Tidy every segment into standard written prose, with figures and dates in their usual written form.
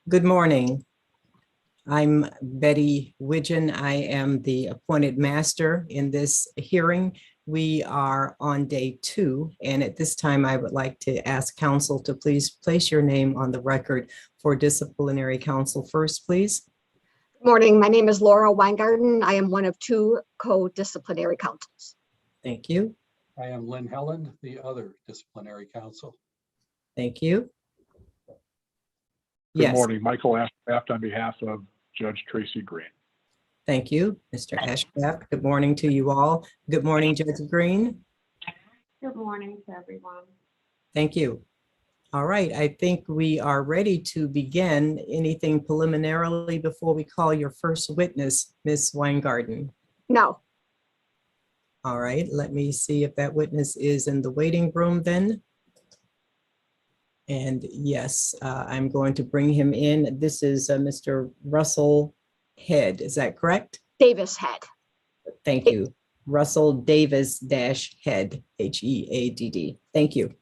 Good morning. I'm Betty Widgeon. I am the appointed master in this hearing. We are on day 2, and at this time, I would like to ask counsel to please place your name on the record for disciplinary counsel first, please. Good morning. My name is Laura Weingarten. I am one of 2 co-disciplinary counsels. Thank you. I am Lynn Helen, the other disciplinary counsel. Thank you. Good Yes, morning, Michael Ashcraft on behalf of Judge Tracy Green. thank you, Mr. Ashcraft. Good morning to you all. Good morning, Judge Green. Good morning to everyone. Thank you. All right, I think we are ready to begin. Anything preliminarily before we call your first witness, Ms. Weingarten? No, All right, let me see if that witness is in the waiting room then. And yes, I'm going to bring him in. This is Mr. Russell Head, is that correct? Davis Head. Thank you. Russell Davis Head, H-E-A-D-D. Thank you.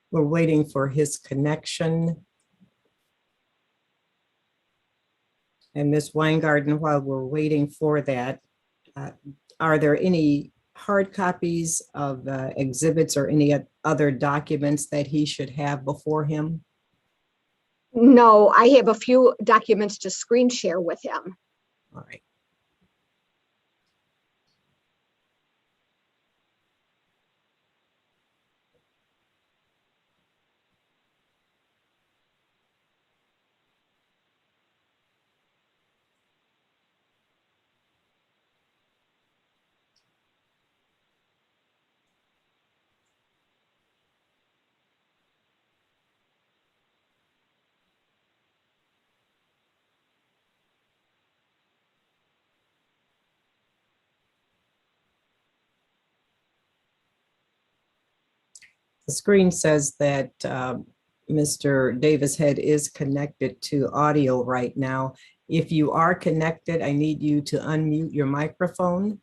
We're waiting for his connection. And Ms. Weingarten, while we're waiting for that, are there any hard copies of exhibits or any other documents that he should have before him? No, I have a few documents to screen share with him. All right. The screen says that Mr. Davis Head is connected to audio right now. If you are connected, I need you to unmute your microphone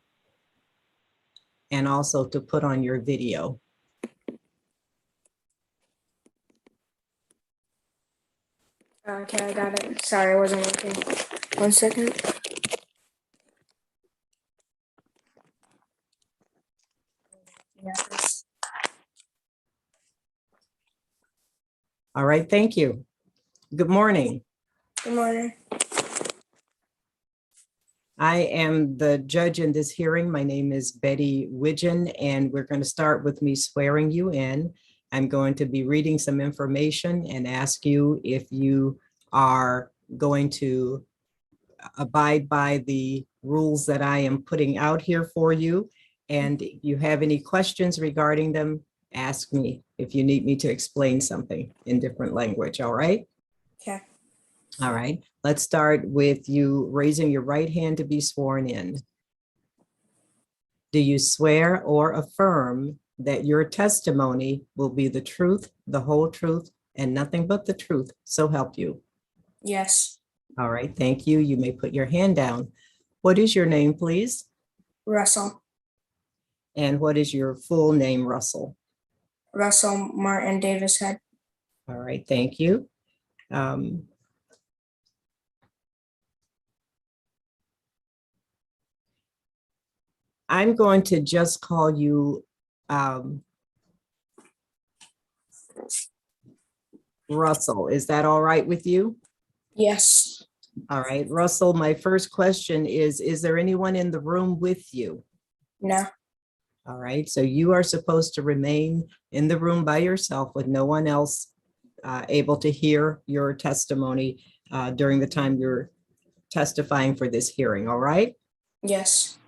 and also to put on your video. Okay, I got it. Sorry, I wasn't looking. 1 second. All right, thank you. Good morning. Good morning. I am the judge in this hearing. My name is Betty Widgeon, and we're going to start with me swearing you in. I'm going to be reading some information and ask you if you are going to abide by the rules that I am putting out here for you. And if you have any questions regarding them, ask me if you need me to explain something in different language, all right? Okay. All right, let's start with you raising your right hand to be sworn in. Do you swear or affirm that your testimony will be the truth, the whole truth, and nothing but the truth, so help you? Yes. All right, thank you. You may put your hand down. What is your name, please? Russell. And what is your full name, Russell? Russell Martin Davis Head. All right, thank you. I'm going to just call you Russell. Is that all right with you? Yes. All right, Russell, my first question is there anyone in the room with you? No. All right, so you are supposed to remain in the room by yourself with no one else able to hear your testimony during the time you're testifying for this hearing, all right? Yes.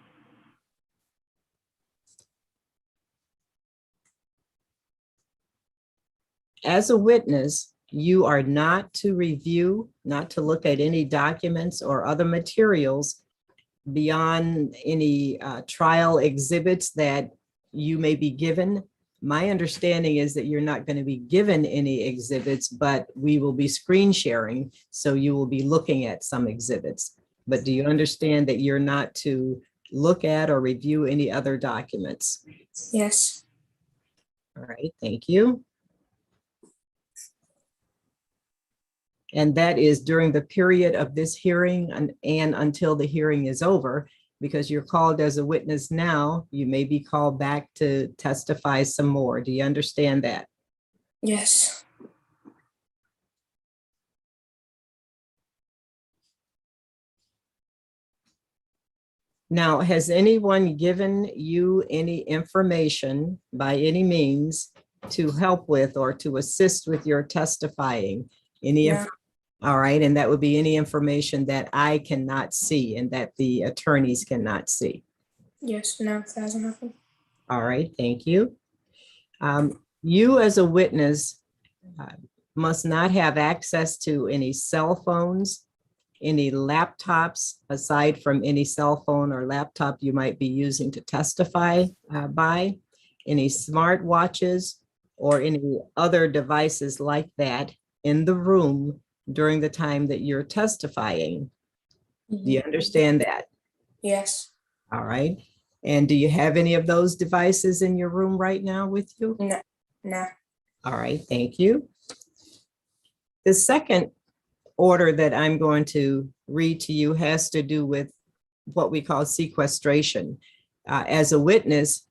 As a witness, you are not to review, not to look at any documents or other materials beyond any trial exhibits that you may be given. My understanding is that you're not going to be given any exhibits, but we will be screen sharing, so you will be looking at some exhibits. But do you understand that you're not to look at or review any other documents? Yes. All right, thank you. And that is during the period of this hearing and until the hearing is over, because you're called as a witness now, you may be called back to testify some more. Do you understand that? Yes. Now, has anyone given you any information by any means to help with or to assist with your testifying? Any No. All right, and that would be any information that I cannot see and that the attorneys cannot see. Yes. No, that hasn't happened. All right, thank you. You as a witness must not have access to any cell phones, any laptops, aside from any cell phone or laptop you might be using to testify by, any smart watches, or any other devices like that in the room during the time that you're testifying. Do you understand that? Yes. All right. And do you have any of those devices in your room right now with you? No. No. All right, thank you. The second order that I'm going to read to you has to do with what we call sequestration. As a witness,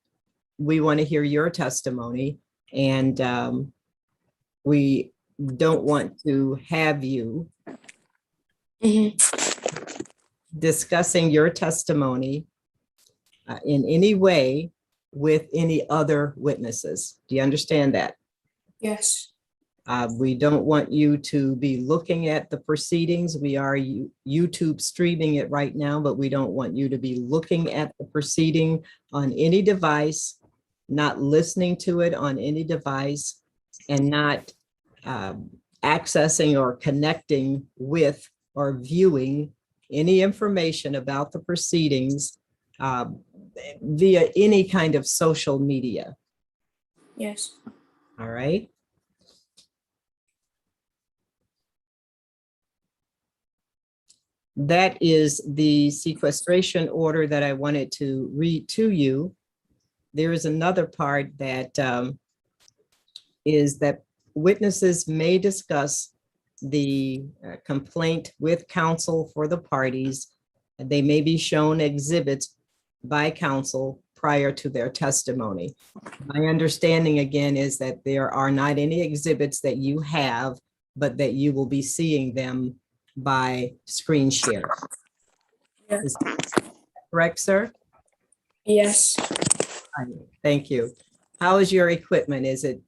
we want to hear your testimony, and we don't want to have you discussing your testimony in any way with any other witnesses. Do you understand that? Yes. We don't want you to be looking at the proceedings. We are YouTube streaming it right now, but we don't want you to be looking at the proceeding on any device, not listening to it on any device, and not accessing or connecting with or viewing any information about the proceedings via any kind of social media. Yes. All right. That is the sequestration order that I wanted to read to you. There is another part that is that witnesses may discuss the complaint with counsel for the parties. They may be shown exhibits by counsel prior to their testimony. My understanding again is that there are not any exhibits that you have, but that you will be seeing them by screen share. Yeah. Is that correct, sir? Yes. Thank you. How is your equipment? Is it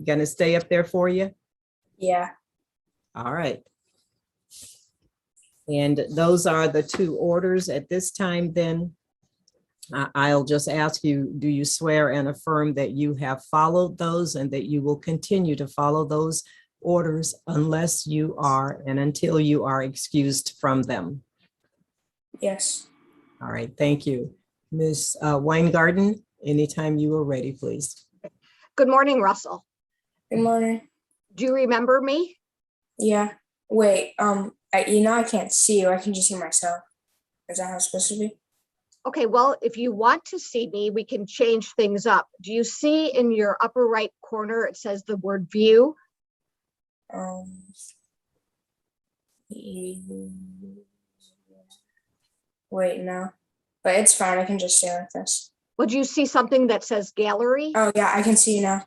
going to stay up there for you? Yeah. All right. And those are the two orders at this time. Then I'll just ask you, do you swear and affirm that you have followed those and that you will continue to follow those orders unless you are and until you are excused from them? Yes. All right, thank you. Ms. Weingarten, anytime you are ready, please. Good morning, Russell. Good morning. Do you remember me? Yeah. Wait. I can't see you. I can just see myself. Is that how it's supposed to be? Okay, well, if you want to see me, we can change things up. Do you see in your upper right corner, it says the word view? Wait, no. But it's fine. I can just stay like this. Well, do you see something that says gallery? Oh, yeah. I can see you now.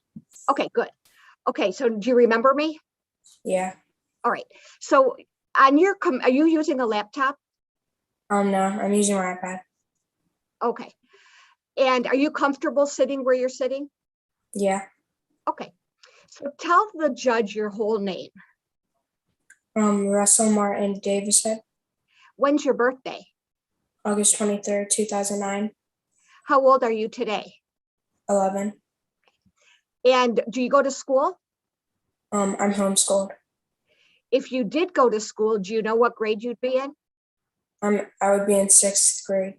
Okay, good. Okay, so do you remember me? Yeah. All right. So on your, are you using a laptop? No. I'm using my iPad. Okay. And are you comfortable sitting where you're sitting? Yeah. Okay. So tell the judge your whole name. Russell Martin Davishead, When's your birthday? August 23rd, 2009, How old are you today? 11. And do you go to school? I'm homeschooled. If you did go to school, do you know what grade you'd be in? I would be in 6th grade.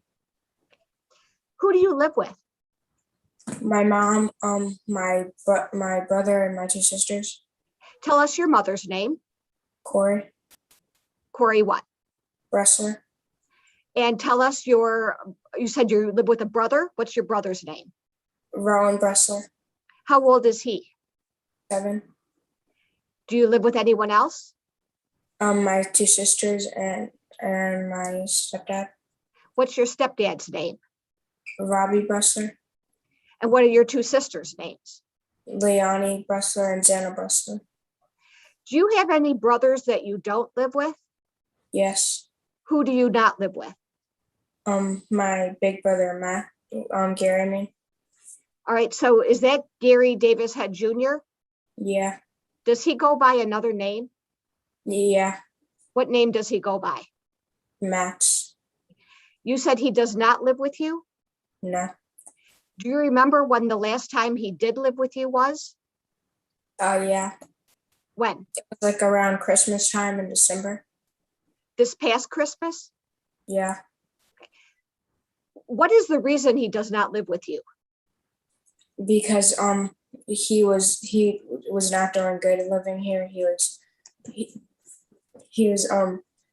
Who do you live with? My mom, my brother, and my 2 sisters. Tell us your mother's name. Corey, Corey what? wrestler. And tell us you said you live with a brother. What's your brother's name? Rowan Bressler, How old is he? 7. Do you live with anyone else? My 2 sisters and my stepdad, What's your stepdad's name? Robbie Bressler, And what are your 2 sisters' names? Leonie Bressler, and Xana Bressler. Do you have any brothers that you don't live with? Yes. Who do you not live with? My big brother Matt, Gary, I mean. All right, so is that Gary Davis Head Jr.? Yeah. Does he go by another name? Yeah. What name does he go by? Max. You said he does not live with you? No. Do you remember when the last time he did live with you was? Yeah. When? It was like around Christmas time in December. This past Christmas? Yeah. What is the reason he does not live with you? Because he was not doing good living here. He was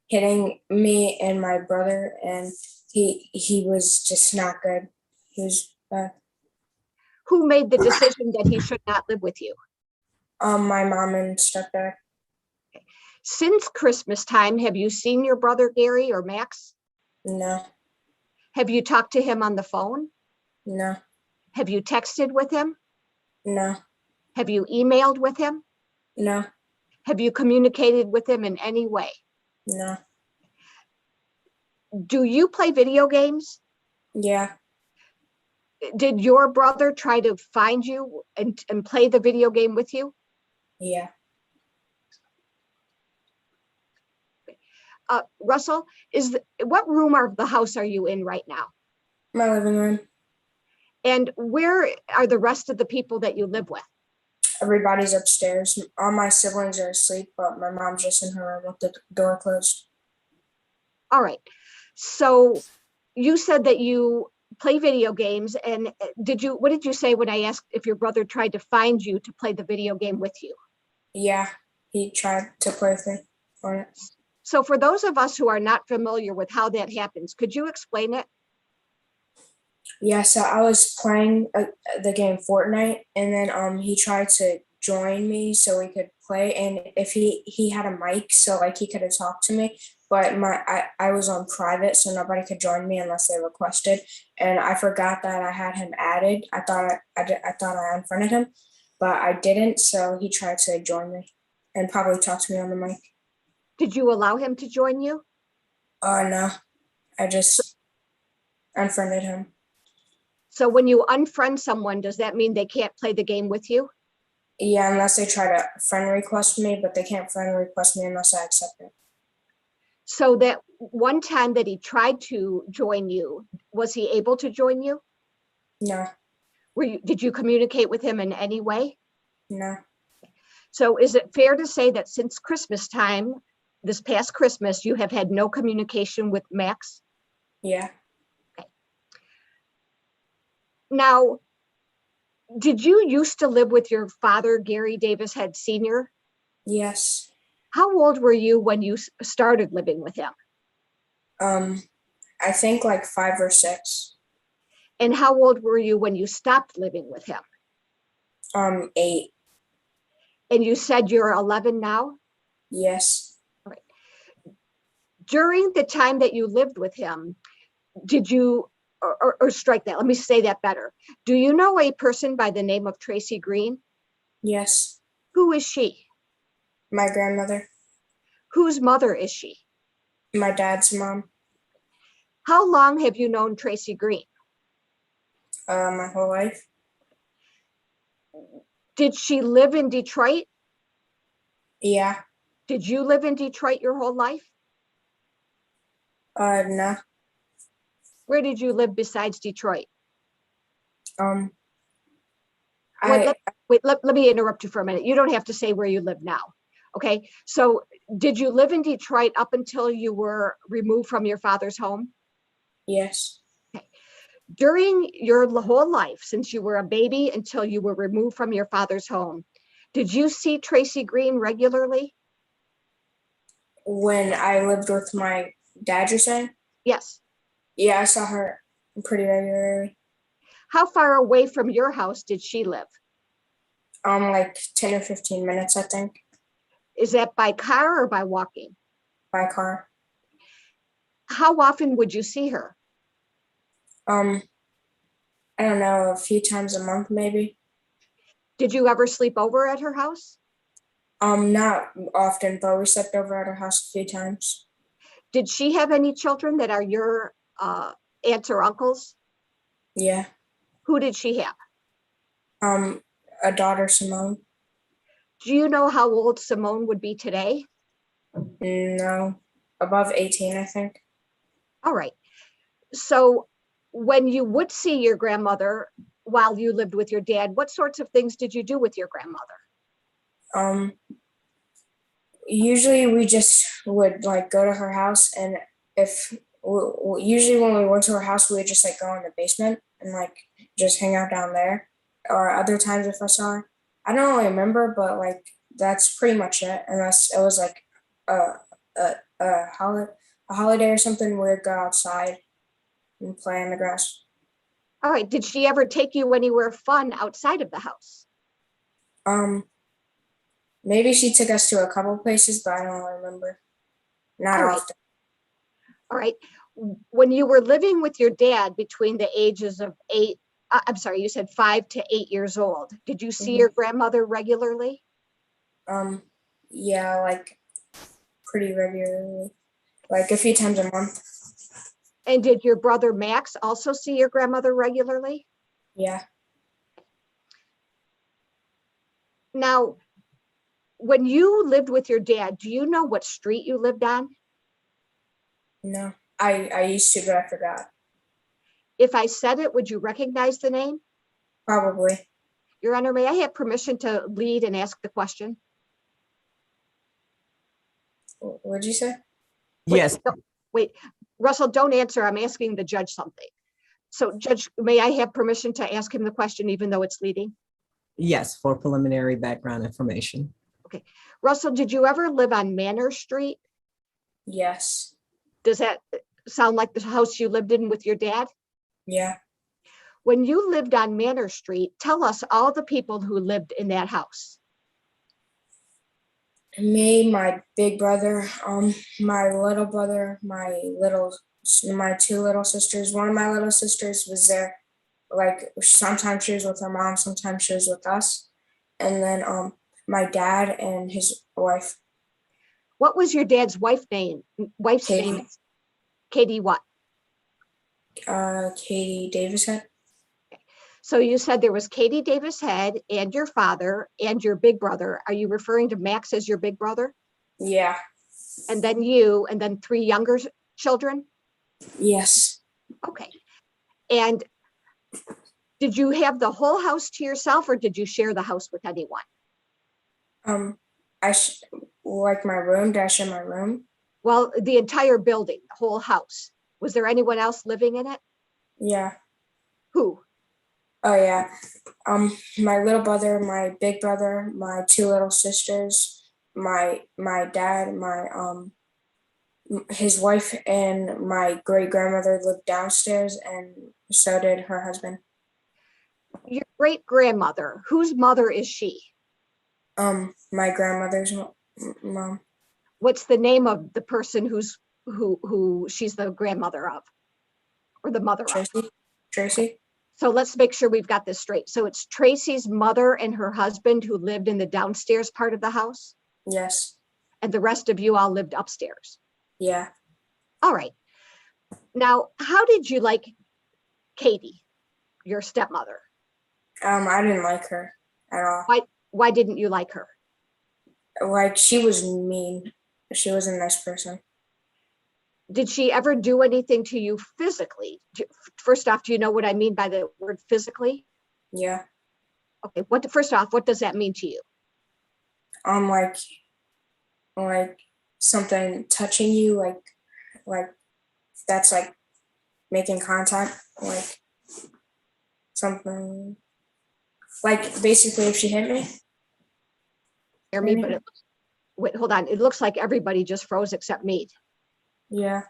hitting me and my brother, and he was just not good. He was bad. Who made the decision that he should not live with you? My mom and stepdad. Since Christmas time, have you seen your brother Gary or Max? No. Have you talked to him on the phone? No. Have you texted with him? No. Have you emailed with him? No. Have you communicated with him in any way? No. Do you play video games? Yeah. Did your brother try to find you and play the video game with you? Yeah. Russell, what room of the house are you in right now? My living room. And where are the rest of the people that you live with? Everybody's upstairs. All my siblings are asleep, but my mom's just in her room with the door closed. All right. So you said that you play video games, and what did you say when I asked if your brother tried to find you to play the video game with you? Yeah, he tried to play with me on it. So for those of us who are not familiar with how that happens, could you explain it? Yeah, so I was playing the game Fortnite, and then he tried to join me so we could play. And if he had a mic, so like he could have talked to me, but I was on private, so nobody could join me unless they requested. And I forgot that I had him added. I thought I unfriended him, but I didn't. So he tried to join me and probably talk to me on the mic. Did you allow him to join you? No, I just unfriended him. So when you unfriend someone, does that mean they can't play the game with you? Yeah, unless they try to friend request me, but they can't friend request me unless I accept it. So that one time that he tried to join you, was he able to join you? No. Did you communicate with him in any way? No. So is it fair to say that since Christmas time, this past Christmas, you have had no communication with Max? Yeah. Now, did you used to live with your father, Gary Davis Head Sr.? Yes. How old were you when you started living with him? I think like 5 or 6. And how old were you when you stopped living with him? 8. And you said you're 11 now? Yes. All right. During the time that you lived with him, did you, or strike that, let me say that better. Do you know a person by the name of Tracy Green? Yes. Who is she? My grandmother. Whose mother is she? My dad's mom. How long have you known Tracy Green? My whole life. Did she live in Detroit? Yeah. Did you live in Detroit your whole life? No. Where did you live besides Detroit? Um, Wait, I let me interrupt you for a minute. You don't have to say where you live now. Okay, so did you live in Detroit up until you were removed from your father's home? yes. During your whole life, since you were a baby until you were removed from your father's home, did you see Tracy Green regularly? When I lived with my dad, you're saying? Yes. Yeah, I saw her pretty regularly. How far away from your house did she live? Like 10 or 15 minutes, I think, Is that by car or by walking? by car. How often would you see her? I don't know, a few times a month maybe. Did you ever sleep over at her house? Not often, but we slept over at her house a few times. Did she have any children that are your aunts or uncles? Yeah. Who did she have? A daughter, Simone. Do you know how old Simone would be today? No, above 18, I think. All right. So when you would see your grandmother while you lived with your dad, what sorts of things did you do with your grandmother? Usually we just would like go to her house, and if usually when we went to her house, we would just like go in the basement and like just hang out down there. Or other times if I saw her, I don't really remember, but like that's pretty much it. Unless it was like a a holiday or something, we'd go outside and play on the grass. All right. Did she ever take you anywhere fun outside of the house? Um, Maybe she took us to a couple places, but I don't remember. Not All right. often. All right. When you were living with your dad between the ages of I'm sorry, you said 5 to 8 years old, did you see Mhm. your grandmother regularly? Yeah, like pretty regularly, like a few times a month. And did your brother Max also see your grandmother regularly? Yeah. Now, when you lived with your dad, do you know what street you lived on? No, I used to, but I forgot. If I said it, would you recognize the name? Probably. Your Honor, may I have permission to lead and ask the question? What'd you say? Yes, Wait, Russell, don't answer. I'm asking the judge something. So Judge, may I have permission to ask him the question even though it's leading? yes, for preliminary background information. Russell, did you ever live on Manor Street? Yes. Does that sound like the house you lived in with your dad? Yeah. When you lived on Manor Street, tell us all the people who lived in that house. Me, my big brother, my little brother, my two little sisters. One of my little sisters was there. Like sometimes she was with her mom, sometimes she was with us. And then my dad and his wife, What was your dad's wife's name? Katie. Katie what? Katie Davis had. So you said there was Katie Davis Head and your father and your big brother. Are you referring to Max as your big brother? Yeah. And then you, and then 3 younger children? Yes. Okay. And did you have the whole house to yourself or did you share the house with anyone? I like my room. Did I share my room? Well, the entire building, the whole house. Was there anyone else living in it? Yeah. Who? Oh yeah. My little brother, my big brother, my two little sisters, my dad, my his wife and my great grandmother lived downstairs, and so did her husband. Your great grandmother. Whose mother is she? My grandmother's mom. What's the name of the person who she's the grandmother of or the mother of? Tracy. Tracy. So let's make sure we've got this straight. So it's Tracy's mother and her husband who lived in the downstairs part of the house, Yes. and the rest of you all lived upstairs. Yeah. All right. Now, how did you like Katie? your stepmother? I didn't like her at all. Why didn't you like her? Like, she was mean. She was a nice person. Did she ever do anything to you physically? First off, do you know what I mean by the word physically? Yeah. Okay, first off, what does that mean to you? Like something touching you, like that's like making contact, like something, like basically if she hit me. Hear me, but wait, hold on. It looks like everybody just froze except me. Yeah.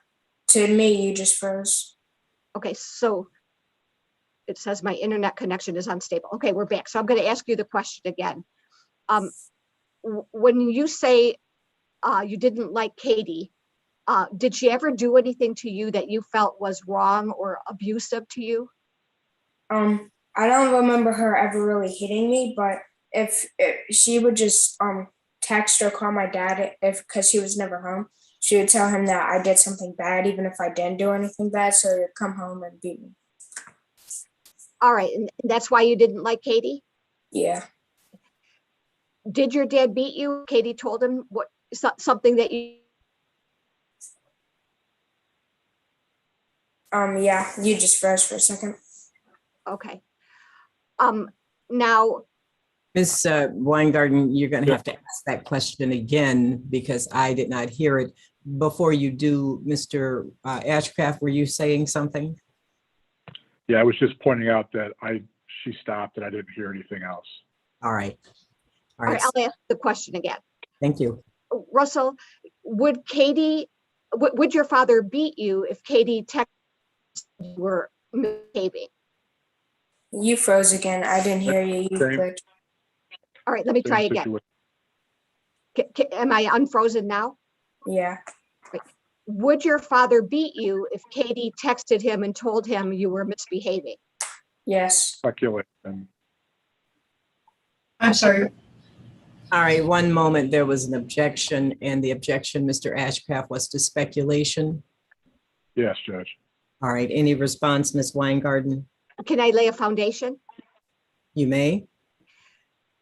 To me, you just froze. Okay, so it says my internet connection is unstable. Okay, we're back. So I'm going to ask you the question again. When you say you didn't like Katie, did she ever do anything to you that you felt was wrong or abusive to you? I don't remember her ever really hitting me, but if she would just text or call my dad because he was never home, she would tell him that I did something bad, even if I didn't do anything bad. So he'd come home and beat me. All right, and that's why you didn't like Katie? Yeah. Did your dad beat you? Katie told him something that you. Yeah, you just froze for a second. Okay. Now, Ms. Weingarten, you're going to have to ask that question again because I did not hear it. Before you do, Mr. Ashcraft, were you saying something? Yeah, I was just pointing out that she stopped and I didn't hear anything else. All right. all right, I'll ask the question again. Thank you. Russell, would your father beat you if Katie texted you were misbehaving? You froze again. I didn't hear you. You Same. clicked. All right, let me try again. Am I unfrozen now? Yeah. Would your father beat you if Katie texted him and told him you were misbehaving? Yes. Speculation. I'm sorry. All right, one moment. There was an objection, and the objection, Mr. Ashcraft, was to speculation. Yes, Judge. All right, any response, Ms. Weingarten? Can I lay a foundation? You may.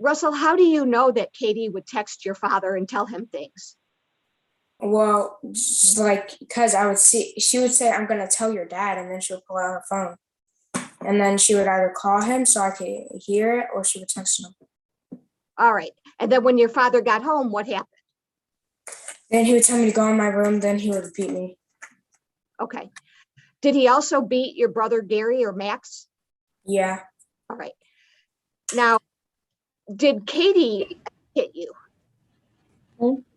Russell, how do you know that Katie would text your father and tell him things? Well, just like, because she would say, I'm going to tell your dad, and then she would pull out her phone. And then she would either call him so I could hear it, or she would text him. All right. And then when your father got home, what happened? Then he would tell me to go in my room, then he would beat me. Okay. Did he also beat your brother Gary or Max? Yeah. All right. Now, did Katie hit you?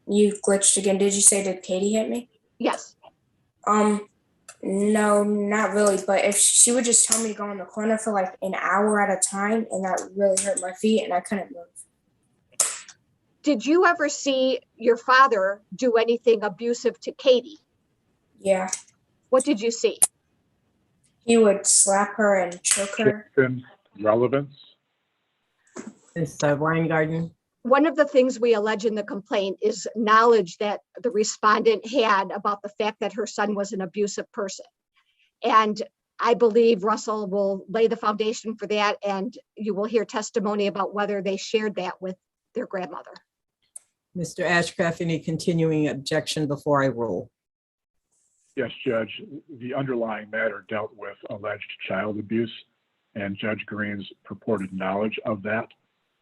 You glitched again. Did you say, did Katie hit me? Yes. No, not really. But if she would just tell me to go in the corner for like an hour at a time, and that really hurt my feet and I couldn't move. Did you ever see your father do anything abusive to Katie? Yeah. What did you see? He would slap her and choke her. Relevance. Ms. Weingarten? One of the things we allege in the complaint is knowledge that the respondent had about the fact that her son was an abusive person. And I believe Russell will lay the foundation for that, and you will hear testimony about whether they shared that with their grandmother. Mr. Ashcraft, any continuing objection before I rule? Yes, Judge. The underlying matter dealt with alleged child abuse and Judge Green's purported knowledge of that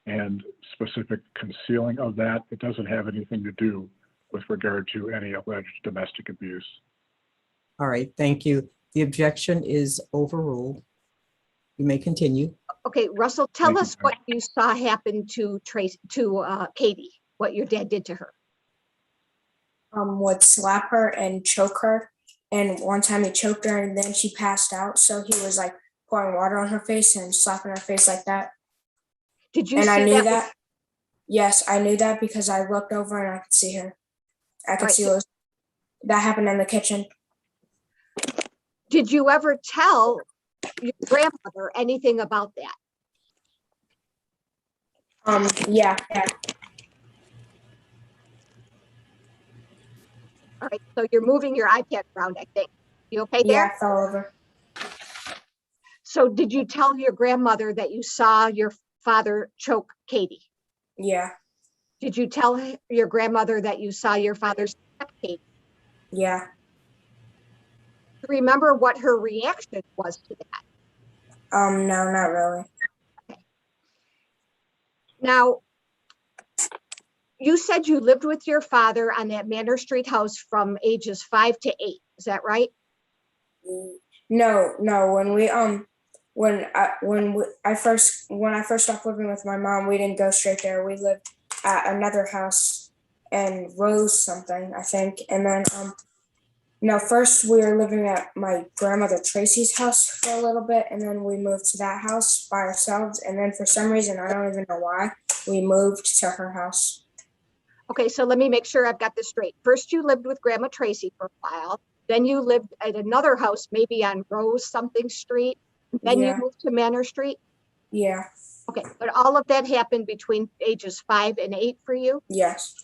and specific concealing of that. It doesn't have anything to do with regard to any alleged domestic abuse. All right, thank you. The objection is overruled. You may continue. Okay, Russell, tell us what you saw happen to Katie, what your dad did to her. Would slap her and choke her. And one time he choked her and then she passed out. So he was like pouring water on her face and slapping her face like that. Did you and see I knew that? that? Yes, I knew that because I looked over and I could see her. I could see that happened in the kitchen. Did you ever tell your grandmother anything about that? Yeah. All right, so you're moving your iPad around, I think. You okay Yeah, there? I fell over. So did you tell your grandmother that you saw your father choke Katie? Yeah. Did you tell your grandmother that you saw your father slap Katie? Yeah. Remember what her reaction was to that? No, not really. Now, you said you lived with your father on that Manor Street house from ages 5 to 8. Is that right? No, no. I first stopped living with my mom, we didn't go straight there. We lived at another house and Rose something, I think. And then no, first we were living at my grandmother Tracy's house for a little bit, and then we moved to that house by ourselves. And then for some reason, I don't even know why, we moved to her house. Okay, so let me make sure I've got this straight. First, you lived with Grandma Tracy for a while. Then you lived at another house, maybe on Rose something street. Then you Yeah. moved to Manor Street. Yeah. Okay, but all of that happened between ages 5 and 8 for you? Yes.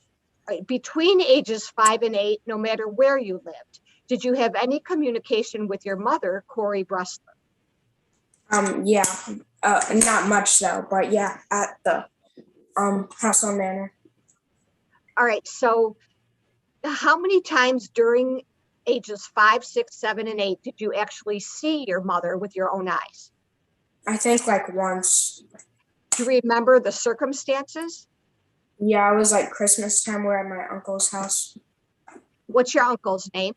All right, between ages 5 and 8, no matter where you lived, did you have any communication with your mother, Corey Bressler? Yeah. Not much though, but yeah, at the house on Manor. All right, so how many times during ages 5, 6, 7, and 8 did you actually see your mother with your own eyes? I think like once. Do you remember the circumstances? Yeah, it was like Christmas time. We're at my uncle's house. What's your uncle's name?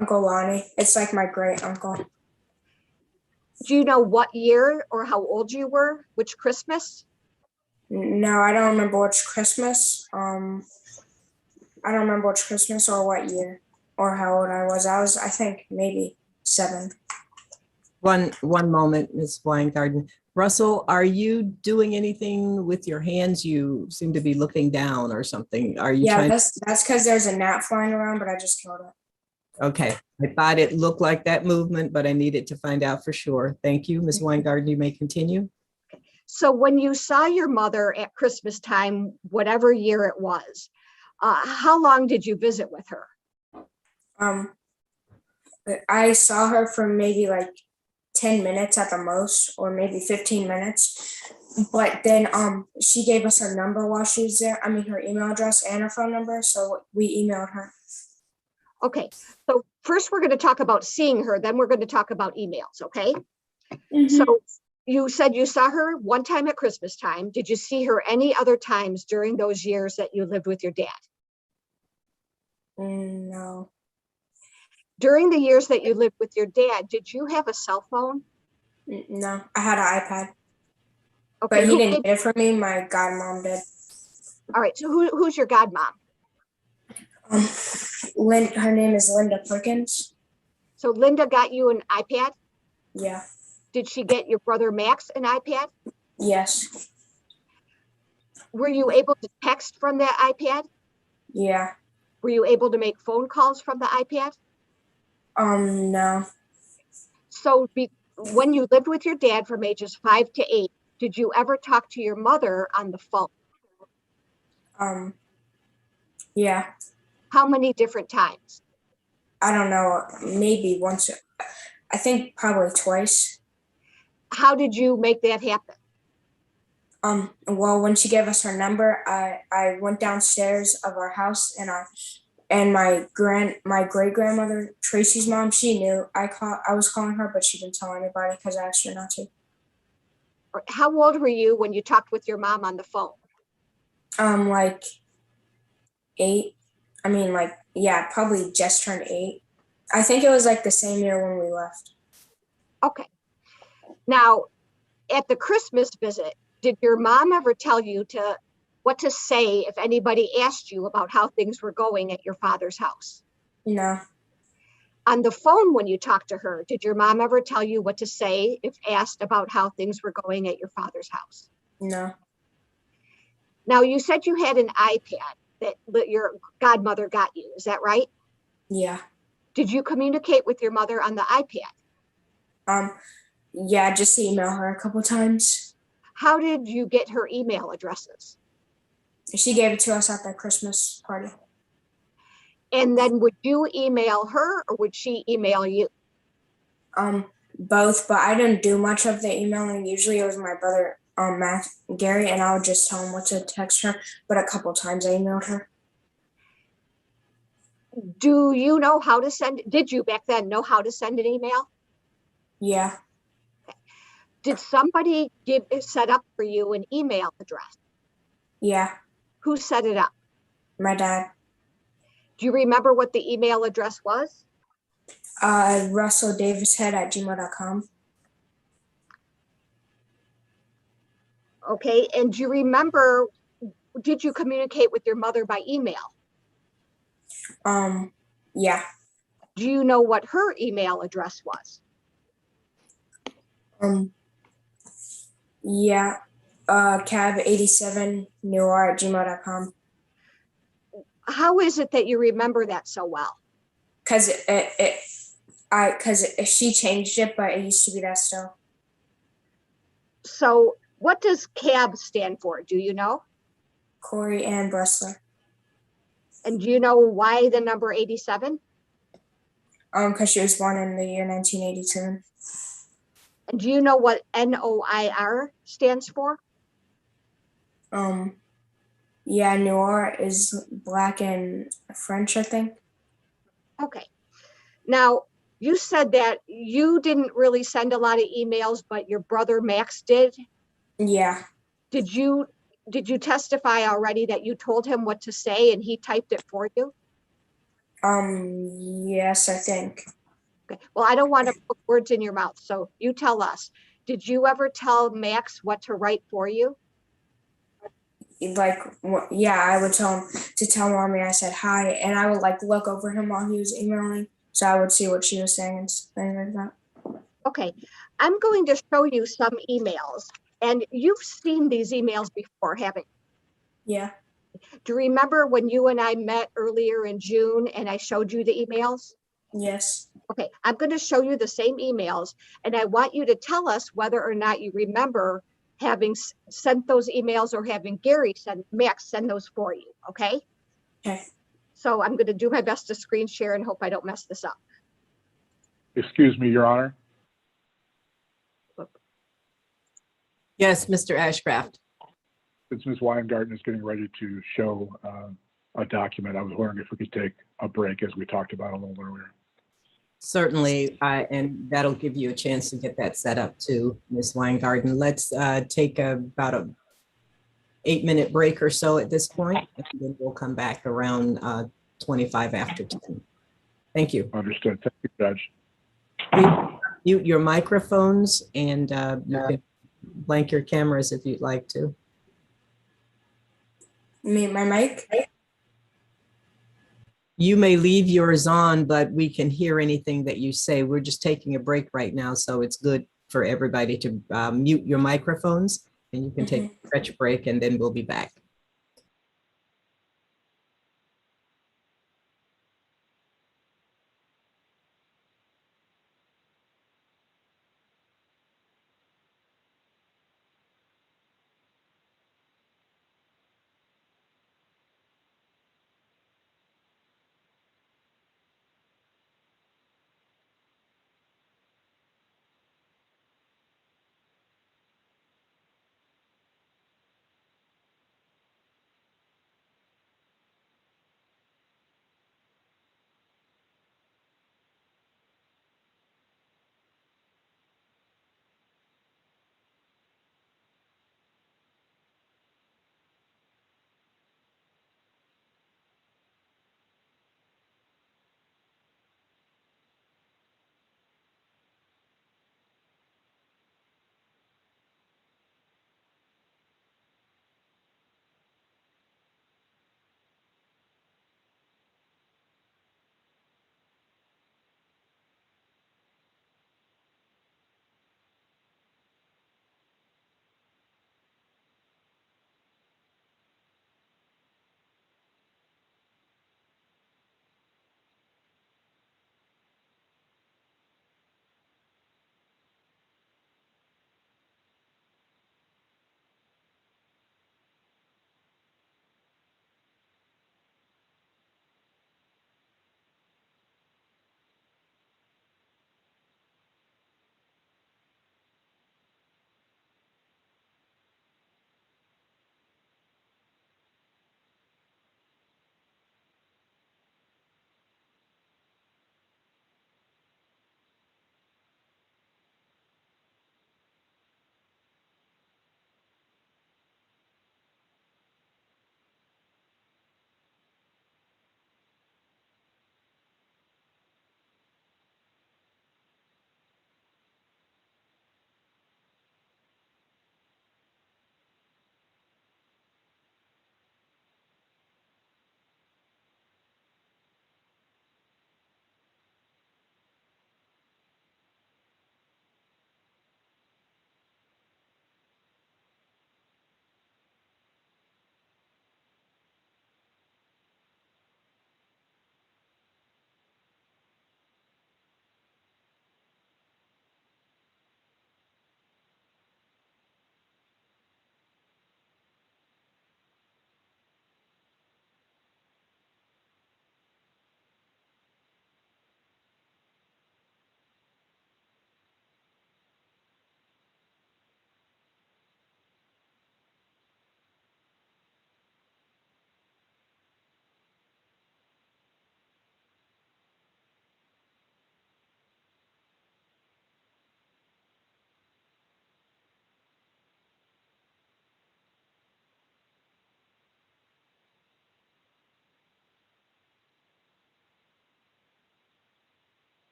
Uncle Lonnie. It's like my great uncle. Do you know what year or how old you were? Which Christmas? No, I don't remember which Christmas. I don't remember which Christmas or what year or how old I was. I think maybe 7. One moment, Ms. Weingarten. Russell, are you doing anything with your hands? You seem to be looking down or something. Are you Yeah, trying? that's because there's a gnat flying around, but I just killed it. Okay, I thought it looked like that movement, but I needed to find out for sure. Thank you, Ms. Weingarten. You may continue. So when you saw your mother at Christmas time, whatever year it was, how long did you visit with her? I saw her for maybe like 10 minutes at the most, or maybe 15 minutes. But then she gave us her number while she was there. I mean, her email address and her phone number. So we emailed her. Okay, so first we're going to talk about seeing her, then we're going to talk about emails, okay? Mhm. So you said you saw her one time at Christmas time. Did you see her any other times during those years that you lived with your dad? No. During the years that you lived with your dad, did you have a cell phone? No, I had an iPad, Okay, but he didn't get it for me. My godmom did. all right, so who's your godmom? Her name is Linda Perkins. So Linda got you an iPad? Yeah. Did she get your brother Max an iPad? Yes. Were you able to text from that iPad? Yeah. Were you able to make phone calls from the iPad? No. So when you lived with your dad from ages 5 to 8, did you ever talk to your mother on the phone? Yeah. How many different times? I don't know. Maybe once. I think probably twice. How did you make that happen? Well, when she gave us her number, I went downstairs of our house, and my great grandmother Tracy's mom, she knew I was calling her, but she didn't tell anybody because I asked her not to. How old were you when you talked with your mom on the phone? Like 8. I mean, like, yeah, probably just turned 8. I think it was like the same year when we left. Okay. Now, at the Christmas visit, did your mom ever tell you what to say if anybody asked you about how things were going at your father's house? No. On the phone, when you talked to her, did your mom ever tell you what to say if asked about how things were going at your father's house? No. Now, you said you had an iPad that your godmother got you. Is that right? Yeah. Did you communicate with your mother on the iPad? Yeah, just email her a couple times. How did you get her email addresses? She gave it to us at that Christmas party. And then would you email her or would she email you? both, but I didn't do much of the emailing. Usually it was my brother, Gary, and I would just tell him what to text her. But a couple times I emailed her. Do you know how to send, did you back then know how to send an email? Yeah, Did somebody set up for you an email address? yeah, Who set it up? my dad. Do you remember what the email address was? RussellDavishead@gmail.com. Okay, and do you remember, did you communicate with your mother by email? Yeah. Do you know what her email address was? Yeah. Cab87newer@gmail.com. How is it that you remember that so well? Cause she changed it, but it used to be that still. So what does CAB stand for? Do you know? Corey and Bressler. And do you know why the number 87? Cause she was born in the year 1987. And do you know what NOIR stands for? Yeah, Noir is black and French, I think. Okay. Now, you said that you didn't really send a lot of emails, but your brother Max did. Yeah. Did you testify already that you told him what to say and he typed it for you? Yes, I think. Okay. Well, I don't want to put words in your mouth, so you tell us. Did you ever tell Max what to write for you? Like, yeah, I would tell him to tell mommy I said hi, and I would like look over him while he was emailing, so I would see what she was saying and things like that. Okay, I'm going to show you some emails, and you've seen these emails before, haven't you? Yeah. Do you remember when you and I met earlier in June and I showed you the emails? Yes. Okay, I'm going to show you the same emails, and I want you to tell us whether or not you remember having sent those emails or having Max send those for you, okay? Okay. So I'm going to do my best to screen share and hope I don't mess this up. Excuse me, Your Honor. Yes, Mr. Ashcraft. Since Ms. Weingarten is getting ready to show a document, I was wondering if we could take a break as we talked about a little earlier. Certainly, and that'll give you a chance to get that set up too, Ms. Weingarten. Let's take about a 8-minute break or so at this point, and then we'll come back around 25 after 10. Thank you. Understood. Thank you, Judge. Mute your microphones, and you can blank your cameras if you'd like to. My mic? You may leave yours on, but we can hear anything that you say. We're just taking a break right now, so it's good for everybody to mute your microphones, and you can take a stretch break, and then we'll be back.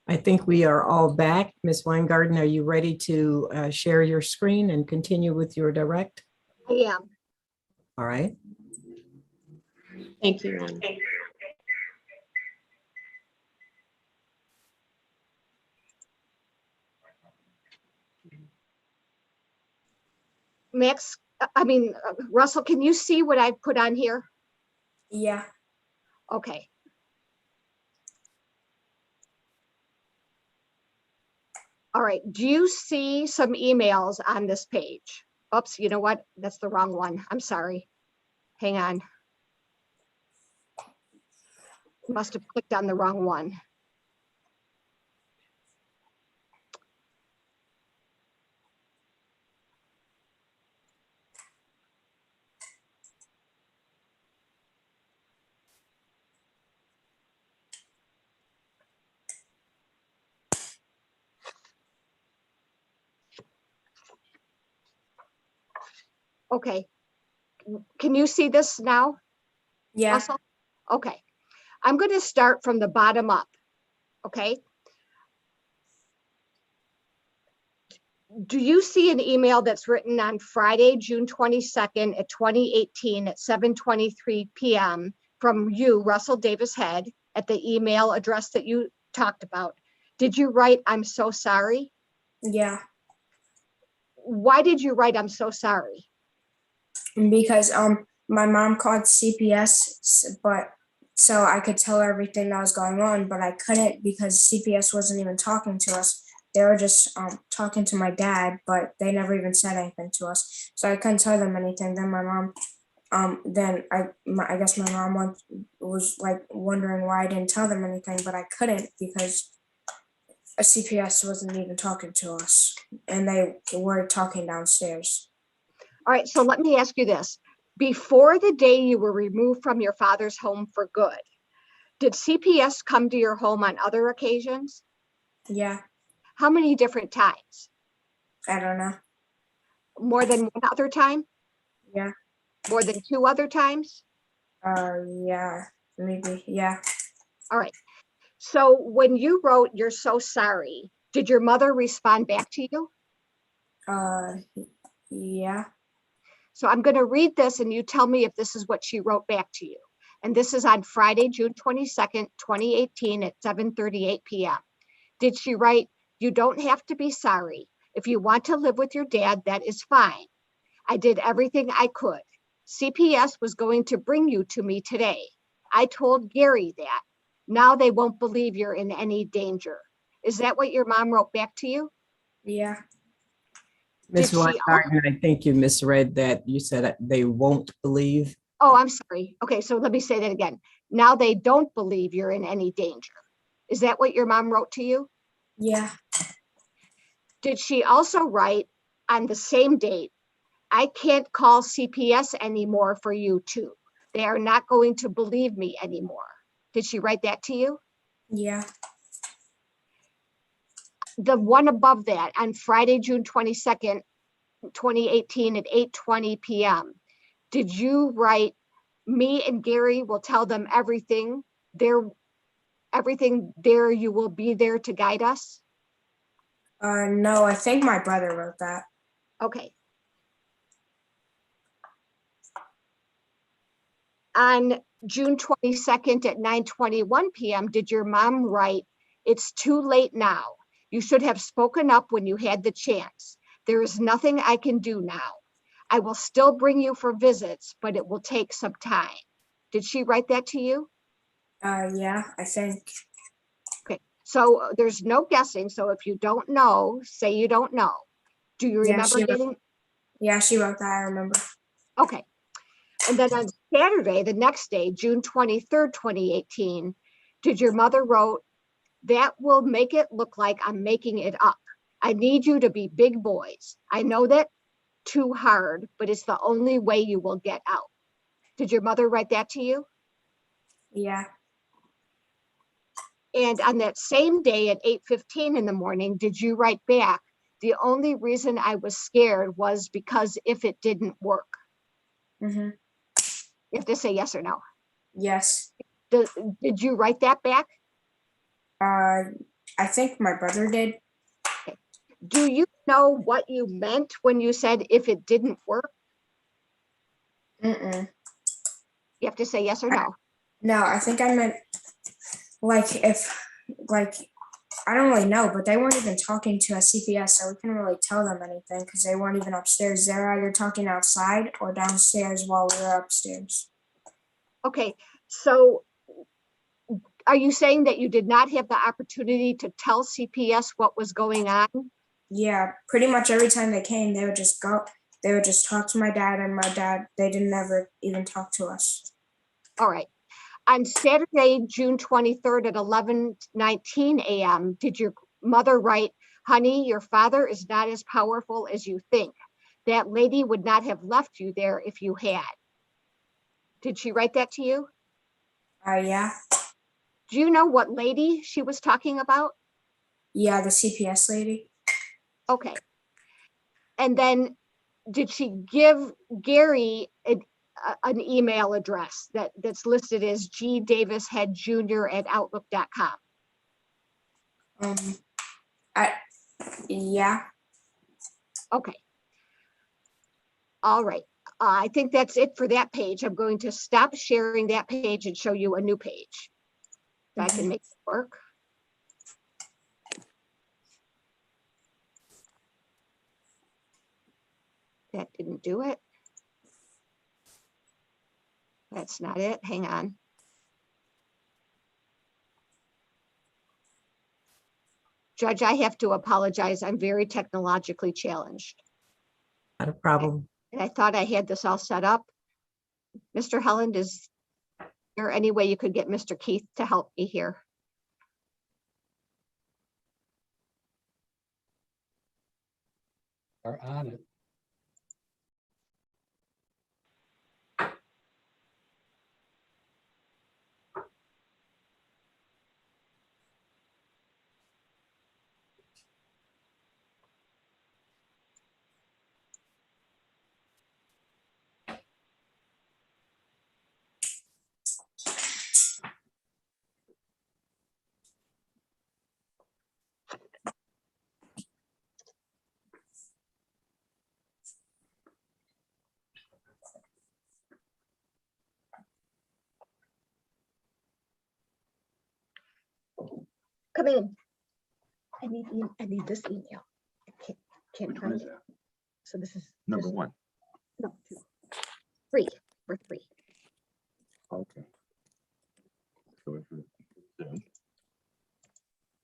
I think we are all back. Ms. Weingarten, are you ready to share your screen and continue with your direct? I am. All right. Thank you, Ron. Max, Russell, can you see what I put on here? Yeah. Okay. All right, do you see some emails on this page? Oops, you know what? That's the wrong one. I'm sorry. Hang on. Must have clicked on the wrong one. Okay. Can you see this now, Yeah. Russell? Okay. I'm going to start from the bottom up. Okay. Do you see an email that's written on Friday, June 22nd at 2018 at 7:23 p.m. from you, Russell Davis Head, at the email address that you talked about? Did you write, "I'm so sorry"? Yeah. Why did you write, "I'm so sorry"? Because my mom called CPS, but so I could tell her everything that was going on, but I couldn't because CPS wasn't even talking to us. They were just talking to my dad, but they never even said anything to us. So I couldn't tell them anything. Then my mom, I guess my mom was like wondering why I didn't tell them anything, but I couldn't because a CPS wasn't even talking to us, and they were talking downstairs. All right, so let me ask you this. Before the day you were removed from your father's home for good, did CPS come to your home on other occasions? Yeah, How many different times? I don't know. More than one other time? Yeah. More than two other times? Yeah, maybe. Yeah. All right. So when you wrote, "You're so sorry," did your mother respond back to you? Yeah. So I'm going to read this and you tell me if this is what she wrote back to you. And this is on Friday, June 22nd, 2018 at 7:38 p.m. Did she write, "You don't have to be sorry. If you want to live with your dad, that is fine. I did everything I could. CPS was going to bring you to me today. I told Gary that. Now they won't believe you're in any danger." Is that what your mom wrote back to you? Yeah. Ms. Did she? Weingarten, I think you misread that. You said that they won't believe. Oh, I'm sorry. Okay, so let me say that again. Now they don't believe you're in any danger. Is that what your mom wrote to you? Yeah. Did she also write on the same date, "I can't call CPS anymore for you too. They are not going to believe me anymore"? Did she write that to you? Yeah. The one above that on Friday, June 22nd, 2018 at 8:20 p.m. Did you write, "Me and Gary will tell them everything there, you will be there to guide us"? No, I think my brother wrote that. Okay. On June 22nd at 9:21 p.m., did your mom write, "It's too late now. You should have spoken up when you had the chance. There is nothing I can do now. I will still bring you for visits, but it will take some time"? Did she write that to you? Yeah, I think. Okay, so there's no guessing. So if you don't know, say you don't know. Do you Yeah, remember getting? Yeah, she wrote that. I remember. Okay. And then on Saturday, the next day, June 23rd, 2018, did your mother wrote, "That will make it look like I'm making it up. I need you to be big boys. I know that too hard, but it's the only way you will get out"? Did your mother write that to you? Yeah. And on that same day at 8:15 in the morning, did you write back, "The only reason I was scared was because if it didn't work"? Mm-hmm. You have to say yes or no. Yes. Did you write that back? Uh, I think my brother did. Do you know what you meant when you said if it didn't work? Mm-mm. You have to say yes or no. No, I think I meant like if like I don't really know, but they weren't even talking to a CPS, so we couldn't really tell them anything because they weren't even upstairs. They're either talking outside or downstairs while we were upstairs. Okay, so are you saying that you did not have the opportunity to tell CPS what was going on? Yeah, pretty much every time they came, they would just go. They would just talk to my dad, and my dad, they didn't ever even talk to us. All right. On Saturday, June 23rd at 11:19 a.m., did your mother write, "Honey, your father is not as powerful as you think. That lady would not have left you there if you had." Did she write that to you? Yeah. Do you know what lady she was talking about? Yeah, the CPS lady. Okay. And then did she give Gary an email address that's listed as gdavisheadjr@outlook.com? Yeah. Okay. All right. I think that's it for that page. I'm going to stop sharing that page and show you a new page. I can make it work. That didn't do it. That's not it. Hang on. Judge, I have to apologize. I'm very technologically challenged. Not a problem. And I thought I had this all set up. Mr. Helland, is there any way you could get Mr. Keith to help me here? Are on it. Come in. I need this email. I can't Which one find is it. that? So this is Number one. no, 2. 3. We're 3. Okay. So if you Zoom.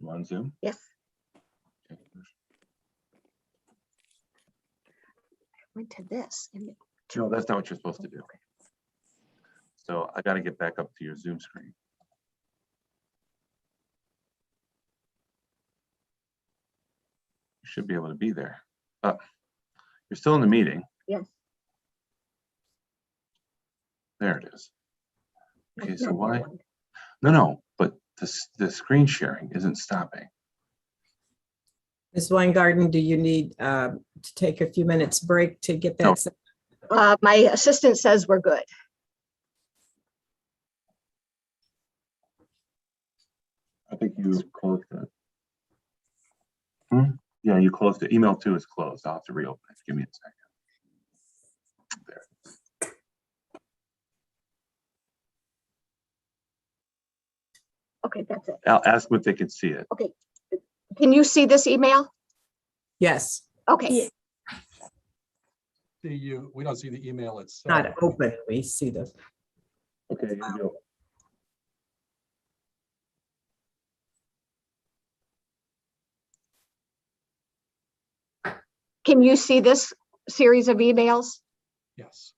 You on Zoom? Yes. Okay. Went to this. And No, that's not what you're supposed to do. So I got to get back up to your Zoom screen. You should be able to be there. You're still in the meeting. yes. There it is. Okay, so Not that why? one. No, but the screen sharing isn't stopping. Ms. Weingarten, do you need to take a few minutes break to get No. that set? My assistant says we're good. I think you closed it. Yeah, you closed it. Email 2 is closed. I'll have to reopen it. Give me a second. There. Okay, that's it. I'll ask what they can see it. Okay. Can you see this email? Yes, Okay. Yeah. See you, we don't see the email itself. not open. We see the, Okay, here we go. Can you see this series of emails? Yes.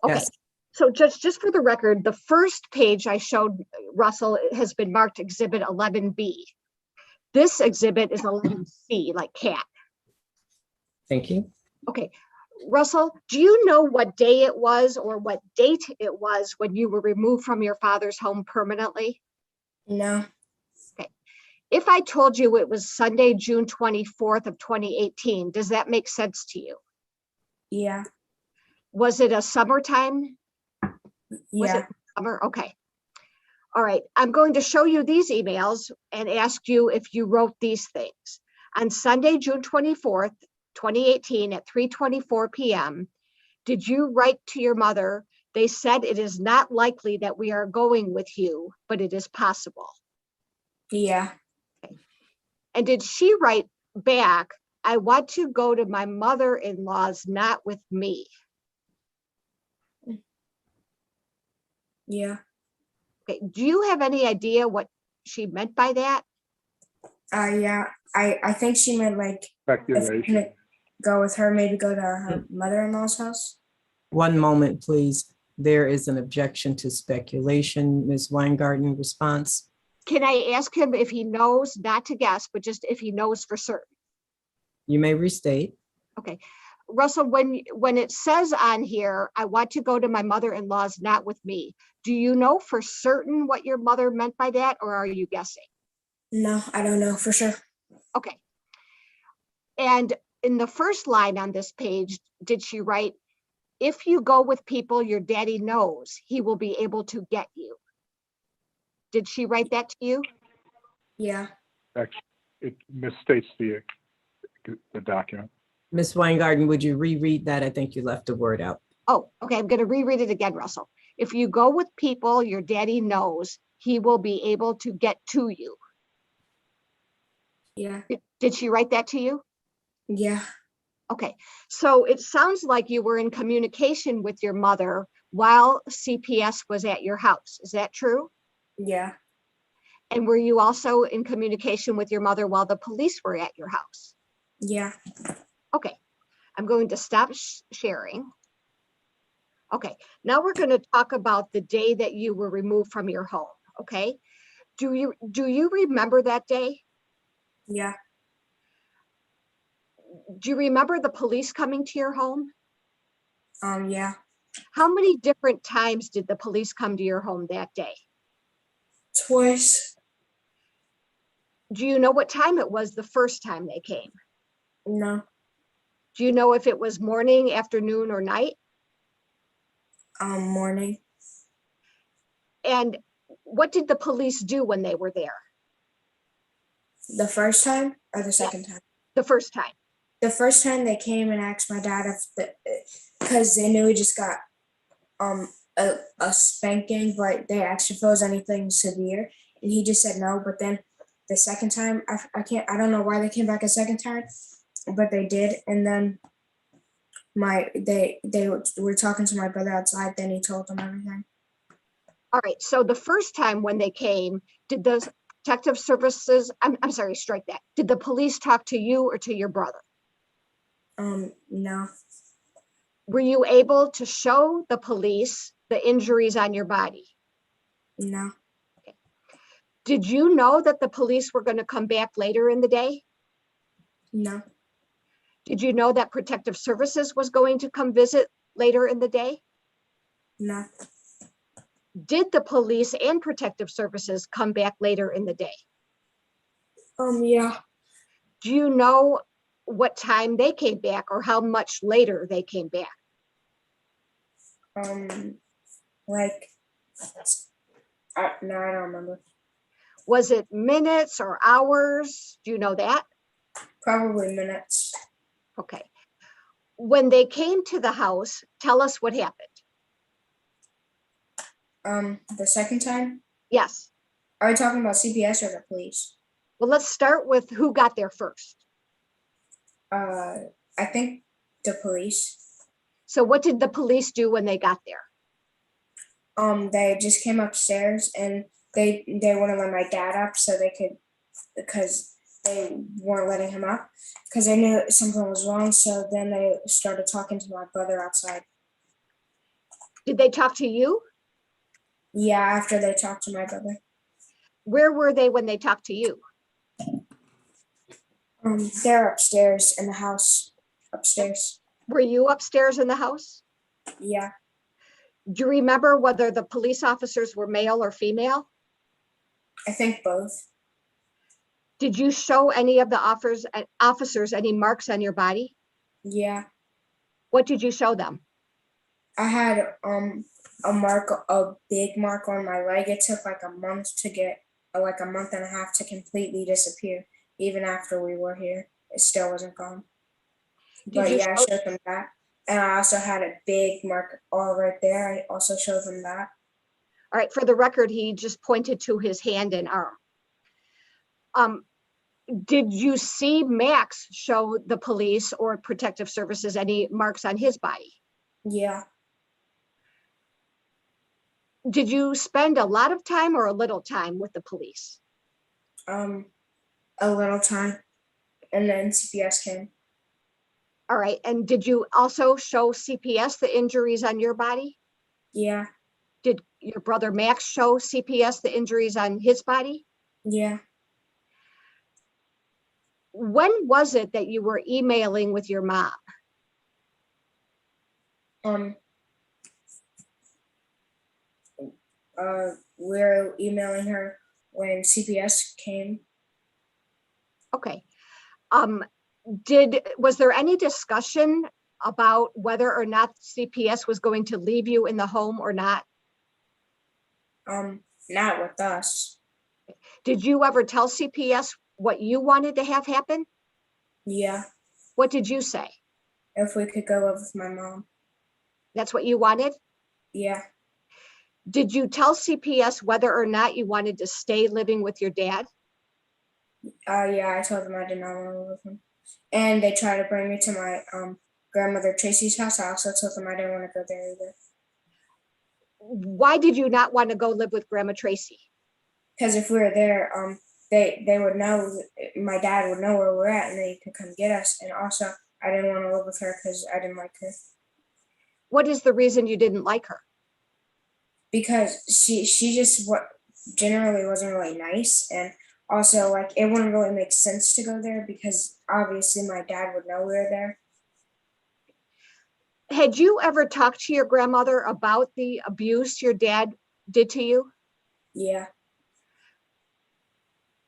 Okay. yes, So just for the record, the first page I showed Russell has been marked exhibit 11B. This exhibit is 11C, like cat. thank you. Okay. Russell, do you know what day it was or what date it was when you were removed from your father's home permanently? No. If I told you it was Sunday, June 24th of 2018, does that make sense to you? Yeah. Was it a summertime? Was Yeah. it summer? Okay. All right, I'm going to show you these emails and ask you if you wrote these things. On Sunday, June 24th, 2018 at 3:24 p.m., did you write to your mother, "They said it is not likely that we are going with you, but it is possible"? Yeah. And did she write back, "I want to go to my mother-in-law's, not with me"? Yeah. Okay, do you have any idea what she meant by that? Yeah. I think she meant like if I Speculation. couldn't go with her, maybe go to her mother-in-law's house. One moment, please. There is an objection to speculation. Ms. Weingarten, response? Can I ask him if he knows, not to guess, but just if he knows for certain? You may restate. Okay. Russell, when it says on here, "I want to go to my mother-in-law's, not with me," do you know for certain what your mother meant by that, or are you guessing? No, I don't know for sure. Okay. And in the first line on this page, did she write, "If you go with people your daddy knows, he will be able to get you"? Did she write that to you? Yeah. Actually, it misstates the document. Ms. Weingarten, would you reread that? I think you left a word out. Oh, okay. I'm going to reread it again, Russell. "If you go with people your daddy knows, he will be able to get to you." Yeah. Did she write that to you? Yeah. Okay. So it sounds like you were in communication with your mother while CPS was at your house. Is that true? Yeah. And were you also in communication with your mother while the police were at your house? Yeah. Okay. I'm going to stop sharing. Okay. Now we're going to talk about the day that you were removed from your home. Okay. Do you remember that day? Yeah. Do you remember the police coming to your home? Yeah. How many different times did the police come to your home that day? Twice. Do you know what time it was the first time they came? No. Do you know if it was morning, afternoon, or night? Morning. And what did the police do when they were there? The first time or the second time? The first time. The first time they came and asked my dad because they knew he just got a spanking, but they asked if it was anything severe, and he just said no. But then the second time, I don't know why they came back a second time, but they did. And then they were talking to my brother outside. Then he told them everything. All right. So the first time when they came, did the protective services? I'm sorry. Strike that. Did the police talk to you or to your brother? No. Were you able to show the police the injuries on your body? No. Did you know that the police were going to come back later in the day? No. Did you know that protective services was going to come visit later in the day? No. Did the police and protective services come back later in the day? Yeah. Do you know what time they came back or how much later they came back? Like, no, I don't remember. Was it minutes or hours? Do you know that? Probably minutes. Okay. When they came to the house, tell us what happened. The second time? Yes. Are we talking about CPS or the police? Well, let's start with who got there first. I think the police. So what did the police do when they got there? They just came upstairs and they wouldn't let my dad up so they could, because they weren't letting him up because they knew something was wrong. So then they started talking to my brother outside. Did they talk to you? Yeah, after they talked to my brother. Where were they when they talked to you? They're upstairs in the house. Upstairs. Were you upstairs in the house? Yeah. Do you remember whether the police officers were male or female? I think both. Did you show any of the officers any marks on your body? Yeah. What did you show them? I had a big mark on my leg. It took like a month to get, like a month and a half to completely disappear. Even after we were here, it still wasn't gone. But you yeah, I show- showed them that. And I also had a big mark all right there. I also showed them that. All right, for the record, he just pointed to his hand and arm. Did you see Max show the police or protective services any marks on his body? Yeah. Did you spend a lot of time or a little time with the police? A little time. And then CPS came. All right, and did you also show CPS the injuries on your body? Yeah. Did your brother Max show CPS the injuries on his body? Yeah. When was it that you were emailing with your mom? We're emailing her when CPS came. Okay. Was there any discussion about whether or not CPS was going to leave you in the home or not? Not with us. Did you ever tell CPS what you wanted to have happen? Yeah. What did you say? If we could go live with my mom. That's what you wanted? Yeah. Did you tell CPS whether or not you wanted to stay living with your dad? Yeah, I told them I did not want to live with him. And they tried to bring me to my grandmother Tracy's house. I also told them I didn't want to go there either. Why did you not want to go live with Grandma Tracy? Because if we were there, they would know, my dad would know where we're at and they could come get us. And also, I didn't want to live with her because I didn't like her. What is the reason you didn't like her? Because she just generally wasn't really nice, and also like it wouldn't really make sense to go there because obviously my dad would know we were there. Had you ever talked to your grandmother about the abuse your dad did to you? Yeah.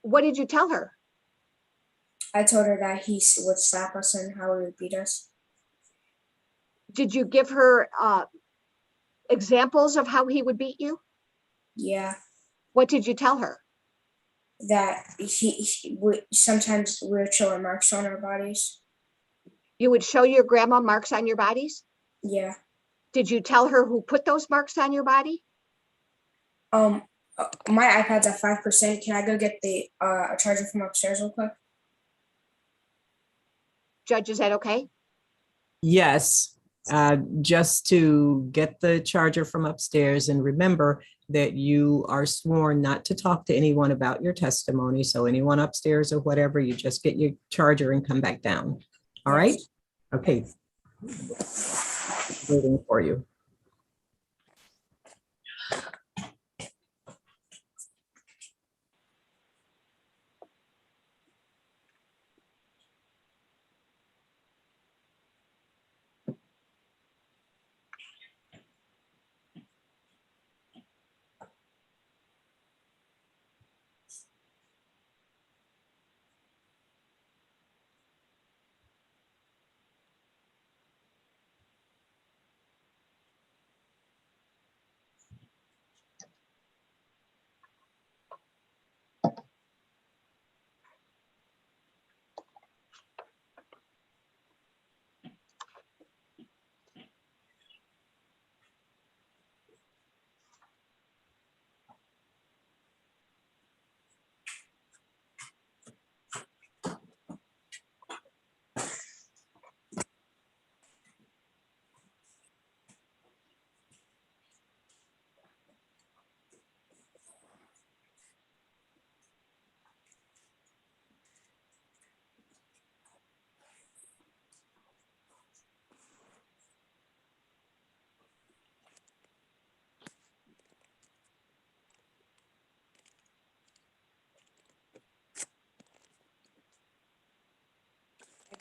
What did you tell her? I told her that he would slap us and how he would beat us. Did you give her examples of how he would beat you? Yeah. What did you tell her? That sometimes we would show marks on our bodies. You would show your grandma marks on your bodies? Yeah. Did you tell her who put those marks on your body? My iPad's at 5%. Can I go get the a charger from upstairs real quick? Judge, is that okay? Yes, just to get the charger from upstairs, and remember that you are sworn not to talk to anyone about your testimony. So anyone upstairs or whatever, you just get your charger and come back down. All right? Yes. Okay. Waiting for you.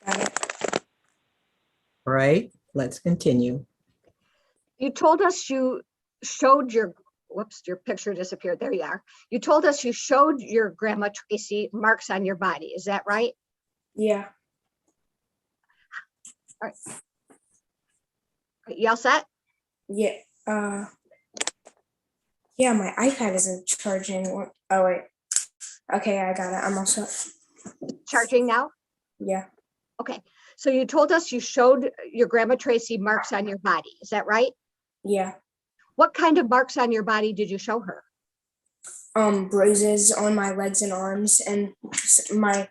I got it. All right, let's continue. You told us you showed your, whoops, your picture disappeared. There you are. You told us you showed your grandma Tracy marks on your body. Is that right? Yeah. All right. You all set? Yeah. Yeah, my iPad isn't charging. Oh, wait. Okay, I got it. I'm all set. Charging now? Yeah, Okay, so you told us you showed your Grandma Tracy marks on your body. Is that right? yeah. What kind of marks on your body did you show her? Bruises on my legs and arms, and my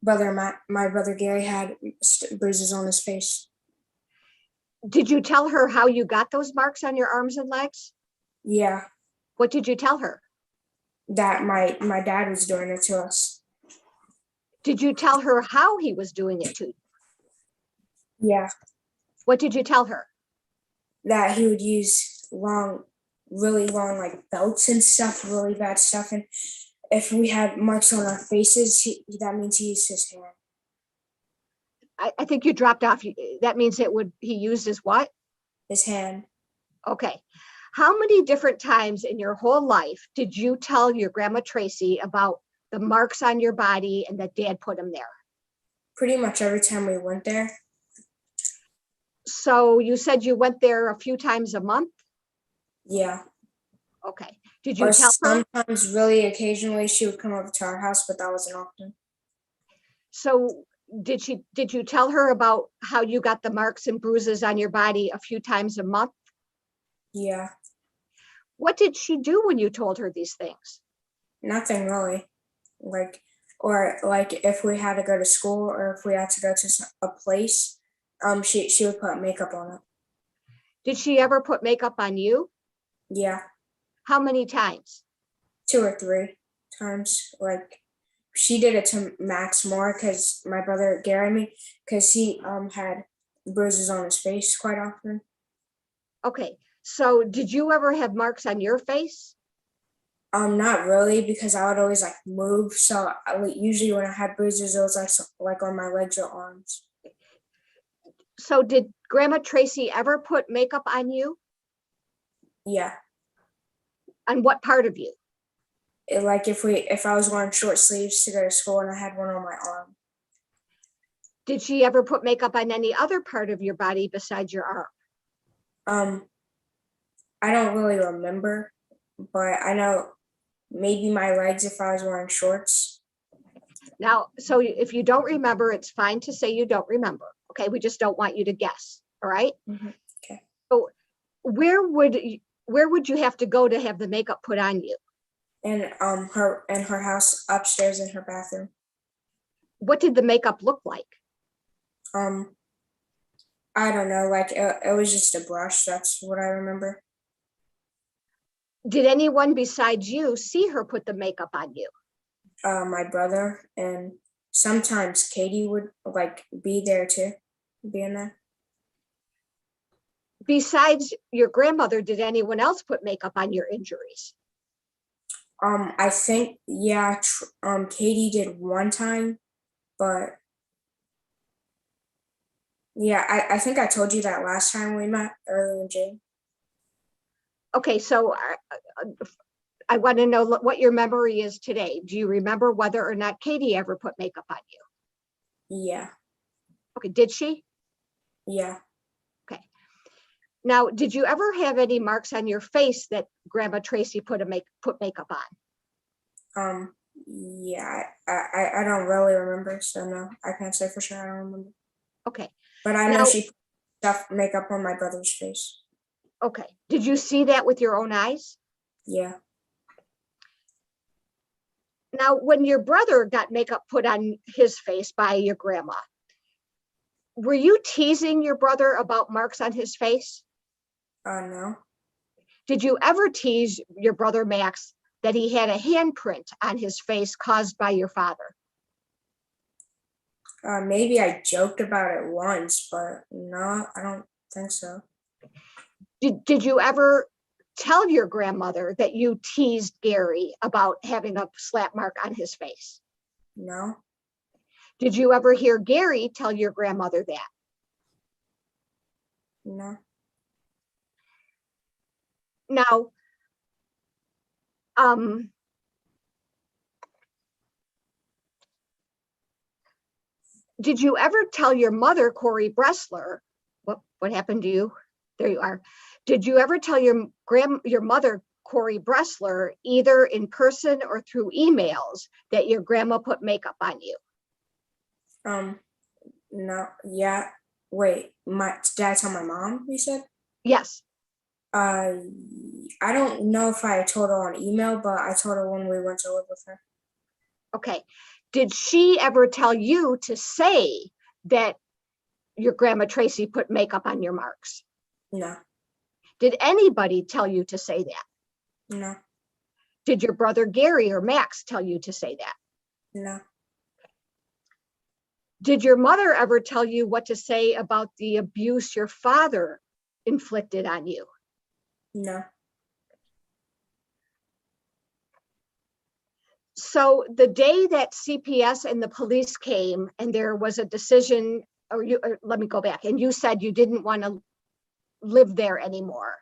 brother Gary had bruises on his face. Did you tell her how you got those marks on your arms and legs? Yeah, What did you tell her? that my dad was doing it to us. Did you tell her how he was doing it to you? Yeah, What did you tell her? that he would use really long like belts and stuff, really bad stuff. And if we had marks on our faces, that means he used his hand. I think you dropped off. That means he used his what? His hand. Okay. How many different times in your whole life did you tell your Grandma Tracy about the marks on your body and that Dad put them there? Pretty much every time we went there. So you said you went there a few times a month? Yeah. Okay. Did you Or tell her? sometimes, really occasionally, she would come over to our house, but that wasn't often. So did you tell her about how you got the marks and bruises on your body a few times a month? Yeah. What did she do when you told her these things? Nothing really. Or if we had to go to school or if we had to go to a place, she would put makeup on it. Did she ever put makeup on you? Yeah, How many times? 2 or 3 times. Like she did it to Max more because my brother Gary me because he had bruises on his face quite often. Okay. So did you ever have marks on your face? Not really because I would always like move. So usually when I had bruises, it was like on my legs or arms. So did Grandma Tracy ever put makeup on you? Yeah. On what part of you? Like if I was wearing short sleeves to go to school and I had one on my arm. Did she ever put makeup on any other part of your body besides your arm? I don't really remember, but I know maybe my legs if I was wearing shorts. Now, so if you don't remember, it's fine to say you don't remember. Okay, we just don't want you to guess. All right. Mhm, okay. So where would you have to go to have the makeup put on you? And her house upstairs in her bathroom. What did the makeup look like? I don't know, like it was just a brush. That's what I remember. Did anyone besides you see her put the makeup on you? My brother and sometimes Katie would like be there too, be in there. Besides your grandmother, did anyone else put makeup on your injuries? I think yeah. Katie did one time, but yeah, I think I told you that last time we met earlier in June. Okay, so I want to know what your memory is today. Do you remember whether or not Katie ever put makeup on you? Yeah, Okay, did she? yeah. Okay. Now, did you ever have any marks on your face that Grandma Tracy put makeup on? Yeah, I don't really remember, so no, I can't say for sure. I don't remember. Okay. But I know Now, she put makeup on my brother's face. okay. Did you see that with your own eyes? Yeah. Now, when your brother got makeup put on his face by your grandma, were you teasing your brother about marks on his face? No. Did you ever tease your brother Max that he had a handprint on his face caused by your father? Maybe I joked about it once, but no, I don't think so. Did you ever tell your grandmother that you teased Gary about having a slap mark on his face? No. Did you ever hear Gary tell your grandmother that? No. Now, did you ever tell your mother, Corey Bressler, what happened to you? There you are. Did you ever tell your mother, Corey Bressler, either in person or through emails, that your grandma put makeup on you? No, yeah. Wait, did I tell my mom, you said? Yes. I don't know if I told her on email, but I told her when we went to live with her. Okay. Did she ever tell you to say that your grandma Tracy put makeup on your marks? No, Did anybody tell you to say that? no, Did your brother Gary or Max tell you to say that? no, Did your mother ever tell you what to say about the abuse your father inflicted on you? no. So the day that CPS and the police came and there was a decision, or let me go back, and you said you didn't want to live there anymore.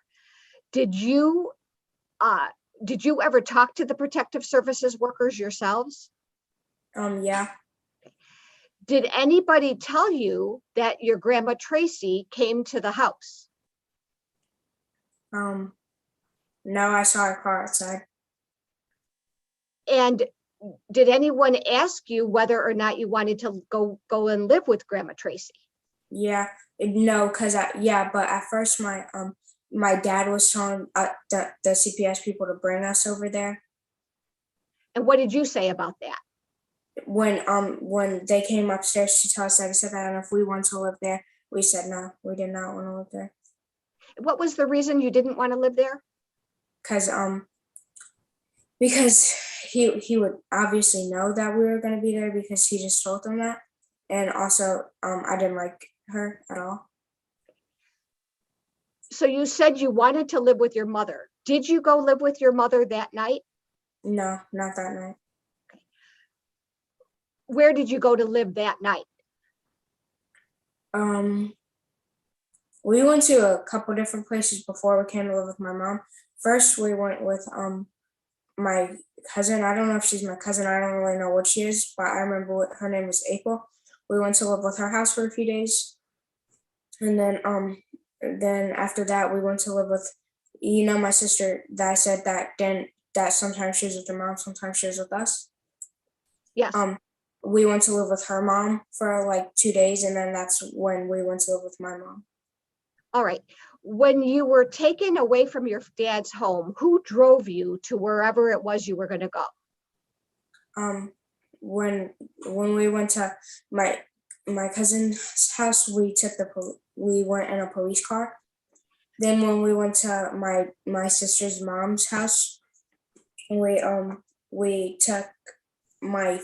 Did you ever talk to the protective services workers yourselves? Yeah, Did anybody tell you that your grandma Tracy came to the house? no, I saw a car outside. And did anyone ask you whether or not you wanted to go and live with Grandma Tracy? Yeah, no, but at first my dad was telling the CPS people to bring us over there. And what did you say about that? When they came upstairs to tell us that, I said, I don't know if we want to live there. We said no, we did not want to live there. What was the reason you didn't want to live there? Because he would obviously know that we were going to be there because he just told them that, and also I didn't like her at all. So you said you wanted to live with your mother. Did you go live with your mother that night? No, not that night. Where did you go to live that night? We went to a couple different places before we came to live with my mom. First, we went with my cousin. I don't know if she's my cousin. I don't really know what she is, but I remember her name was April. We went to live with her house for a few days, and then after that, we went to live with, my sister that I said that sometimes she was with her mom, sometimes she was with us. Yes. We went to live with her mom for like 2 days, and then that's when we went to live with my mom. All right. When you were taken away from your dad's home, who drove you to wherever it was you were going to go? When we went to my cousin's house, we went in a police car. Then when we went to my sister's mom's house, we took my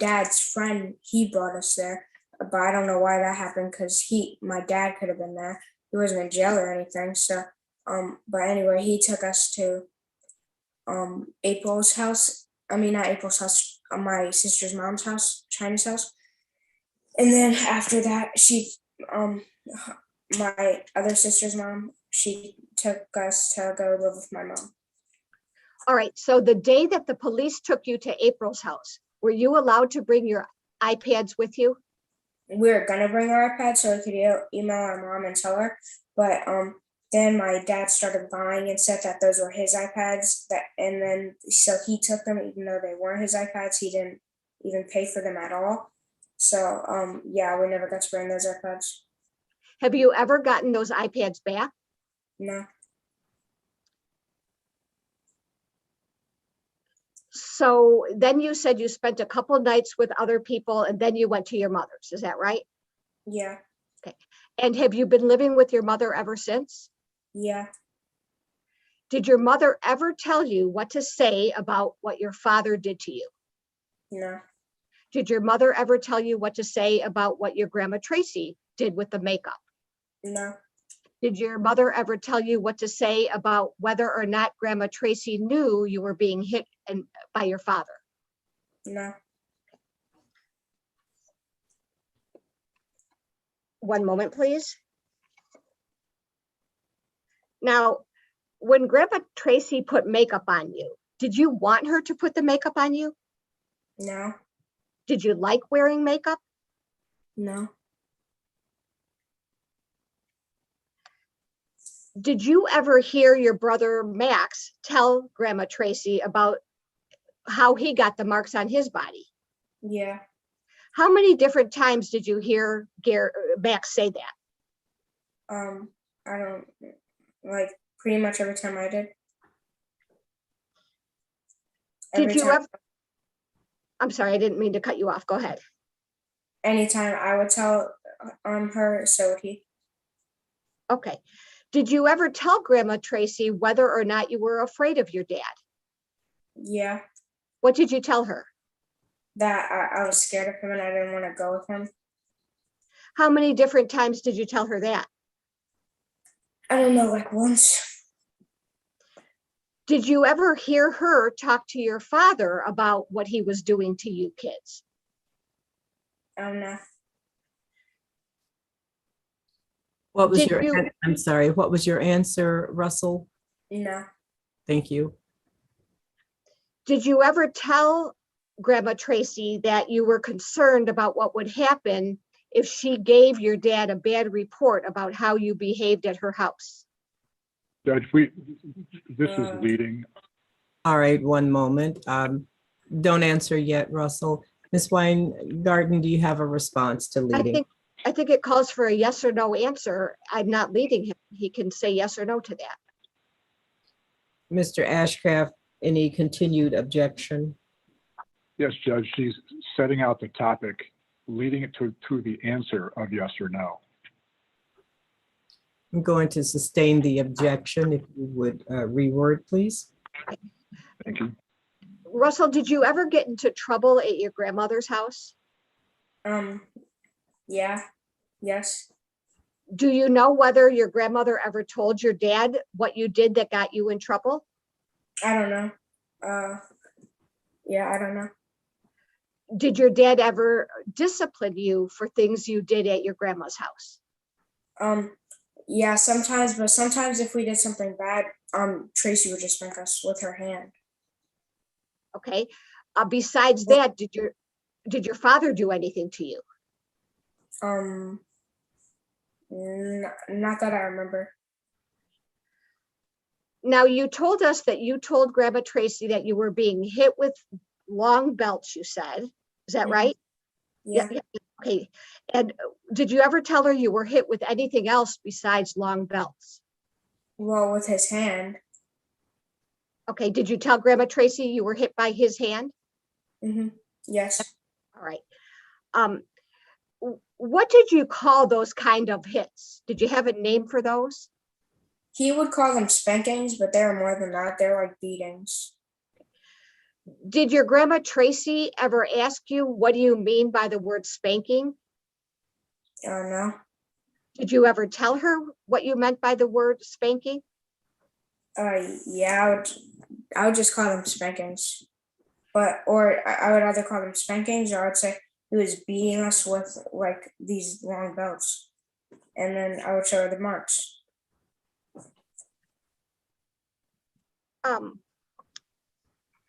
dad's friend. He brought us there, but I don't know why that happened because my dad could have been there. He wasn't in jail or anything. So but anyway, he took us to April's house. I mean, not April's house, my sister's mom's house, China's house. And then after that, my other sister's mom, she took us to go live with my mom. All right. So the day that the police took you to April's house, were you allowed to bring your iPads with you? We were gonna bring our iPad so we could email our mom and tell her, but then my dad started lying and said that those were his iPads. And then so he took them even though they weren't his iPads. He didn't even pay for them at all. So yeah, we never got to bring those iPads. Have you ever gotten those iPads back? No. So then you said you spent a couple of nights with other people and then you went to your mother's. Is that right? Yeah. Okay. And have you been living with your mother ever since? Yeah. Did your mother ever tell you what to say about what your father did to you? No. Did your mother ever tell you what to say about what your grandma Tracy did with the makeup? No. Did your mother ever tell you what to say about whether or not Grandma Tracy knew you were being hit by your father? No. One moment, please. Now, when Grandma Tracy put makeup on you, did you want her to put the makeup on you? No. Did you like wearing makeup? No. Did you ever hear your brother Max tell Grandma Tracy about how he got the marks on his body? Yeah. How many different times did you hear Max say that? I don't, like, pretty much every time I did. Did you ever? I'm sorry, I didn't mean to cut you off. Go ahead. Anytime I would tell her, so would he. Okay. Did you ever tell Grandma Tracy whether or not you were afraid of your dad? Yeah. What did you tell her? That I was scared of him and I didn't want to go with him. How many different times did you tell her that? I don't know, like once. Did you ever hear her talk to your father about what he was doing to you kids? I don't know. What was Did your, you- I'm sorry, what was your answer, Russell? No. Thank you. Did you ever tell Grandma Tracy that you were concerned about what would happen if she gave your dad a bad report about how you behaved at her house? Judge, this is leading. All right, one moment. Don't answer yet, Russell. Ms. Weingarten, do you have a response to leading? I think it calls for a yes or no answer. I'm not leading him. He can say yes or no to that. Mr. Ashcraft, any continued objection? Yes, Judge, she's setting out the topic, leading it to the answer of yes or no. I'm going to sustain the objection. If you would reword, please. Thank you. Russell, did you ever get into trouble at your grandmother's house? Yeah. Yes. Do you know whether your grandmother ever told your dad what you did that got you in trouble? I don't know. Yeah, I don't know. Did your dad ever discipline you for things you did at your grandma's house? Yeah, sometimes, but sometimes if we did something bad, Tracy would just spank us with her hand. Okay. Besides that, did your father do anything to you? Not that I remember. Now, you told us that you told Grandma Tracy that you were being hit with long belts, you said. Is that Mhm. right? Yeah. Okay. And did you ever tell her you were hit with anything else besides long belts? Well, with his hand. Okay. Did you tell Grandma Tracy you were hit by his hand? Yes. All right. What did you call those kind of hits? Did you have a name for those? He would call them spankings, but they were more than that. They were like beatings. Did your Grandma Tracy ever ask you, what do you mean by the word spanking? No. Did you ever tell her what you meant by the word spanking? Yeah, I would just call them spankings. Or I would either call them spankings or I'd say he was beating us with like these long belts. And then I would show her the marks.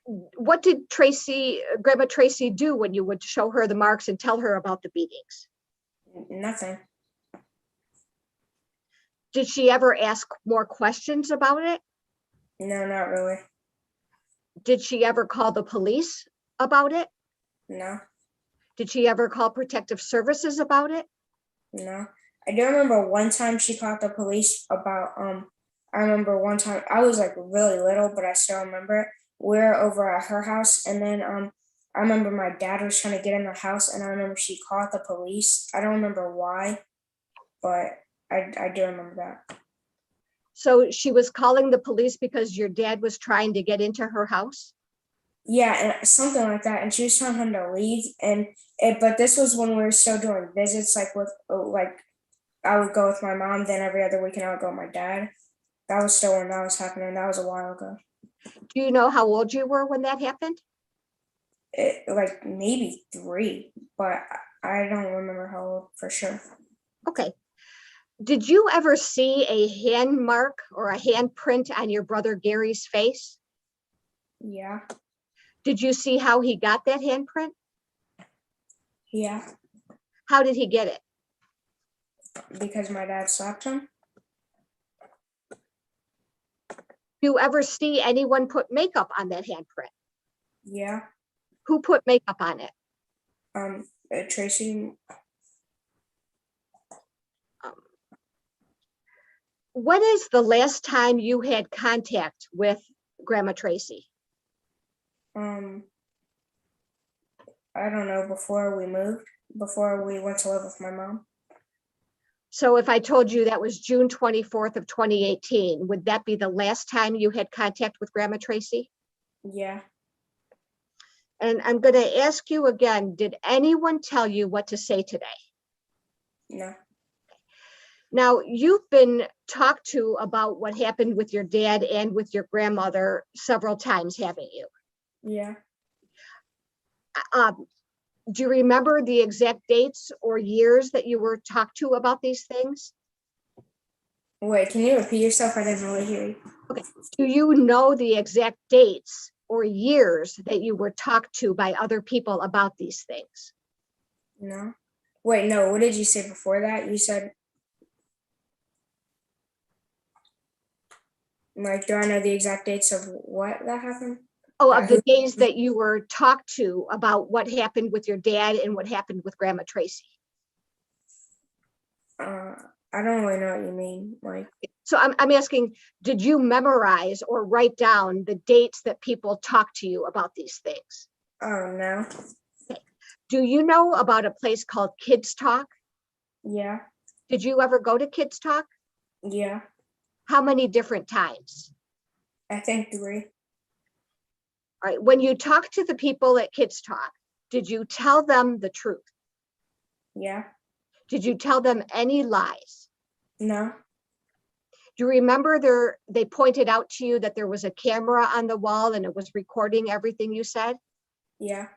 What did Grandma Tracy do when you would show her the marks and tell her about the beatings? Nothing. Did she ever ask more questions about it? No, not really. Did she ever call the police about it? No. Did she ever call protective services about it? No. I do remember one time she called the police about I remember one time I was like really little, but I still remember it. We're over at her house, and then I remember my dad was trying to get in the house, and I remember she called the police. I don't remember why, but I do remember that. So she was calling the police because your dad was trying to get into her house? Yeah, and something like that. And she was telling him to leave, but this was when we were still doing visits, like with like I would go with my mom. Then every other weekend I would go with my dad. That was still when that was happening. That was a while ago. Do you know how old you were when that happened? Like maybe 3, but I don't remember how old for sure. Okay. Did you ever see a hand mark or a handprint on your brother Gary's face? Yeah. Did you see how he got that handprint? Yeah. How did he get it? Because my dad slapped him. you ever see anyone put makeup on that handprint? Yeah. Who put makeup on it? Tracy. When is the last time you had contact with Grandma Tracy? I don't know, before we moved, before we went to live with my mom. So if I told you that was June 24th of 2018, would that be the last time you had contact with Grandma Tracy? Yeah. And I'm going to ask you again, did anyone tell you what to say today? No. Now, you've been talked to about what happened with your dad and with your grandmother several times, haven't you? Yeah. Do you remember the exact dates or years that you were talked to about these things? Wait, can you repeat yourself? I didn't really hear you. Okay. Do you know the exact dates or years that you were talked to by other people about these things? No. Wait, no. What did you say before that? You said, like, do I know the exact dates of what that happened? Oh, of the days that you were talked to about what happened with your dad and what happened with Grandma Tracy. I don't really know what you mean. Like, So I'm asking, did you memorize or write down the dates that people talked to you about these things? oh no. Do you know about a place called Kids Talk? Yeah. Did you ever go to Kids Talk? Yeah. How many different times? I think 3. All right, when you talked to the people at Kids Talk, did you tell them the truth? Yeah. Did you tell them any lies? No. Do you remember they pointed out to you that there was a camera on the wall and it was recording everything you said? Yeah.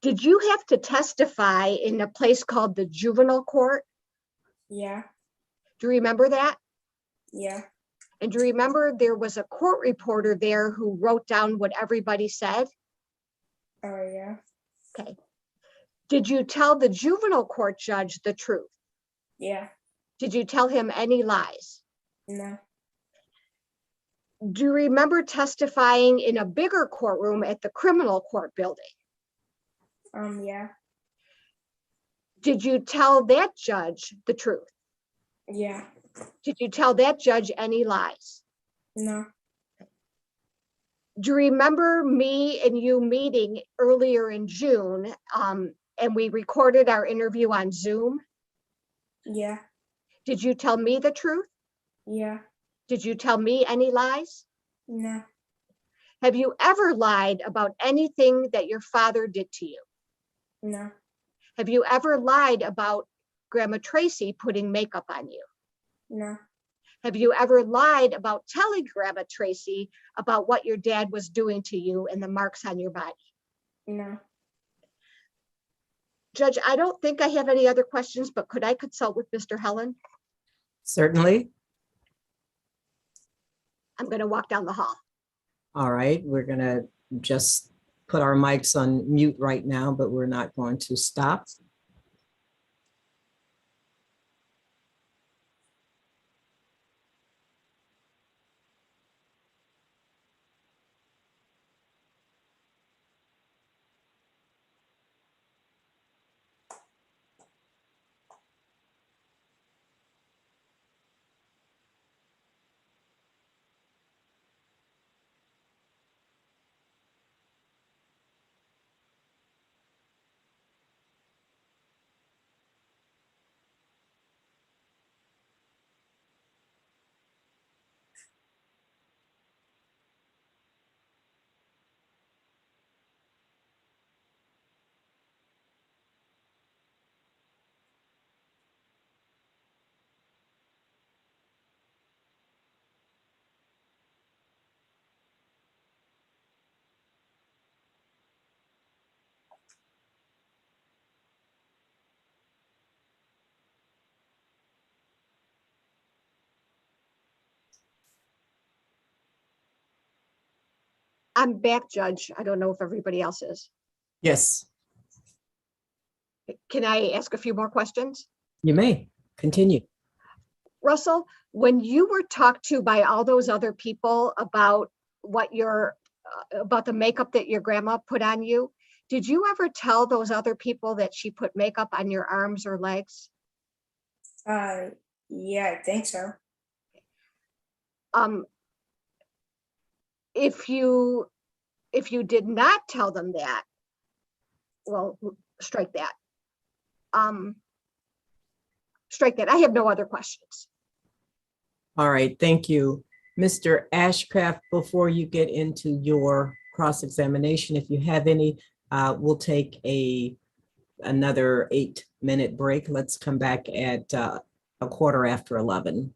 Did you have to testify in a place called the juvenile court? Yeah. Do you remember that? Yeah. And do you remember there was a court reporter there who wrote down what everybody said? Oh yeah. Okay. Did you tell the juvenile court judge the truth? Yeah. Did you tell him any lies? No. Do you remember testifying in a bigger courtroom at the criminal court building? Yeah. Did you tell that judge the truth? Yeah. Did you tell that judge any lies? No. Do you remember me and you meeting earlier in June, and we recorded our interview on Zoom? Yeah. Did you tell me the truth? Yeah. Did you tell me any lies? No. Have you ever lied about anything that your father did to you? No. Have you ever lied about Grandma Tracy putting makeup on you? No. Have you ever lied about telling Grandma Tracy about what your dad was doing to you and the marks on your body? No. Judge, I don't think I have any other questions, but could I consult with Mr. Helen? Certainly. I'm going to walk down the hall. All right, we're gonna just put our mics on mute right now, but we're not going to stop. I'm back, Judge. I don't know if everybody else is. Yes, Can I ask a few more questions? you may continue. Russell, when you were talked to by all those other people about what about the makeup that your grandma put on you, did you ever tell those other people that she put makeup on your arms or legs? Yeah, I think so. If you did not tell them that, well, strike that. Strike that. I have no other questions. All right, thank you. Mr. Ashcraft, before you get into your cross-examination, if you have any, we'll take another 8-minute break. Let's come back at a 11:15.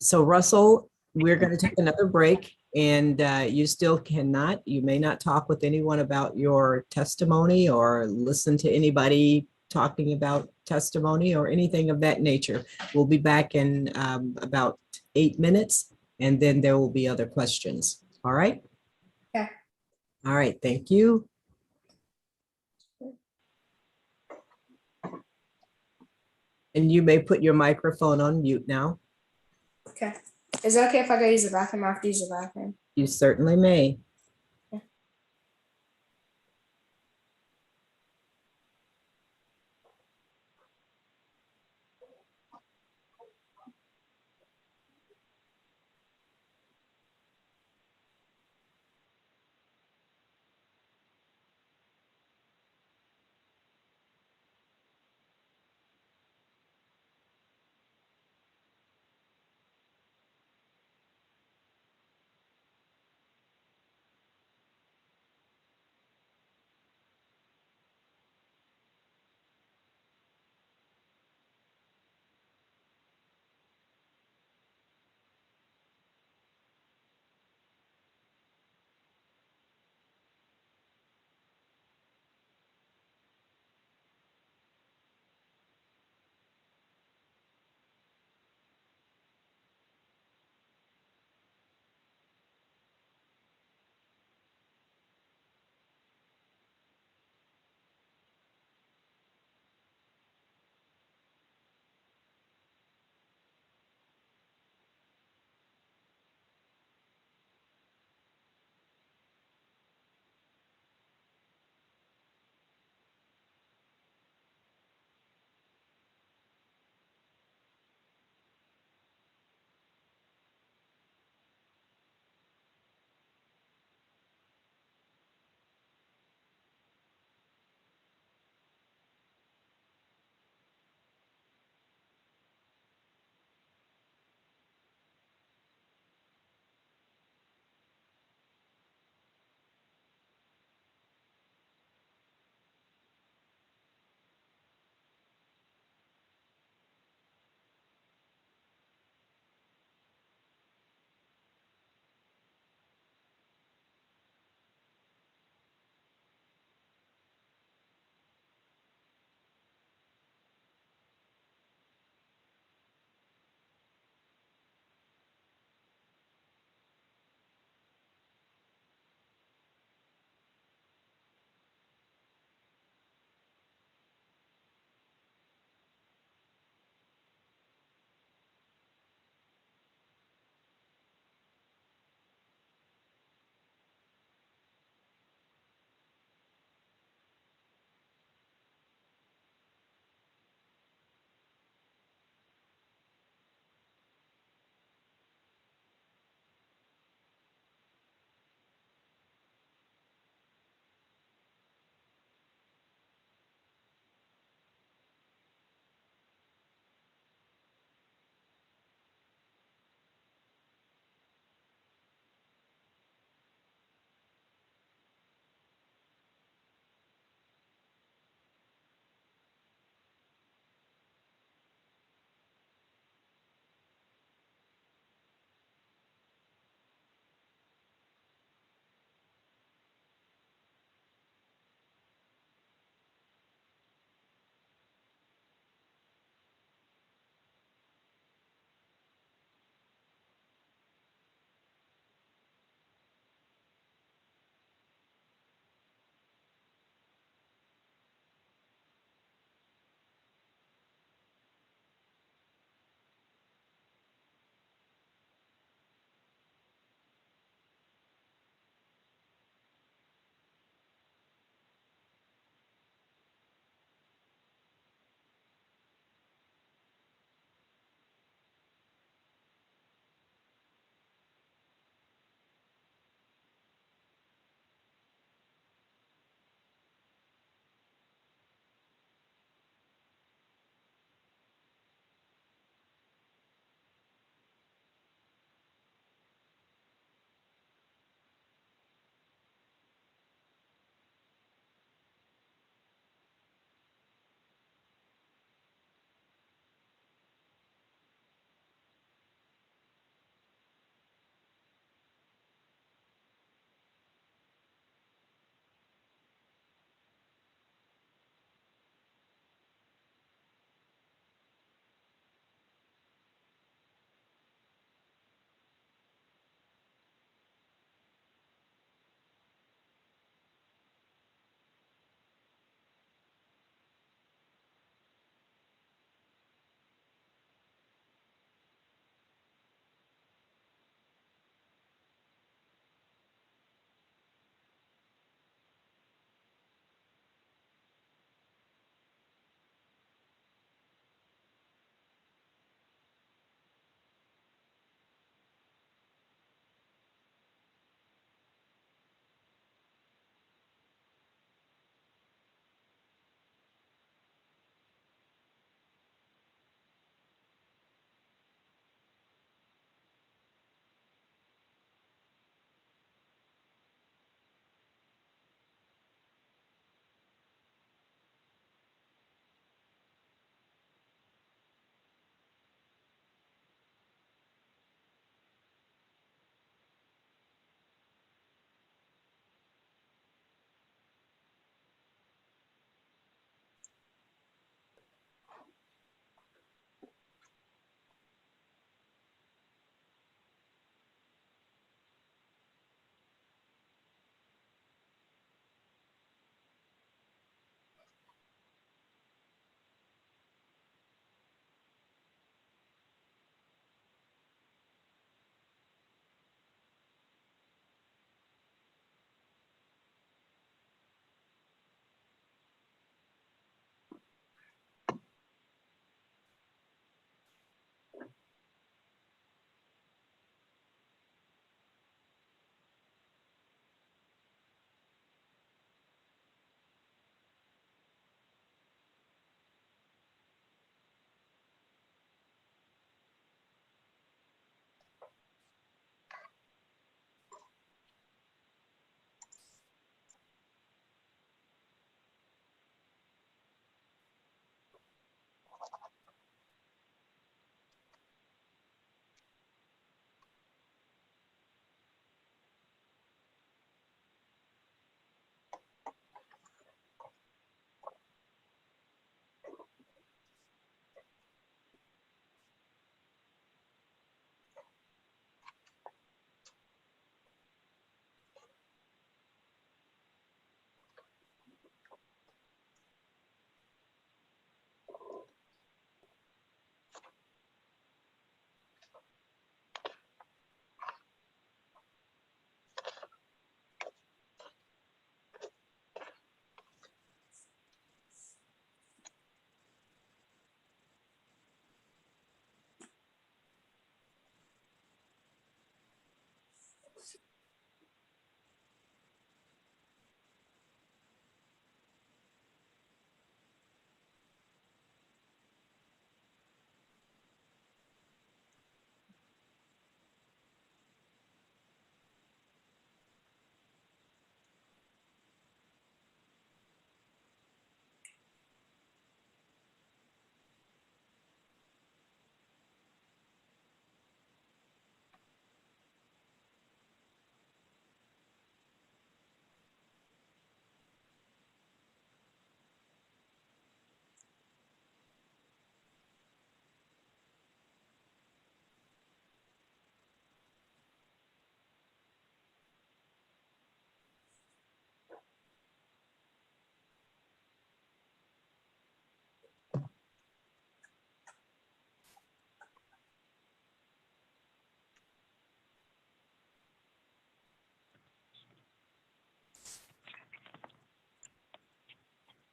So Russell, we're going to take another break, and you may not talk with anyone about your testimony or listen to anybody talking about testimony or anything of that nature. We'll be back in about 8 minutes, and then there will be other questions. All right? Yeah. All right, thank you. And you may put your microphone on mute now. Okay. Is it okay if I go use the bathroom? I have to use the bathroom. You certainly may.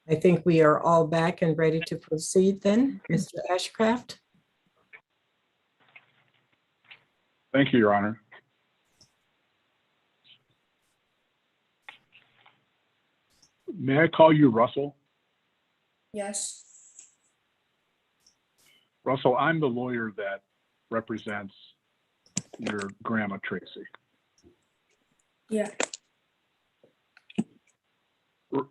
I think we are all back and ready to proceed then. Mr. Ashcraft? Thank you, Your Honor. May I call you Russell? Yes. Russell, I'm the lawyer that represents your grandma Tracy. Yeah.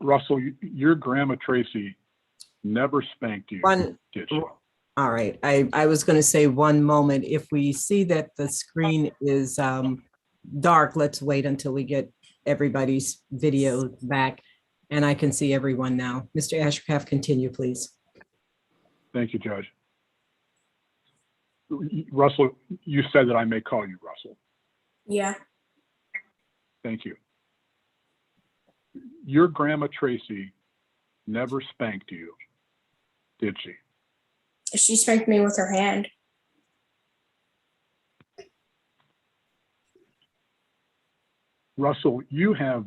Russell, your grandma Tracy never spanked you, One, did she? all right. I was going to say one moment. If we see that the screen is dark, let's wait until we get everybody's video back and I can see everyone now. Mr. Ashcraft, continue, please. Thank you, Judge. Russell, you said that I may call you Russell. Yeah. Thank you. Your grandma Tracy never spanked you, did she? She spanked me with her hand. Russell, you have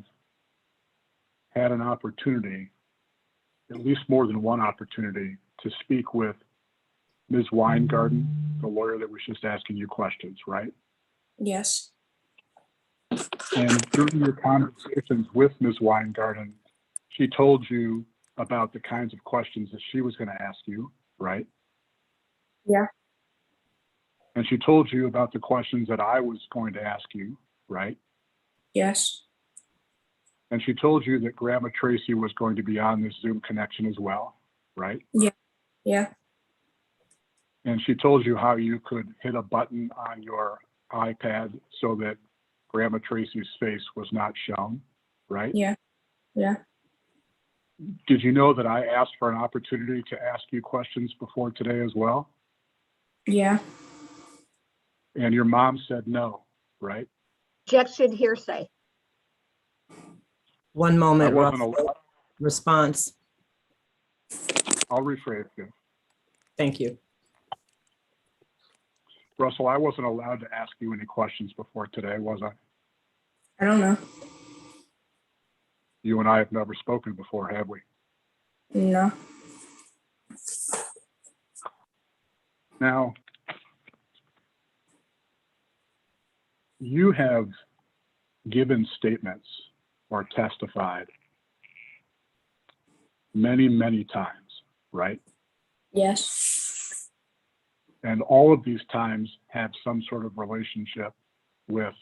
had an opportunity, at least more than one opportunity, to speak with Ms. Weingarten, the lawyer that was just asking you questions, right? Yes. And during your conversations with Ms. Weingarten, she told you about the kinds of questions that she was going to ask you, right? Yeah. And she told you about the questions that I was going to ask you, right? Yes. And she told you that Grandma Tracy was going to be on this Zoom connection as well, right? Yeah. And she told you how you could hit a button on your iPad so that Grandma Tracy's face was not shown, right? Yeah. Yeah. Did you know that I asked for an opportunity to ask you questions before today as well? Yeah. And your mom said no, right? Objection hearsay. One I moment, wasn't Russell. allowed. Response. I'll rephrase it. Thank you. Russell, I wasn't allowed to ask you any questions before today, was I? I don't know. You and I have never spoken before, have we? No. Now, you have given statements or testified many, many times, right? Yes. And all of these times have some sort of relationship with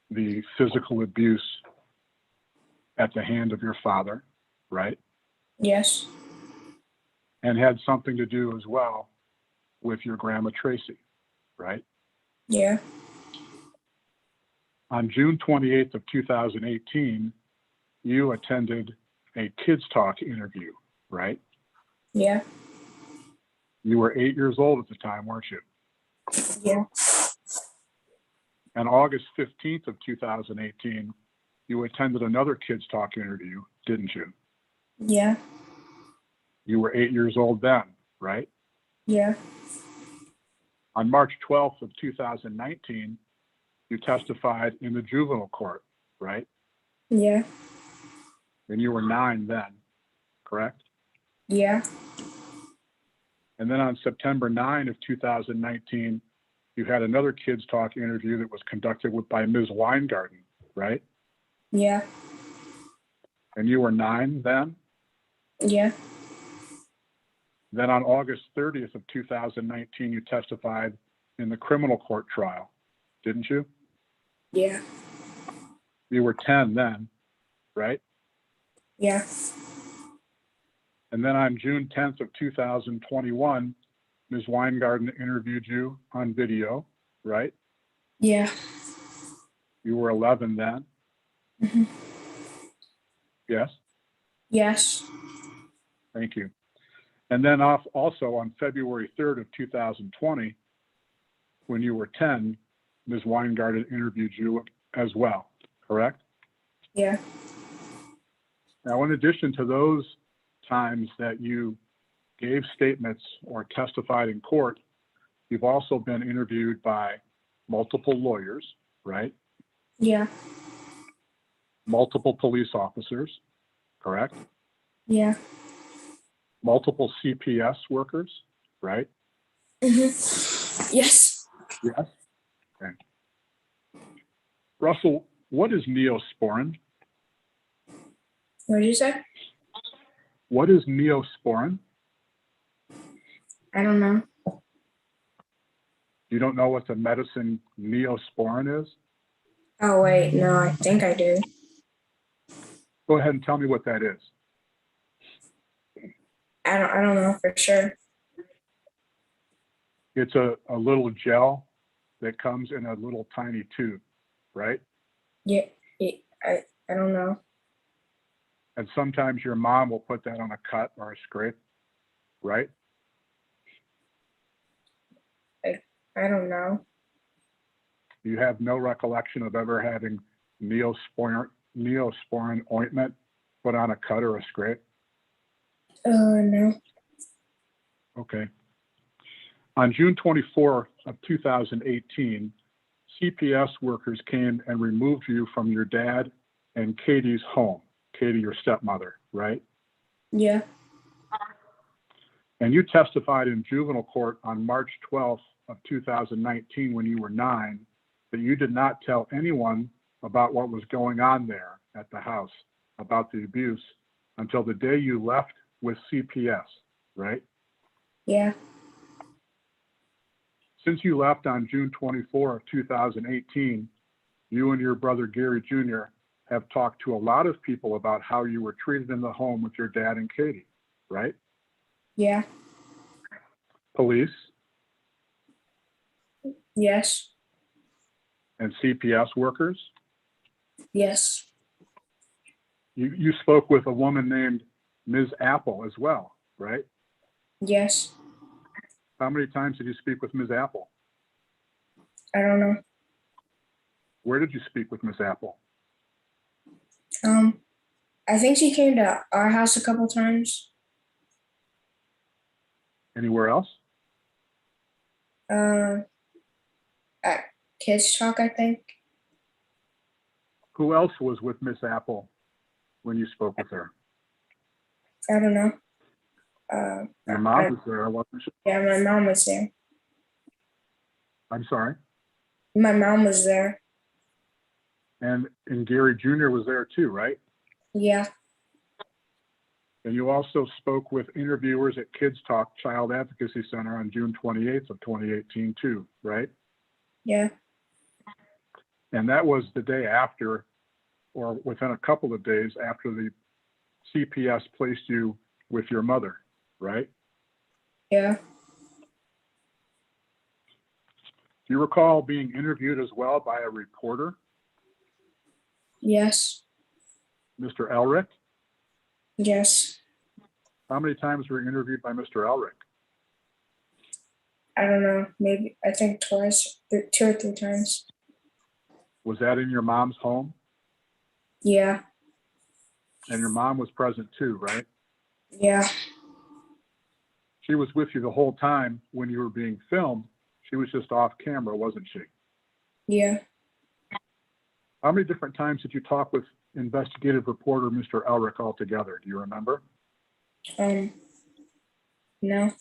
the physical abuse at the hand of your father, right? Yes. And had something to do as well with your grandma Tracy, right? Yeah. On June 28th of 2018, you attended a Kids Talk interview, right? Yeah. You were 8 years old at the time, weren't you? Yeah. On August 15th of 2018, you attended another Kids Talk interview, didn't you? Yeah. You were 8 years old then, right? Yeah. On March 12th of 2019, you testified in the juvenile court, right? Yeah. And you were 9 then, correct? Yeah. And then on September 9 of 2019, you had another Kids Talk interview that was conducted by Ms. Weingarten, right? Yeah. And you were 9 then? Yeah. Then on August 30th of 2019, you testified in the criminal court trial, didn't you? Yeah. You were 10 then, right? Yeah. And then on June 10th of 2021, Ms. Weingarten interviewed you on video, right? Yeah. You were 11 then, Mhm. yes? Yes. Thank you. And then also on February 3rd of 2020, when you were 10, Ms. Weingarten interviewed you as well, correct? Yeah. Now, in addition to those times that you gave statements or testified in court, you've also been interviewed by multiple lawyers, right? Yeah. Multiple police officers, correct? Yeah. Multiple CPS workers, right? Yes. Yes. Okay. Russell, what is neosporin? What did you say? What is neosporin? I don't know. You don't know what the medicine neosporin is? Oh wait, no, I think I do. Go ahead and tell me what that is. I don't know for sure. It's a little gel that comes in a little tiny tube, right? Yeah, I don't know. And sometimes your mom will put that on a cut or a scrape, right? I don't know. You have no recollection of ever having neosporin ointment put on a cut or a scrape? No. Okay. On June 24 of 2018, CPS workers came and removed you from your dad and Katie's home. Katie, your stepmother, right? Yeah. And you testified in juvenile court on March 12th of 2019 when you were 9 that you did not tell anyone about what was going on there at the house, about the abuse, until the day you left with CPS, right? Yeah. Since you left on June 24 of 2018, you and your brother Gary Jr. have talked to a lot of people about how you were treated in the home with your dad and Katie, right? Yeah. Police Yes. and CPS workers. Yes. You spoke with a woman named Ms. Apple as well, right? Yes. How many times did you speak with Ms. Apple? I don't know. Where did you speak with Ms. Apple? I think she came to our house a couple times. Anywhere else? At Kids Talk, I think. Who else was with Miss Apple when you spoke with her? I don't know. Your mom was there, wasn't she? Yeah, my mom was there. I'm sorry. My mom was there. And Gary Jr. was there too, right? Yeah. And you also spoke with interviewers at Kids Talk Child Advocacy Center on June 28th of 2018 too, right? Yeah. And that was the day after, or within a couple of days after the CPS placed you with your mother, right? Yeah. Do you recall being interviewed as well by a reporter, Yes. Mr. Elric? Yes. How many times were you interviewed by Mr. Elric? I don't know. Maybe I think twice, 2 or 3 times. Was that in your mom's home? Yeah. And your mom was present too, right? Yeah. She was with you the whole time when you were being filmed. She was just off camera, wasn't she? Yeah. How many different times did you talk with investigative reporter Mr. Elric altogether? Do you remember? No.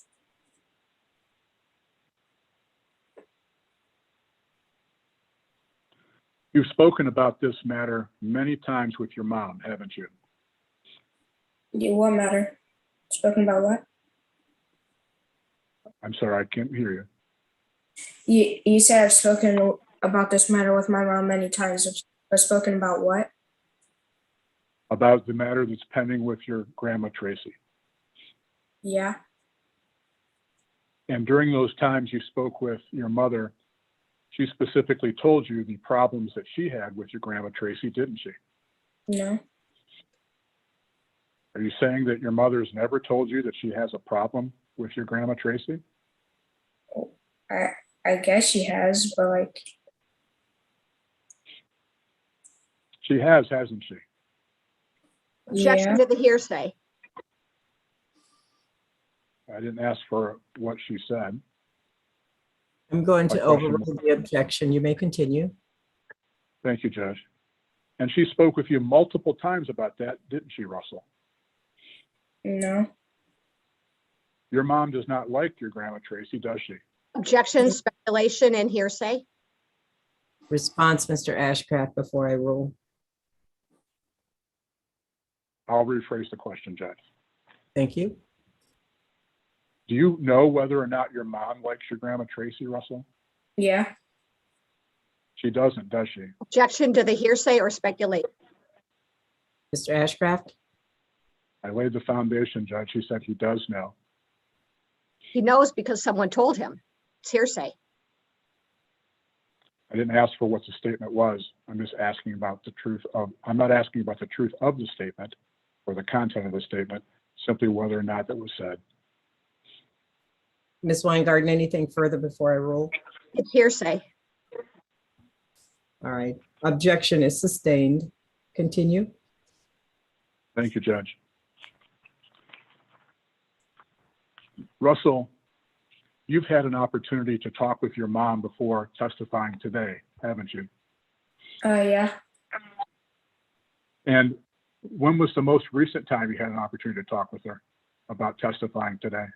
You've spoken about this matter many times with your mom, haven't you? Yeah, what matter? Spoken about what? I'm sorry, I can't hear you. You said I've spoken about this matter with my mom many times. I've spoken about what? About the matter that's pending with your grandma Tracy. Yeah. And during those times you spoke with your mother, she specifically told you the problems that she had with your grandma Tracy, didn't she? No. Are you saying that your mother's never told you that she has a problem with your grandma Tracy? I guess she has, but like. She has, hasn't she? Objection Yeah. to the hearsay. I didn't ask for what she said. I'm going My to question- overrule the objection. You may continue. Thank you, Judge. And she spoke with you multiple times about that, didn't she, Russell? No. Your mom does not like your grandma Tracy, does she? Objection, speculation, and hearsay. Response, Mr. Ashcraft, before I rule. I'll rephrase the question, Judge. Thank you. Do you know whether or not your mom likes your grandma Tracy, Russell? Yeah. She doesn't, does she? Objection to the hearsay or speculation. Mr. Ashcraft? I laid the foundation, Judge. He said he does know. He knows because someone told him. It's hearsay. I didn't ask for what the statement was. I'm just asking about the truth of, I'm not asking about the truth of the statement or the content of the statement, simply whether or not that was said. Ms. Weingarten, anything further before I rule? It's hearsay. All right. Objection is sustained. Continue. Thank you, Judge. Russell, you've had an opportunity to talk with your mom before testifying today, haven't you? Yeah. And when was the most recent time you had an opportunity to talk with her about testifying today?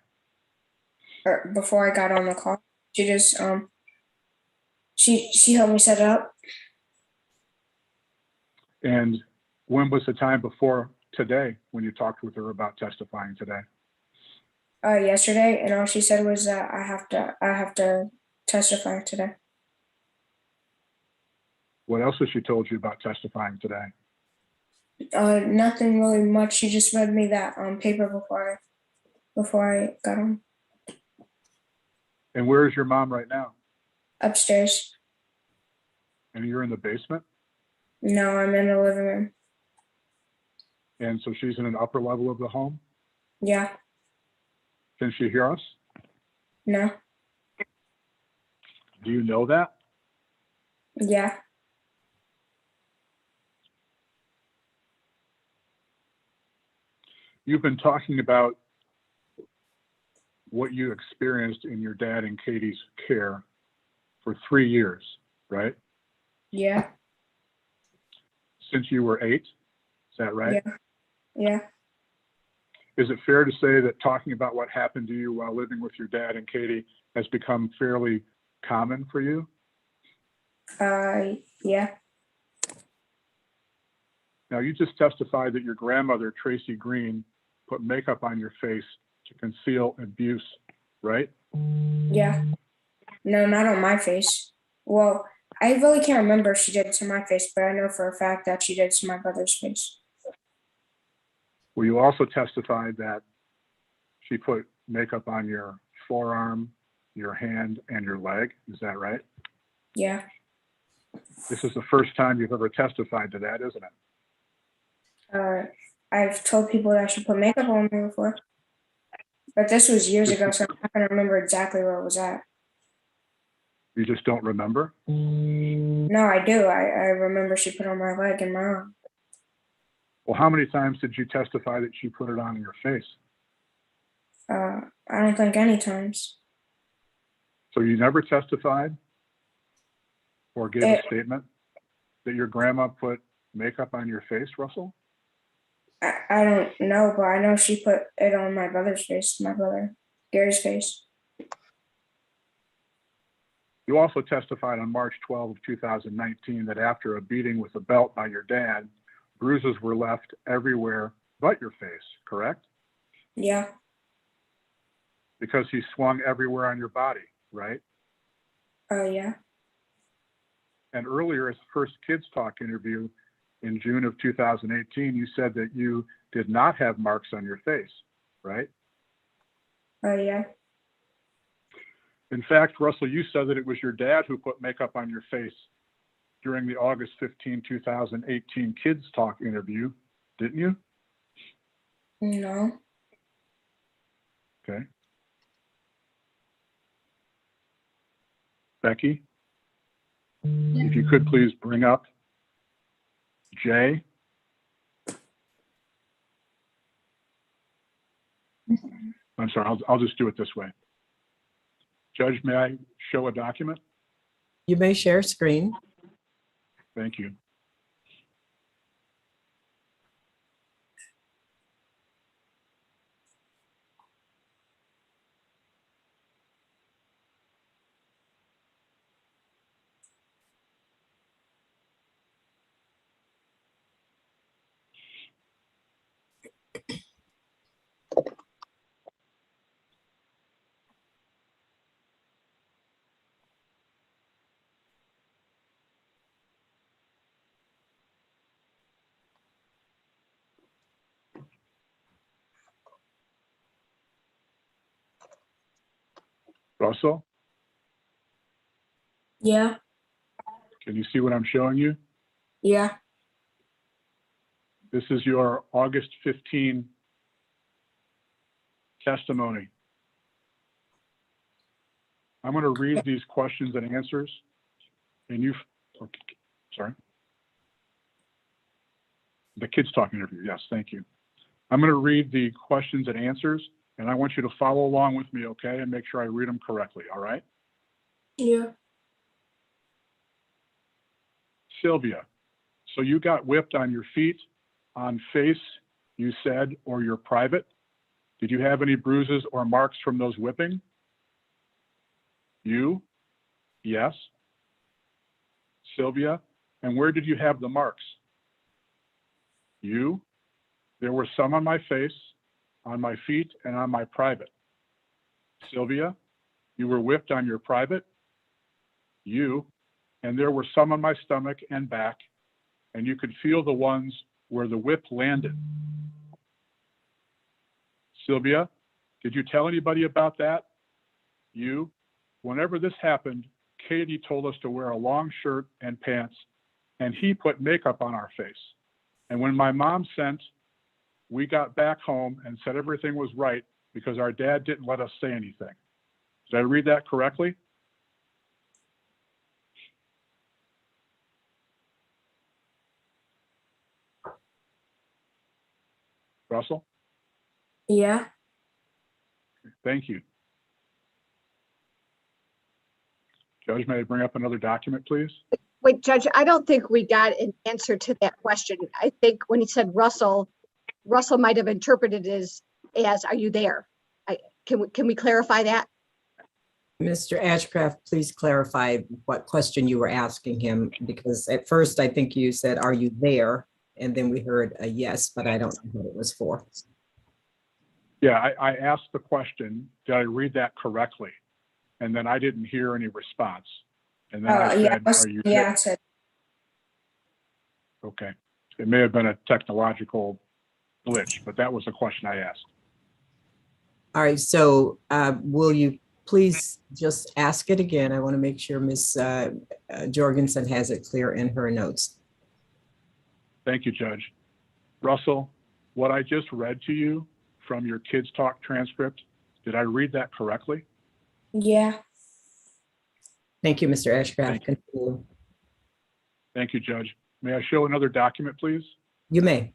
Or before I got on the call, she just she helped me set it up. And when was the time before today when you talked with her about testifying today? Yesterday, and all she said was that I have to testify today. What else has she told you about testifying today? Nothing really much. She just read me that paper before I got on And where is your mom right now? upstairs. And you're in the basement? No, I'm in the living room. And so she's in an upper level of the home? Yeah. Can she hear us? No. Do you know that? Yeah. You've been talking about what you experienced in your dad and Katie's care for 3 years, right? Yeah. Since you were 8, is that right? Yeah. Yeah. Is it fair to say that talking about what happened to you while living with your dad and Katie has become fairly common for you? Yeah. Now, you just testified that your grandmother, Tracy Green, put makeup on your face to conceal abuse, right? Yeah. No, not on my face. Well, I really can't remember if she did it to my face, but I know for a fact that she did it to my brother's face. Well, you also testified that she put makeup on your forearm, your hand, and your leg. Is that right? Yeah. This is the first time you've ever testified to that, isn't it? I've told people that she put makeup on me before, but this was years ago, so I'm not gonna remember exactly where it was at. You just don't remember? No, I do. I remember she put it on my leg and my arm. Well, how many times did you testify that she put it on your face? I don't think any times. So you never testified or gave a statement that your grandma put makeup on your face, Russell? I don't know, but I know she put it on my brother's face, my brother Gary's face. You also testified on March 12 of 2019 that after a beating with a belt by your dad, bruises were left everywhere but your face, correct? Yeah. Because he swung everywhere on your body, right? Yeah. And earlier, as the first Kids Talk interview in June of 2018, you said that you did not have marks on your face, right? Yeah. In fact, Russell, you said that it was your dad who put makeup on your face during the August 15, 2018 Kids Talk interview, didn't you? No. Okay. Becky, if you could please bring up Jay. I'm sorry, I'll just do it this way. Judge, may I show a document? You may share screen. Thank you. Russell, Yeah. can you see what I'm showing you? Yeah. This is your August 15 testimony. I'm going to read these questions and answers, and okay, sorry. The kids talk interview, yes, thank you. I'm going to read the questions and answers, and I want you to follow along with me, okay, and make sure I read them correctly, all right? Yeah. Sylvia, so you got whipped on your feet, on face, you said, or your private? Did you have any bruises or marks from those whipping? You? Yes. Sylvia, and where did you have the marks? You? There were some on my face, on my feet, and on my private. Sylvia, you were whipped on your private? You? And there were some on my stomach and back, and you could feel the ones where the whip landed. Sylvia, did you tell anybody about that? You? Whenever this happened, Katie told us to wear a long shirt and pants, and he put makeup on our face. And when my mom sent, we got back home and said everything was right because our dad didn't let us say anything. Did I read that correctly? Russell? Yeah. Thank you. Judge, may I bring up another document, please? Wait, Judge, I don't think we got an answer to that question. I think when he said Russell might have interpreted it as are you there? Can we clarify that? Mr. Ashcraft, please clarify what question you were asking him, because at first I think you said, are you there? And then we heard a yes, but I don't know what it was for. Yeah, I asked the question, did I read that correctly? And then I didn't hear any response. And then I Yeah. said, are you there? Yeah. I said, Okay. It may have been a technological glitch, but that was the question I asked. All right, so will you please just ask it again? I want to make sure Ms. Jorgensen has it clear in her notes. Thank you, Judge. Russell, what I just read to you from your Kids Talk transcript, did I read that correctly? yeah. Thank you, Mr. Ashcraft. Thank you. Continue. Thank you, Judge. May I show another document, please? You may.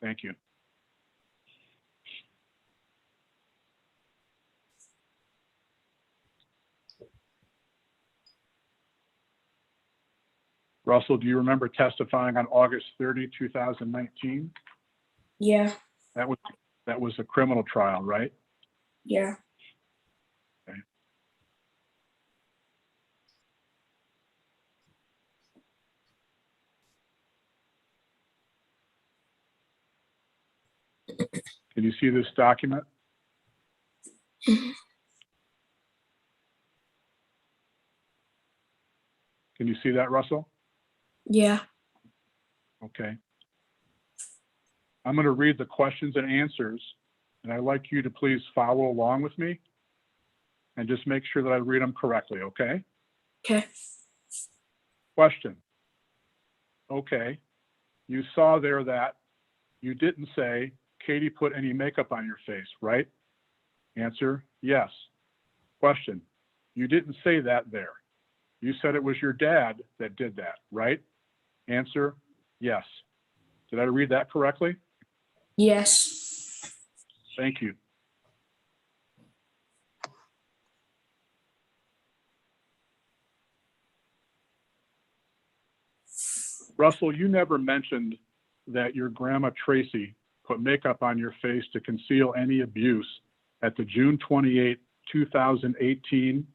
Thank you. Russell, do you remember testifying on August 30, 2019? Yeah. That was a criminal trial, right? Yeah. Okay. Can you see this document? Can you see that, Russell? Yeah. Okay. I'm going to read the questions and answers, and I'd like you to please follow along with me and just make sure that I read them correctly, okay? Okay. Question. Okay. You saw there that you didn't say Katie put any makeup on your face, right? Answer, yes. Question. You didn't say that there. You said it was your dad that did that, right? Answer, yes. Did I read that correctly? Yes. Thank you. Russell, you never mentioned that your grandma Tracy put makeup on your face to conceal any abuse at the June 28, 2018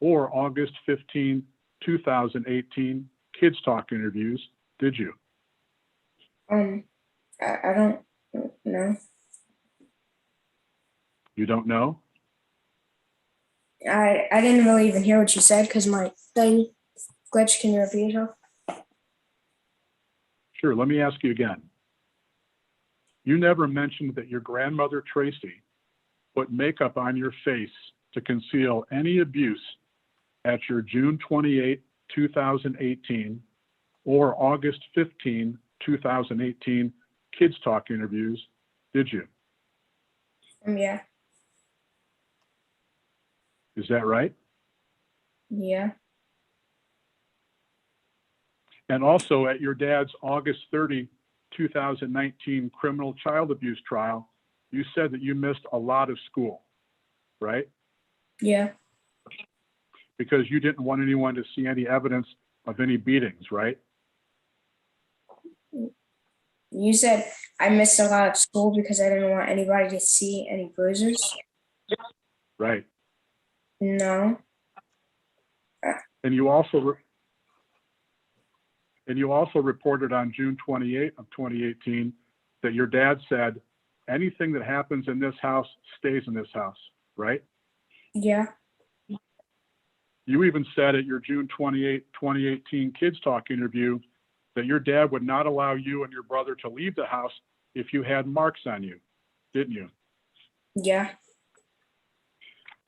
or August 15, 2018 Kids Talk interviews, did you? I don't know. You don't know? I didn't really even hear what you said because my thing glitched. Can you repeat yourself? Sure, let me ask you again. You never mentioned that your grandmother Tracy put makeup on your face to conceal any abuse at your June 28, 2018 or August 15, 2018 Kids Talk interviews, did you? Yeah. Is that right? Yeah. And also at your dad's August 30, 2019 criminal child abuse trial, you said that you missed a lot of school, right? Yeah. Because you didn't want anyone to see any evidence of any beatings, right? You said I missed a lot of school because I didn't want anybody to see any bruises. Right. No. And you also reported on June 28 of 2018 that your dad said, anything that happens in this house stays in this house, right? Yeah. You even said at your June 28, 2018 Kids Talk interview that your dad would not allow you and your brother to leave the house if you had marks on you, didn't you? Yeah.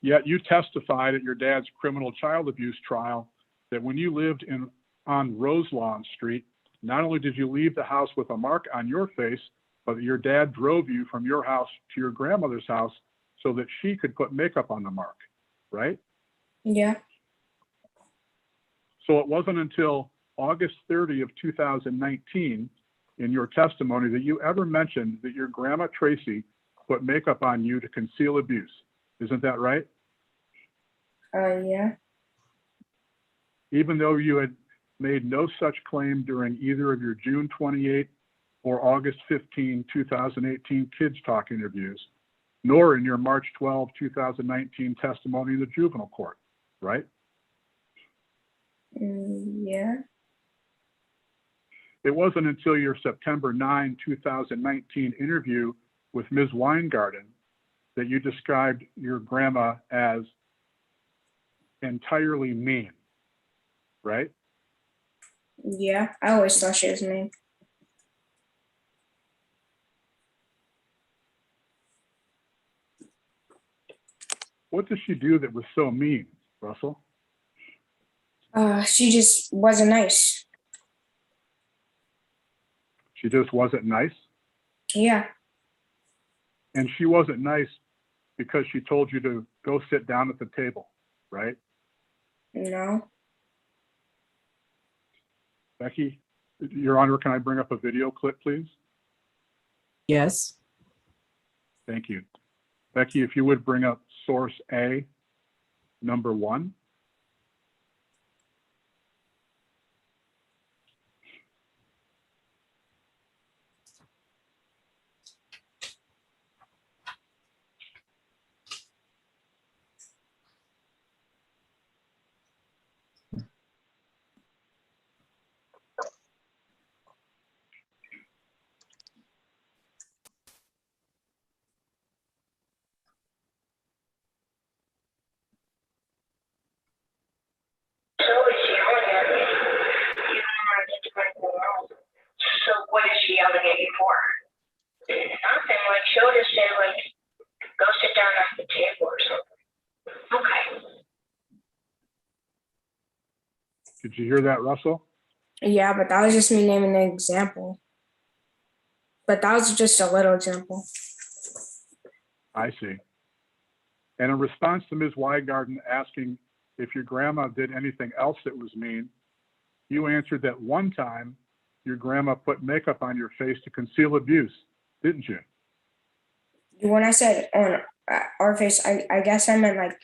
Yet you testified at your dad's criminal child abuse trial that when you lived on Roselawn Street, not only did you leave the house with a mark on your face, but that your dad drove you from your house to your grandmother's house so that she could put makeup on the mark, right? Yeah. So it wasn't until August 30 of 2019 in your testimony that you ever mentioned that your grandma Tracy put makeup on you to conceal abuse. Isn't that right? Yeah. Even though you had made no such claim during either of your June 28 or August 15, 2018 Kids Talk interviews, nor in your March 12, 2019 testimony in the juvenile court, right? Yeah. It wasn't until your September 9, 2019 interview with Ms. Weingarten that you described your grandma as entirely mean, right? Yeah. I always thought she was mean. What did she do that was so mean, Russell? She just wasn't nice. She just wasn't nice? Yeah. And she wasn't nice because she told you to go sit down at the table, right? No. Becky, Your Honor, can I bring up a video clip, please? Yes. Thank you. Becky, if you would bring up source A, number 1. So is she yelling at me? You don't want to get to my world. So what is she yelling at you for? Nothing. Like she'll just say like, go sit down at the table or something. Okay. Did you hear that, Russell? Yeah, but that was just me naming an example. But that was just a little example. I see. And in response to Ms. Weingarten asking if your grandma did anything else that was mean, you answered that one time your grandma put makeup on your face to conceal abuse, didn't you? When I said on our face, I guess I meant like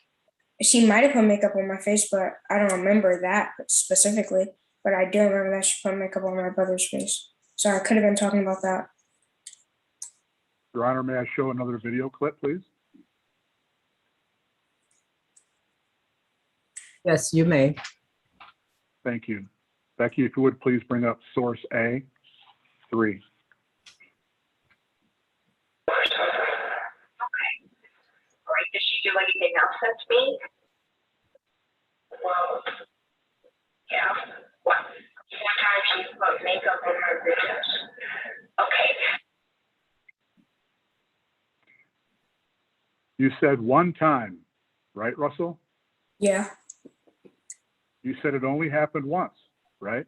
she might have put makeup on my face, but I don't remember that specifically. But I do remember that she put makeup on my brother's face. So I could have been talking about that. Your Honor, may I show another video clip, please? Yes, you may. Thank you. Becky, if you would please bring up source A, 3. Right? Does she do anything else that's mean? Well, yeah. Well, one time she put makeup on my bruises. Okay. You said one time right, Russell? Yeah. You said it only happened once, right?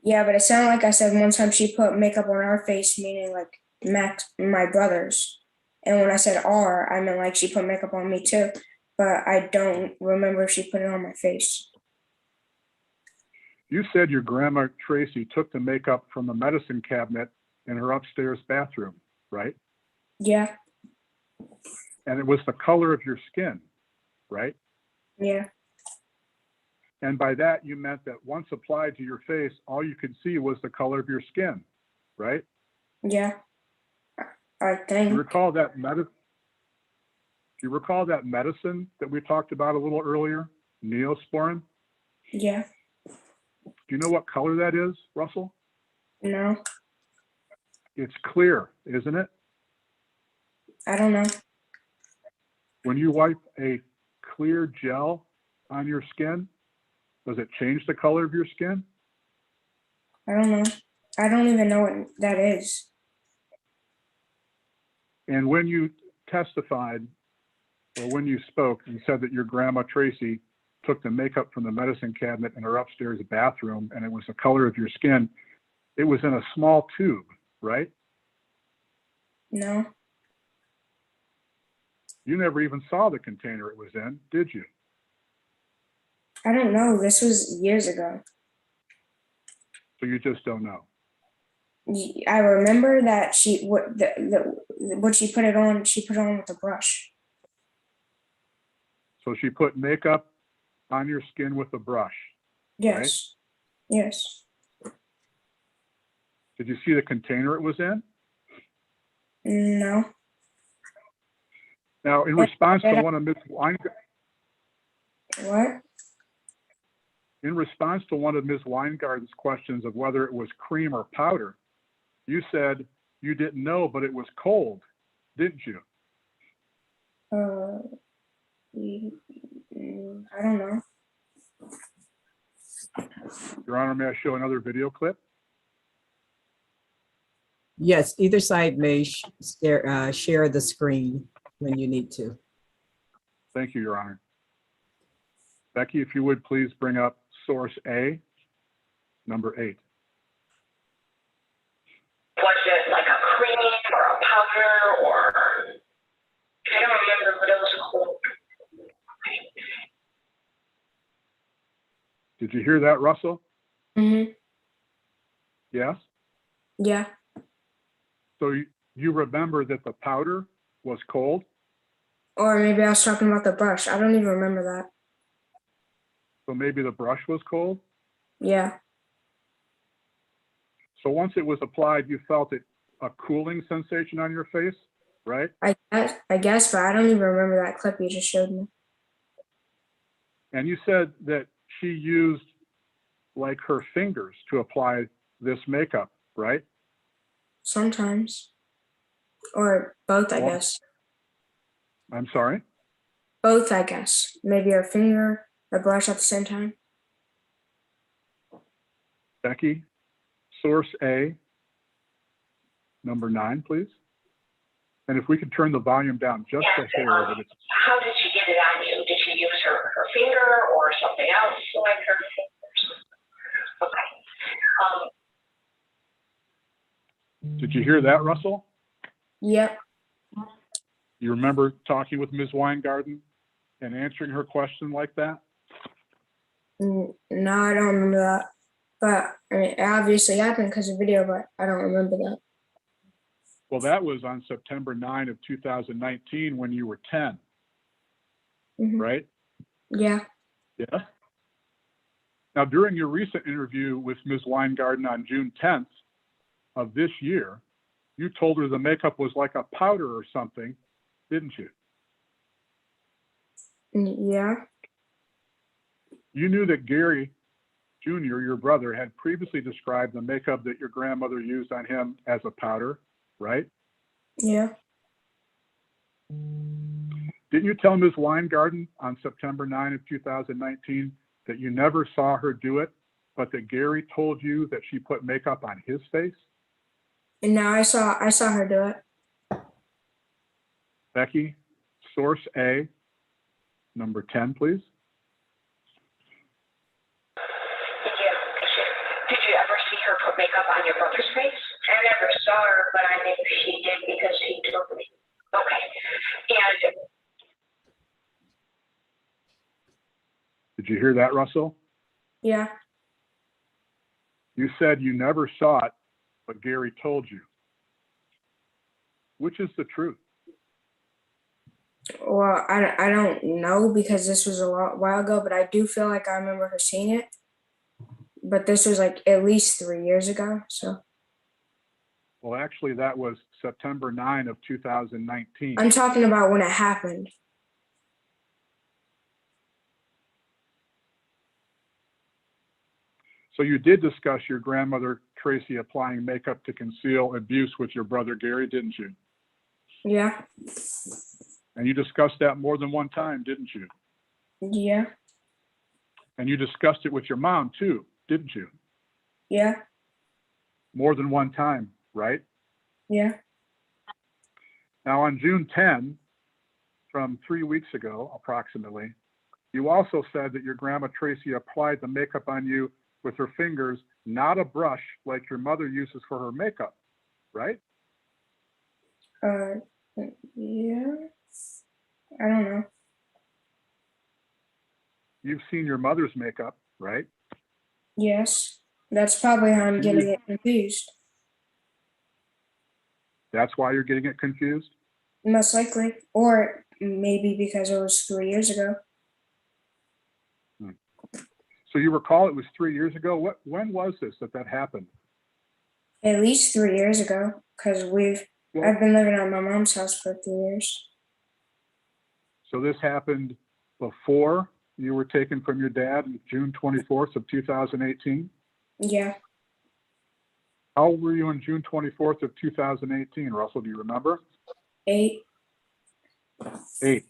Yeah, but it sounded like I said one time she put makeup on our face, meaning like Max, my brother's. And when I said R, I meant like she put makeup on me too. But I don't remember if she put it on my face. You said your grandma Tracy took the makeup from the medicine cabinet in her upstairs bathroom, right? Yeah. And it was the color of your skin, right? Yeah. And by that, you meant that once applied to your face, all you could see was the color of your skin, right? Yeah. I Do think. you recall that medicine? Do you recall that medicine that we talked about a little earlier, Neosporin? Yeah. Do you know what color that is, Russell? No, It's clear, isn't it? I don't know. When you wipe a clear gel on your skin, does it change the color of your skin? I don't know. I don't even know what that is. And when you testified, or when you spoke, you said that your grandma Tracy took the makeup from the medicine cabinet in her upstairs bathroom and it was the color of your skin. It was in a small tube, right? No, You never even saw the container it was in, did you? I don't know. This was years ago. So you just don't know. I remember that what she put it on. She put it on with a brush. So she put makeup on your skin with a brush. Yes. Yes. Did you see the container it was in? No. Now, in response to one of Ms. Weingarten's What? In response to one of Ms. Weingarten's questions of whether it was cream or powder, you said you didn't know, but it was cold, didn't you? I don't know. Your Honor, may I show another video clip? Yes, either side may share the screen when you need to. Thank you, Your Honor. Becky, if you would please bring up source A, number 8. Was it like a cream or a powder or, I don't remember, but it was cold. Did you hear that, Russell? Mm-hmm. Yes? Yeah. So you remember that the powder was cold? Or maybe I was talking about the brush. I don't even remember that. So maybe the brush was cold? Yeah. So once it was applied, you felt a cooling sensation on your face, right? I guess, but I don't even remember that clip you just showed me. And you said that she used like her fingers to apply this makeup, right? Sometimes. Or both, I Well- guess. I'm sorry? Both, I guess. Maybe a finger, a brush at the same time. Becky, source A, number 9, please. And if we could turn the volume down just a Yes, hair, but it's, how did she get it on you? Did she use her finger or something else like her fingers? Okay. did you hear that, Russell? Yep. You remember talking with Ms. Weingarten and answering her question like that? No, I don't remember that. But I mean, it obviously happened because of video, but I don't remember that. Well, that was on September 9 of 2019 when you were 10, Mhm. right? Yeah. Yeah. Now, during your recent interview with Ms. Weingarten on June 10th of this year, you told her the makeup was like a powder or something, didn't you? Yeah. You knew that Gary Jr., your brother, had previously described the makeup that your grandmother used on him as a powder, right? Yeah. Didn't you tell Ms. Weingarten on September 9 of 2019 that you never saw her do it, but that Gary told you that she put makeup on his face? And now I saw her do it. Becky, source A, number 10, please. Did you ever see her put makeup on your brother's face? I never saw her, but I knew she did because he told me. Okay. And Did you hear that, Russell? Yeah. You said you never saw it, but Gary told you. Which is the truth? Well, I don't know because this was a while ago, but I do feel like I remember her seeing it. But this was like at least 3 years ago. So Well, actually, that was September 9 of 2019. I'm talking about when it happened. So you did discuss your grandmother, Tracy, applying makeup to conceal abuse with your brother, Gary, didn't you? Yeah. And you discussed that more than one time, didn't you? Yeah. And you discussed it with your mom too, didn't you? Yeah. More than one time, right? Yeah. Now on June 10, from 3 weeks ago, approximately, you also said that your grandma Tracy applied the makeup on you with her fingers, not a brush like your mother uses for her makeup, right? Yeah. I don't know. You've seen your mother's makeup, right? Yes. That's probably how I'm getting it confused. That's why you're getting it confused? Most likely. Or maybe because it was 3 years ago. So you recall it was 3 years ago? When was this that happened? At least 3 years ago. Because I've been living at my mom's house for 3 years. So this happened before you were taken from your dad on June 24th of 2018? Yeah. How old were you on June 24th of 2018, Russell? Do you remember? 8. 8.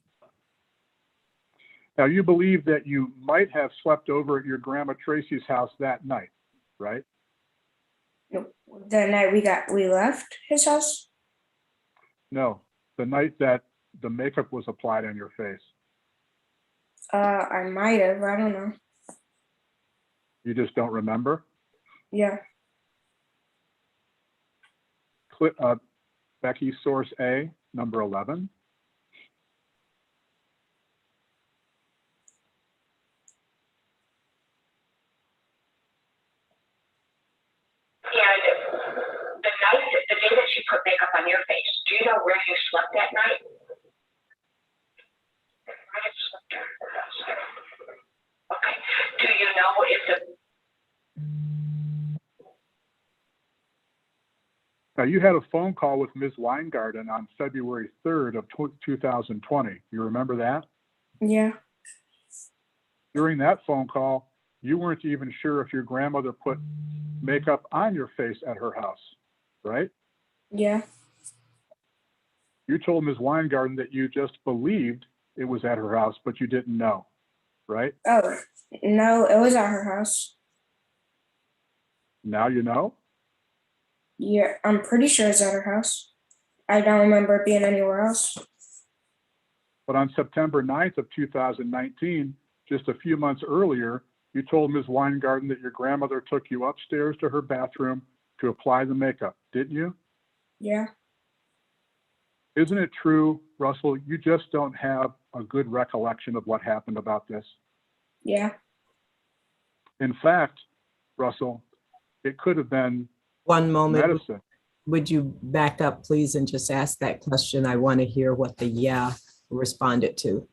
Now you believe that you might have slept over at your grandma Tracy's house that night, right? The night we left his house? No, the night that the makeup was applied on your face. I might have. I don't know. You just don't remember? Yeah. Becky, source A, number 11. and the day that she put makeup on your face, do you know where you slept that night? I slept there. Okay. Do you know if Now you had a phone call with Ms. Weingarten on February 3rd of 2020. You remember that? Yeah. During that phone call, you weren't even sure if your grandmother put makeup on your face at her house, right? Yeah. You told Ms. Weingarten that you just believed it was at her house, but you didn't know, right? Oh, no, it was at her house. Now you know? Yeah, I'm pretty sure it's at her house. I don't remember it being anywhere else. But on September 9th of 2019, just a few months earlier, you told Ms. Weingarten that your grandmother took you upstairs to her bathroom to apply the makeup, didn't you? Yeah. Isn't it true, Russell, you just don't have a good recollection of what happened about this? Yeah. In fact, Russell, it could have been One moment. medicine. Would you back up, please, and just ask that question? I want to hear what the yeah responded to.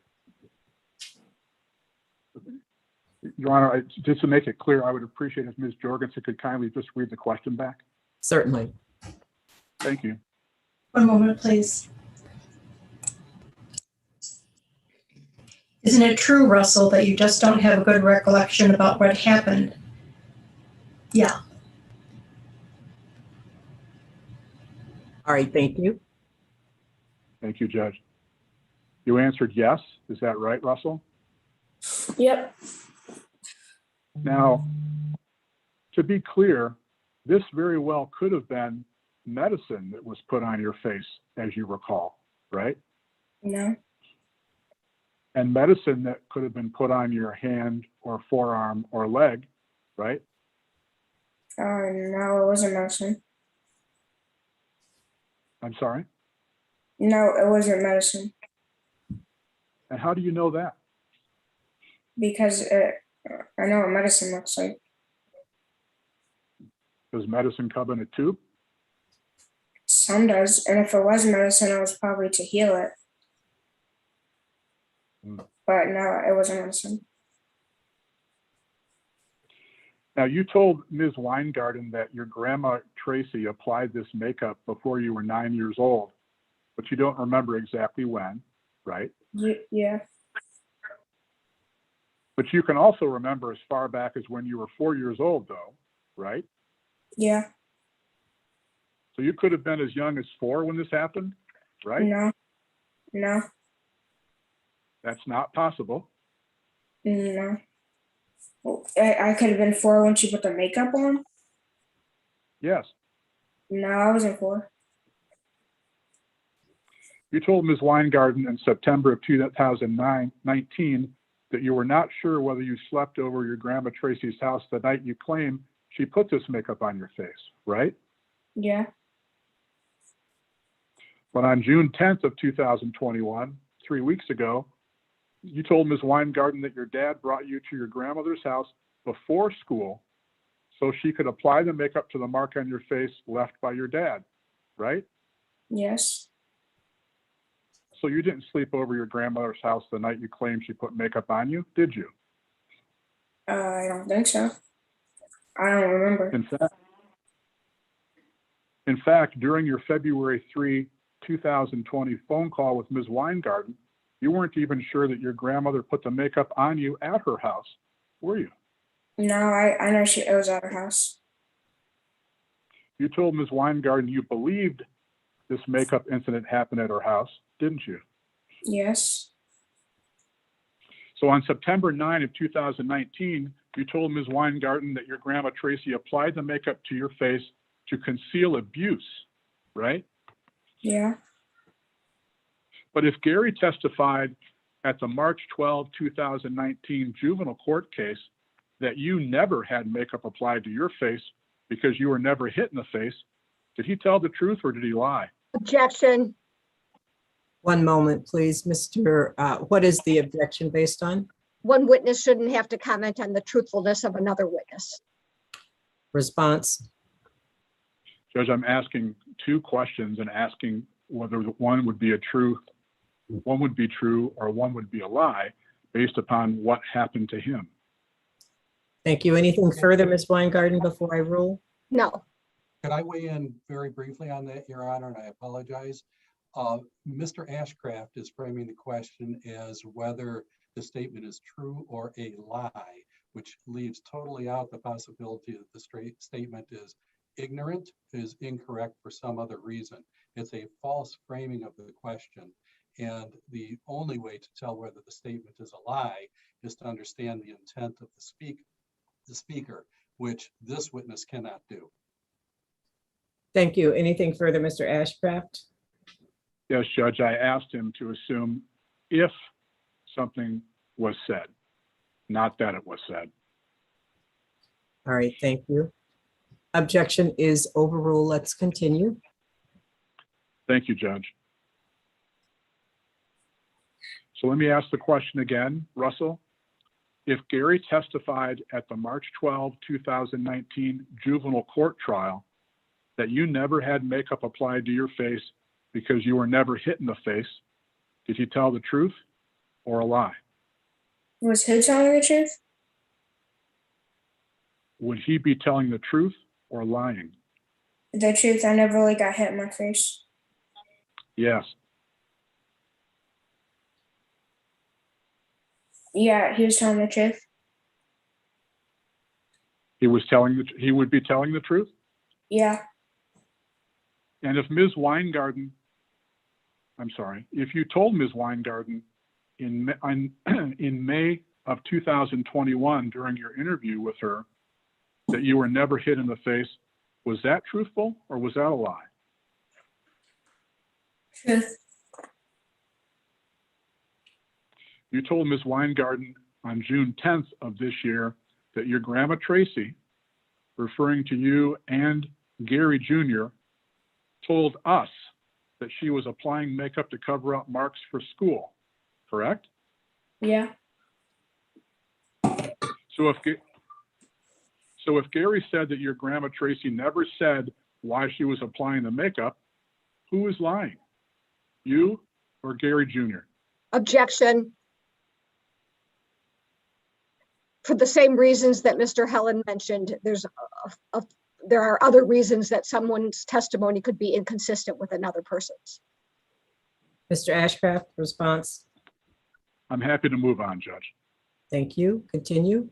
Your Honor, just to make it clear, I would appreciate if Ms. Jorgensen could kindly just read the question back. Certainly. Thank you. One moment, please. Isn't it true, Russell, that you just don't have a good recollection about what happened? Yeah. All right, thank you. Thank you, Judge. You answered yes. Is that right, Russell? Yep. Now, to be clear, this very well could have been medicine that was put on your face, as you recall, right? No. and medicine that could have been put on your hand or forearm or leg, right? No, it wasn't medicine. I'm sorry. No, it wasn't medicine And how do you know that? because I know what medicine looks like. Does medicine come in a tube? Some does, and if it was medicine, it was probably to heal it. But no, it wasn't medicine. Now, you told Ms. Weingarten that your grandma Tracy applied this makeup before you were 9 years old, but you don't remember exactly when, right? Yeah. But you can also remember as far back as when you were 4 years old, though, right? Yeah. So you could have been as young as 4 when this happened, right? No. That's not possible. No. I could have been 4 when she put the makeup on. Yes. No, I wasn't 4. You told Ms. Weingarten in September of 2019 that you were not sure whether you slept over your grandma Tracy's house the night you claim she put this makeup on your face, right? Yeah. But on June 10th of 2021, 3 weeks ago, you told Ms. Weingarten that your dad brought you to your grandmother's house before school so she could apply the makeup to the mark on your face left by your dad, right? Yes. So you didn't sleep over your grandmother's house the night you claimed she put makeup on you, did you? I don't think so. I don't remember. In fact, during your February 3, 2020 phone call with Ms. Weingarten, you weren't even sure that your grandmother put the makeup on you at her house, were you? No, I know it was at her house. You told Ms. Weingarten you believed this makeup incident happened at her house, didn't you? Yes. So on September 9 of 2019, you told Ms. Weingarten that your grandma Tracy applied the makeup to your face to conceal abuse, right? Yeah. But if Gary testified at the March 12, 2019 juvenile court case that you never had makeup applied to your face because you were never hit in the face, did he tell the truth or did he lie? Objection. One moment, please, Mr. What is the objection based on? One witness shouldn't have to comment on the truthfulness of another witness. Response? Judge, I'm asking 2 questions and asking whether one would be true or one would be a lie based upon what happened to him. Thank you. Anything further, Ms. Weingarten, before I rule? No. Could I weigh in very briefly on that, Your Honor, and I apologize. Mr. Ashcraft is framing the question as whether the statement is true or a lie, which leaves totally out the possibility that the statement is ignorant, is incorrect for some other reason. It's a false framing of the question. And the only way to tell whether the statement is a lie is to understand the intent of the speaker, which this witness cannot do. Thank you. Anything further, Mr. Ashcraft? Yes, Judge, I asked him to assume if something was said, not that it was said. All right, thank you. Objection is overruled. Let's continue. Thank you, Judge. So let me ask the question again, Russell. If Gary testified at the March 12, 2019 juvenile court trial that you never had makeup applied to your face because you were never hit in the face, did he tell the truth or a lie? Was who telling the truth? Would he be telling the truth or lying? The truth. I never really got hit in my face. Yes. Yeah, he was telling the truth. He would be telling the truth? Yeah. And if if you told Ms. Weingarten in May of 2021 during your interview with her that you were never hit in the face, was that truthful or was that a lie? Truth. You told Ms. Weingarten on June 10th of this year that your grandma Tracy, referring to you and Gary Jr., told us that she was applying makeup to cover up marks for school, correct? Yeah. So if Gary said that your grandma Tracy never said why she was applying the makeup, who is lying? You or Gary Jr.? Objection. For the same reasons that Mr. Helen mentioned, there are other reasons that someone's testimony could be inconsistent with another person's. Mr. Ashcraft, response? I'm happy to move on, Judge. Thank you. Continue.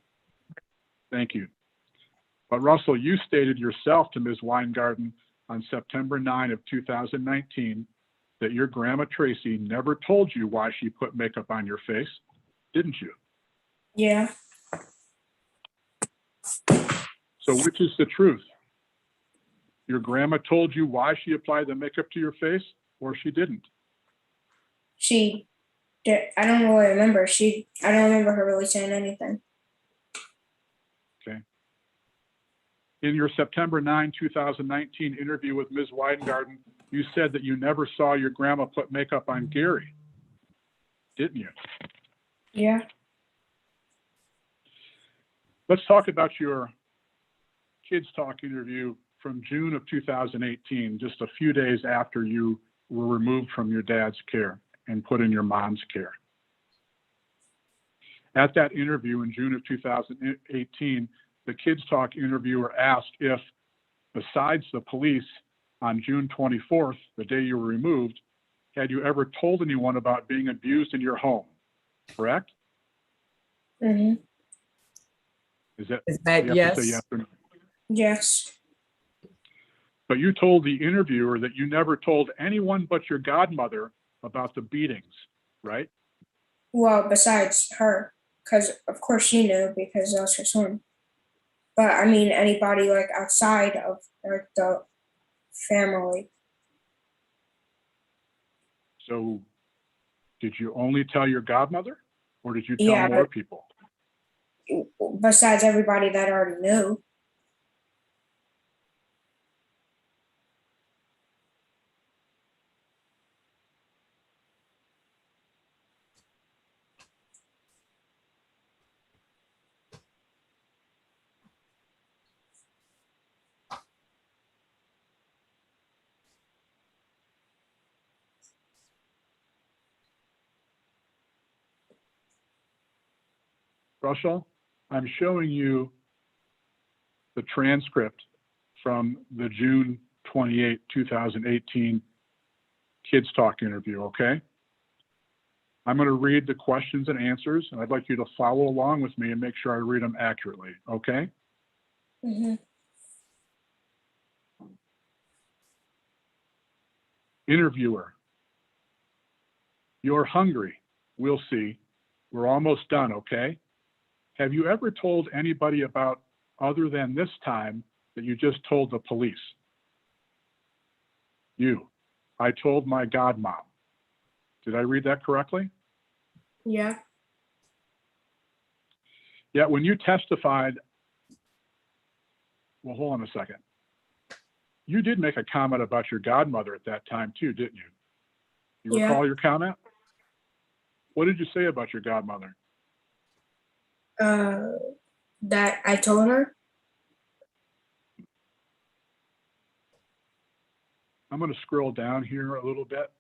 Thank you. But Russell, you stated yourself to Ms. Weingarten on September 9 of 2019 that your grandma Tracy never told you why she put makeup on your face, didn't you? Yeah. So which is the truth? Your grandma told you why she applied the makeup to your face, or she didn't? She did. I don't really remember. I don't remember her really saying anything. Okay. In your September 9, 2019 interview with Ms. Weingarten, you said that you never saw your grandma put makeup on Gary, didn't you? Yeah. Let's talk about your Kids Talk interview from June of 2018, just a few days after you were removed from your dad's care and put in your mom's care. At that interview in June of 2018, the Kids Talk interviewer asked if, besides the police on June 24th, the day you were removed, had you ever told anyone about being abused in your home, correct? Mm-hmm. Is you that have yes? to say yes or no. Yes. But you told the interviewer that you never told anyone but your godmother about the beatings, right? Well, besides her, because of course she knew because that was her son. But I mean, anybody like outside of like the family. So did you only tell your godmother, or did you tell Yeah, more people? Besides everybody that already knew. Russell, I'm showing you the transcript from the June 28, 2018 Kids Talk interview, okay? I'm going to read the questions and answers, and I'd like you to follow along with me and make sure I read them accurately, okay? Mm-hmm. Interviewer, you're hungry. We'll see. We're almost done, okay? Have you ever told anybody about, other than this time, that you just told the police? You, I told my godmom. Did I read that correctly? Yeah. Yeah, when you testified, well, hold on a second. You did make a comment about your godmother at that time too, didn't you? You Yeah. recall your comment? What did you say about your godmother? That I told her. I'm going to scroll down here a little bit.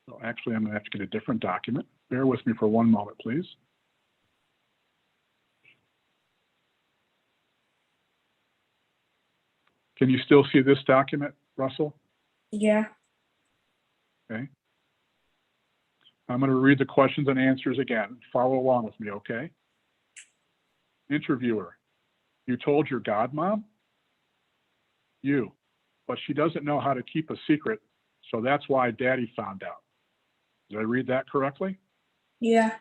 So actually, I'm going to have to get a different document. Bear with me for one moment, please. Can you still see this document, Russell? Yeah. Okay. I'm going to read the questions and answers again. Follow along with me, okay? Interviewer, you told your godmom? You, but she doesn't know how to keep a secret, so that's why Daddy found out. Did I read that correctly? Yeah.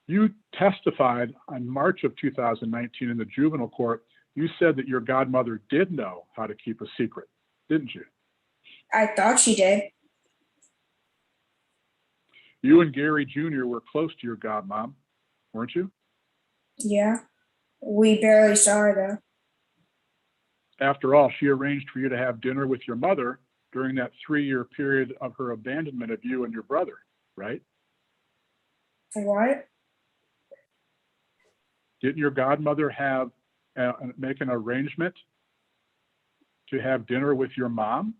You testified on March of 2019 in the juvenile court. You said that your godmother did know how to keep a secret, didn't you? I thought she did. You and Gary Jr. were close to your godmom, weren't you? Yeah. We barely saw her though. After all, she arranged for you to have dinner with your mother during that 3-year period of her abandonment of you and your brother, right? What? Didn't your godmother make an arrangement to have dinner with your mom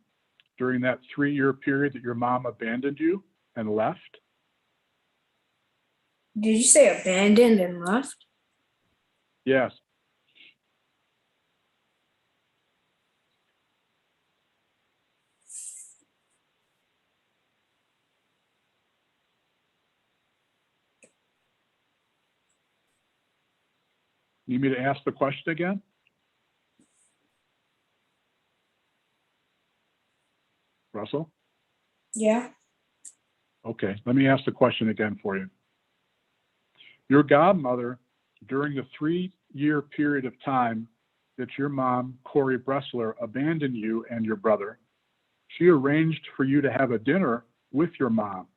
during that 3-year period that your mom abandoned you and left? Did you say abandoned and left? Yes. Need me to ask the question again? Russell? Yeah. Okay, let me ask the question again for you. Your godmother, during the 3-year period of time that your mom, Corey Bressler, abandoned you and your brother, she arranged for you to have a dinner with your mom,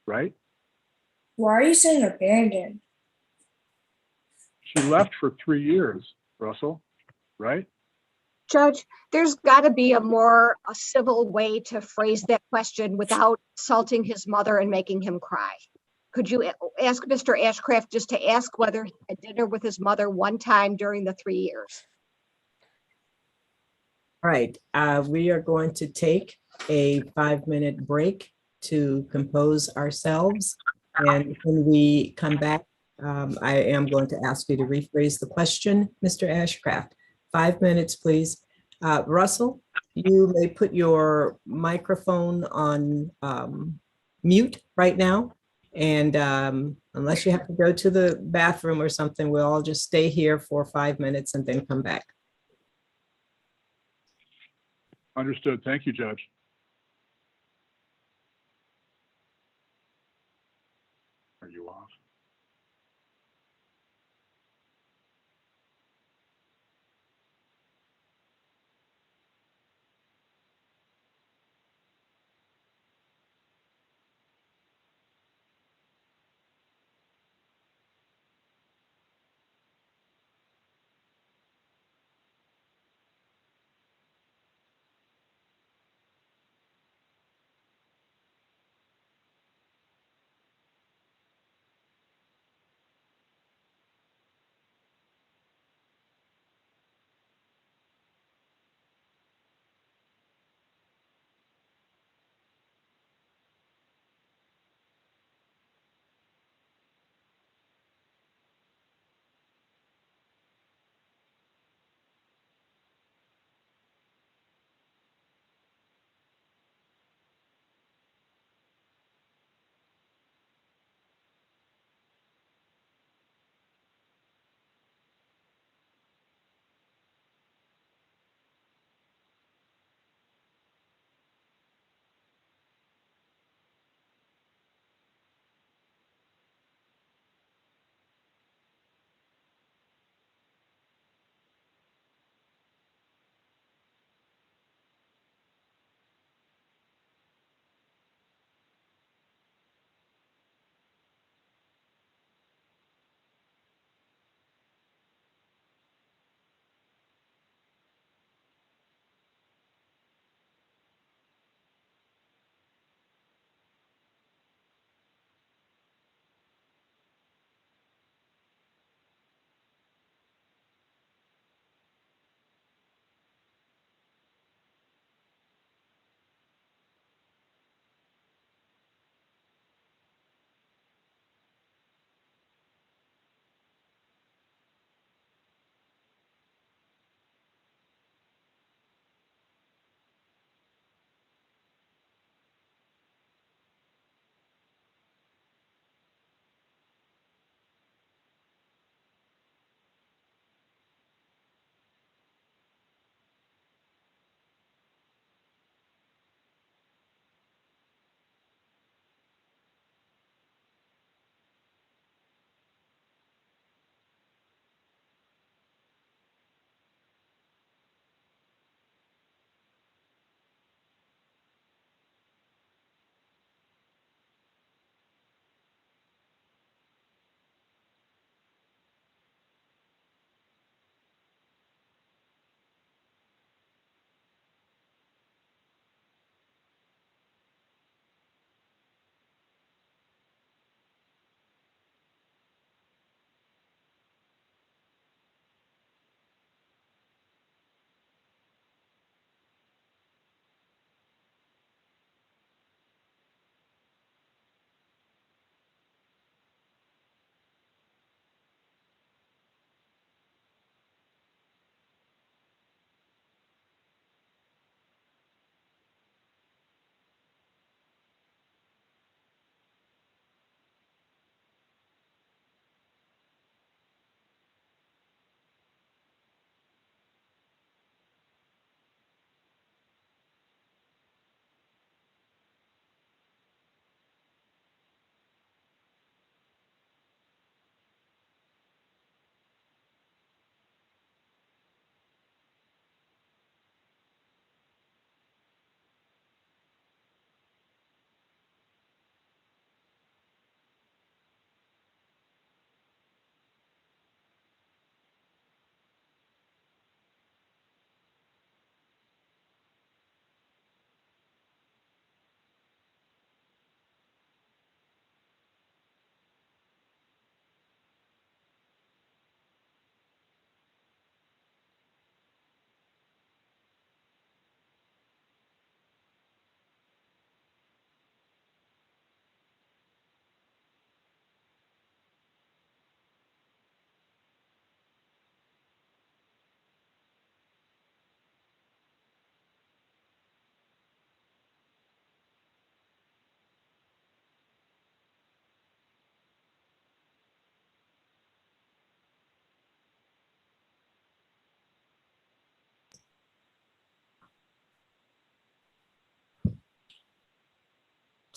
right? Why are you saying abandoned? She left for 3 years, Russell, right? Judge, there's got to be a civil way to phrase that question without insulting his mother and making him cry. Could you ask Mr. Ashcraft just to ask whether he had dinner with his mother one time during the 3 years? All right, we are going to take a 5-minute break to compose ourselves. And when we come back, I am going to ask you to rephrase the question, Mr. Ashcraft. 5 minutes, please. Russell, you may put your microphone on mute right now. And unless you have to go to the bathroom or something, we'll all just stay here for 5 minutes and then come back. Understood. Thank you, Judge. Are you off?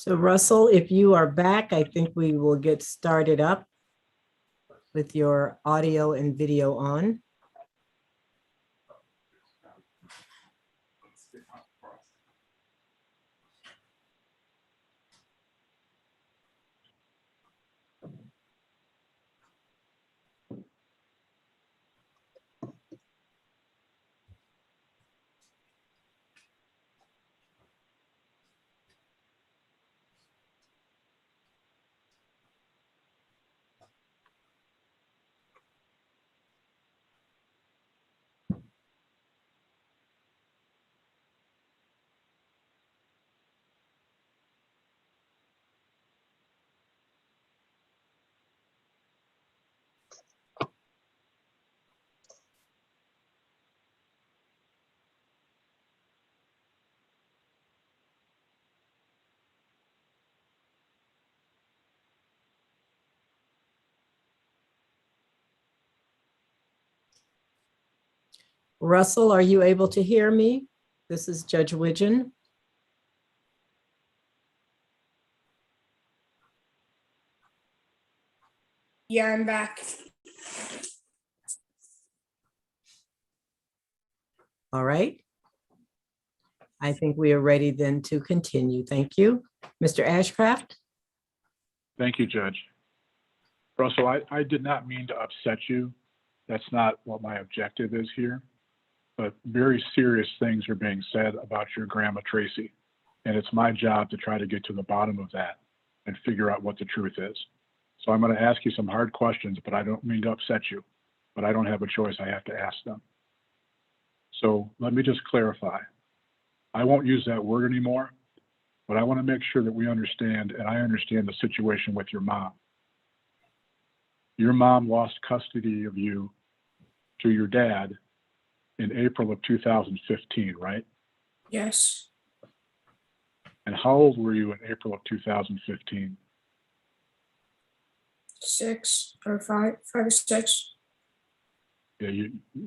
So Russell, if you are back, I think we will get started up with your audio and video on. Russell, are you able to hear me? This is Judge Widgeon. Yeah, I'm back. All right. I think we are ready then to continue. Thank you. Mr. Ashcraft? Thank you, Judge. Russell, I did not mean to upset you. That's not what my objective is here. But very serious things are being said about your grandma Tracy. And it's my job to try to get to the bottom of that and figure out what the truth is. So I'm going to ask you some hard questions, but I don't mean to upset you. But I don't have a choice. I have to ask them. So let me just clarify. I won't use that word anymore, but I want to make sure that we understand, and I understand the situation with your mom. Your mom lost custody of you to your dad in April of 2015, right? Yes. And how old were you in April of 2015? 6 or 5 or 6. Yeah,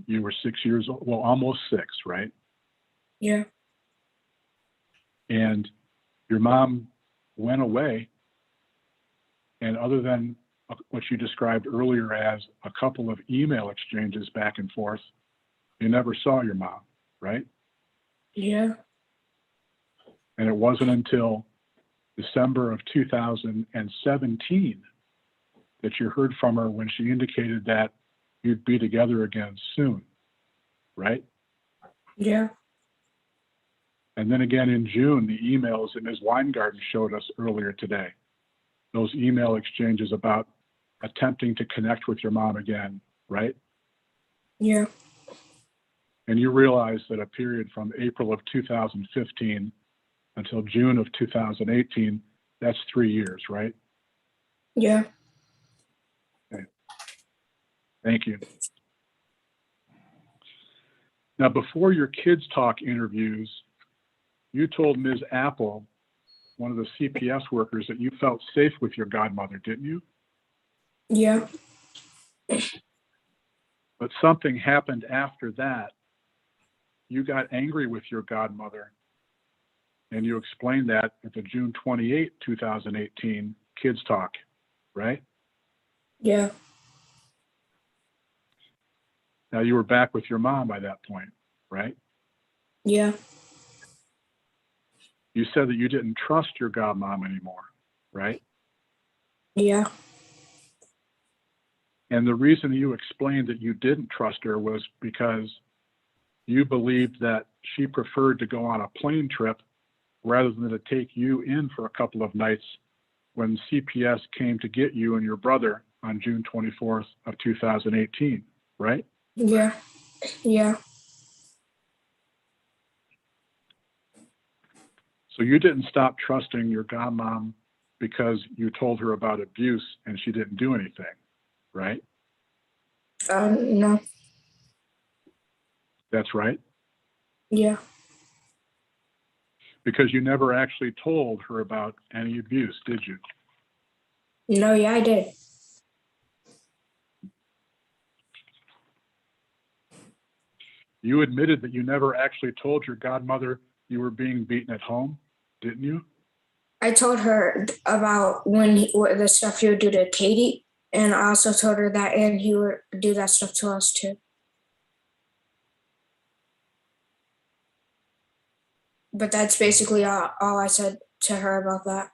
you were 6 years old, well, almost 6, right? Yeah. And your mom went away, and other than what you described earlier as a couple of email exchanges back and forth, you never saw your mom, right? Yeah. And it wasn't until December of 2017 that you heard from her when she indicated that you'd be together again soon, right? Yeah. And then again in June, the emails that Ms. Weingarten showed us earlier today, those email exchanges about attempting to connect with your mom again, right? Yeah. And you realize that a period from April of 2015 until June of 2018, that's 3 years, right? Yeah. Okay. Thank you. Now, before your Kids Talk interviews, you told Ms. Apple, one of the CPS workers, that you felt safe with your godmother, didn't you? Yeah. But something happened after that. You got angry with your godmother, and you explained that at the June 28, 2018 Kids Talk, right? Yeah. Now, you were back with your mom by that point, right? Yeah. You said that you didn't trust your godmom anymore, right? Yeah. And the reason you explained that you didn't trust her was because you believed that she preferred to go on a plane trip rather than to take you in for a couple of nights when CPS came to get you and your brother on June 24th of 2018, right? Yeah. Yeah. So you didn't stop trusting your godmom because you told her about abuse and she didn't do anything, right? No. That's right. Yeah. Because you never actually told her about any abuse, did you? No, yeah, I did. You admitted that you never actually told your godmother you were being beaten at home, didn't you? I told her about what the stuff he would do to Katie, and I also told her that, and he would do that stuff to us too. But that's basically all I said to her about that.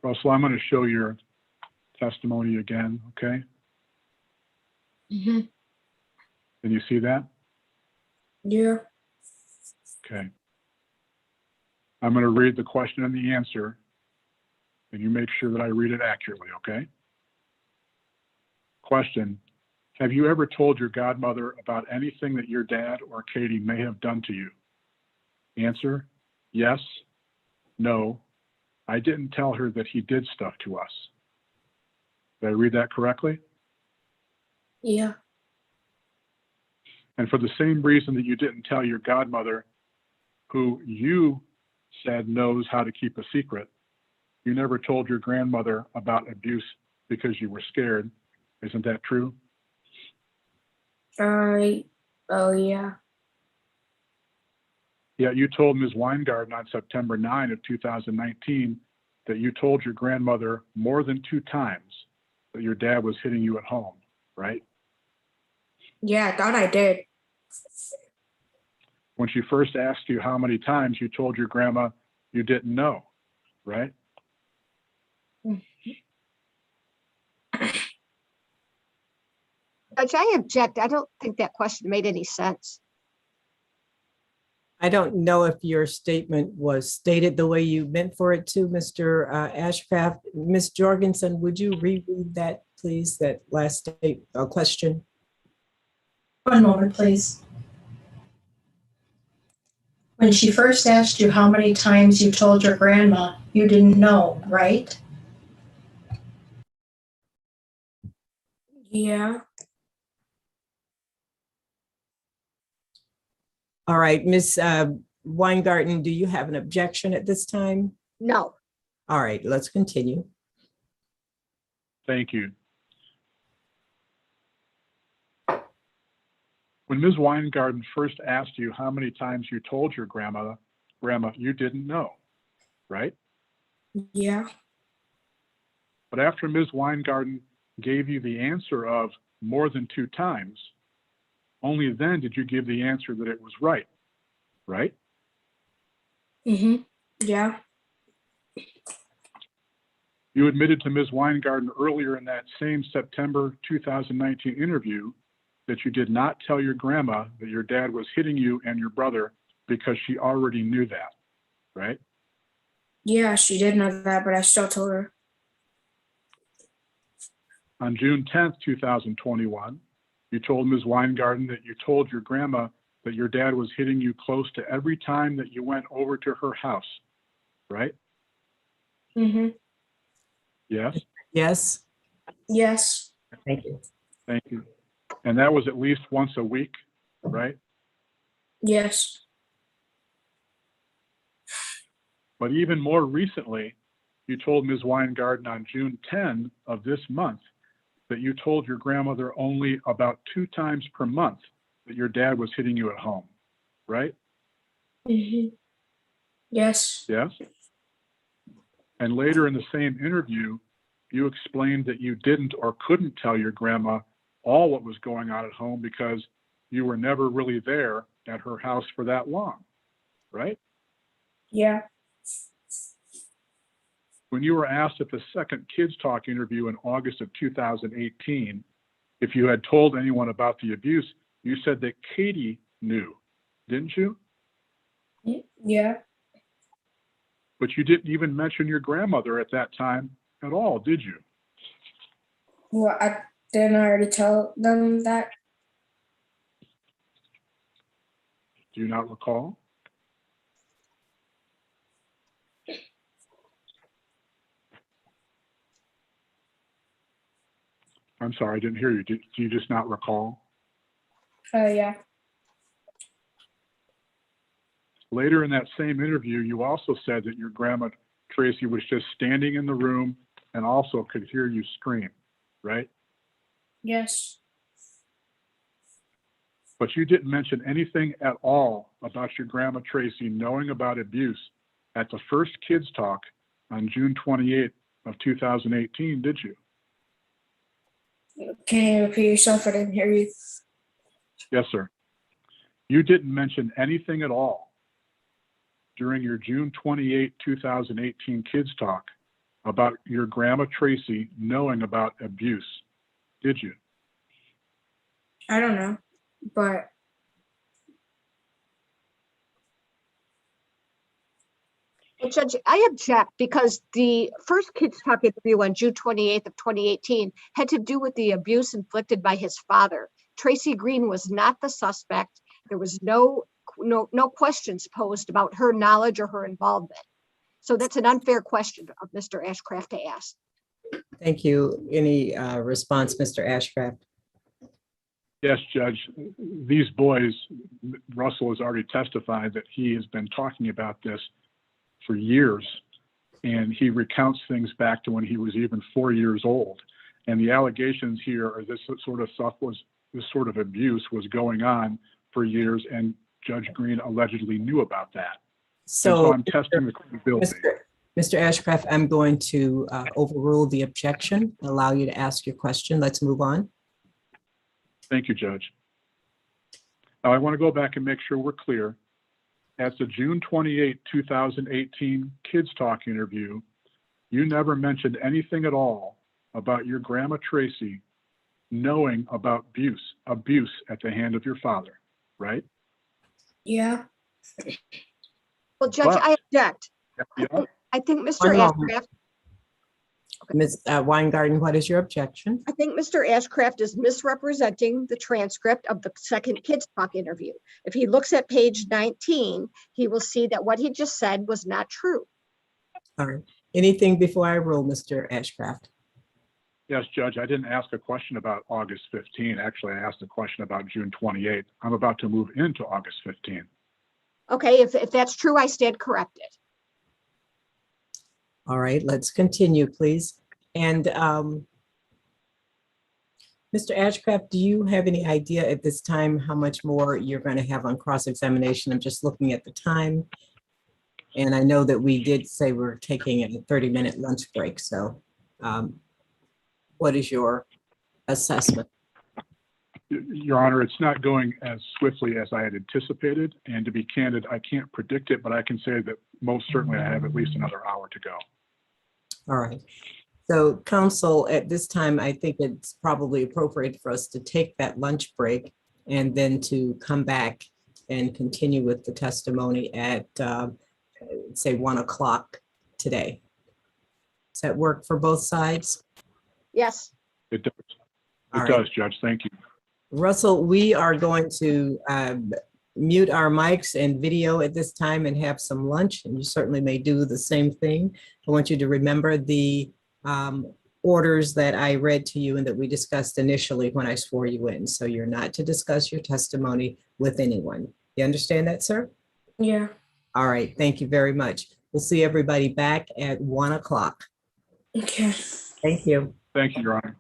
Russell, I'm going to show your testimony again, okay? Mm-hmm. Can you see that? Yeah. Okay. I'm going to read the question and the answer, and you make sure that I read it accurately, okay? Question: have you ever told your godmother about anything that your dad or Katie may have done to you? Answer: yes, no, I didn't tell her that he did stuff to us. Did I read that correctly? Yeah. And for the same reason that you didn't tell your godmother, who you said knows how to keep a secret, you never told your grandmother about abuse because you were scared. Isn't that true? Oh yeah. Yet you told Ms. Weingarten on September 9 of 2019 that you told your grandmother more than 2 times that your dad was hitting you at home, right? Yeah, I thought I did. When she first asked you how many times, you told your grandma you didn't know, right? Judge, I object. I don't think that question made any sense. I don't know if your statement was stated the way you meant for it to, Mr. Ashcraft. Ms. Jorgensen, would you reread that, please, that last question? One moment, please. When she first asked you how many times you told your grandma, you didn't know, right? Yeah. All right, Ms. Weingarten, do you have an objection at this time? No. All right, let's continue. Thank you. When Ms. Weingarten first asked you how many times you told your grandma, you didn't know, right? Yeah. But after Ms. Weingarten gave you the answer of more than 2 times, only then did you give the answer that it was right, right? Mm-hmm. Yeah. You admitted to Ms. Weingarten earlier in that same September 2019 interview that you did not tell your grandma that your dad was hitting you and your brother because she already knew that, right? Yeah, she did know that, but I still told her. On June 10th, 2021, you told Ms. Weingarten that you told your grandma that your dad was hitting you close to every time that you went over to her house, right? Mm-hmm. Yes? Yes, Yes. thank you. Thank you. And that was at least once a week, right? Yes. But even more recently, you told Ms. Weingarten on June 10 of this month that you told your grandmother only about 2 times per month that your dad was hitting you at home, right? Mm-hmm. Yes. Yes? And later in the same interview, you explained that you didn't or couldn't tell your grandma all what was going on at home because you were never really there at her house for that long, right? Yeah. When you were asked at the second Kids Talk interview in August of 2018, if you had told anyone about the abuse, you said that Katie knew, didn't you? Yeah. But you didn't even mention your grandmother at that time at all, did you? Well, I didn't already tell them that. Do you not recall? I'm sorry, I didn't hear you. Do you just not recall? Yeah. Later in that same interview, you also said that your grandma Tracy was just standing in the room and also could hear you scream, right? Yes. But you didn't mention anything at all about your grandma Tracy knowing about abuse at the first kids talk on June 28th of 2018, did you? Can you repeat yourself? I didn't hear you. Yes, sir. You didn't mention anything at all during your June 28, 2018 kids talk about your grandma Tracy knowing about abuse, did you? I don't know, but Well, Judge, I object because the first Kids Talk interview on June 28th of 2018 had to do with the abuse inflicted by his father. Tracy Green was not the suspect. There was no questions posed about her knowledge or her involvement. So that's an unfair question of Mr. Ashcraft to ask. Thank you. Any response, Mr. Ashcraft? Yes, Judge. These boys, Russell has already testified that he has been talking about this for years, and he recounts things back to when he was even 4 years old. And the allegations here are this sort of abuse was going on for years, and Judge Green allegedly knew about that. So I'm testing the credibility. Mr. Ashcraft, I'm going to overrule the objection, allow you to ask your question. Let's move on. Thank you, Judge. Now I want to go back and make sure we're clear. At the June 28, 2018 Kids Talk interview, you never mentioned anything at all about your grandma Tracy knowing about abuse at the hand of your father, right? yeah. Well, Judge, I object. Yeah. I think Mr. One moment. Ashcraft, Ms. Weingarten, what is your objection? I think Mr. Ashcraft is misrepresenting the transcript of the second Kids Talk interview. If he looks at page 19, he will see that what he just said was not true. All right. Anything before I rule, Mr. Ashcraft? Yes, Judge, I didn't ask a question about August 15. Actually, I asked a question about June 28. I'm about to move into August 15. Okay, if that's true, I stand corrected. All right, let's continue, please. And Mr. Ashcraft, do you have any idea at this time how much more you're going to have on cross-examination? I'm just looking at the time. And I know that we did say we're taking a 30-minute lunch break. So what is your assessment? Your Honor, it's not going as swiftly as I had anticipated. And to be candid, I can't predict it, but I can say that most certainly I have at least another hour to go. All right. So counsel, at this time, I think it's probably appropriate for us to take that lunch break and then to come back and continue with the testimony at, say, 1 o'clock today. Does that work for both sides? Yes. It does. All It right. does, Judge. Thank you. Russell, we are going to mute our mics and video at this time and have some lunch, and you certainly may do the same thing. I want you to remember the orders that I read to you and that we discussed initially when I swore you in. So you're not to discuss your testimony with anyone. You understand that, sir? Yeah. All right, thank you very much. We'll see everybody back at 1 o'clock. Okay. Thank you. Thank you, Your Honor.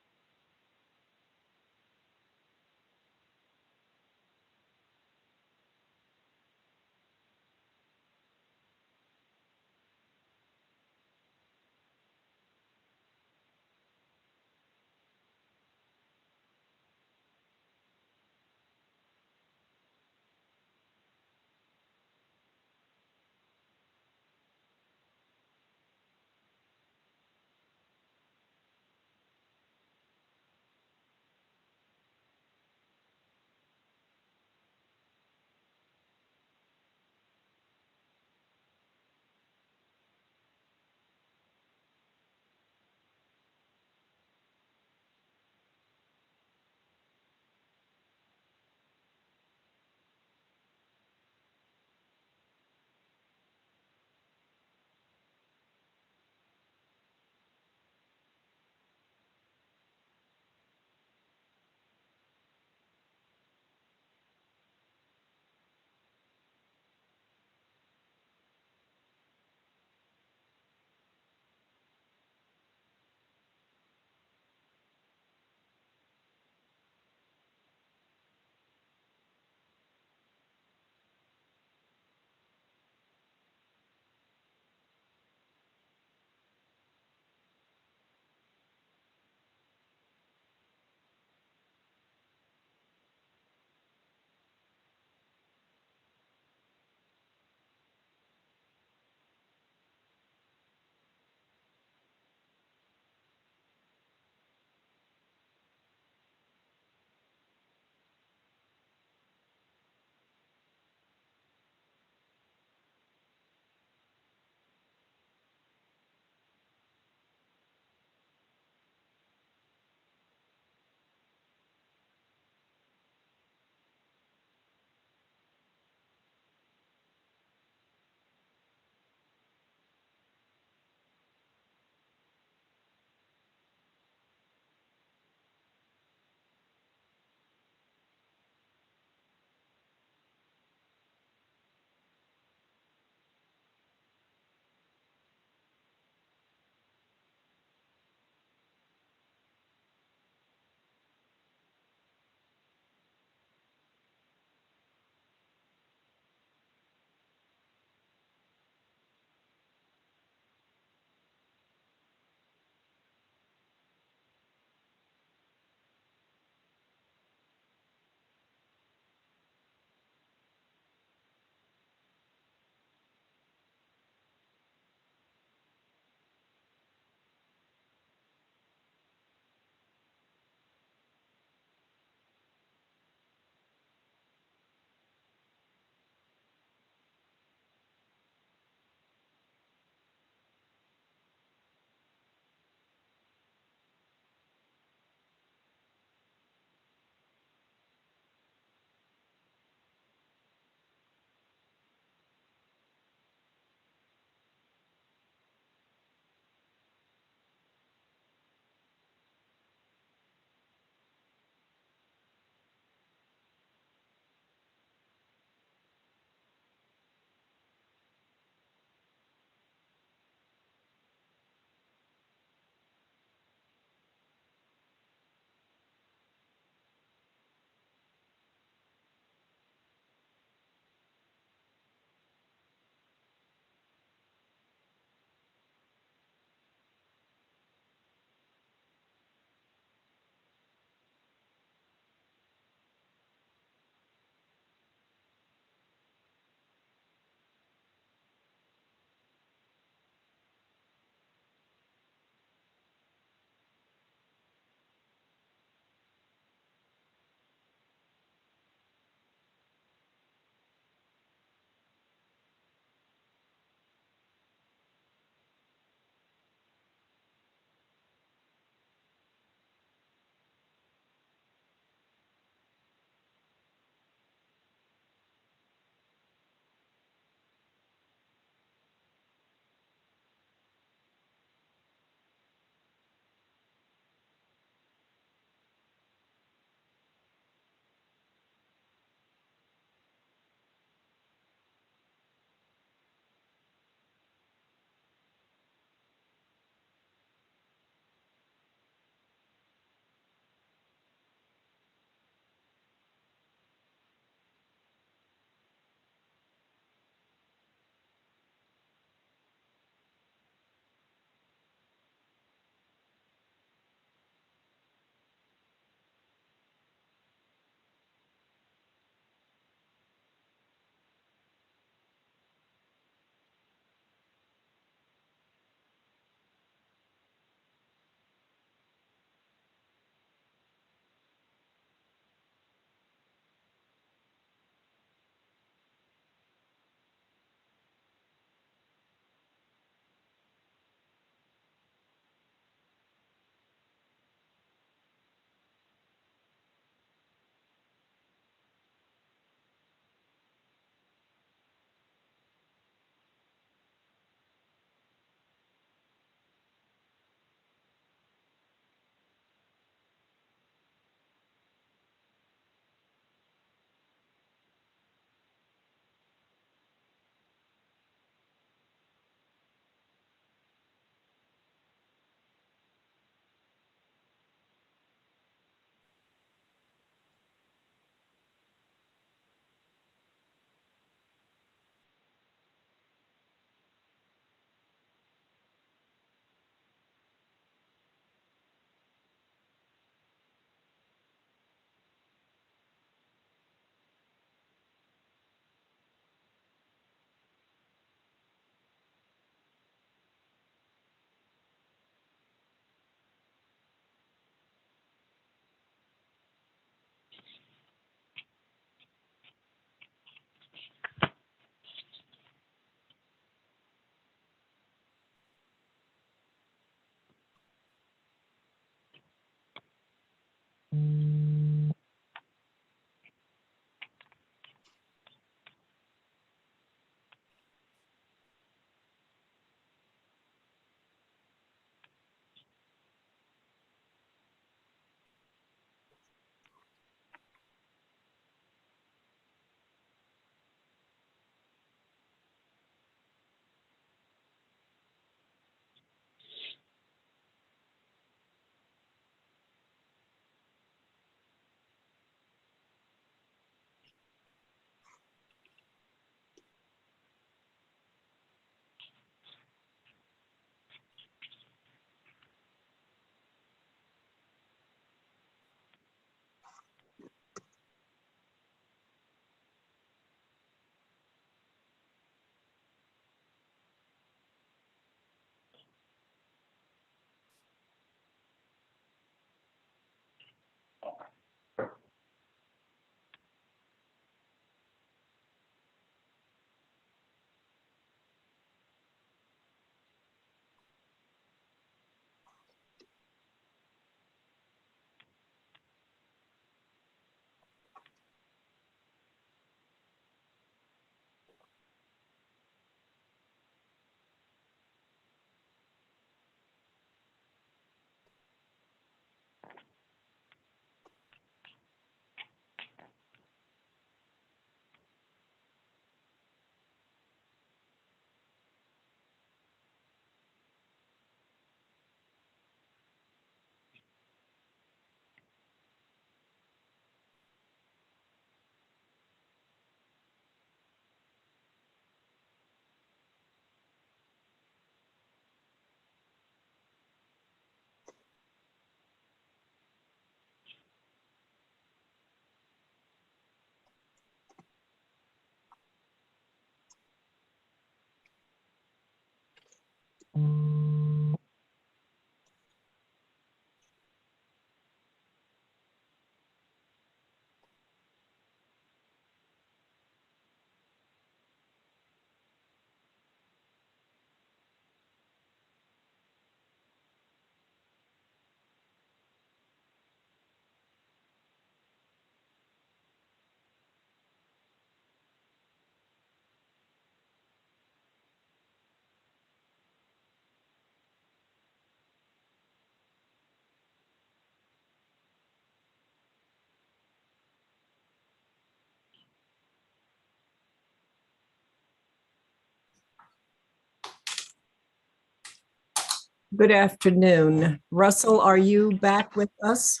Good afternoon. Russell, are you back with us?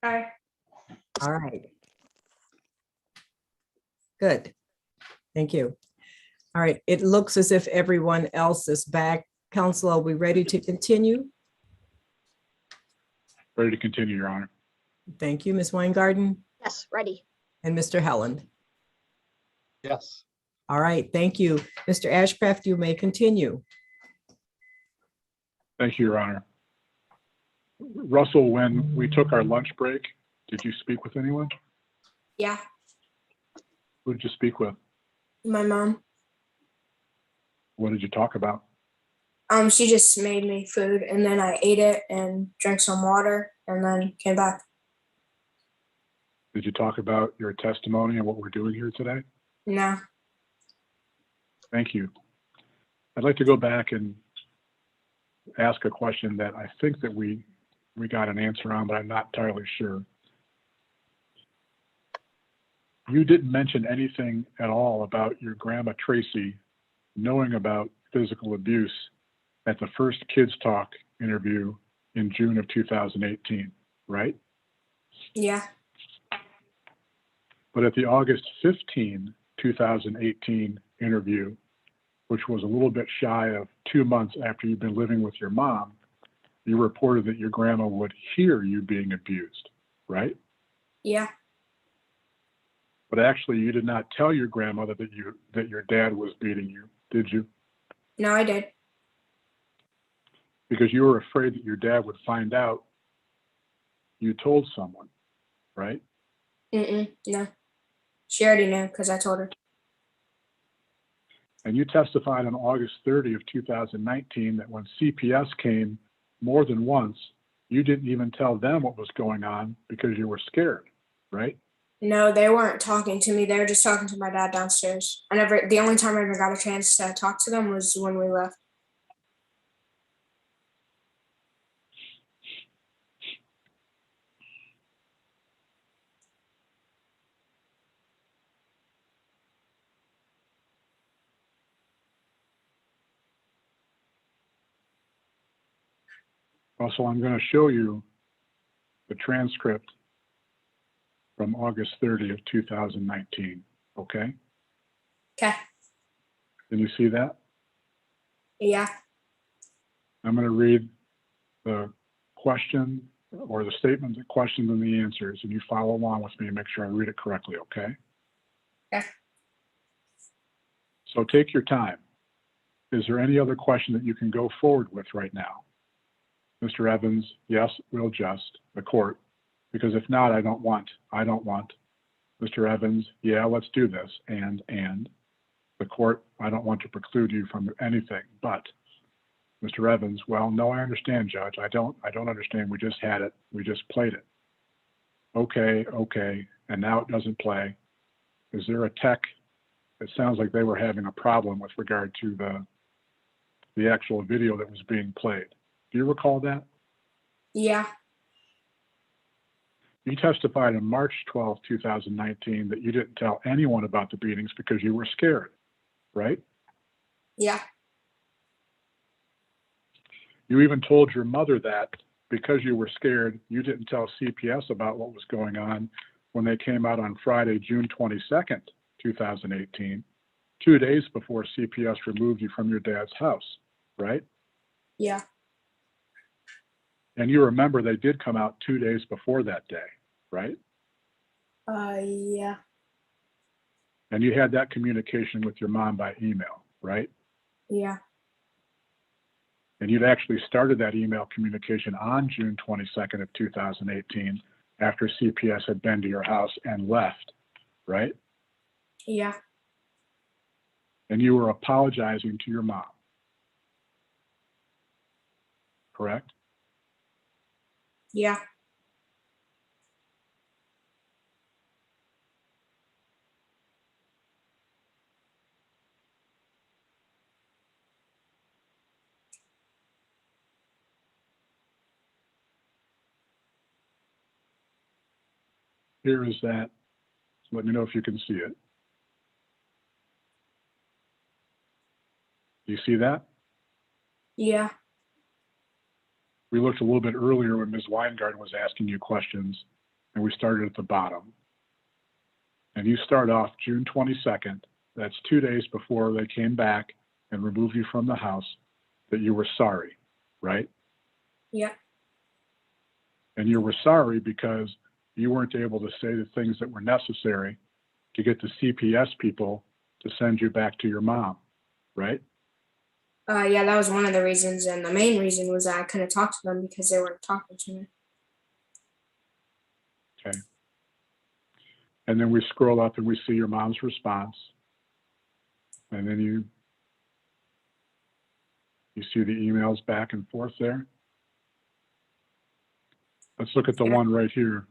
Hi. All right. Good. Thank you. All right. It looks as if everyone else is back. Council, are we ready to continue? Ready to continue, Your Honor. Thank you, Ms. Weingarten Yes, ready. and Mr. Helland. Yes. All right. Thank you. Mr. Ashcraft, you may continue. Thank you, Your Honor. Russell, when we took our lunch break, did you speak with anyone? Yeah, Who did you speak with? my mom. What did you talk about? She just made me food and then I ate it and drank some water and then came back. Did you talk about your testimony and what we're doing here today? No. Thank you. I'd like to go back and ask a question that I think that we got an answer on, but I'm not entirely sure. You didn't mention anything at all about your grandma Tracy knowing about physical abuse at the first Kids Talk interview in June of 2018, right? Yeah. But at the August 15, 2018 interview, which was a little bit shy of 2 months after you've been living with your mom, you reported that your grandma would hear you being abused, right? Yeah. But actually, you did not tell your grandmother that your dad was beating you, did you? No, I did. Because you were afraid that your dad would find out you told someone, right? No. She already knew because I told her. And you testified on August 30 of 2019 that when CPS came more than once, you didn't even tell them what was going on because you were scared, right? No, they weren't talking to me. They were just talking to my dad downstairs. The only time I ever got a chance to talk to them was when we left. Also, I'm going to show you the transcript from August 30 of 2019, okay? Okay. Can you see that? Yeah. I'm going to read the question or the statement, the question and the answers, and you follow along with me and make sure I read it correctly, okay? Okay. So take your time. Is there any other question that you can go forward with right now? Mr. Evans, yes, we'll just, the court, because if not, I don't want. Mr. Evans, yeah, let's do this, and the court, I don't want to preclude you from anything, but Mr. Evans, well, no, I understand, Judge. I don't understand. We just had it. We just played it. Okay, and now it doesn't play. Is there a tech? It sounds like they were having a problem with regard to the actual video that was being played. Do you recall that? Yeah. You testified on March 12, 2019 that you didn't tell anyone about the beatings because you were scared, right? Yeah. You even told your mother that because you were scared, you didn't tell CPS about what was going on when they came out on Friday, June 22nd, 2018, 2 days before CPS removed you from your dad's house, right? Yeah. And you remember they did come out 2 days before that day, right? Yeah. And you had that communication with your mom by email, right? Yeah. And you'd actually started that email communication on June 22nd of 2018 after CPS had been to your house and left, right? Yeah. And you were apologizing to your mom, correct? Yeah. Here is that Let me know if you can see it. Do you see that? Yeah. We looked a little bit earlier when Ms. Weingarten was asking you questions, and we started at the bottom. And you start off June 22nd. That's 2 days before they came back and removed you from the house, that you were sorry, right? Yeah. And you were sorry because you weren't able to say the things that were necessary to get the CPS people to send you back to your mom, right? Yeah, that was one of the reasons, and the main reason was that I couldn't talk to them because they weren't talking to me. Okay. And then we scroll up and we see your mom's response. And then you see the emails back and forth there. Let's look at the one right here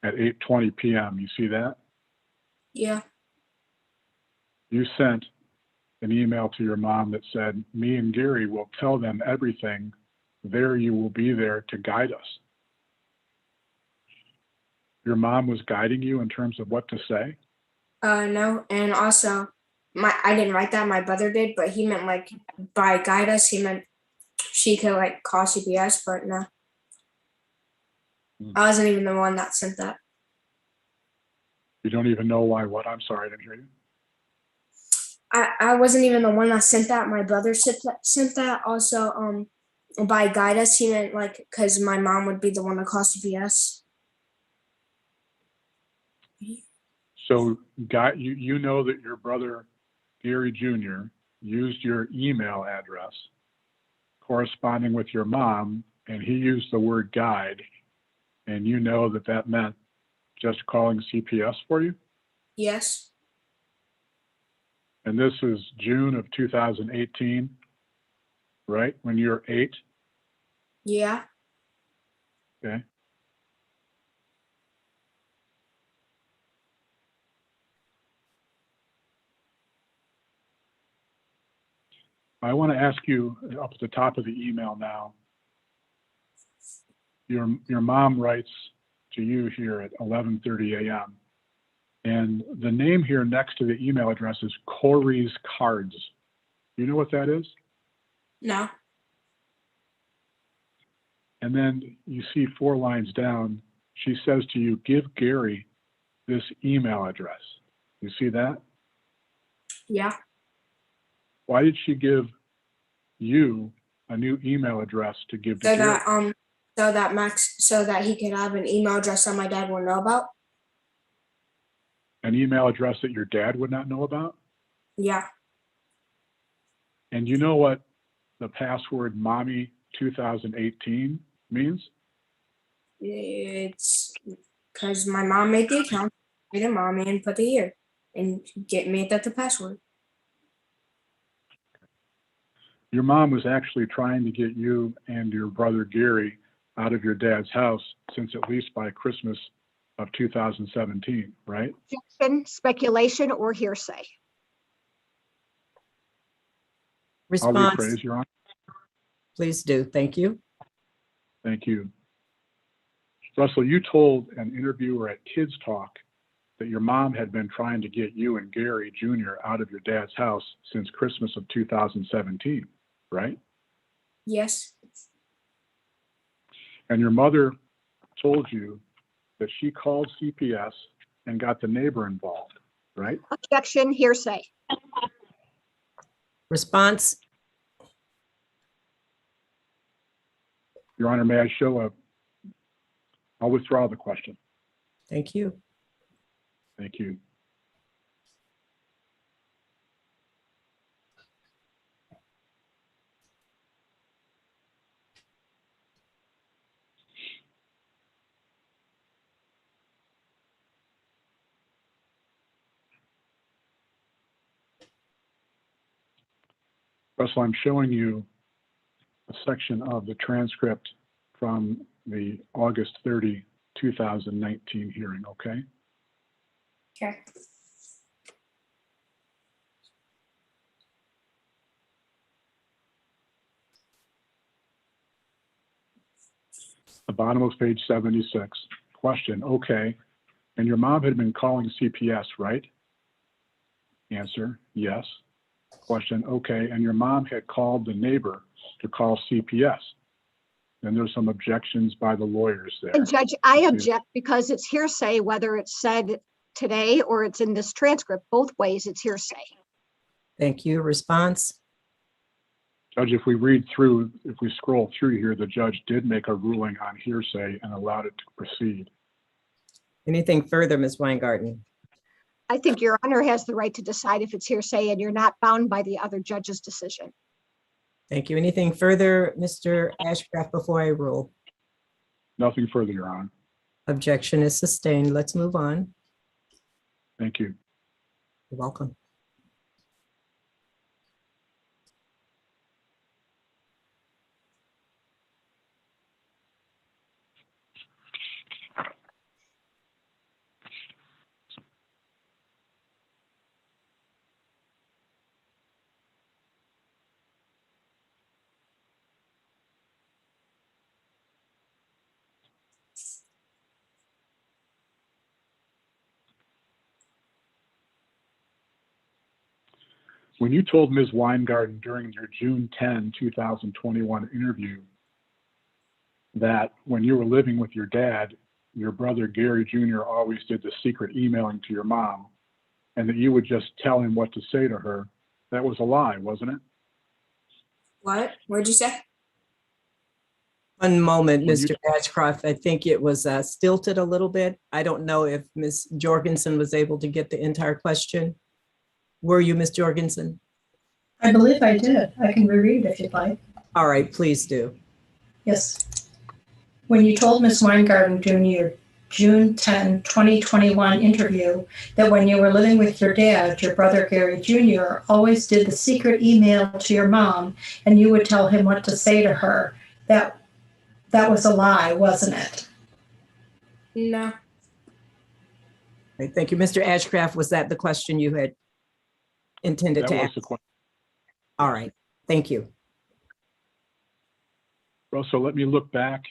at 8:20 p.m. You see that? Yeah. You sent an email to your mom that said, "Me and Gary will tell them everything. There you will be there to guide us." Your mom was guiding you in terms of what to say? No, and also I didn't write that, my brother did, but he meant like by guide us, he meant she could like call CPS, but no. I wasn't even the one that sent that. You don't even know why what? I'm sorry, I didn't hear you. I wasn't even the one that sent that. My brother sent that. Also, by guide us, he meant like because my mom would be the one to call CPS. So you know that your brother, Gary Jr., used your email address corresponding with your mom, and he used the word guide, and you know that that meant just calling CPS for you? Yes. And this is June of 2018, right? When you're 8? Yeah. Okay. I want to ask you up at the top of the email now. Your mom writes to you here at 11:30 a.m. And the name here next to the email address is Corey's Cards. You know what that is? No. And then you see 4 lines down, she says to you, "Give Gary this email address." You see that? Yeah. Why did she give you a new email address to give to So Gary? that so that he could have an email address that my dad will know about. An email address that your dad would not know about? Yeah. And you know what the password mommy 2018 means? It's because my mom made the account, made a mommy, and put the year, and made that the password. Your mom was actually trying to get you and your brother Gary out of your dad's house since at least by Christmas of 2017, right? Objection, speculation, or hearsay. I'll Response, rephrase, Your Honor. please do. Thank you. Thank you. Russell, you told an interviewer at Kids Talk that your mom had been trying to get you and Gary Jr. out of your dad's house since Christmas of 2017, right? Yes. And your mother told you that she called CPS and got the neighbor involved, right? Objection, hearsay. Response, Your Honor, may I show I'll withdraw the question. thank you. Thank you. Russell, I'm showing you a section of the transcript from the August 30, 2019 hearing, okay? Okay. The bottom of page 76. Question, okay, And your mom had been calling CPS, right? Answer, yes. Question, okay, and your mom had called the neighbor to call CPS. And there's some objections by the lawyers there. And Judge, I object because it's hearsay, whether it's said today or it's in this transcript. Both ways, it's hearsay. Thank you. Response? Judge, if we scroll through here, the judge did make a ruling on hearsay and allowed it to proceed. Anything further, Ms. Weingarten? I think Your Honor has the right to decide if it's hearsay and you're not bound by the other judge's decision. Thank you. Anything further, Mr. Ashcraft, before I rule? Nothing further, Your Honor. Objection is sustained. Let's move on. Thank you. You're welcome. When you told Ms. Weingarten during your June 10, 2021 interview that when you were living with your dad, your brother Gary Jr. always did the secret emailing to your mom, and that you would just tell him what to say to her, that was a lie, wasn't it? What? What'd you say? One moment, When you- Mr. Ashcroft. I think it was stilted a little bit. I don't know if Ms. Jorgensen was able to get the entire question. Were you, Ms. Jorgensen? I believe I did. I can reread if you'd like. All right, please do. Yes. When you told Ms. Weingarten during your June 10, 2021 interview that when you were living with your dad, your brother Gary Jr. always did the secret email to your mom and you would tell him what to say to her, that was a lie, wasn't it? No. Right, thank you. Mr. Ashcraft, was that the question you had intended That to was ask? the question. All right, thank you. Russell, let me look back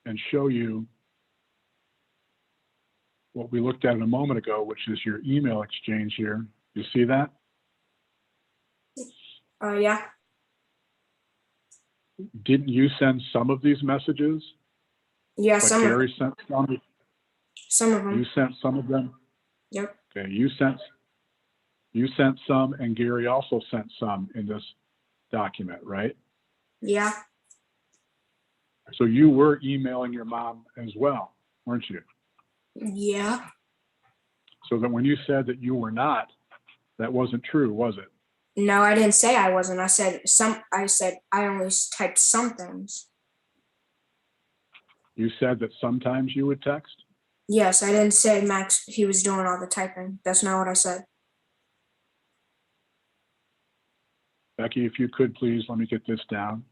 and show you what we looked at a moment ago, which is your email exchange here. You see that? Yeah. Didn't you send some of these messages? Yeah, But some of Gary sent some. some of You them. sent some of them. Yep. Okay, you sent some, and Gary also sent some in this document, right? Yeah. So you were emailing your mom as well, weren't you? Yeah. So that when you said that you were not, that wasn't true, was it? No, I didn't say I wasn't. I said I only typed some things. You said that sometimes you would text? Yes, I didn't say Max he was doing all the typing. That's not what I said. Becky, if you could please, let me get this down.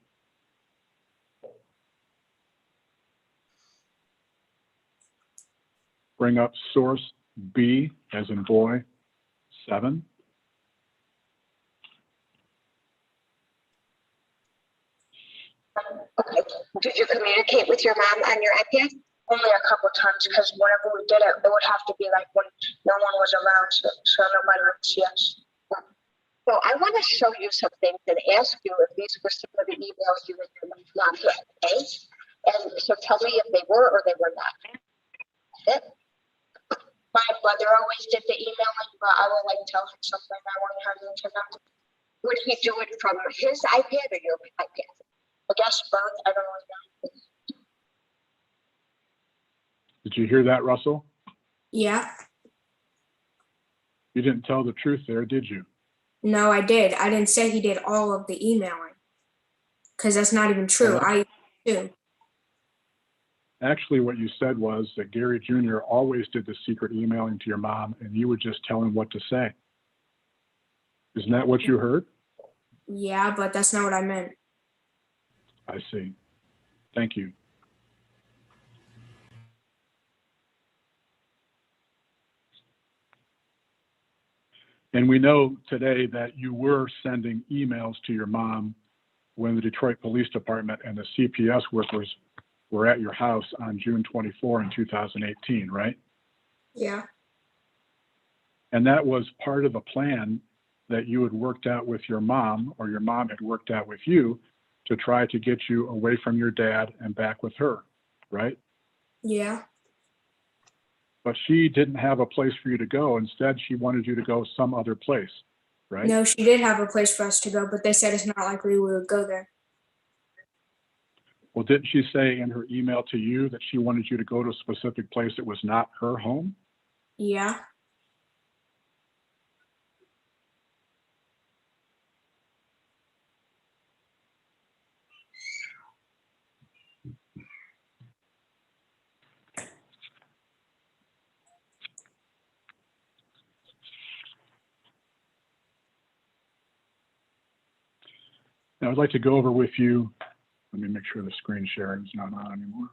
Bring up source B as in boy, 7. Okay, did you communicate with your mom on your iPad? Only a couple times, because whenever we did it, it would have to be like when no one was around, so nobody would see us. So I want to show you some things and ask you if these were some of the emails you and your mom had, okay? And so tell me if they were or they were not. Okay? My brother always did the emailing, but I would like tell him something I want him to know. Would he do it from his iPad or your iPad? I guess both. I don't really know. Did you hear that, Russell? Yeah. You didn't tell the truth there, did you? No, I did. I didn't say he did all of the emailing. Because that's not even true. Well, I do. Actually, what you said was that Gary Jr. always did the secret emailing to your mom and you would just tell him what to say. Isn't that what you heard? Yeah, but that's not what I meant. I see. Thank you. And we know today that you were sending emails to your mom when the Detroit Police Department and the CPS workers were at your house on June 24 in 2018, right? Yeah. And that was part of a plan that you had worked out with your mom, or your mom had worked out with you, to try to get you away from your dad and back with her, right? Yeah. But she didn't have a place for you to go. Instead, she wanted you to go some other place, right? No, she did have a place for us to go, but they said it's not likely we would go there. Well, didn't she say in her email to you that she wanted you to go to a specific place that was not her home? Yeah. Now, I'd like to go over with you. Let me make sure the screen sharing is not on anymore.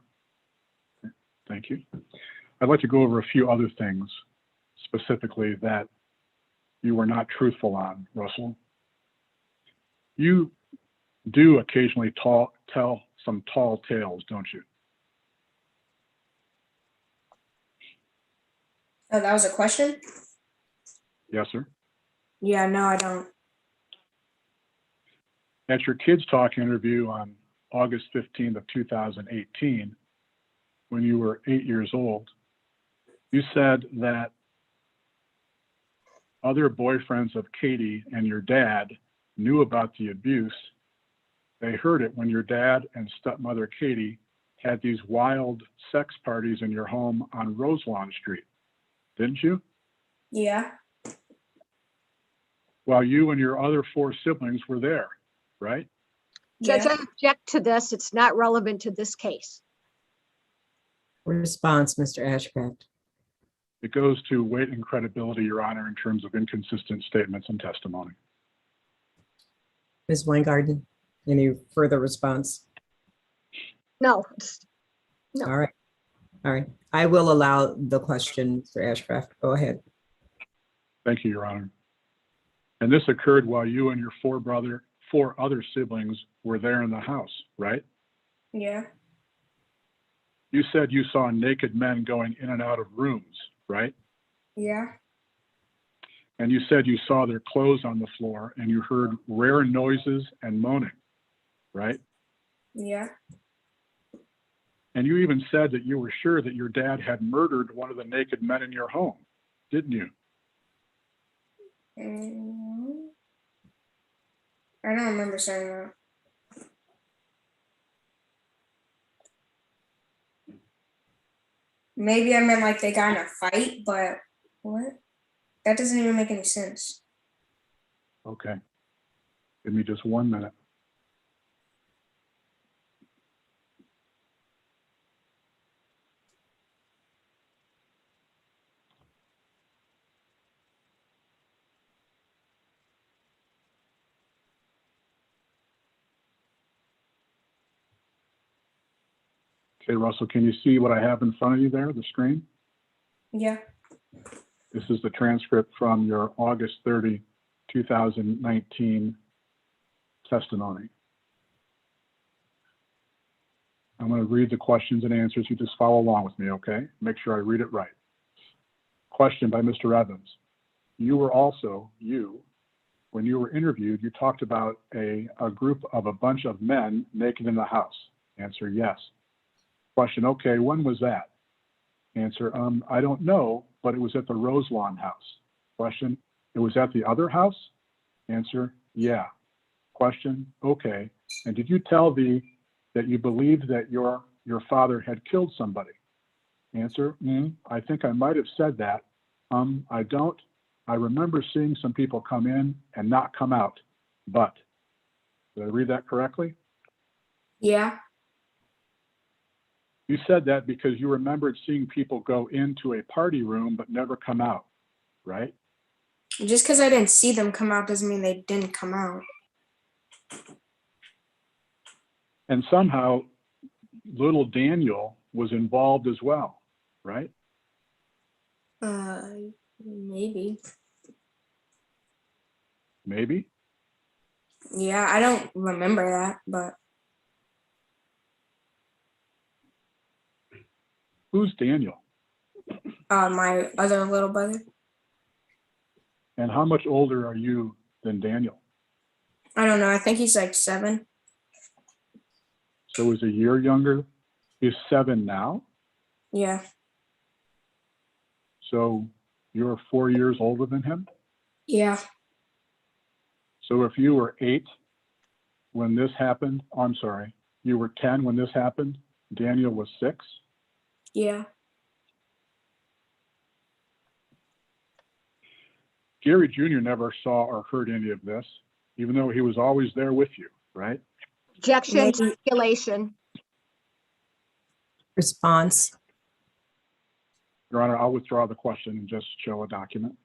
Okay, thank you. I'd like to go over a few other things specifically that you were not truthful on, Russell. You do occasionally tell some tall tales, don't you? Oh, that was a question? Yes, sir. Yeah, no, I don't. At your Kids Talk interview on August 15th of 2018, when you were 8 years old, you said that other boyfriends of Katie and your dad knew about the abuse. They heard it when your dad and stepmother Katie had these wild sex parties in your home on Roselawn Street, didn't you? Yeah. While you and your other 4 siblings were there, right? Judge, Yeah. I object to this. It's not relevant to this case. Response, Mr. Ashcraft. It goes to weight and credibility, Your Honor, in terms of inconsistent statements and testimony. Ms. Weingarten, any further response? No. No. All right. All right. I will allow the question, Mr. Ashcraft. Go ahead. Thank you, Your Honor. And this occurred while you and your 4 other siblings were there in the house, right? Yeah. You said you saw naked men going in and out of rooms, right? Yeah. And you said you saw their clothes on the floor and you heard rare noises and moaning, right? Yeah. And you even said that you were sure that your dad had murdered one of the naked men in your home, didn't you? I don't remember saying that. Maybe I meant like they got in a fight, but what? That doesn't even make any sense. Okay. Give me just 1 minute. Okay, Russell, can you see what I have in front of you there, the screen? Yeah. This is the transcript from your August 30, 2019 testimony. I'm going to read the questions and answers. You just follow along with me, okay? Make sure I read it right. Question by Mr. Evans. You were also, when you were interviewed, you talked about a group of a bunch of men naked in the house. Answer, yes. Question, okay, when was that? Answer, I don't know, but it was at the Roselawn house. Question, it was at the other house? Answer, yeah. Question, okay. And did you tell that you believed that your father had killed somebody? Answer, I think I might have said that. I don't. I remember seeing some people come in and not come out, but. Did I read that correctly? Yeah. You said that because you remembered seeing people go into a party room but never come out, right? Just because I didn't see them come out doesn't mean they didn't come out. And somehow little Daniel was involved as well, right? Maybe. Maybe? Yeah, I don't remember that, but Who's Daniel? My other little brother. And how much older are you than Daniel? I don't know. I think he's like 7. So he's a year younger. He's 7 now. Yeah. So you're 4 years older than him. Yeah. So if you were 8 when this happened, I'm sorry, you were 10 when this happened, Daniel was 6. Yeah. Gary Jr. never saw or heard any of this, even though he was always there with you, right? Objection, Maybe. speculation. Response. Your Honor, I'll withdraw the question and just show a document.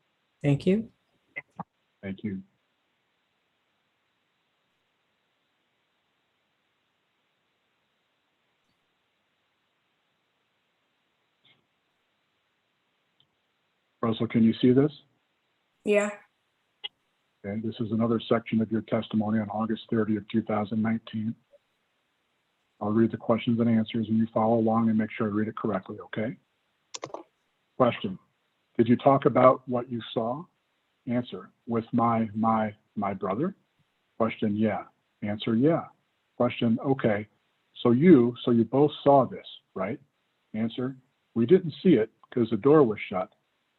Thank you. Thank you. Russell, can you see this? Yeah. Okay, this is another section of your testimony on August 30th, 2019. I'll read the questions and answers and you follow along and make sure I read it correctly, okay? Question, did you talk about what you saw? Answer, with my brother? Question, yeah. Answer, yeah. Question, okay, so you both saw this, right? Answer, we didn't see it because the door was shut,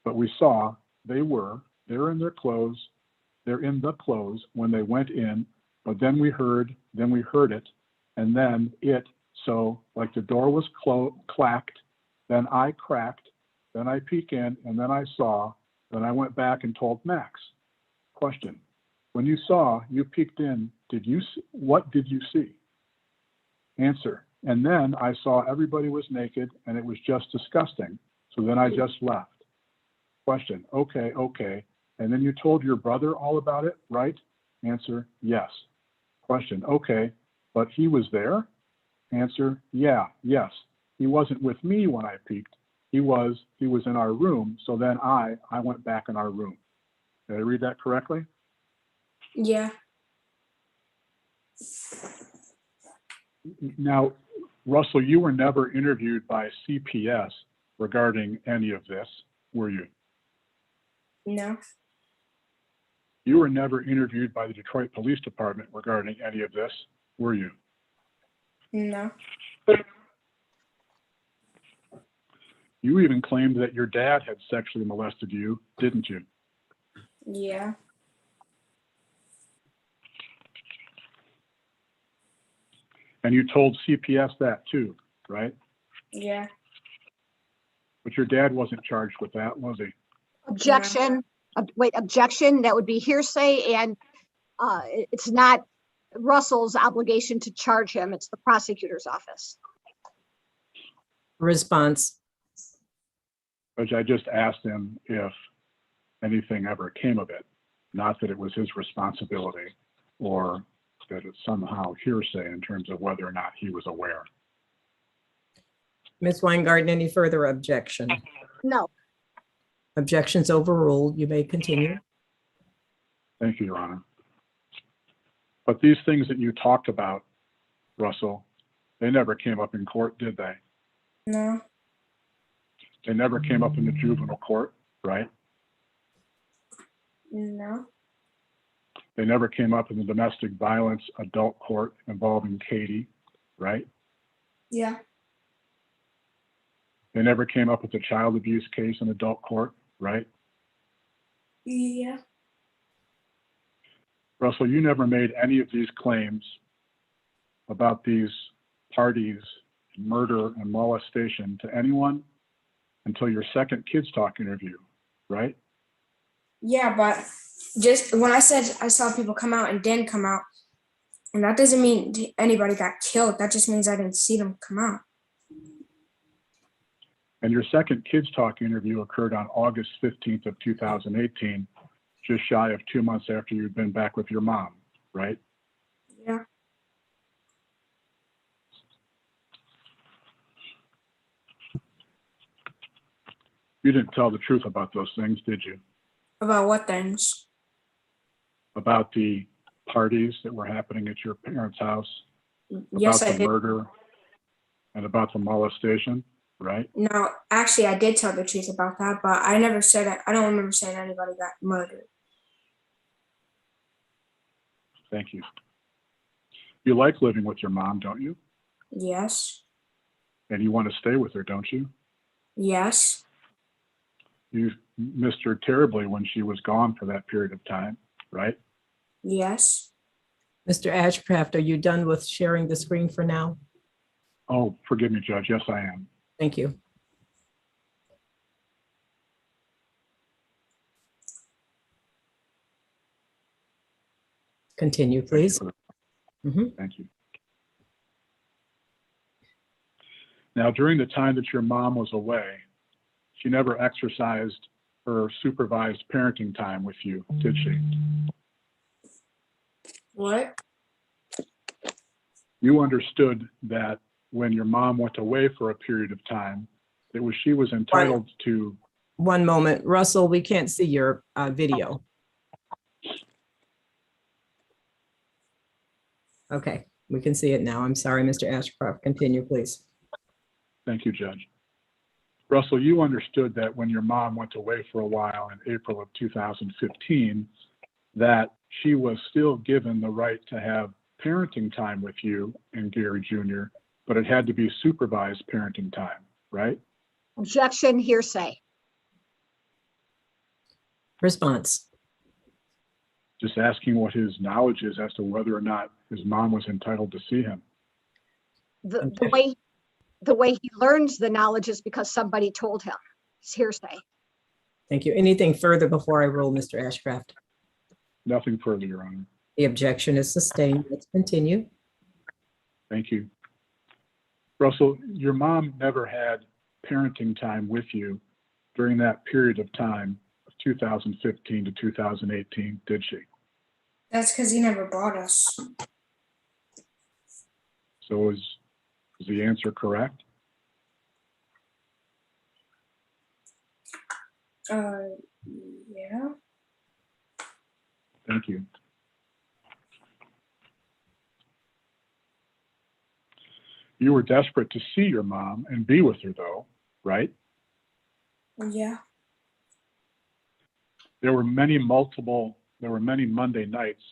but we saw they're in their clothes, they're in the clothes when they went in, but then we heard it, and then so like the door was clacked, then I cracked, then I peek in, and then I saw, then I went back and told Max. Question, when you peeked in, what did you see? Answer, and then I saw everybody was naked and it was just disgusting, so then I just left. Question, okay, and then you told your brother all about it, right? Answer, yes. Question, okay, but he was there? Answer, yeah, yes. He wasn't with me when I peeked. He was in our room, so then I went back in our room. Did I read that correctly? Yeah. Now, Russell, you were never interviewed by CPS regarding any of this, were you? No. You were never interviewed by the Detroit Police Department regarding any of this, were you? No. You even claimed that your dad had sexually molested you, didn't you? Yeah. And you told CPS that too, right? Yeah. But your dad wasn't charged with that, was he? Objection. Objection. That would be hearsay, and it's not Russell's obligation to charge him. It's the prosecutor's office. Response. Judge, I just asked him if anything ever came of it, not that it was his responsibility or that it's somehow hearsay in terms of whether or not he was aware. Ms. Weingarten, any further objection? No. Objections overruled. You may continue. Thank you, Your Honor. But these things that you talked about, Russell, they never came up in court, did they? No. They never came up in the juvenile court, right? No. They never came up in the domestic violence adult court involving Katie, right? Yeah. They never came up with the child abuse case in adult court, right? Yeah. Russell, you never made any of these claims about these parties, murder and molestation to anyone until your second Kids Talk interview, right? Yeah, but just when I said I saw people come out and didn't come out, and that doesn't mean anybody got killed. That just means I didn't see them come out. And your second Kids Talk interview occurred on August 15th of 2018, just shy of 2 months after you'd been back with your mom, right? Yeah. You didn't tell the truth about those things, did you? About what things? About the parties that were happening at your parents' house, Yes, about I the did. murder, and about the molestation? right? No, actually, I did tell the truth about that, but I never said it. I don't remember saying anybody got murdered. Thank you. You like living with your mom, don't you? Yes. And you want to stay with her, don't you? Yes. You missed her terribly when she was gone for that period of time, right? Yes. Mr. Ashcraft, are you done with sharing the screen for now? Oh, forgive me, Judge. Yes, I am. Thank you. Continue, Thank you please. for Mhm. Thank you. Now, during the time that your mom was away, she never exercised her supervised parenting time with you, did she? What? You understood that when your mom went away for a period of time, she was entitled to. One moment, Russell, we can't see your video. Okay, we can see it now. I'm sorry, Mr. Ashcroft. Continue, please. Thank you, Judge. Russell, you understood that when your mom went away for a while in April of 2015, that she was still given the right to have parenting time with you and Gary Jr., but it had to be supervised parenting time, right? Objection, hearsay. Response. Just asking what his knowledge is as to whether or not his mom was entitled to see him. The way he learns the knowledge is because somebody told him. It's hearsay. Thank you. Anything further before I rule, Mr. Ashcraft? Nothing further, Your Honor. The objection is sustained. Let's continue. Thank you. Russell, your mom never had parenting time with you during that period of time of 2015 to 2018, did she? That's because he never bought us. So is the answer correct? Yeah. Thank you. You were desperate to see your mom and be with her, though, right? Yeah. There were many Monday nights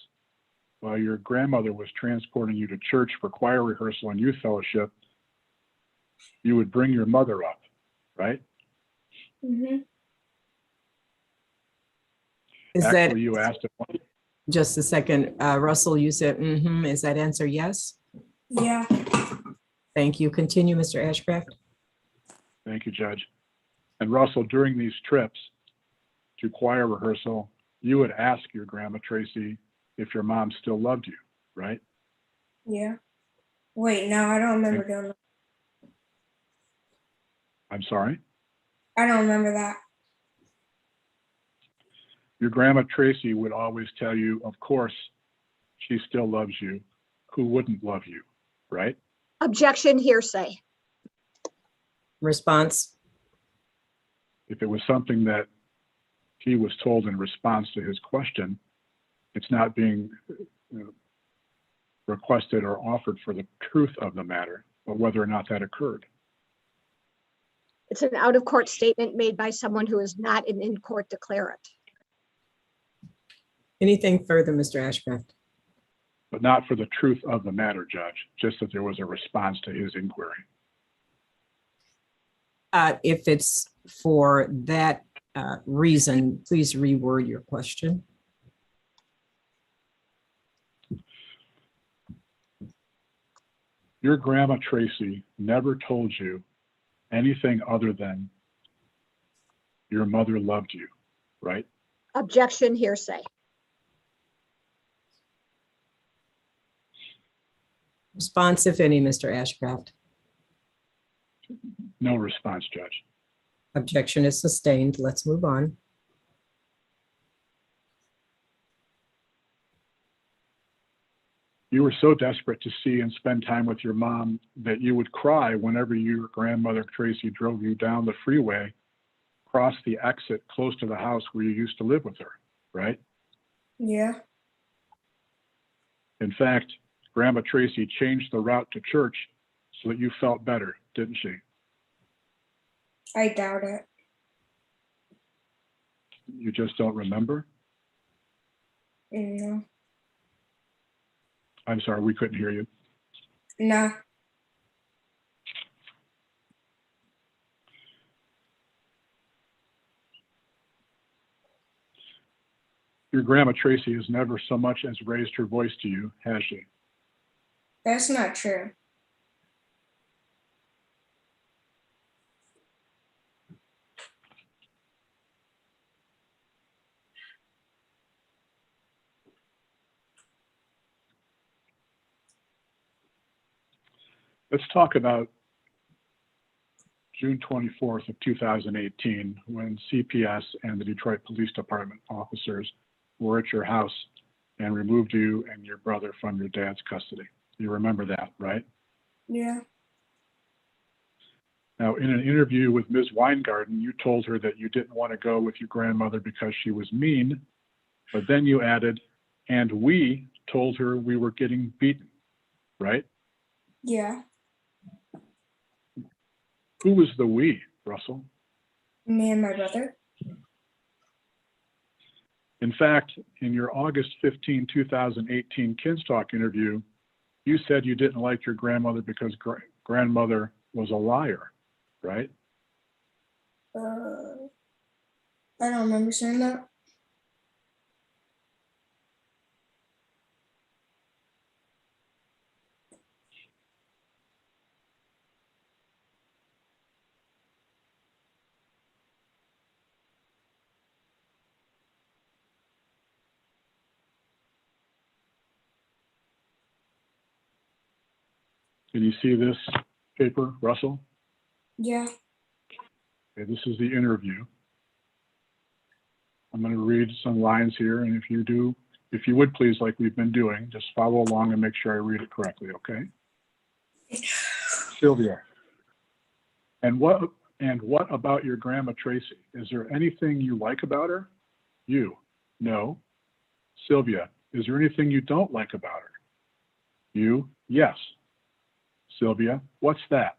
while your grandmother was transporting you to church for choir rehearsal and youth fellowship. You would bring your mother up, right? Mhm. Is Actually, that you asked if just a second? Russell, you said, is that answer yes? Yeah. Thank you. Continue, Mr. Ashcraft. Thank you, Judge. And Russell, during these trips to choir rehearsal, you would ask your grandma Tracy if your mom still loved you, right? Yeah. Wait, no, I don't remember doing that. I'm sorry? I don't remember that. Your grandma Tracy would always tell you, of course, she still loves you. Who wouldn't love you, right? Objection, hearsay. Response. If it was something that he was told in response to his question, it's not being requested or offered for the truth of the matter, but whether or not that occurred. It's an out-of-court statement made by someone who is not an in-court declarant. Anything further, Mr. Ashcraft? But not for the truth of the matter, Judge, just that there was a response to his inquiry. If it's for that reason, please reword your question. Your grandma Tracy never told you anything other than your mother loved you, right? Objection, hearsay. Response, if any, Mr. Ashcraft. No response, Judge. Objection is sustained. Let's move on. You were so desperate to see and spend time with your mom that you would cry whenever your grandmother Tracy drove you down the freeway, cross the exit close to the house where you used to live with her, right? Yeah. In fact, Grandma Tracy changed the route to church so that you felt better, didn't she? I doubt it. You just don't remember? No. I'm sorry, we couldn't hear you. No. Your grandma Tracy has never so much as raised her voice to you, has she? That's not true. Let's talk about June 24th of 2018, when CPS and the Detroit Police Department officers were at your house and removed you and your brother from your dad's custody. You remember that, right? Yeah. Now, in an interview with Ms. Weingarten, you told her that you didn't want to go with your grandmother because she was mean, but then you added, and we told her we were getting beaten, right? Yeah. Who was the we, Russell? Me and my brother. In fact, in your August 15, 2018 Kids Talk interview, you said you didn't like your grandmother because grandmother was a liar, right? I don't remember saying that. Can you see this paper, Russell? Yeah. Okay, this is the interview. I'm going to read some lines here, and if you would please, like we've been doing, just follow along and make sure I read it correctly, okay? Sylvia, and what about your grandma Tracy? Is there anything you like about her? You, no. Sylvia, is there anything you don't like about her? You, yes. Sylvia, what's that?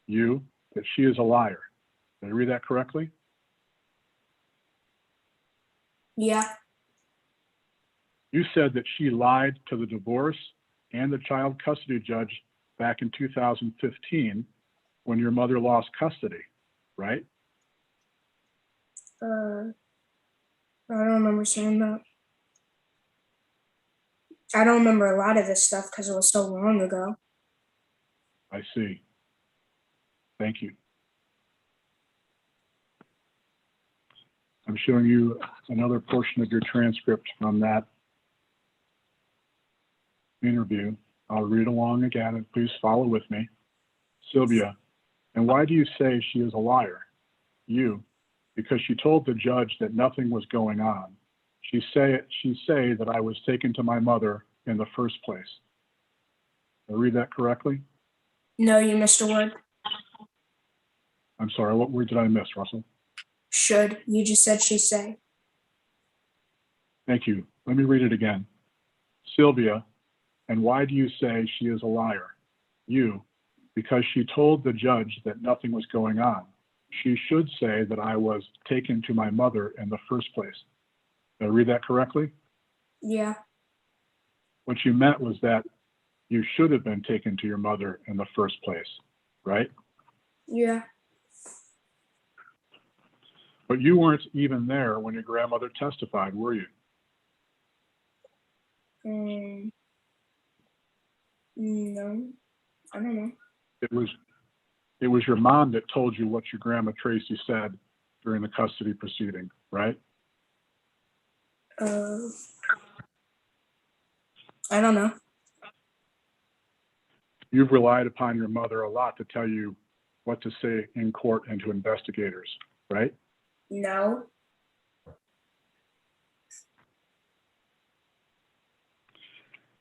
You, that she is a liar. Did I read that correctly? Yeah. You said that she lied to the divorce and the child custody judge back in 2015 when your mother lost custody, right? I don't remember saying that. I don't remember a lot of this stuff because it was so long ago. I see. Thank you. I'm showing you another portion of your transcript from that interview. I'll read along again and please follow with me. Sylvia, and why do you say she is a liar? You, because she told the judge that nothing was going on. She say that I was taken to my mother in the first place. Did I read that correctly? No, you missed a word. I'm sorry, what word did I miss, Russell? Should. You just said she say. Thank you. Let me read it again. Sylvia, and why do you say she is a liar? You, because she told the judge that nothing was going on. She should say that I was taken to my mother in the first place. Did I read that correctly? Yeah. What you meant was that you should have been taken to your mother in the first place, right? Yeah. But you weren't even there when your grandmother testified, were you? No, I don't know. It was your mom that told you what your grandma Tracy said during the custody proceeding, right? I don't know. You've relied upon your mother a lot to tell you what to say in court and to investigators, right? No.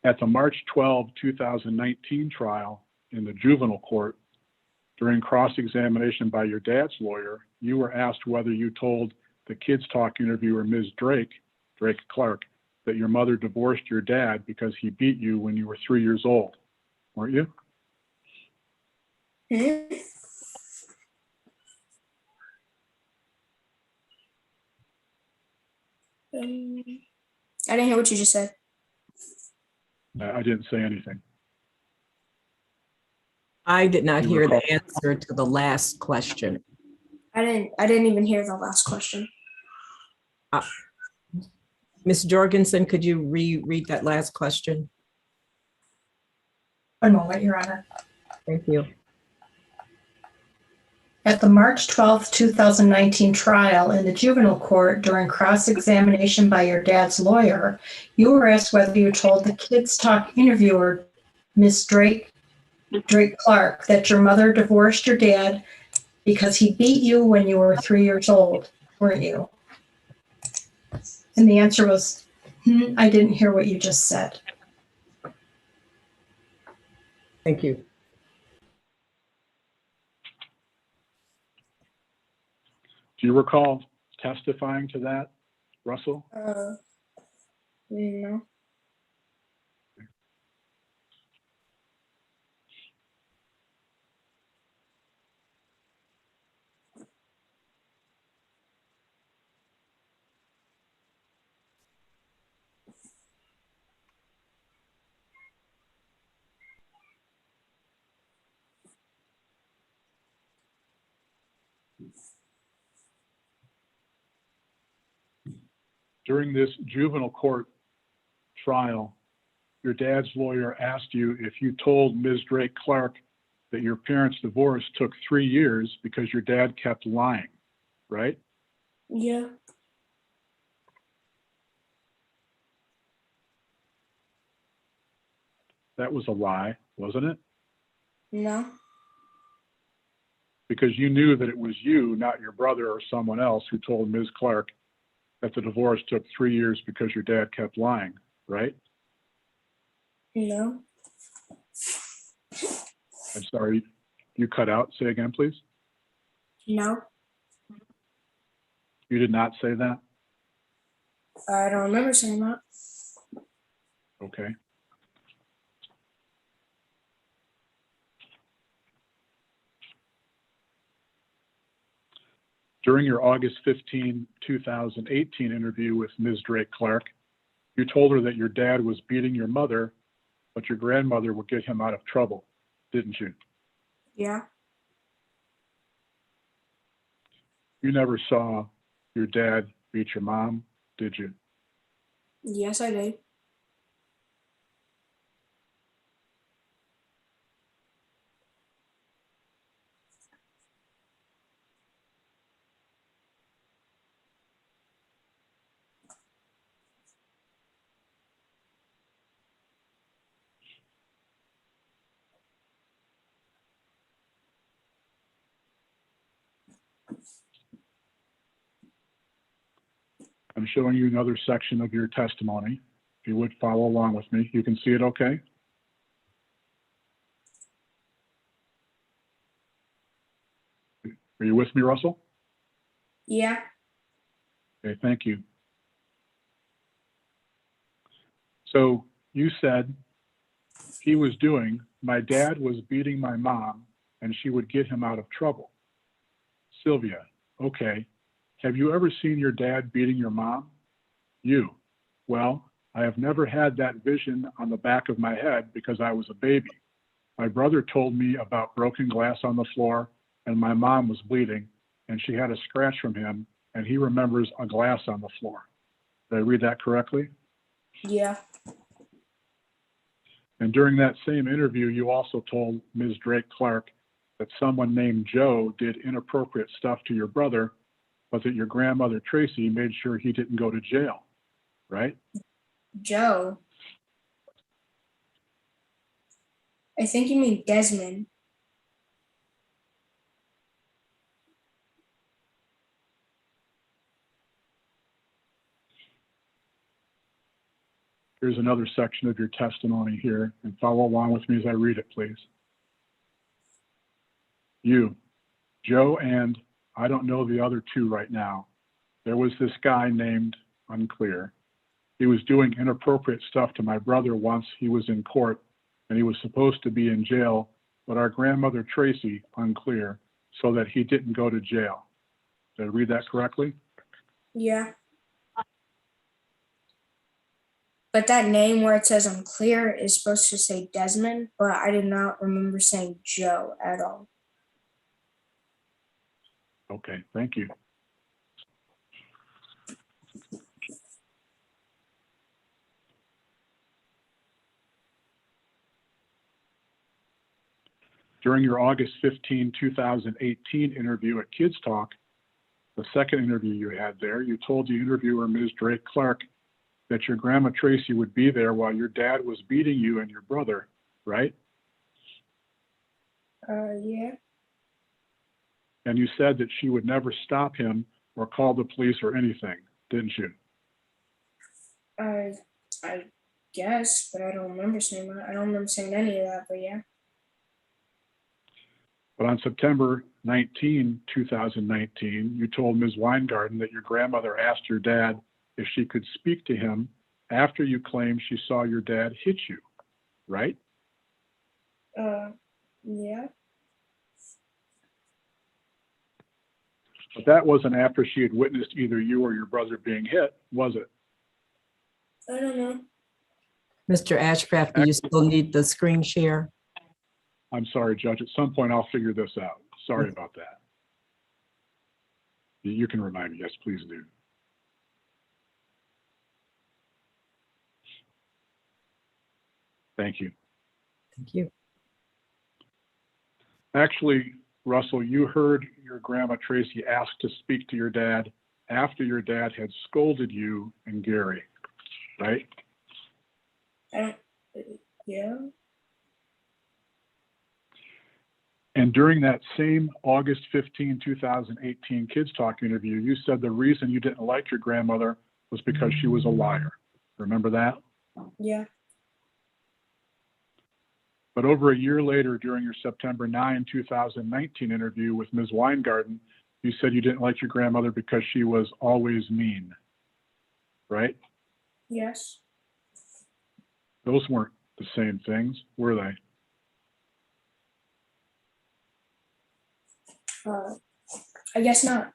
At the March 12, 2019 trial in the juvenile court, during cross-examination by your dad's lawyer, you were asked whether you told the Kids Talk interviewer, Ms. Drake Clark, that your mother divorced your dad because he beat you when you were 3 years old, weren't you? I didn't hear what you just said. I didn't say anything. I did not You hear the recall- answer to the last question. I didn't even hear the last question. Ms. Jorgensen, could you reread that last question? One moment, Your Honor. Thank you. At the March 12th, 2019 trial in the juvenile court during cross-examination by your dad's lawyer, you were asked whether you told the Kids Talk interviewer, Ms. Drake Clark, that your mother divorced your dad because he beat you when you were 3 years old, weren't you? And the answer was, I didn't hear what you just said. Thank you. Do you recall testifying to that, Russell? No. During this juvenile court trial, your dad's lawyer asked you if you told Ms. Drake Clark that your parents' divorce took 3 years because your dad kept lying, right? Yeah. That was a lie, wasn't it? No. Because you knew that it was you, not your brother or someone else, who told Ms. Clark that the divorce took 3 years because your dad kept lying, right? No. I'm sorry, you cut out. Say again, please. No. You did not say that? I don't remember saying that. Okay. During your August 15, 2018 interview with Ms. Drake Clark, you told her that your dad was beating your mother, but your grandmother would get him out of trouble, didn't you? Yeah. You never saw your dad beat your mom, did you? Yes, I did. I'm showing you another section of your testimony. If you would follow along with me, you can see it okay? Are you with me, Russell? Yeah. Okay, thank you. So you said he was doing, my dad was beating my mom and she would get him out of trouble. Sylvia, okay. Have you ever seen your dad beating your mom? You, well, I have never had that vision on the back of my head because I was a baby. My brother told me about broken glass on the floor and my mom was bleeding and she had a scratch from him and he remembers a glass on the floor. Did I read that correctly? Yeah. And during that same interview, you also told Ms. Drake Clark that someone named Joe did inappropriate stuff to your brother, but that your grandmother Tracy made sure he didn't go to jail, right? Joe. I think you mean Desmond. Here's another section of your testimony here, and follow along with me as I read it, please. You, Joe, and I don't know the other two right now. There was this guy named unclear. He was doing inappropriate stuff to my brother once he was in court, and he was supposed to be in jail, but our grandmother Tracy, unclear, so that he didn't go to jail. Did I read that correctly? Yeah. But that name where it says unclear is supposed to say Desmond, but I did not remember saying Joe at all. Okay, thank you. During your August 15, 2018 interview at Kids Talk, the second interview you had there, you told the interviewer, Ms. Drake Clark, that your grandma Tracy would be there while your dad was beating you and your brother, right? Yeah. And you said that she would never stop him or call the police or anything, didn't you? I guess, but I don't remember saying that. I don't remember saying any of that, but yeah. But on September 19, 2019, you told Ms. Weingarten that your grandmother asked your dad if she could speak to him after you claimed she saw your dad hit you, right? Yeah. But that wasn't after she had witnessed either you or your brother being hit, was it? I don't know. Mr. Ashcraft, do you still need the screen share? I'm sorry, Judge. At some point, I'll figure this out. Sorry about that. You can remind me. Yes, please do. Thank you. Thank you. Actually, Russell, you heard your grandma Tracy ask to speak to your dad after your dad had scolded you and Gary, right? Yeah. And during that same August 15, 2018 Kids Talk interview, you said the reason you didn't like your grandmother was because she was a liar. Remember that? Yeah. But over a year later, during your September 9, 2019 interview with Ms. Weingarten, you said you didn't like your grandmother because she was always mean, right? Yes. Those weren't the same things, were they? I guess not.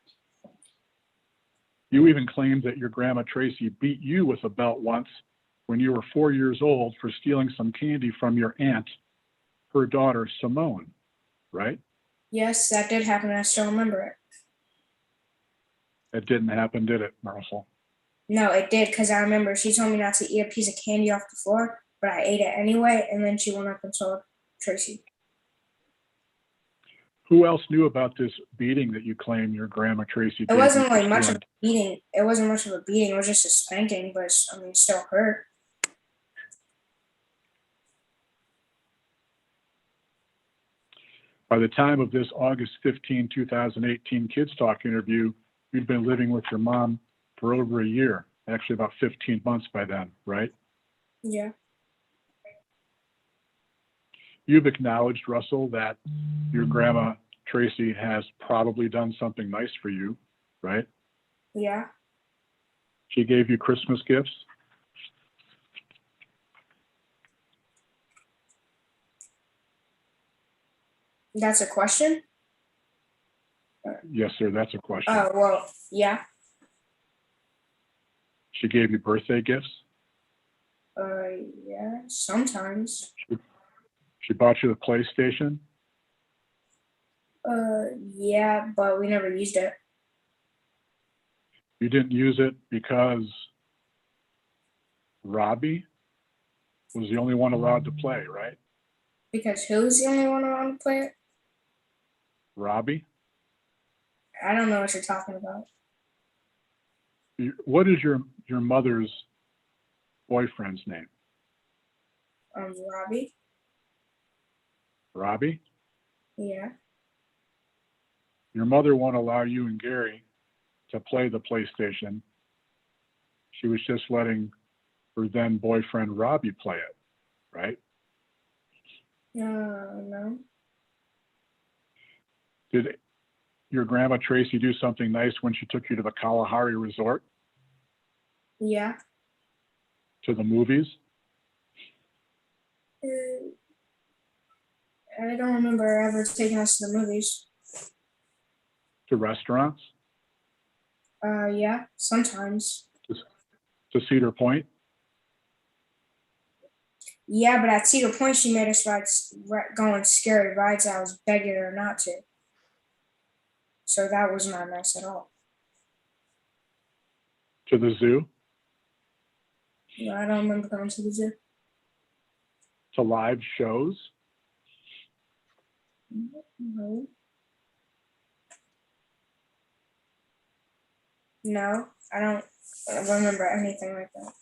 You even claimed that your grandma Tracy beat you with a belt once when you were 4 years old for stealing some candy from your aunt, her daughter Simone, right? Yes, that did happen. I still remember it. It didn't happen, did it, Marcel? No, it did, because I remember she told me not to eat a piece of candy off the floor, but I ate it anyway, and then she went up and told Tracy. Who else knew about this beating that you claim your grandma Tracy It gave wasn't you for like much of stealing? a beating. It wasn't much of a beating. It was just a spanking, but I mean, it still hurt. By the time of this August 15, 2018 Kids Talk interview, you'd been living with your mom for over a year, actually about 15 months by then, right? Yeah. You've acknowledged, Russell, that your grandma Tracy has probably done something nice for you, right? Yeah. She gave you Christmas gifts. That's a question? Yes, sir, that's a question. Oh, well, yeah. She gave you birthday gifts. Yeah, sometimes. She bought you the PlayStation. Yeah, but we never used it. You didn't use it because Robbie was the only one allowed to play, right? Because who's the only one around to play it? Robbie? I don't know what you're talking about. What is your mother's boyfriend's name? Robbie? Robbie? Yeah. Your mother won't allow you and Gary to play the PlayStation. She was just letting her then boyfriend Robbie play it, right? No. Did your grandma Tracy do something nice when she took you to the Kalahari Resort, Yeah. to the movies? I don't remember ever taking us to the movies. To restaurants? Yeah, sometimes. To Cedar Point? Yeah, but at Cedar Point, she made us go on scary rides. I was begging her not to. So that was not nice at all. To the zoo, No, I don't remember going to the zoo. to live shows, No. No, I don't remember anything like that.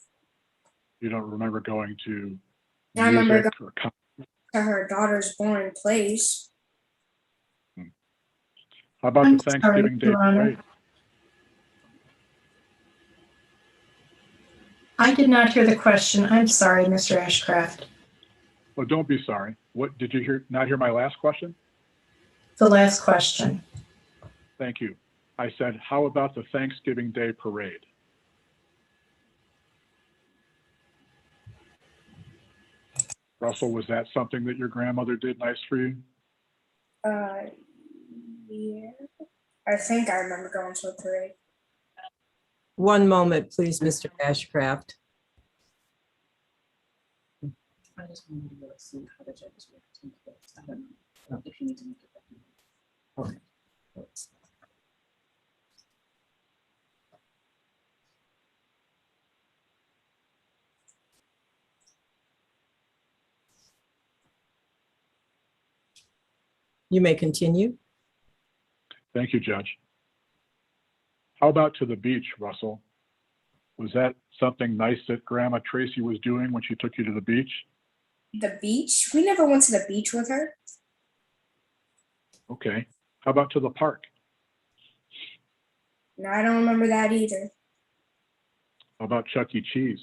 you don't remember going to I remember music or to her daughter's born place. how about I'm the Thanksgiving Day Your Honor. parade? I did not hear the question. I'm sorry, Mr. Ashcraft. Well, don't be sorry. What did you not hear my last question? The last question. Thank you. I said, how about the Thanksgiving Day parade? Russell, was that something that your grandmother did nice for you? Yeah. I think I remember going to a parade. One moment, please, Mr. Ashcraft. I just wanted to go see how the judges were. I don't know if you need to make it. Okay. You may continue. Thank you, Judge. How about to the beach, Russell? Was that something nice that Grandma Tracy was doing when she took you to the beach? The beach? We never went to the beach with her. Okay. How about to the park? No, I don't remember that either. How about Chuck E. Cheese?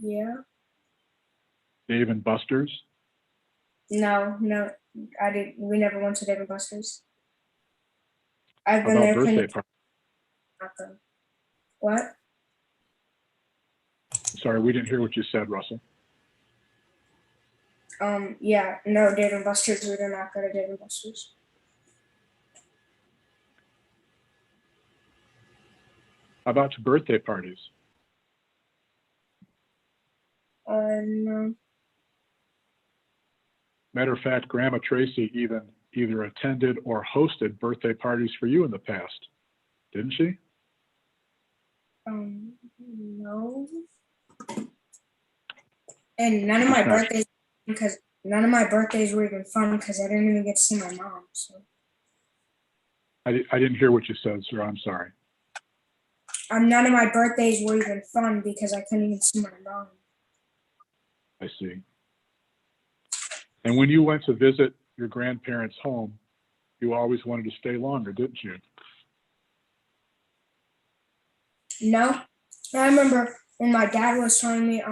Yeah. Dave and Buster's? No, I didn't. We never went to Dave and Buster's. I've How been about there. birthday party? What? Sorry, we didn't hear what you said, Russell. Yeah, no, Dave and Buster's. We did not go to Dave and Buster's. How about to birthday parties? No. Matter of fact, Grandma Tracy even either attended or hosted birthday parties for you in the past, didn't she? No. And none of my birthdays were even fun because I didn't even get to see my mom. So I didn't hear what you said, sir. I'm sorry. none of my birthdays were even fun because I couldn't even see my mom. I see. And when you went to visit your grandparents' home, you always wanted to stay longer, didn't you? No, I remember when my dad was telling me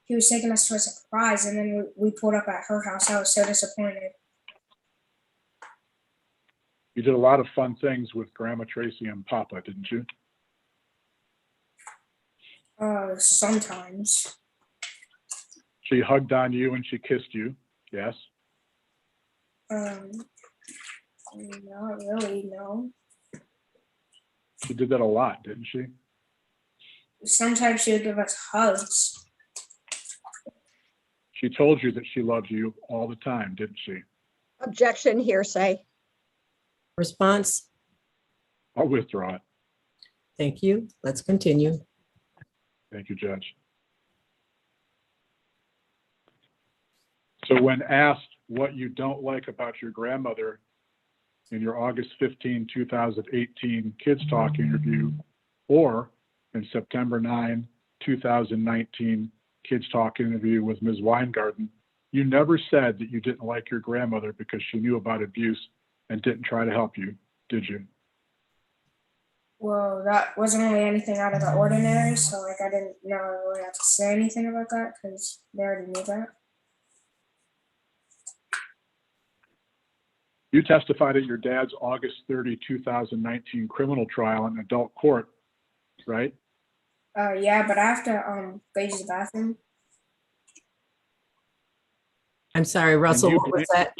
he was taking us to a surprise, and then we pulled up at her house. I was so disappointed. You did a lot of fun things with Grandma Tracy and Papa, didn't you? Sometimes. She hugged on you and she kissed you, yes? Not really, no. She did that a lot, didn't she? Sometimes she would give us hugs. She told you that she loved you all the time, didn't she? Objection, hearsay. Response? I'll withdraw it. Thank you. Let's continue. Thank you, Judge. So when asked what you don't like about your grandmother in your August 15, 2018 Kids Talk interview, or in September 9, 2019 Kids Talk interview with Ms. Weingarten, you never said that you didn't like your grandmother because she knew about abuse and didn't try to help you, did you? Well, that wasn't really anything out of the ordinary, so like I didn't know I really had to say anything about that because they already knew that. You testified at your dad's August 30, 2019 criminal trial in adult court, right? Yeah, but I have to go use the bathroom. I'm sorry, Russell, what was that?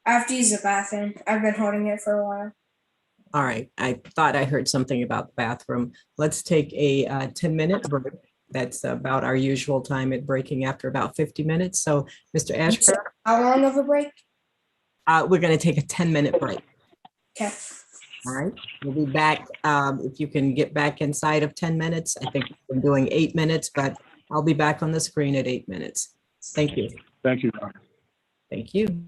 I have to use the bathroom. I've been holding it for a while. All right, I thought I heard something about the bathroom. Let's take a 10-minute break. That's about our usual time at breaking after about 50 minutes. So, Mr. Ashcraft, How long of a break? we're going to take a 10-minute break. Okay. All right, we'll be back. If you can get back inside of 10 minutes, I think we're doing 8 minutes, but I'll be back on the screen at 8 minutes. Thank you. Thank you, Your Honor. Thank you.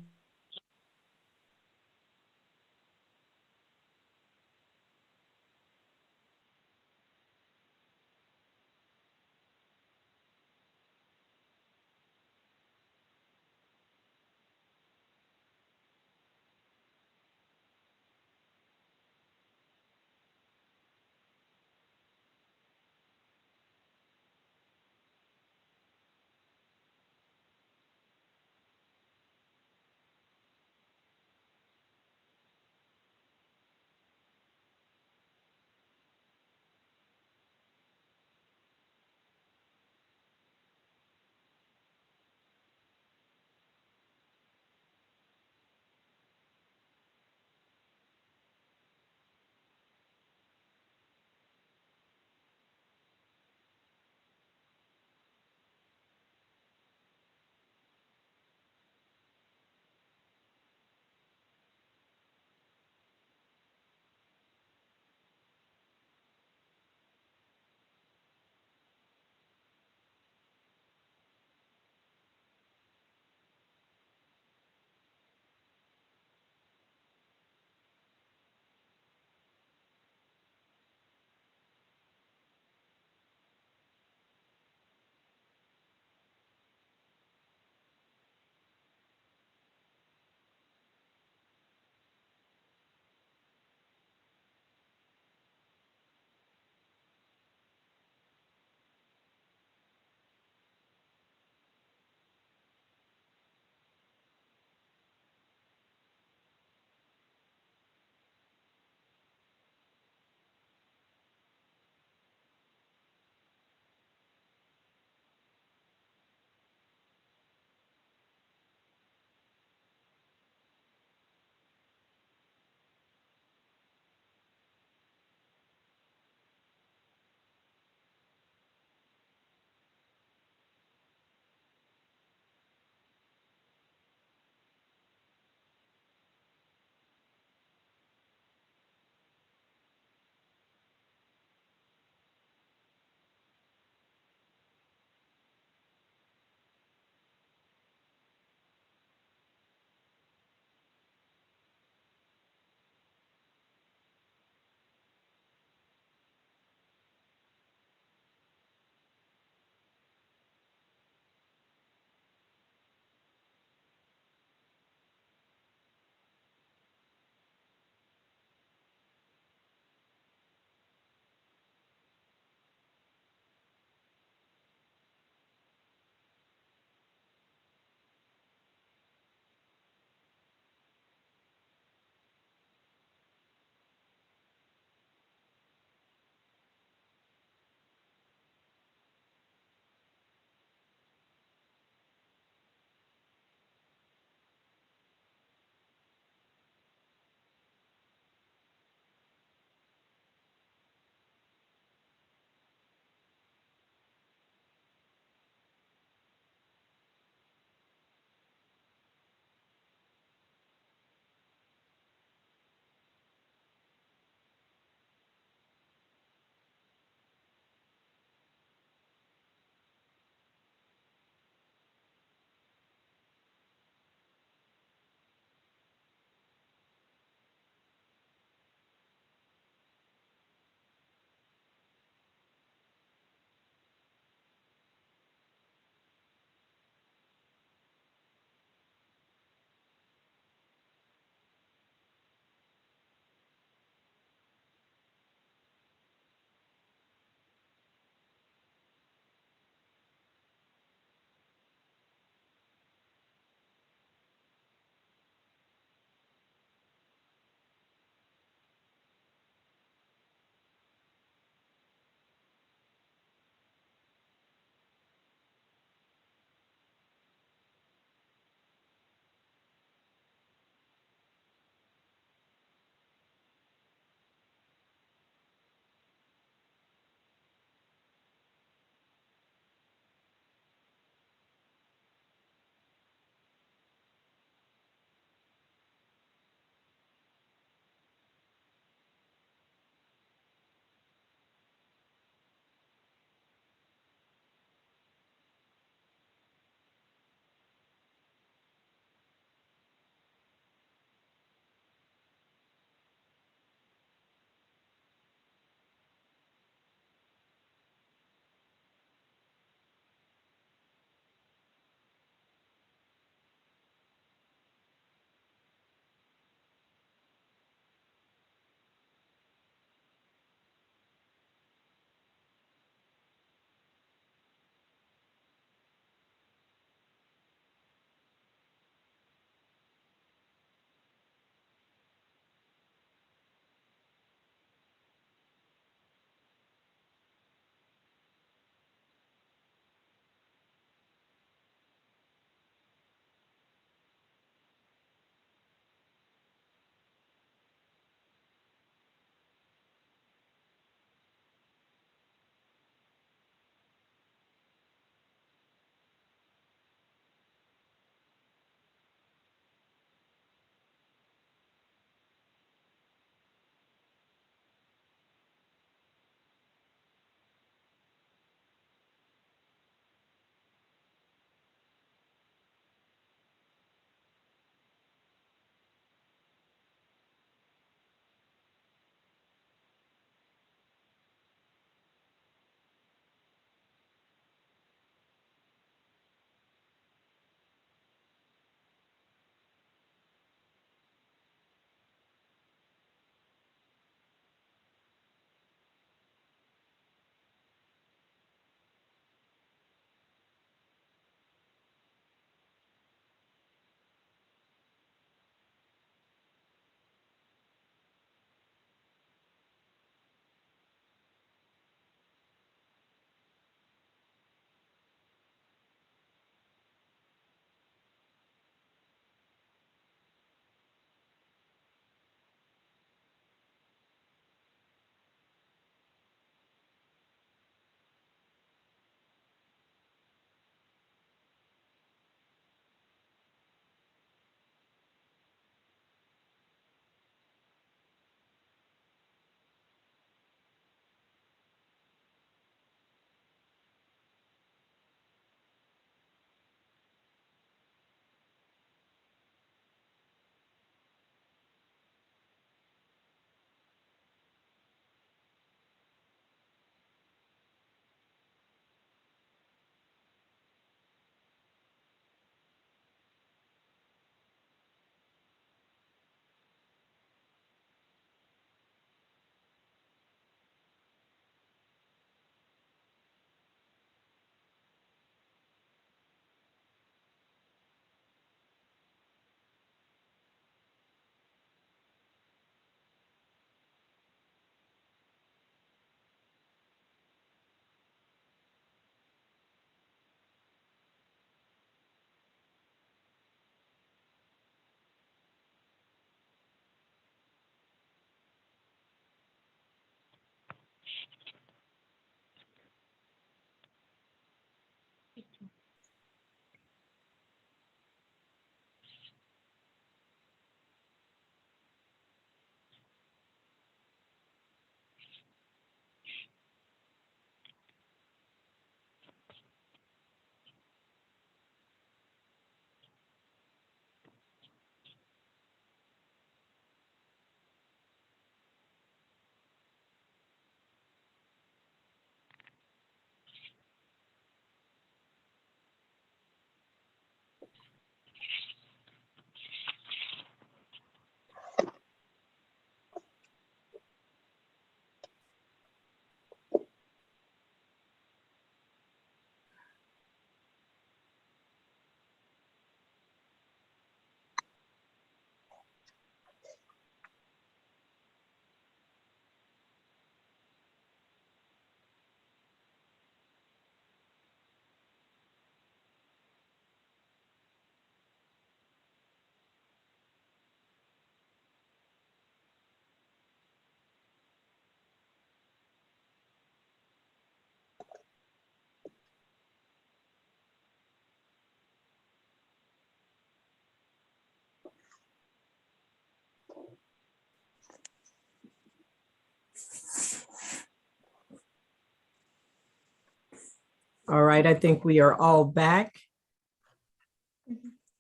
All right, I think we are all back.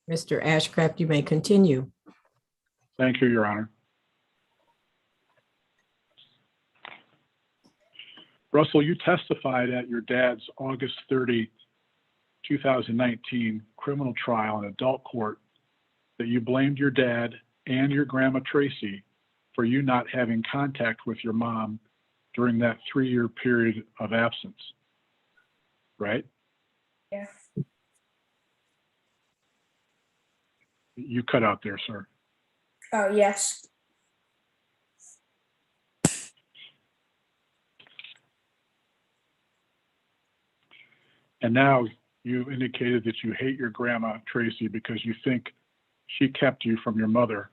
Mr. Ashcraft, you may continue. Thank you, Your Honor. Russell, you testified at your dad's August 30, 2019 criminal trial in adult court that you blamed your dad and your grandma Tracy for you not having contact with your mom during that 3-year period of absence, right? Yeah. You cut out there, sir. Oh, yes. And now you indicated that you hate your grandma Tracy because you think she kept you from your mother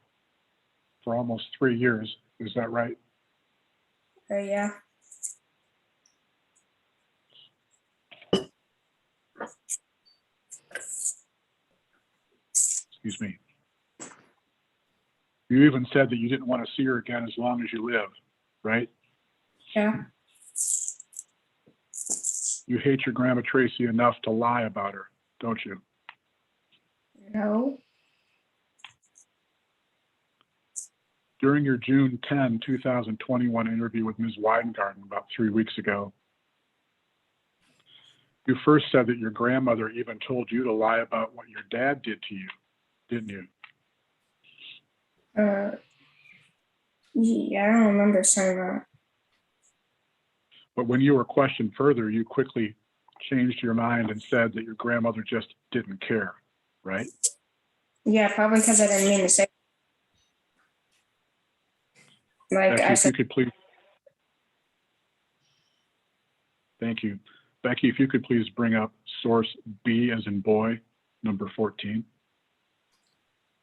for almost 3 years. Is that right? Yeah. Excuse me. You even said that you didn't want to see her again as long as you live, right? Yeah. You hate your grandma Tracy enough to lie about her, don't you? No. During your June 10, 2021 interview with Ms. Weidengarten about 3 weeks ago, you first said that your grandmother even told you to lie about what your dad did to you, didn't you? Yeah, I don't remember saying that. But when you were questioned further, you quickly changed your mind and said that your grandmother just didn't care, right? Yeah, probably because I didn't mean to say. Like Becky, I if you said, could please. Thank you. Becky, if you could please bring up source B as in boy, number 14.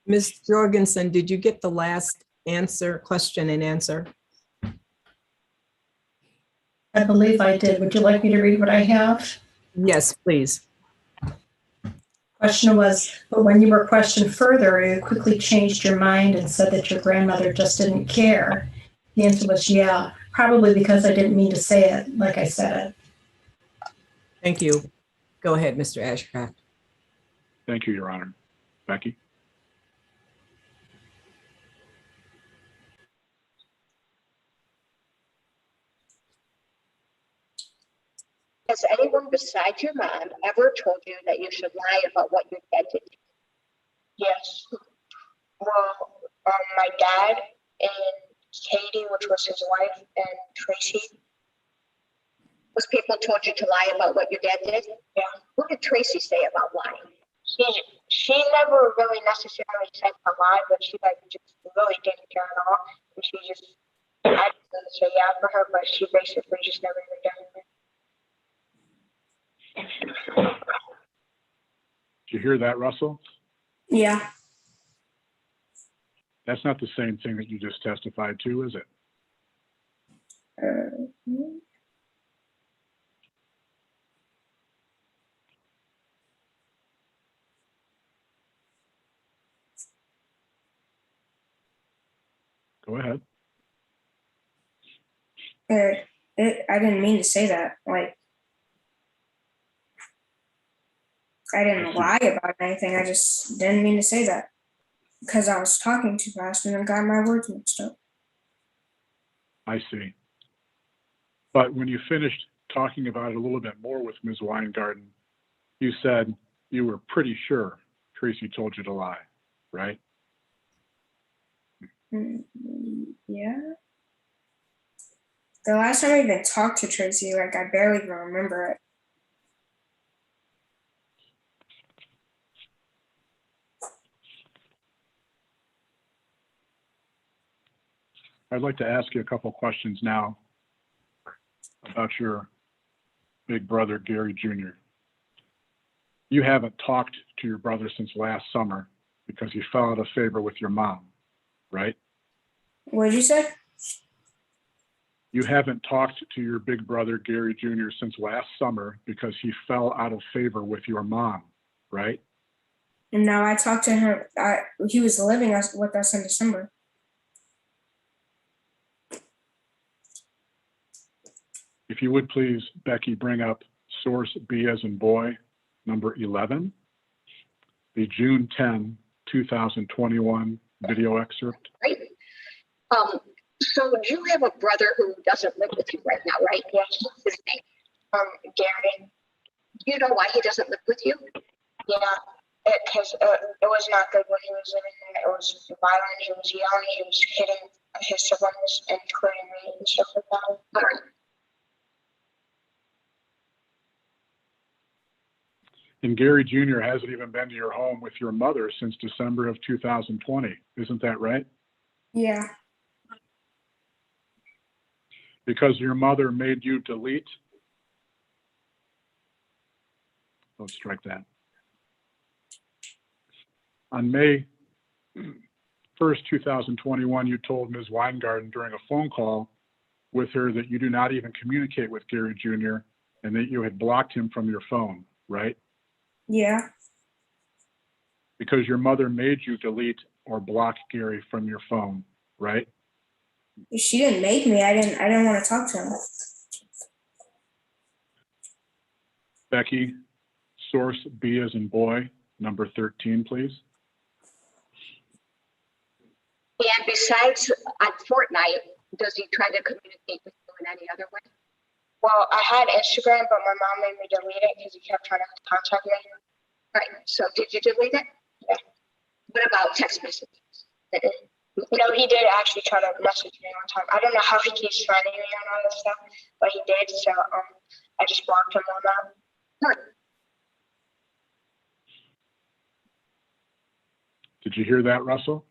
Ms. Jorgensen, did you get the last answer, question and answer? I believe I did. Would you like me to read what I have? Yes, please. Question was, but when you were questioned further, you quickly changed your mind and said that your grandmother just didn't care. The answer was, yeah, probably because I didn't mean to say it like I said it. Thank you. Go ahead, Mr. Ashcraft. Thank you, Your Honor. Becky? Has anyone besides your mom ever told you that you should lie about what your dad did? Yes. Well, my dad and Katie, which was his wife, and Tracy. Those people told you to lie about what your dad did? Yeah. What did Tracy say about lying? She never really necessarily said to lie, but she just really didn't care at all. And she just, I didn't say yeah for her, but she basically just never even done it. Did you hear that, Russell? yeah. That's not the same thing that you just testified to, is it? Go ahead. I didn't mean to say that. Like, I didn't lie about anything. I just didn't mean to say that because I was talking too fast and then got my words mixed up. I see. But when you finished talking about it a little bit more with Ms. Weingarten, you said you were pretty sure Tracy told you to lie, right? Yeah. The last time I even talked to Tracy, like I barely even remember it. I'd like to ask you a couple questions now about your big brother, Gary Jr. You haven't talked to your brother since last summer because he fell out of favor with your mom, right? What did you say? You haven't talked to your big brother, Gary Jr. since last summer because he fell out of favor with your mom, right? No, I talked to him. He was living with us in December. If you would please, Becky, bring up source B as in boy, number 11, the June 10, 2021 video excerpt. Right? So you have a brother who doesn't live with you right now, right? Yes. What's his name? Gary. Do you know why he doesn't live with you? Yeah, because it was not good when he was living there. It was violent. He was yelling. He was hitting his siblings, including me and stuff like that. All right. And Gary Jr. hasn't even been to your home with your mother since December of 2020. Isn't that right? Yeah. Because your mother made you delete. Let's strike that. On May 1st, 2021, you told Ms. Weingarten during a phone call with her that you do not even communicate with Gary Jr. and that you had blocked him from your phone, right? Yeah. Because your mother made you delete or block Gary from your phone, right? She didn't make me. I didn't want to talk to him. Becky, source B as in boy, number 13, please. And besides on Fortnite, does he try to communicate with you in any other way? Well, I had Instagram, but my mom made me delete it because he kept trying to contact me. Right. So did you delete it? Yeah. What about text messages? No, he did actually try to message me one time. I don't know how he keeps finding me on all this stuff, but he did. So I just blocked him on that. Right. Did you hear that, Russell?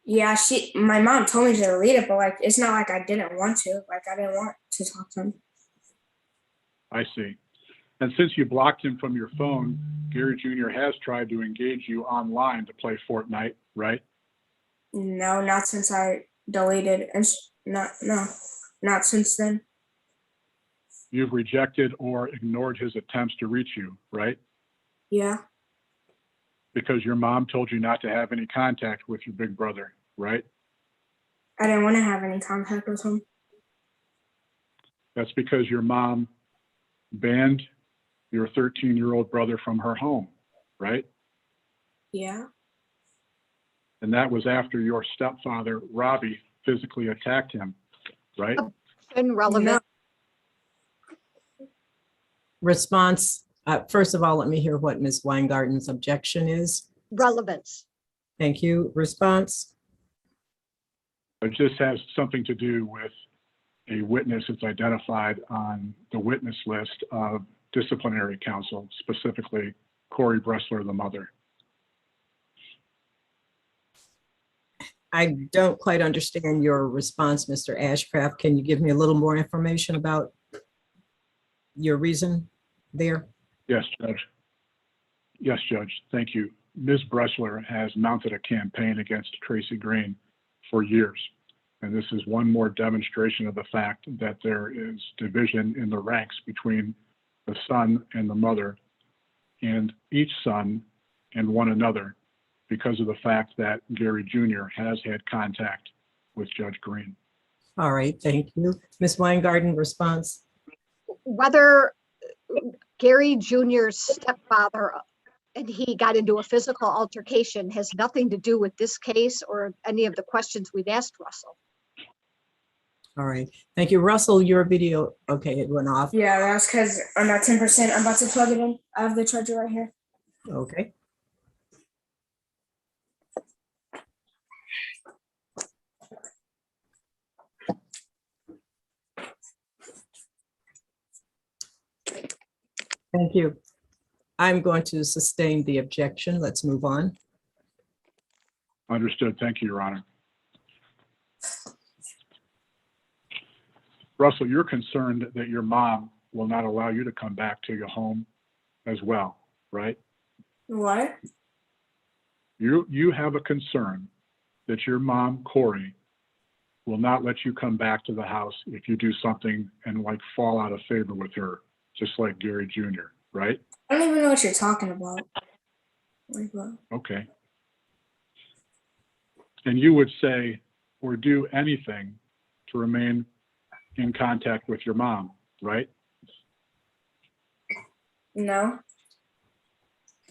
Yeah, my mom told me to delete it, but like it's not like I didn't want to. Like I didn't want to talk to him. I see. And since you blocked him from your phone, Gary Jr. has tried to engage you online to play Fortnite, right? No, not since I deleted. Not since then. You've rejected or ignored his attempts to reach you, right? Yeah. Because your mom told you not to have any contact with your big brother, right? I didn't want to have any contact with him. That's because your mom banned your 13-year-old brother from her home, right? Yeah. And that was after your stepfather, Robbie, physically attacked him, right? Irrelevant. No. Response. First of all, let me hear what Ms. Weingarten's objection is. Relevance. Thank you. Response. It just has something to do with a witness that's identified on the witness list of disciplinary counsel, specifically Corey Bressler, the mother. I don't quite understand your response, Mr. Ashcraft. Can you give me a little more information about your reason there? Yes, Judge. Yes, Judge. Thank you. Ms. Bressler has mounted a campaign against Tracy Green for years. And this is one more demonstration of the fact that there is division in the ranks between the son and the mother, and each son and one another, because of the fact that Gary Jr. has had contact with Judge Green. All right, thank you. Ms. Weingarten, response. Whether Gary Jr.'s stepfather and he got into a physical altercation has nothing to do with this case or any of the questions we've asked Russell. All right, thank you. Russell, your video, okay, it went off. Yeah, that's because I'm at 10%. I'm about to plug it in. I have the charger right here. Okay. Thank you. I'm going to sustain the objection. Let's move on. Understood. Thank you, Your Honor. Russell, you're concerned that your mom will not allow you to come back to your home as well, right? What? You have a concern that your mom, Corey, will not let you come back to the house if you do something and like fall out of favor with her, just like Gary Jr., right? I don't even know what you're talking about. Like what? Okay. And you would say or do anything to remain in contact with your mom, right? No,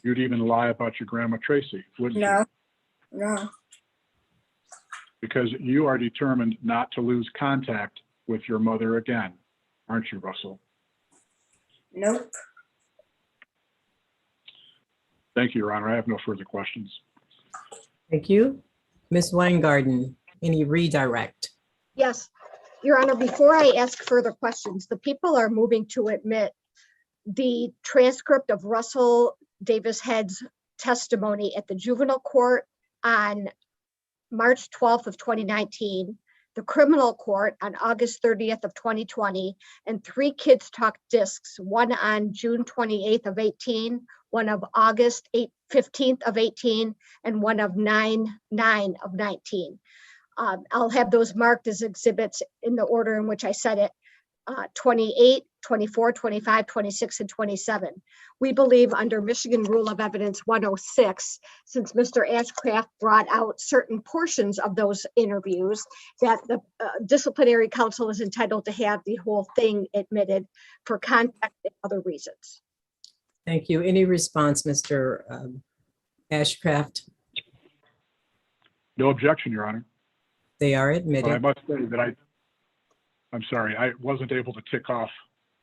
You'd even lie about your grandma Tracy, wouldn't you? no, no, Because you are determined not to lose contact with your mother again, aren't you, Russell? nope. Thank you, Your Honor. I have no further questions. Thank you. Ms. Weingarten, any redirect? Yes, Your Honor, before I ask further questions, the people are moving to admit the transcript of Russell Davis Head's testimony at the juvenile court on March 12th of 2019, the criminal court on August 30th of 2020, and 3 Kids Talk discs, one on June 28th of 18, one of August 15th of 18, and one of 9/9 of 19. I'll have those marked as exhibits in the order in which I said it, 28, 24, 25, 26, and 27. We believe under Michigan Rule of Evidence 106, since Mr. Ashcraft brought out certain portions of those interviews, that the disciplinary counsel is entitled to have the whole thing admitted for contact and other reasons. Thank you. Any response, Mr. Ashcraft? No objection, Your Honor. They are But I admitted. must say that I'm sorry, I wasn't able to tick off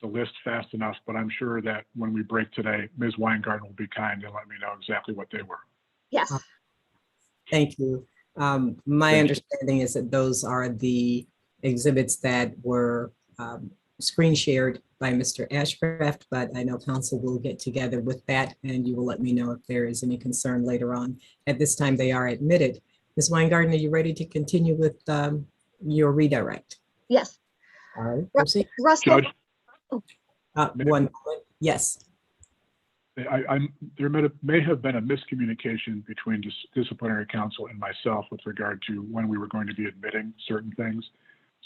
the list fast enough, but I'm sure that when we break today, Ms. Weingarten will be kind and let me know exactly what they were. Yes, Thank you. My Thank you. understanding is that those are the exhibits that were screen shared by Mr. Ashcraft, but I know council will get together with that and you will let me know if there is any concern later on. At this time, they are admitted. Ms. Weingarten, are you ready to continue with your redirect? yes. All right, proceed. Russell, Judge, One moment. Yes. there may have been a miscommunication between disciplinary counsel and myself with regard to when we were going to be admitting certain things.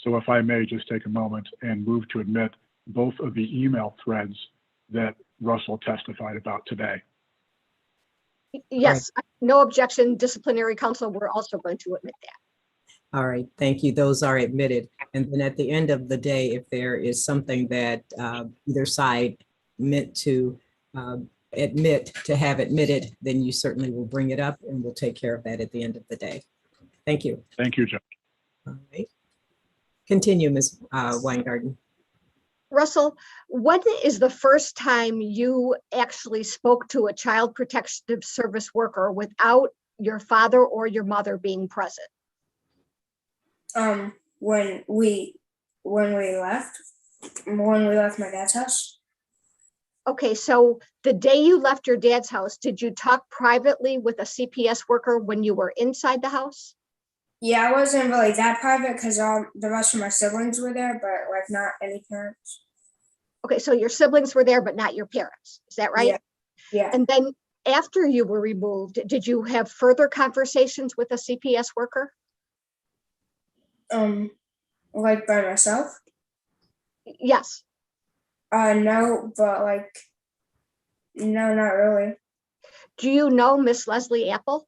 So if I may just take a moment and move to admit both of the email threads that Russell testified about today. yes, no objection. Disciplinary counsel, we're also going to admit that. All right, thank you. Those are admitted. And then at the end of the day, if there is something that either side meant to admit to have admitted, then you certainly will bring it up and we'll take care of that at the end of the day. Thank you. Thank you, Judge. All right. Continue, Ms. Weingarten. Russell, when is the first time you actually spoke to a child protective service worker without your father or your mother being present? When we left my dad's house. Okay, so the day you left your dad's house, did you talk privately with a CPS worker when you were inside the house? Yeah, I wasn't really that private because the rest of my siblings were there, but like not any parents. Okay, so your siblings were there, but not your parents. Is that right? Yeah. Yeah. And then after you were removed, did you have further conversations with a CPS worker? Like by myself? Yes. No, but like, no, not really. Do you know Miss Leslie Apple?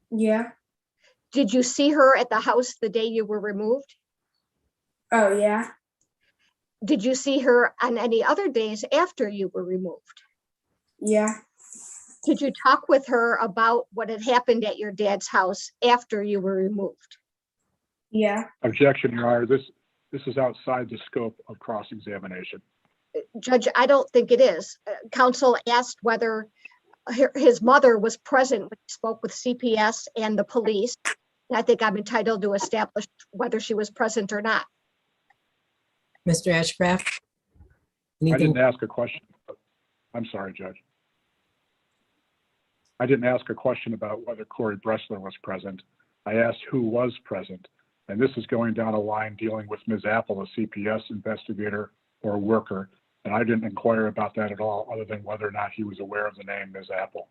Yeah. Did you see her at the house the day you were removed? Oh, yeah. Did you see her on any other days after you were removed? Yeah. Did you talk with her about what had happened at your dad's house after you were removed? Yeah. Objection, Your Honor. This is outside the scope of cross-examination. Judge, I don't think it is. Counsel asked whether his mother was present when he spoke with CPS and the police. And I think I'm entitled to establish whether she was present or not. Mr. Ashcraft? I Anything? didn't ask a question. I'm sorry, Judge. I didn't ask a question about whether Corey Bressler was present. I asked who was present. And this is going down a line dealing with Ms. Apple, a CPS investigator or worker. And I didn't inquire about that at all, other than whether or not he was aware of the name Ms. Apple.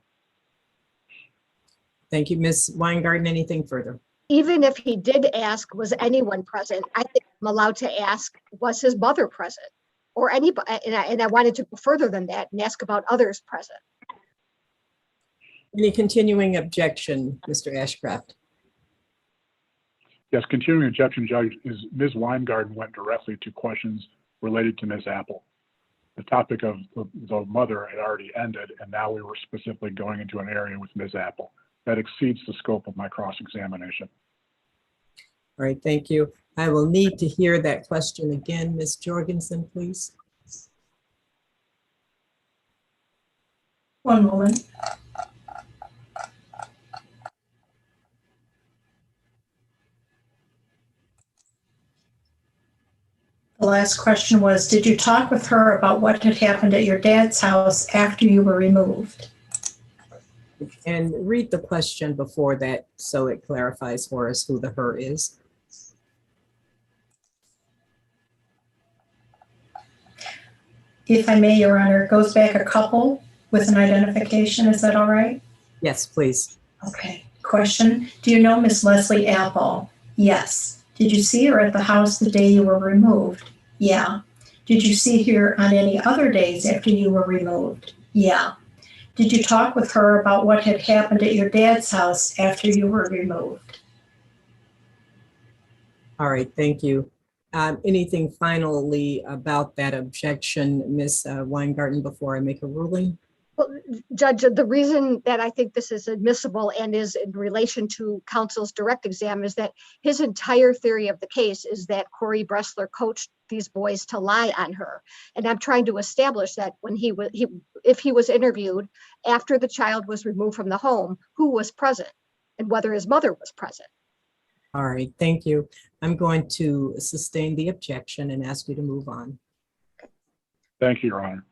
Thank you. Ms. Weingarten, anything further? Even if he did ask, was anyone present? I think I'm allowed to ask, was his mother present? Or anybody, and I wanted to go further than that and ask about others present. Any continuing objection, Mr. Ashcraft? Yes, continuing objection, Judge, is Ms. Weingarten went directly to questions related to Ms. Apple. the topic of the mother had already ended, and now we were specifically going into an area with Ms. Apple. That exceeds the scope of my cross-examination. All right, thank you. I will need to hear that question again. Ms. Jorgensen, please. One moment. The last question was, did you talk with her about what had happened at your dad's house after you were removed? And read the question before that so it clarifies for us who the her is. If I may, Your Honor, it goes back a couple with an identification. Is that all right? Yes, please. Okay. Question, do you know Miss Leslie Apple? Yes. Did you see her at the house the day you were removed? Yeah. Did you see her on any other days after you were removed? Yeah. Did you talk with her about what had happened at your dad's house after you were removed? All right, thank you. Anything finally about that objection, Ms. Weingarten, before I make a ruling? Well, Judge, the reason that I think this is admissible and is in relation to counsel's direct exam is that his entire theory of the case is that Corey Bressler coached these boys to lie on her. And I'm trying to establish that when if he was interviewed after the child was removed from the home, who was present and whether his mother was present. All right, thank you. I'm going to sustain the objection and ask you to move on. Thank you, Your Honor.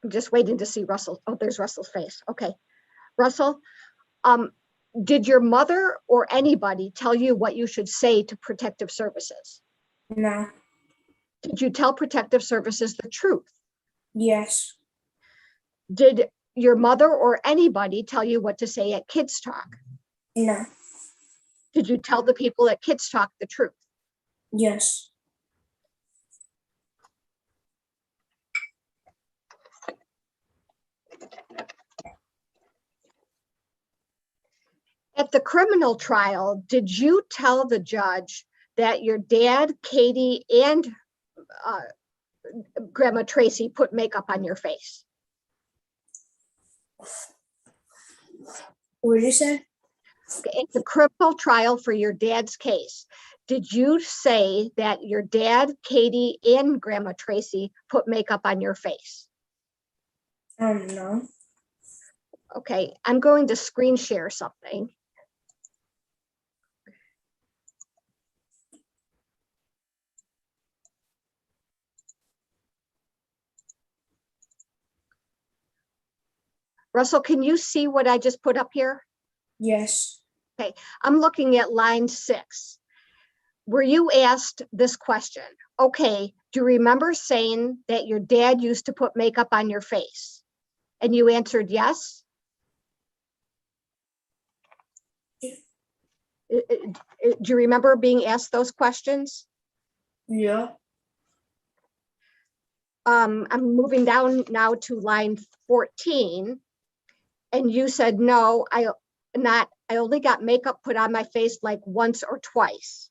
I'm just waiting to see Russell. Oh, there's Russell's face. Okay. Russell, did your mother or anybody tell you what you should say to Protective Services? No. Did you tell Protective Services the truth? Yes. Did your mother or anybody tell you what to say at Kids Talk? No. Did you tell the people at Kids Talk the truth? Yes. At the criminal trial, did you tell the judge that your dad, Katie, and Grandma Tracy put makeup on your face? What did you say? At the criminal trial for your dad's case, did you say that your dad, Katie, and Grandma Tracy put makeup on your face? No. Okay, I'm going to screen share something. Russell, can you see what I just put up here? Yes. Okay, I'm looking at line 6. Were you asked this question? Okay, do you remember saying that your dad used to put makeup on your face? And you answered yes? Do you remember being asked those questions? Yeah. I'm moving down now to line 14. And you said, no, I only got makeup put on my face like once or twice.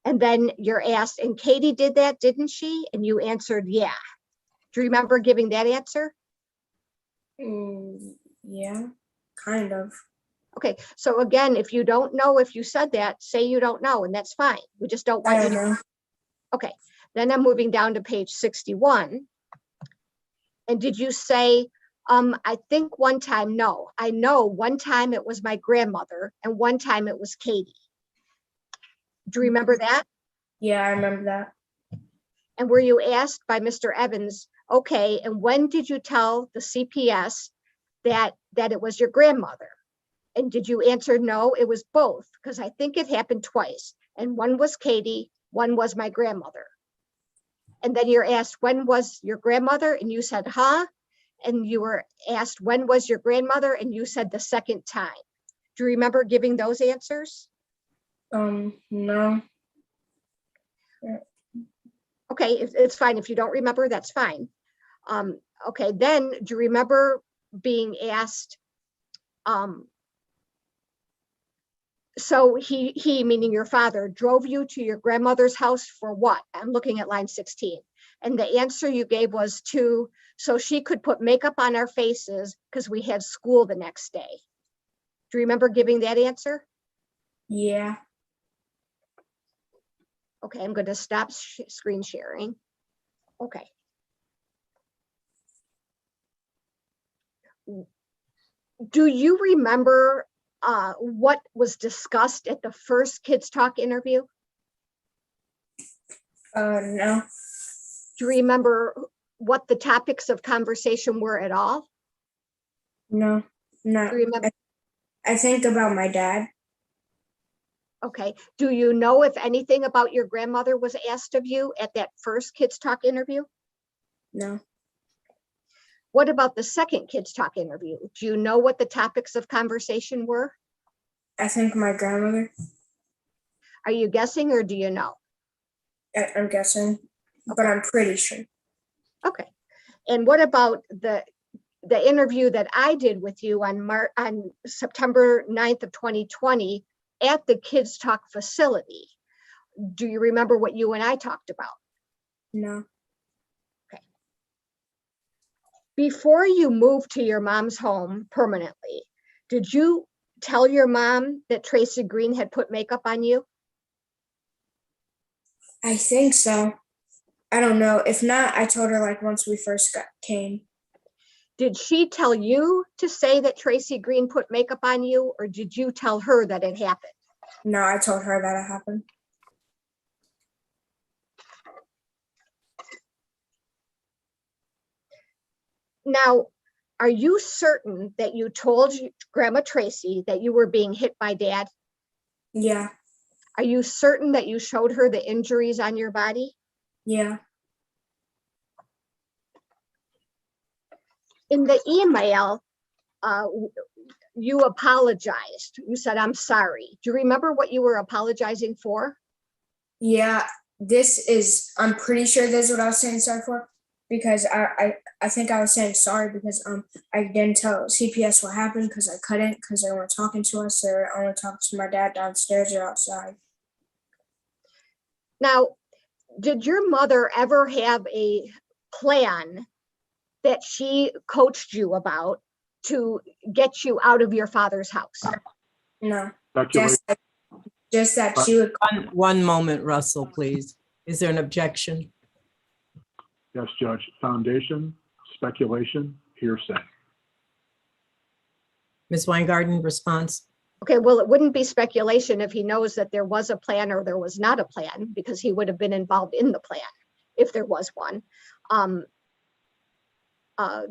And then you're asked, and Katie did that, didn't she? And you answered, yeah. Do you remember giving that answer? Yeah, kind of. Okay, so again, if you don't know if you said that, say you don't know, and that's fine. We just don't want I you don't to. know. Okay, then I'm moving down to page 61. And did you say, I think one time, no, I know one time it was my grandmother and one time it was Katie. Do you remember that? Yeah, I remember that. And were you asked by Mr. Evans, okay, and when did you tell the CPS that it was your grandmother? And did you answer no, it was both, because I think it happened twice. And one was Katie, one was my grandmother. And then you're asked, when was your grandmother? And you said, huh? And you were asked, when was your grandmother? And you said the second time. Do you remember giving those answers? No. Okay, it's fine. If you don't remember, that's fine. Okay, then do you remember being asked, So he, meaning your father, drove you to your grandmother's house for what? I'm looking at line 16. And the answer you gave was so she could put makeup on our faces because we had school the next day. Do you remember giving that answer? Yeah. Okay, I'm going to stop screen sharing. Okay. Do you remember what was discussed at the first Kids Talk interview? No. Do you remember what the topics of conversation were at all? No. No. Do you remember? I think about my dad. Okay. Do you know if anything about your grandmother was asked of you at that first Kids Talk interview? No. What about the second Kids Talk interview? Do you know what the topics of conversation were? I think my grandmother. Are you guessing or do you know? I'm guessing, but I'm pretty sure. Okay. And what about the interview that I did with you on September 9th of 2020 at the Kids Talk facility? Do you remember what you and I talked about? No. Okay. Before you moved to your mom's home permanently, did you tell your mom that Tracy Green had put makeup on you? I think so. I don't know. If not, I told her like once we first came. Did she tell you to say that Tracy Green put makeup on you, or did you tell her that it happened? No, I told her that it happened. Now, are you certain that you told Grandma Tracy that you were being hit by Dad? Yeah. Are you certain that you showed her the injuries on your body? Yeah. In the email, you apologized. You said, "I'm sorry." Do you remember what you were apologizing for? Yeah. I'm pretty sure this is what I was saying sorry for, because I think I was saying sorry because I didn't tell CPS what happened because I couldn't, because they weren't talking to us. They were only talking to my dad downstairs or outside. Now, did your mother ever have a plan that she coached you about to get you out of your father's house? No. Speculate. Just that she would. One moment, Russell, please. Is there an objection? Yes, Judge. Foundation, speculation, hearsay. Ms. Weingarten, response? Okay, well, it wouldn't be speculation if he knows that there was a plan or there was not a plan, because he would have been involved in the plan if there was one.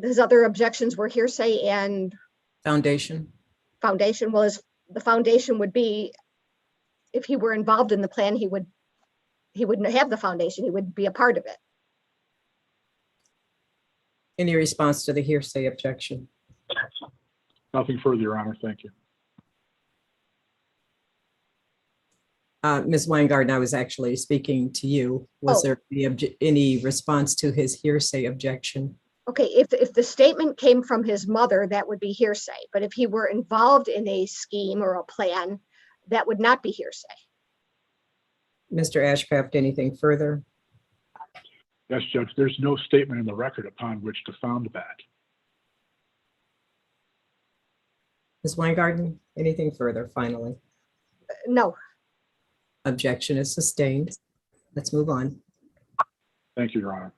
His other objections were hearsay and Foundation? foundation. Well, the foundation would be, if he were involved in the plan, he wouldn't have the foundation. He would be a part of it. Any response to the hearsay objection? Nothing further, Your Honor. Thank you. Ms. Weingarten, I was actually speaking to you. Was there any response to his hearsay objection? Okay, if the statement came from his mother, that would be hearsay. But if he were involved in a scheme or a plan, that would not be hearsay. Mr. Ashcraft, anything further? Yes, Judge. There's no statement in the record upon which to found that. Ms. Weingarten, anything further, finally? No. Objection is sustained. Let's move on. Thank you, Your Honor.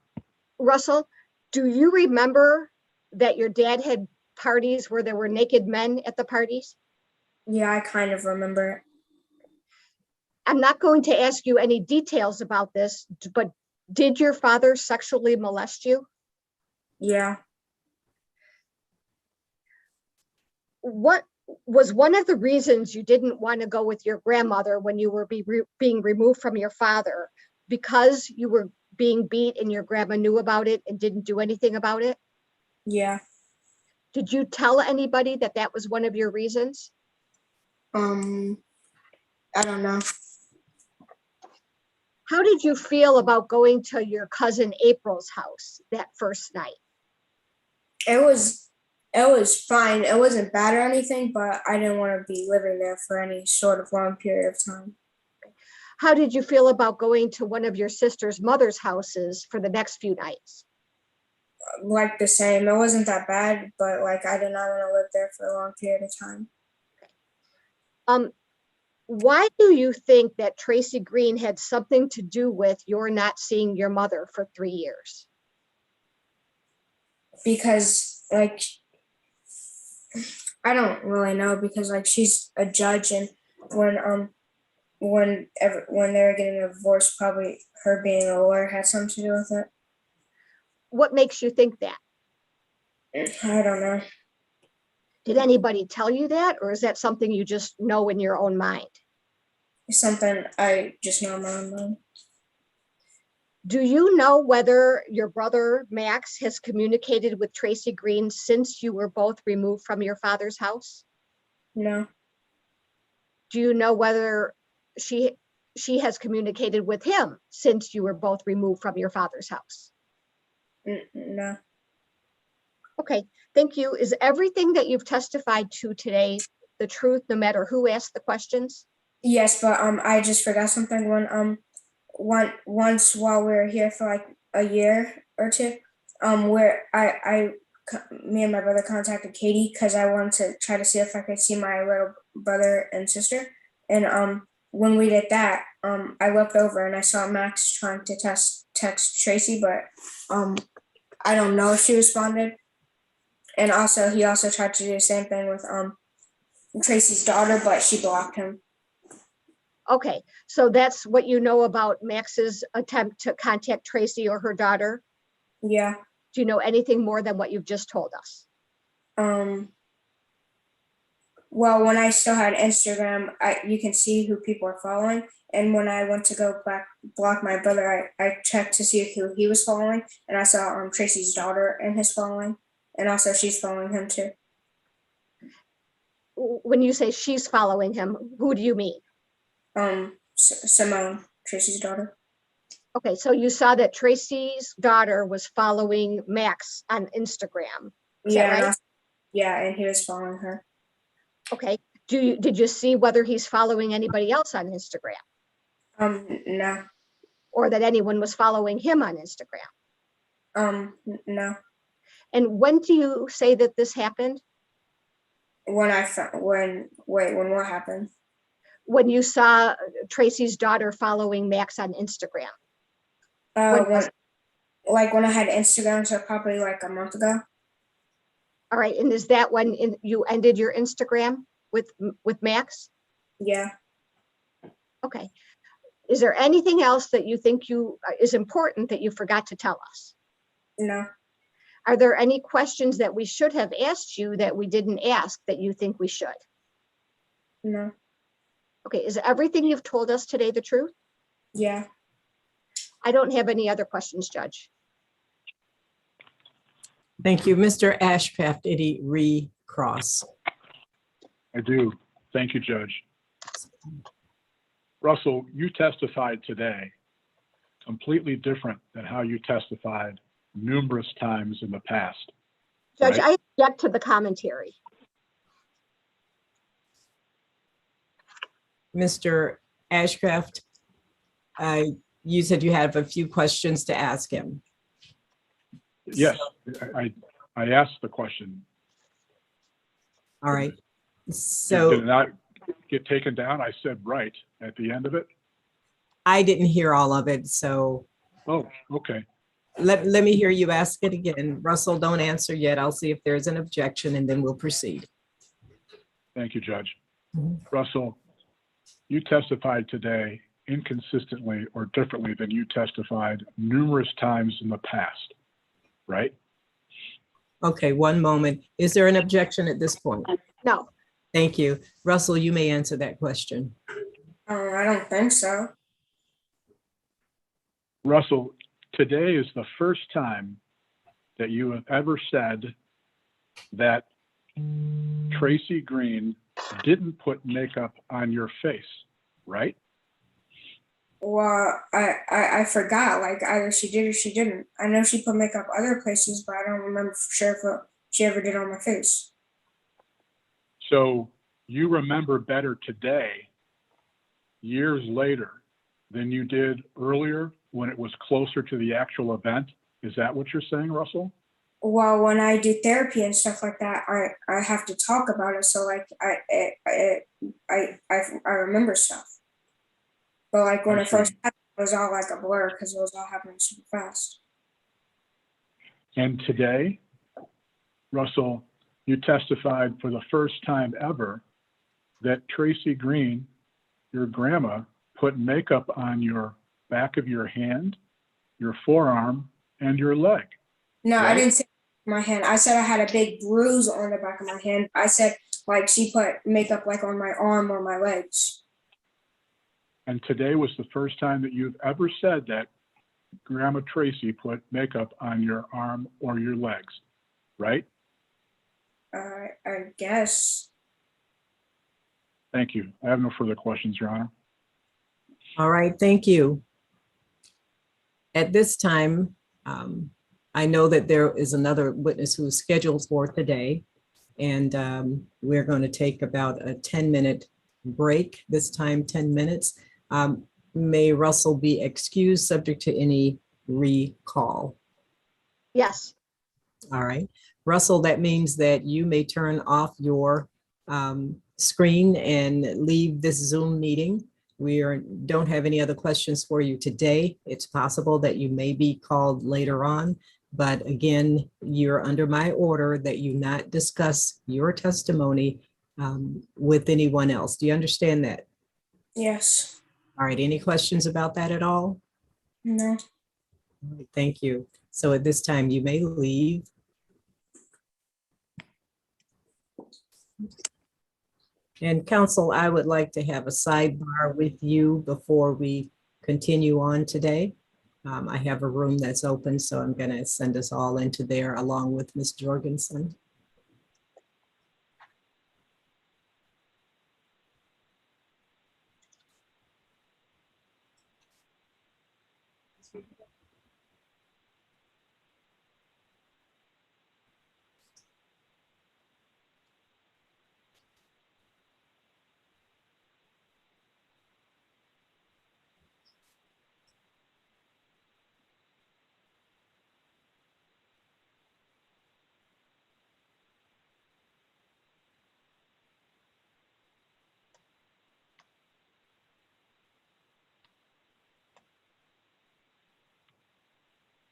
Russell, do you remember that your dad had parties where there were naked men at the parties? Yeah, I kind of remember it. I'm not going to ask you any details about this, but did your father sexually molest you? Yeah. What was one of the reasons you didn't want to go with your grandmother when you were being removed from your father? Because you were being beat and your grandma knew about it and didn't do anything about it? Yeah. Did you tell anybody that that was one of your reasons? I don't know. How did you feel about going to your cousin April's house that first night? It was It was fine. It wasn't bad or anything, but I didn't want to be living there for any sort of long period of time. How did you feel about going to one of your sister's mother's houses for the next few nights? Like the same. It wasn't that bad, but like I did not want to live there for a long period of time. Why do you think that Tracy Green had something to do with your not seeing your mother for 3 years? Because like I don't really know, because like she's a judge, and when they were getting a divorce, probably her being a lawyer had something to do with it. What makes you think that? I don't know. Did anybody tell you that, or is that something you just know in your own mind? It's something I just know in my own mind. Do you know whether your brother Max has communicated with Tracy Green since you were both removed from your father's house? No. Do you know whether she has communicated with him since you were both removed from your father's house? No. Okay, thank you. Is everything that you've testified to today the truth, no matter who asked the questions? Yes, but I just forgot something. Once while we were here for like a year or two, where me and my brother contacted Katie because I wanted to try to see if I could see my little brother and sister. And when we did that, I looked over and I saw Max trying to text Tracy, but I don't know if she responded. And also he also tried to do the same thing with Tracy's daughter, but she blocked him. Okay, so that's what you know about Max's attempt to contact Tracy or her daughter? Yeah. Do you know anything more than what you've just told us? Well, when I still had Instagram, you can see who people are following. And when I went to go block my brother, I checked to see who he was following, and I saw Tracy's daughter in his following, and also she's following him too. When you say she's following him, who do you mean? Simone, Tracy's daughter. Okay, so you saw that Tracy's daughter was following Max on Instagram. Is that right? And he was following her. Okay. Did you see whether he's following anybody else on Instagram? No. Or that anyone was following him on Instagram? No. And when do you say that this happened? When what happened? When you saw Tracy's daughter following Max on Instagram? When I had Instagram, so probably like a month ago. All right, and is that when you ended your Instagram with Max? Yeah. Okay. Is there anything else that you think is important that you forgot to tell us? No. Are there any questions that we should have asked you that we didn't ask that you think we should? No. Okay, is everything you've told us today the truth? Yeah. I don't have any other questions, Judge. Thank you. Mr. Ashcraft, Eddie Recross. I do. Thank you, Judge. Russell, you testified today completely different than how you testified numerous times in the past. Judge, right? I object to the commentary. Mr. Ashcraft, you said you have a few questions to ask him. Yes, I asked the question. All right. Did So it not get taken down? I said right at the end of it. I didn't hear all of it, so Oh, okay. let me hear you ask it again. Russell, don't answer yet. I'll see if there's an objection and then we'll proceed. Thank you, Judge. Russell, you testified today inconsistently or differently than you testified numerous times in the past, right? Okay, one moment. Is there an objection at this point? No. Thank you. Russell, you may answer that question. I don't think so. Russell, today is the first time that you have ever said that Tracy Green didn't put makeup on your face, right? Well, I forgot. Like either she did or she didn't. I know she put makeup other places, but I don't remember for sure if it she ever did on my face. So you remember better today, years later, than you did earlier when it was closer to the actual event? Is that what you're saying, Russell? Well, when I do therapy and stuff like that, I have to talk about it. So like I remember stuff. But like when I it first see. happened, it was all like a blur because it was all happening super fast. And today, Russell, you testified for the first time ever that Tracy Green, your grandma, put makeup on your back of your hand, your forearm, and your leg. No, I Right? didn't say my hand. I said I had a big bruise on the back of my hand. I said like she put makeup like on my arm or my legs. And today was the first time that you've ever said that Grandma Tracy put makeup on your arm or your legs, right? I guess. Thank you. I have no further questions, Your Honor. All right, thank you. At this time, I know that there is another witness who is scheduled for today, and we're going to take about a 10-minute break, this time 10 minutes. May Russell be excused subject to any recall? Yes. All right. Russell, that means that you may turn off your screen and leave this Zoom meeting. Don't have any other questions for you today. It's possible that you may be called later on, but again, you're under my order that you not discuss your testimony with anyone else. Do you understand that? Yes. All right. Any questions about that at all? No. All right, thank you. So at this time, you may leave. And counsel, I would like to have a sidebar with you before we continue on today. I have a room that's open, so I'm going to send us all into there along with Ms. Jorgensen.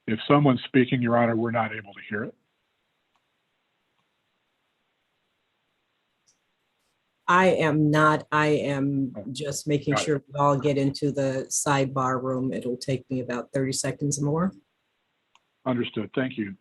If someone's speaking, Your Honor, we're not able to hear it. I am not, I am just making Got it. sure we all get into the sidebar room. It'll take me about 30 seconds more. Understood. Thank you.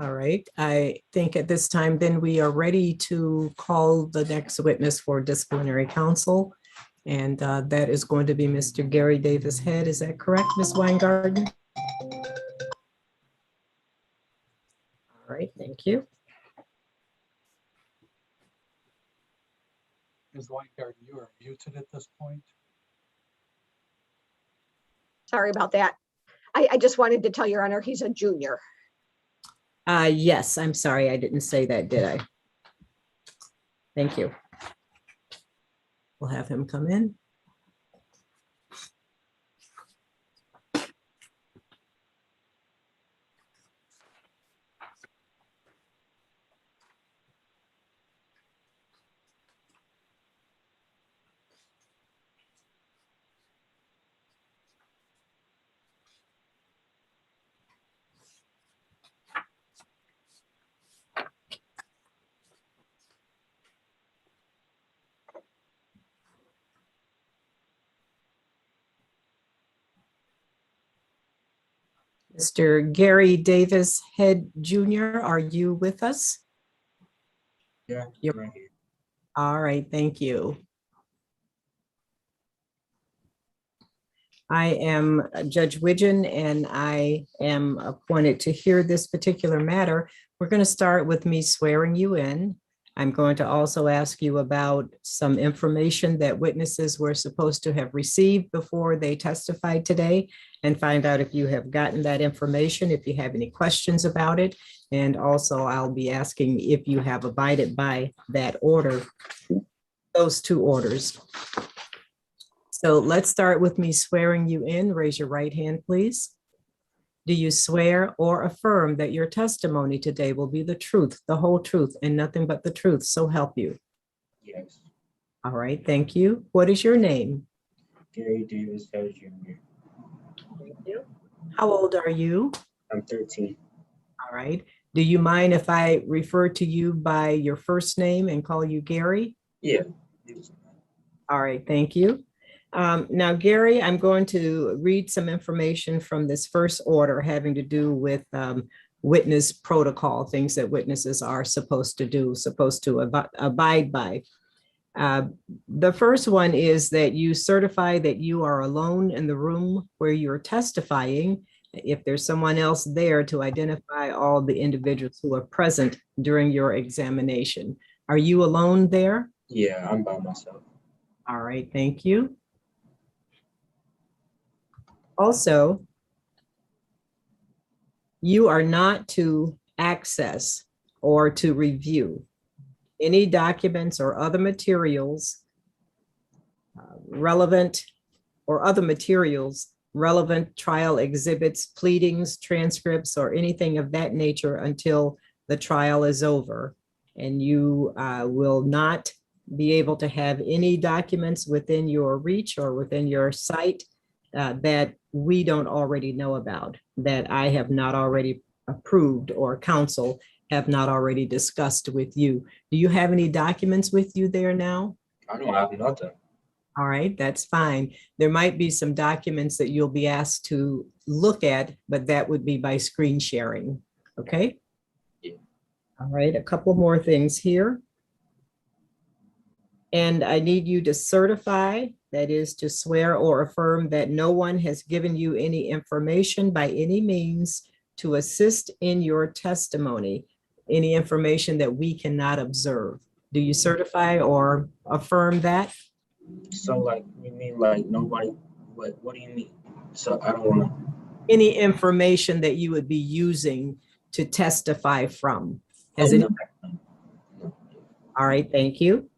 All right, I think at this time, then we are ready to call the next witness for disciplinary counsel. And that is going to be Mr. Gary Davis Head. Is that correct, Ms. Weingarten? All right, thank you. Ms. Weingarten, you are muted at this point. Sorry about that. I just wanted to tell Your Honor, he's a junior. Yes, I'm sorry, I didn't say that, did I? Thank you. We'll have him come in. Mr. Gary Davis Head Jr., are you with us? Yeah. Yep. Right here. All right, thank you. I am Judge Widgeon, and I am appointed to hear this particular matter. We're going to start with me swearing you in. I'm going to also ask you about some information that witnesses were supposed to have received before they testified today, and find out if you have gotten that information, if you have any questions about it. And also I'll be asking if you have abided by that order, those two orders. So let's start with me swearing you in. Raise your right hand, please. Do you swear or affirm that your testimony today will be the truth, the whole truth, and nothing but the truth, so help you? Yes. All right, thank you. What is your name? Gary Davis Head Jr. Thank you. How old are you? I'm 13. All right. Do you mind if I refer to you by your first name and call you Gary? Yeah. All right, thank you. Now, Gary, I'm going to read some information from this first order having to do with witness protocol, things that witnesses are supposed to do, supposed to abide by. The first one is that you certify that you are alone in the room where you're testifying. If there's someone else there, to identify all the individuals who are present during your examination. Are you alone there? Yeah, I'm by myself. All right, thank you. Also, you are not to access or to review any documents or other materials relevant trial exhibits, pleadings, transcripts, or anything of that nature until the trial is over. And you will not be able to have any documents within your reach or within your sight that we don't already know about, that I have not already approved or counsel have not already discussed with you. Do you have any documents with you there now? I don't have nothing. All right, that's fine. There might be some documents that you'll be asked to look at, but that would be by screen sharing, okay? Yeah. All right, a couple more things here. And I need you to certify, that is to swear or affirm that no one has given you any information by any means to assist in your testimony, any information that we cannot observe. Do you certify or affirm that? So like, you mean like nobody, what do you mean? So I don't wanna. Any information that you would be using to testify from. Has any? No. All right, thank you.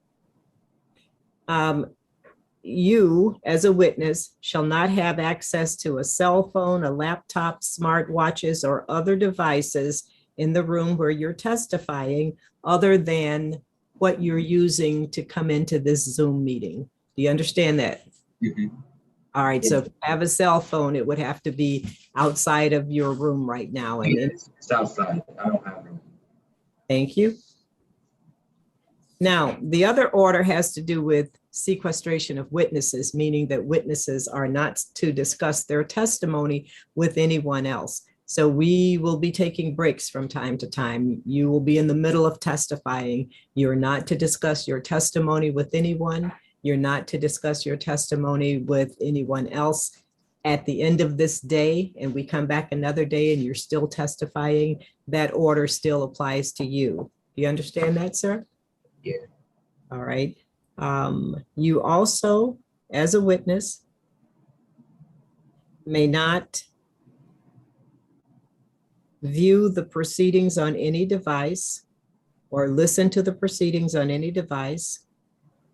You, as a witness, shall not have access to a cell phone, a laptop, smartwatches, or other devices in the room where you're testifying other than what you're using to come into this Zoom meeting. Do you understand that? Mhm. All right, so if you have a cell phone, it would have to be outside of your room right now. And It's outside. I don't have room. thank you. Now, the other order has to do with sequestration of witnesses, meaning that witnesses are not to discuss their testimony with anyone else. So we will be taking breaks from time to time. You will be in the middle of testifying. You're not to discuss your testimony with anyone. You're not to discuss your testimony with anyone else. At the end of this day, and we come back another day and you're still testifying, that order still applies to you. Do you understand that, sir? Yeah. All right. You also, as a witness, may not view the proceedings on any device or listen to the proceedings on any device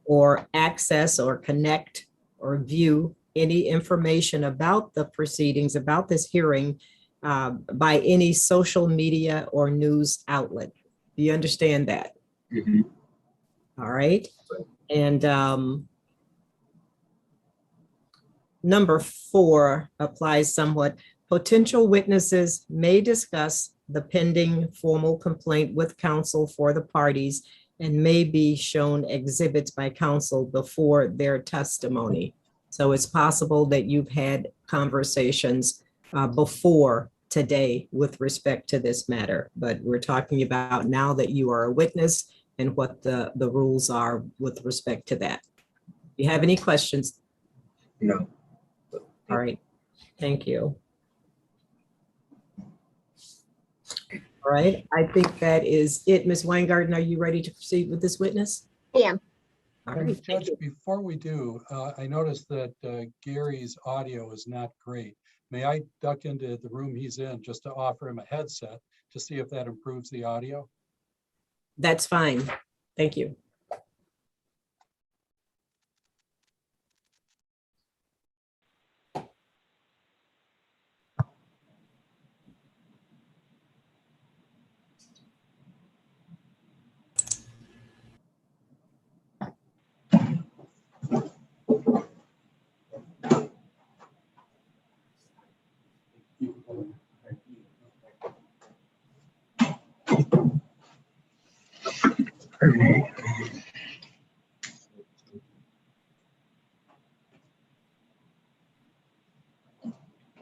or access or connect or view any information about the proceedings, about this hearing by any social media or news outlet. Do you understand that? Mhm. All right. And number 4 applies somewhat. Potential witnesses may discuss the pending formal complaint with counsel for the parties and may be shown exhibits by counsel before their testimony. So it's possible that you've had conversations before today with respect to this matter, but we're talking about now that you are a witness and what the rules are with respect to that. Do you have any questions? No. All right, thank you. All right, I think that is it. Ms. Weingarten, are you ready to proceed with this witness? Yeah. All right, Judge, before we do, I noticed that Gary's audio is not great. May I duck into the room he's in just to offer him a headset to see if that improves the audio? that's fine. Thank you.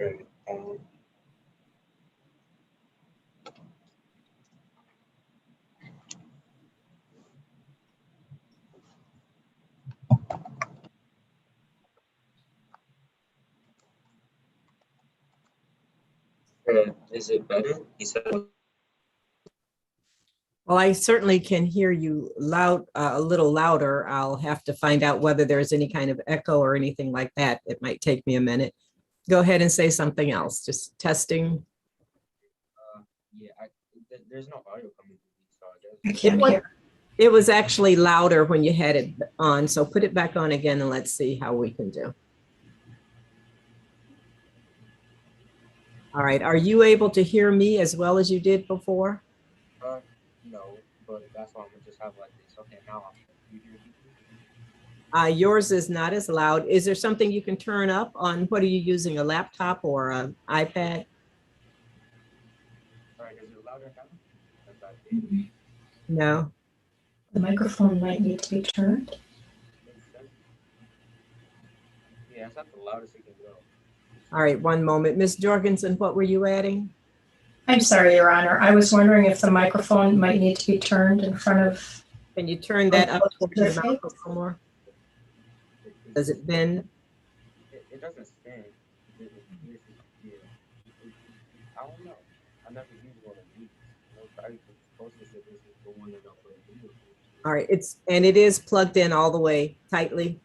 Okay. Is it better? He said. Well, I certainly can hear you loud, a little louder. I'll have to find out whether there's any kind of echo or anything like that. It might take me a minute. Go ahead and say something else, just testing. Yeah, there's no audio coming through, so I I guess. can't hear. It was actually louder when you had it on, so put it back on again and let's see how we can do. All right, are you able to hear me as well as you did before? No, but that's why I'm gonna just have like this. Okay, now you hear me? Yours is not as loud. Is there something you can turn up on? What are you using, a laptop or an iPad? Sorry, is it louder now? No. The microphone might need to be turned. Yeah, it's not the loudest it can go. All right, one moment. Ms. Jorgensen, what were you adding? I'm sorry, Your Honor. I was wondering if the microphone might need to be turned in front of. Can you turn that up towards your mouth a little more? Does it bend? It doesn't spin. I don't know. I never used one of these. I used the closest to this is the one that All right, it is plugged in all the way tightly.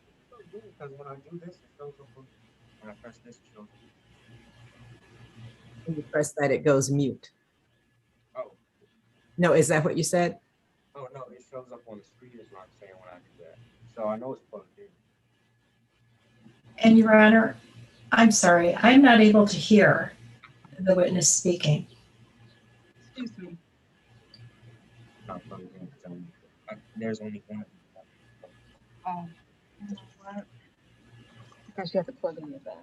Because when I do this, it shows up. When I press this, it shows up. When you press that, it goes mute. Oh. No, is that what you said? Oh, no, it shows up on the screen is what I'm saying when I do that. So I know it's plugged in. And Your Honor, I'm sorry, I'm not able to hear the witness speaking. Excuse me. Not plugged in. There's only one. Oh, you know what? Because you have to plug in the back.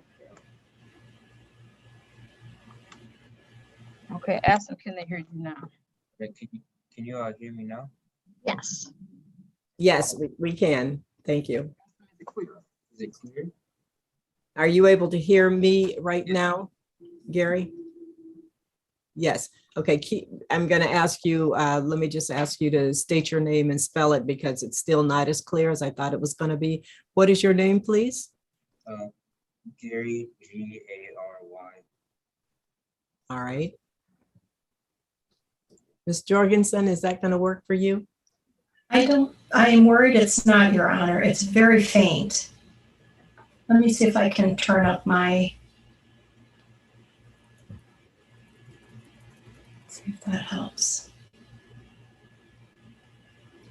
Okay, ask them, can they hear you now? Can you hear me now? Yes. Yes, we can. Thank you. Is it clear? Are you able to hear me right now, Gary? Yes. Okay. I'm going to ask you, let me just ask you to state your name and spell it because it's still not as clear as I thought it was going to be. What is your name, please? Gary, Gary. All right. Ms. Jorgensen, is that going to work for you? I'm worried it's not, Your Honor. It's very faint. Let me see if I can turn up my, see if that helps.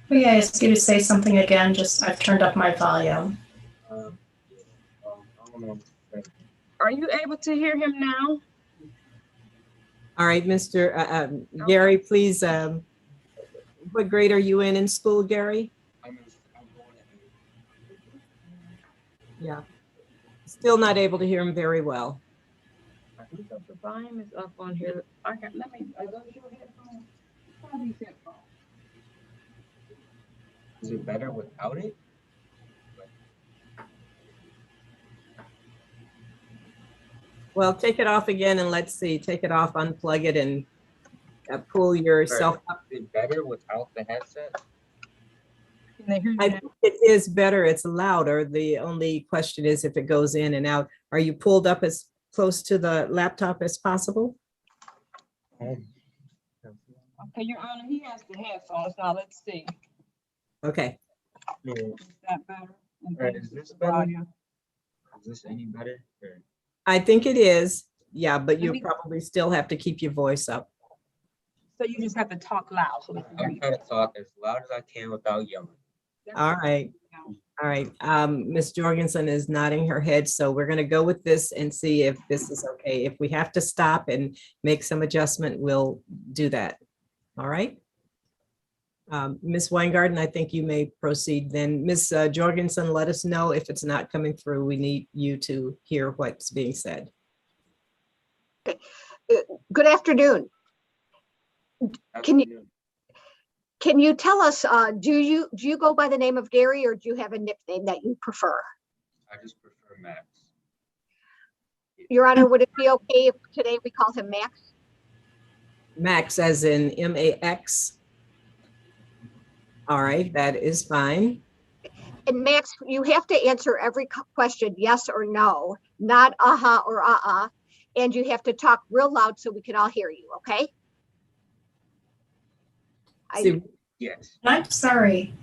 May I ask you to say something again? Just, I've turned up my volume. I don't know. Are you able to hear him now? All right, Mr. Gary, please, what grade are you in school, Gary? I'm going to. Yeah. Still not able to hear him very well. I think that the volume is up on here. I got, let me, are those your headphones? Try these headphones. Is it better without it? Well, take it off again and let's see. Take it off, unplug it, and pull yourself up. Is it better without the headset? Can they hear you I now? think it is better. It's louder. The only question is if it goes in and out. Are you pulled up as close to the laptop as possible? Okay, Your Honor, he has the headphones. Now let's see. Okay. Yeah. Is that better? And Right, then is this the better? volume. Is this any better? Or- I think it is. Yeah, but you me- probably still have to keep your voice up. So you just have to talk loud so we can hear I'm you. trying to talk as loud as I can without yelling. All right. All right. Ms. Jorgensen is nodding her head. So we're going to go with this and see if this is okay. If we have to stop and make some adjustment, we'll do that. All right. Ms. Weingarten, I think you may proceed then. Ms. Jorgensen, let us know if it's not coming through. We need you to hear what's being said. Good afternoon. Can you tell us, do you go by the name of Gary or do you have a nickname that you prefer? I just prefer Max. Your Honor, would it be okay if today we call him Max? Max as in M-A-X. All right, that is fine. And Max, you have to answer every question yes or no, not uh-huh or uh-uh. And you have to talk real loud so we can all hear you, okay? See, Yes. I'm sorry.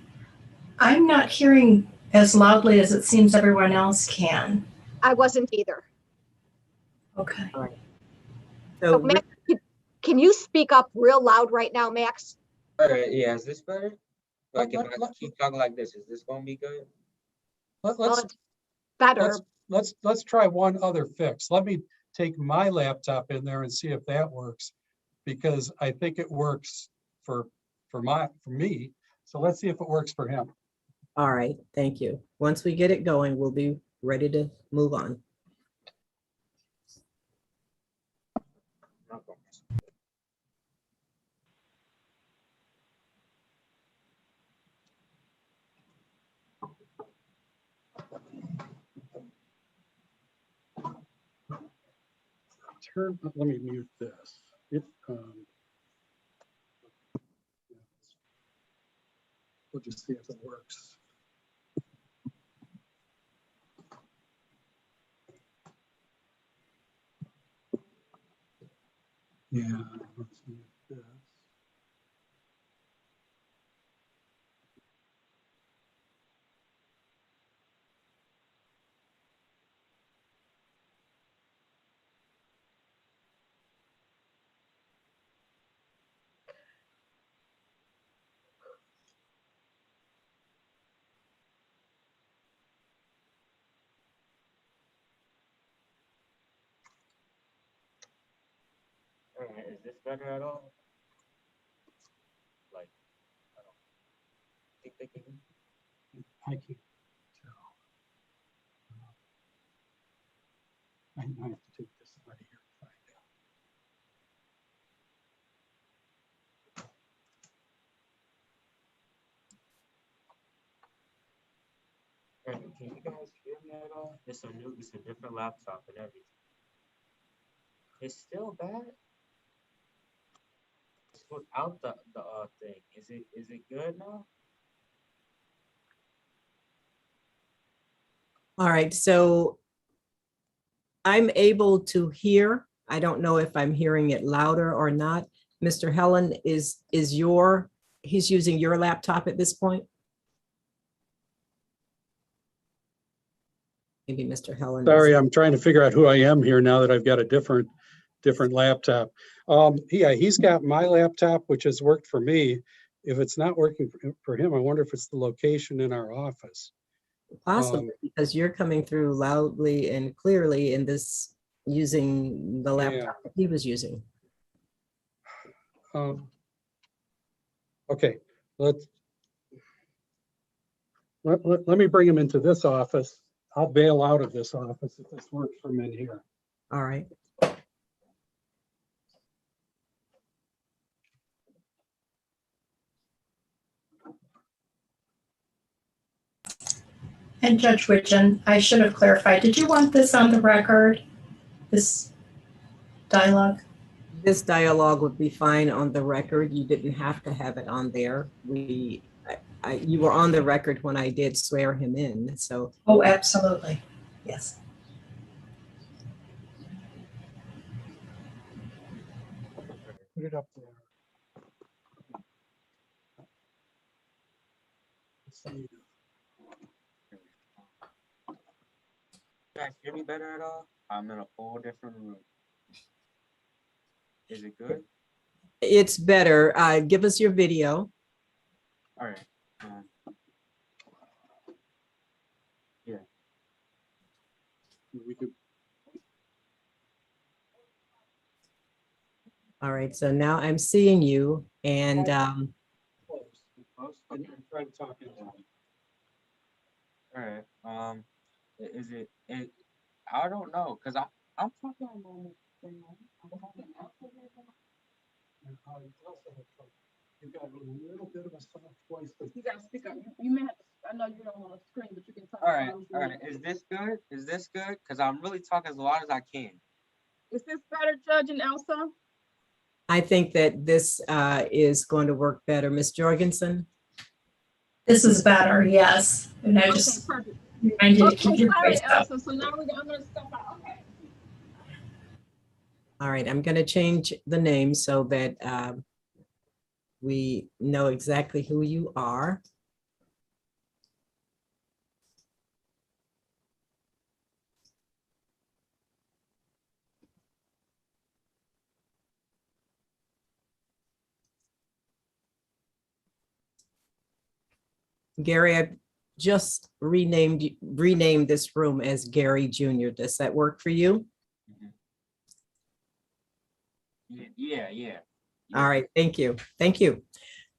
I'm not hearing as loudly as it seems everyone else can. I wasn't either. Okay. all right. So So Max, can you speak up real loud right now, Max? All right, yeah, is this better? Like if Let- I keep talking like this, is this gonna be good? Well, Let's, it's better. let's try one other fix. Let me take my laptop in there and see if that works. Because I think it works for me. So let's see if it works for him. all right, thank you. Once we get it going, we'll be ready to move on. Let me mute this. We'll just see if it works. Yeah, let's mute this. All right, is this better at all? Like, I don't think they can. I can't tell. I might have to take this out of here and find out. All right, can you guys hear me at all? It's a different laptop and everything. It's still bad. without the thing. Is it good now? All right, so I'm able to hear. I don't know if I'm hearing it louder or not. Mr. Helen, he's using your laptop at this point? Maybe Mr. Helen. Sorry, I'm trying to figure out who I am here now that I've got a different laptop. Yeah, he's got my laptop, which has worked for me. If it's not working for him, I wonder if it's the location in our office. Possibly, because you're coming through loudly and clearly in this, using the laptop that he was using. Okay, let me bring him into this office. I'll bail out of this office if this works from in here. All right. And Judge Widgeon, I should have clarified, did you want this on the record, this dialogue? This dialogue would be fine on the record. You didn't have to have it on there. You were on the record when I did swear him in, so. Oh, absolutely, yes. Put it up there. Let's see. You guys hear me better at all? I'm in a whole different room. Is it good? It's better. Give us your video. All right. Yeah. We could. All right, so now I'm seeing you, and Close. Okay. Try to talk into it. All right. Is it? I don't know, cause I'm talking on normal thing. I'm talking after You've got a little bit of a soft voice, but You gotta speak up. You may have to, I know you don't want to scream, but you can talk. All right. Is this good? Is this good? Cause I'm really talking as loud as I can. Is this better, Judge and Elsa? I think that this is going to work better. Ms. Jorgensen? This is better, yes. And I Okay, just perfect. remind you to keep Okay, your sorry, voice up. Elsa. So now I'm gonna step out. Okay. All right, I'm going to change the name so that we know exactly who you are. Gary, I just renamed this room as Gary Jr. Does that work for you? Yeah. All right, thank you. Thank you.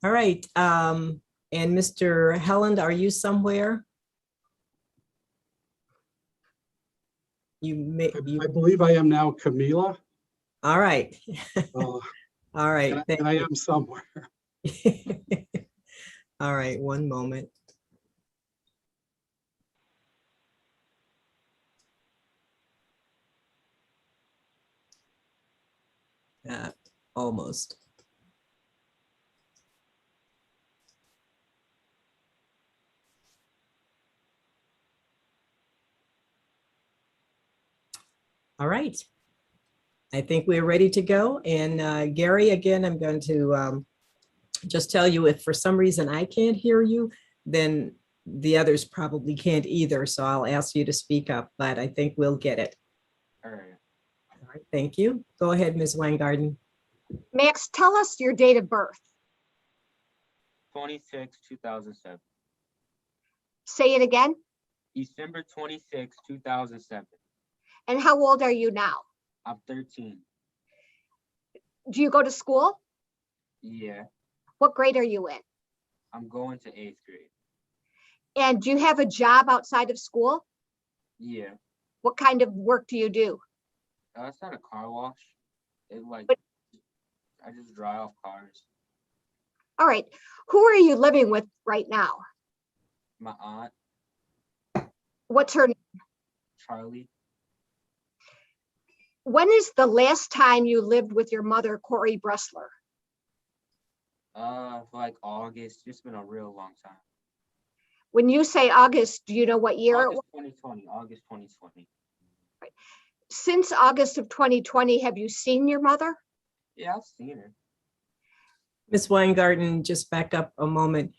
All right. And Mr. Helland, are you somewhere? I believe I am now Camila. All right. Uh, All right. and I am somewhere. All right, one moment. Almost. All right. I think we're ready to go. And Gary, again, I'm going to just tell you, if for some reason I can't hear you, then the others probably can't either. So I'll ask you to speak up, but I think we'll get it. All right. All right, thank you. Go ahead, Ms. Weingarten. Max, tell us your date of birth. 26/2007. Say it again. December 26, 2007. And how old are you now? I'm 13. Do you go to school? Yeah. What grade are you in? I'm going to 8th grade. And do you have a job outside of school? Yeah. What kind of work do you do? It's at a car wash. I just dry off cars. All right. Who are you living with right now? My aunt, What's her name? Charlie. When is the last time you lived with your mother, Corey Bressler? Like August. It's been a real long time. When you say August, do you know what year it was? August 2020. August 2020. Since August of 2020, have you seen your mother? Yeah, I've seen her. Ms. Weingarten, just back up a moment.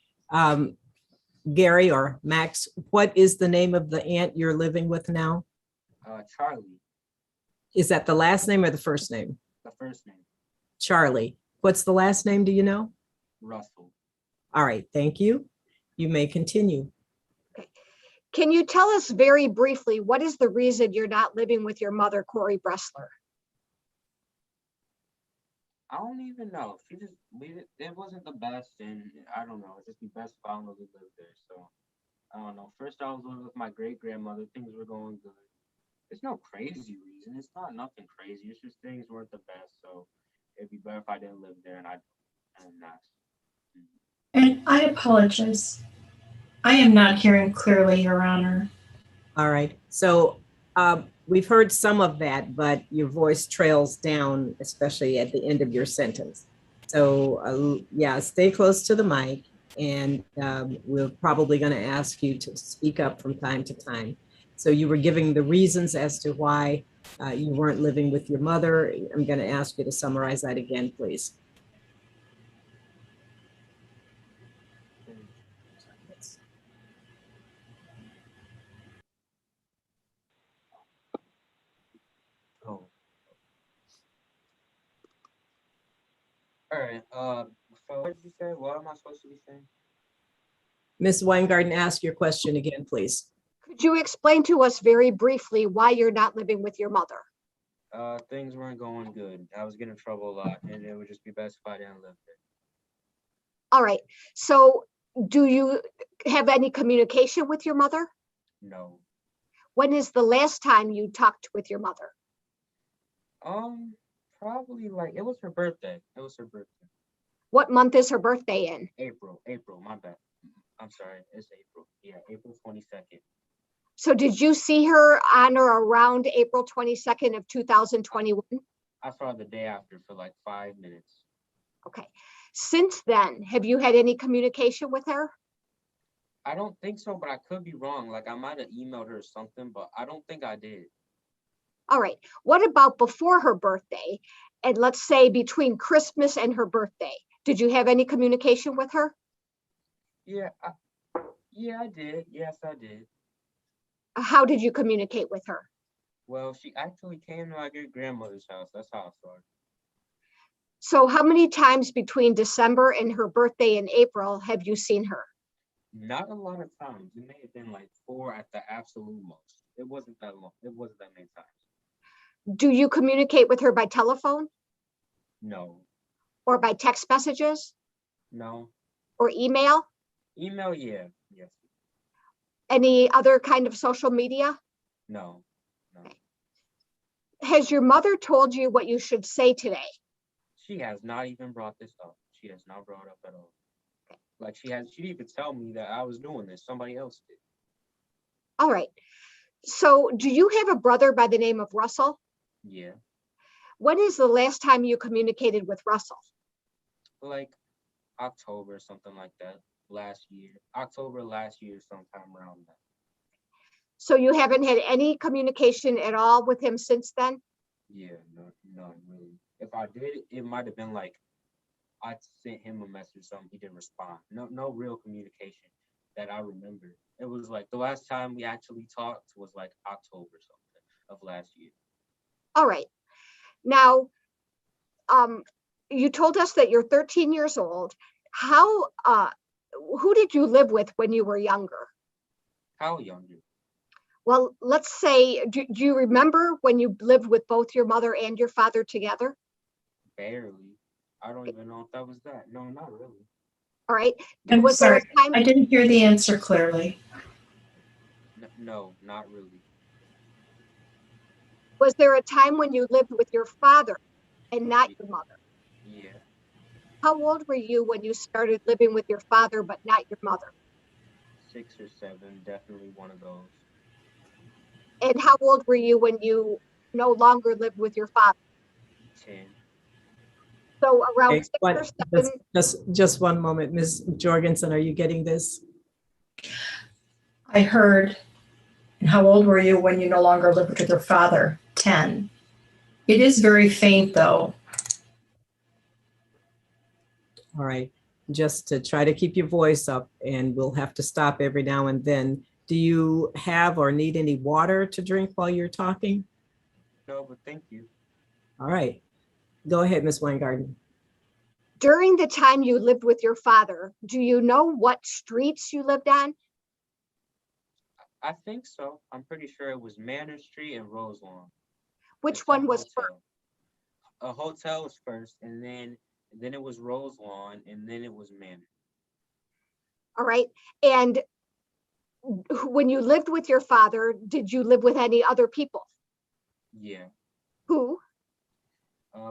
Gary or Max, what is the name of the aunt you're living with now? Charlie, Is that the last name or the first name? the first name. Charlie. What's the last name? Do you know? Russell. All right, thank you. You may continue. Can you tell us very briefly, what is the reason you're not living with your mother, Corey Bressler? I don't even know. She just it wasn't the best, and I don't know. It'd just be best if I don't really live there. So I don't know. First, I was living with my great grandmother. Things were going good. There's no crazy reason. It's not nothing crazy. It's just things weren't the best. So it'd be better if I didn't live there, and I'm not. And I apologize. I am not hearing clearly, Your Honor. All right, so we've heard some of that, but your voice trails down, especially at the end of your sentence. So yeah, stay close to the mic, and we're probably going to ask you to speak up from time to time. So you were giving the reasons as to why you weren't living with your mother. I'm going to ask you to summarize that again, please. Oh. All right. So what did you say? What am I supposed to be saying? Ms. Weingarten, ask your question again, please. Could you explain to us very briefly why you're not living with your mother? Things weren't going good. I was getting in trouble a lot, and it would just be best if I didn't live there. All right. So do you have any communication with your mother? No. When is the last time you talked with your mother? Probably like it was her birthday. It was her birthday. What month is her birthday in? April. My bad. I'm sorry. It's April. Yeah, April 22nd. So did you see her on or around April 22nd of 2021? I saw her the day after for like 5 minutes. Okay. Since then, have you had any communication with her? I don't think so, but I could be wrong. Like I might have emailed her or something, but I don't think I did. All right. What about before her birthday? And let's say between Christmas and her birthday, did you have any communication with her? Yeah, I did. Yes, I did. How did you communicate with her? Well, she actually came to my great grandmother's house. That's how I saw her. So how many times between December and her birthday in April have you seen her? Not a lot of times. It may have been like 4 at the absolute most. It wasn't that long. It wasn't that many times. Do you communicate with her by telephone No. or by text messages No. or email? Email, yeah. Yes. Any other kind of social media? No. No. Has your mother told you what you should say today? She has not even brought this up. She has not brought it up at all. Like she didn't even tell me that I was doing this. Somebody else did. All right. So do you have a brother by the name of Russell? Yeah. When is the last time you communicated with Russell? Like October, something like that. Last year. October last year, sometime around that. So you haven't had any communication at all with him since then? Yeah, no, none really. If I did, it might have been like I sent him a message or something. He didn't respond. No real communication that I remember. It was like the last time we actually talked was like October something of last year. All right. Now, you told us that you're 13 years old. Who did you live with when you were younger? How younger? Well, let's say, do you remember when you lived with both your mother and your father together? Barely. I don't even know if that was that. No, not really. All right. I'm Was there sorry, a time? I didn't hear the answer clearly. No, not really. Was there a time when you lived with your father and not your mother? Yeah. How old were you when you started living with your father but not your mother? 6 or 7, definitely one of those. And how old were you when you no longer lived with your father? 10. So around Okay, 6 but or 7, just one moment, Ms. Jorgensen, are you getting this? I heard, and how old were you when you no longer lived with your father? 10. It is very faint, though. All right, just to try to keep your voice up, and we'll have to stop every now and then. Do you have or need any water to drink while you're talking? No, but thank you. All right, go ahead, Ms. Weingarten. during the time you lived with your father, do you know what streets you lived on? I think so. I'm pretty sure it was Manor Street and Roselawn. Which one was first? Hotel. A hotel was first, and then it was Roselawn, and then it was Manor. All right. And when you lived with your father, did you live with any other people? Yeah. Who?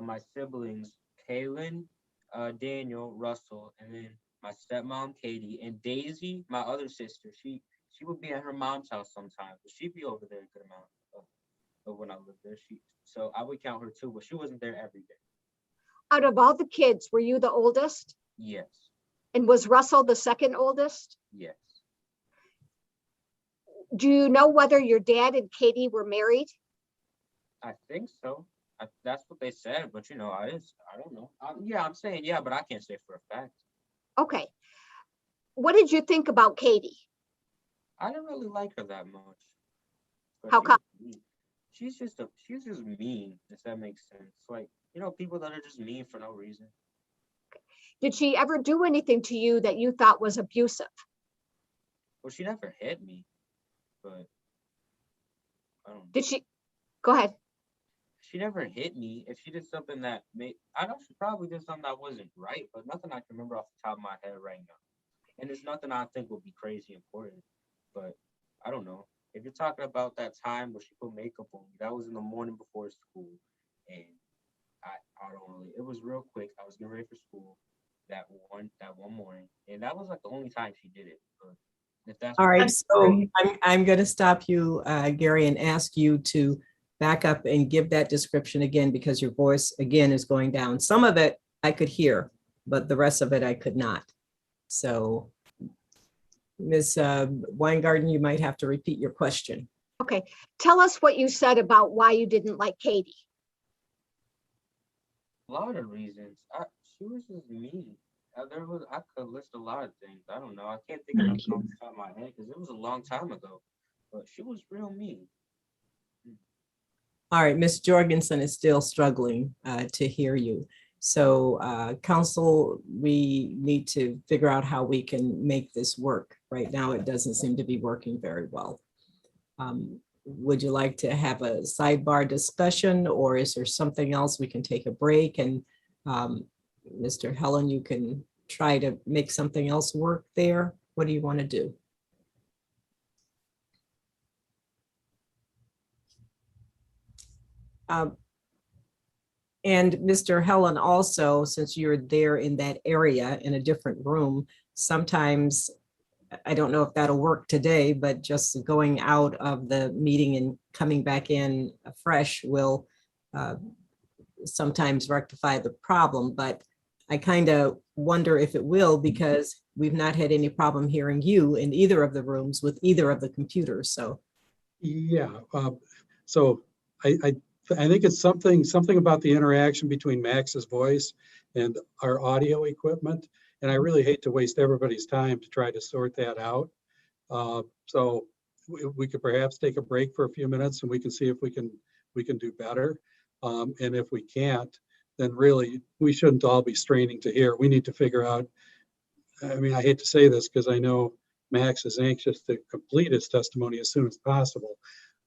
My siblings, Kaylin, Daniel, Russell, and then my stepmom, Katie, and Daisy, my other sister. She would be at her mom's house sometimes, but she'd be over there a good amount of when I lived there. So I would count her too, but she wasn't there every day. Out of all the kids, were you the oldest? Yes. And was Russell the second oldest? Yes. Do you know whether your dad and Katie were married? I think so. That's what they said, but I don't know. Yeah, I'm saying yeah, but I can't say for a fact. Okay. What did you think about Katie? I didn't really like her that much. But How come? She's just mean, if that makes sense. Like, people that are just mean for no reason. Did she ever do anything to you that you thought was abusive? Well, she never hit me, but I don't know. Did she? Go ahead. She never hit me. If she did something that I know she probably did something that wasn't right, but nothing I can remember off the top of my head right now. And there's nothing I think will be crazy important, but I don't know. If you're talking about that time where she put makeup on me, that was in the morning before school, and I don't really. It was real quick. I was getting ready for school that one morning, and that was like the only time she did it. But if that's All right, I'm so sorry. I'm going to stop you, Gary, and ask you to back up and give that description again, because your voice again is going down. Some of it I could hear, but the rest of it I could not. So Ms. Weingarten, you might have to repeat your question. Okay. Tell us what you said about why you didn't like Katie. a lot of reasons. She was just mean. I could list a lot of things. I don't know. I can't think of nothing off the top of my head because it was a long time ago. But she was real mean. All right, Ms. Jorgensen is still struggling to hear you. So council, we need to figure out how we can make this work. Right now, it doesn't seem to be working very well. Would you like to have a sidebar discussion, or is there something else we can take a break? And Mr. Helen, you can try to make something else work there. What do you want to do? And Mr. Helen, also, since you're there in that area in a different room, sometimes, I don't know if that'll work today, but just going out of the meeting and coming back in fresh will sometimes rectify the problem. But I kind of wonder if it will, because we've not had any problem hearing you in either of the rooms with either of the computers. So Yeah, so I think it's something about the interaction between Max's voice and our audio equipment. And I really hate to waste everybody's time to try to sort that out. So we could perhaps take a break for a few minutes and we can see if we can do better. And if we can't, then really we shouldn't all be straining to hear. We need to figure out, I mean, I hate to say this because I know Max is anxious to complete his testimony as soon as possible,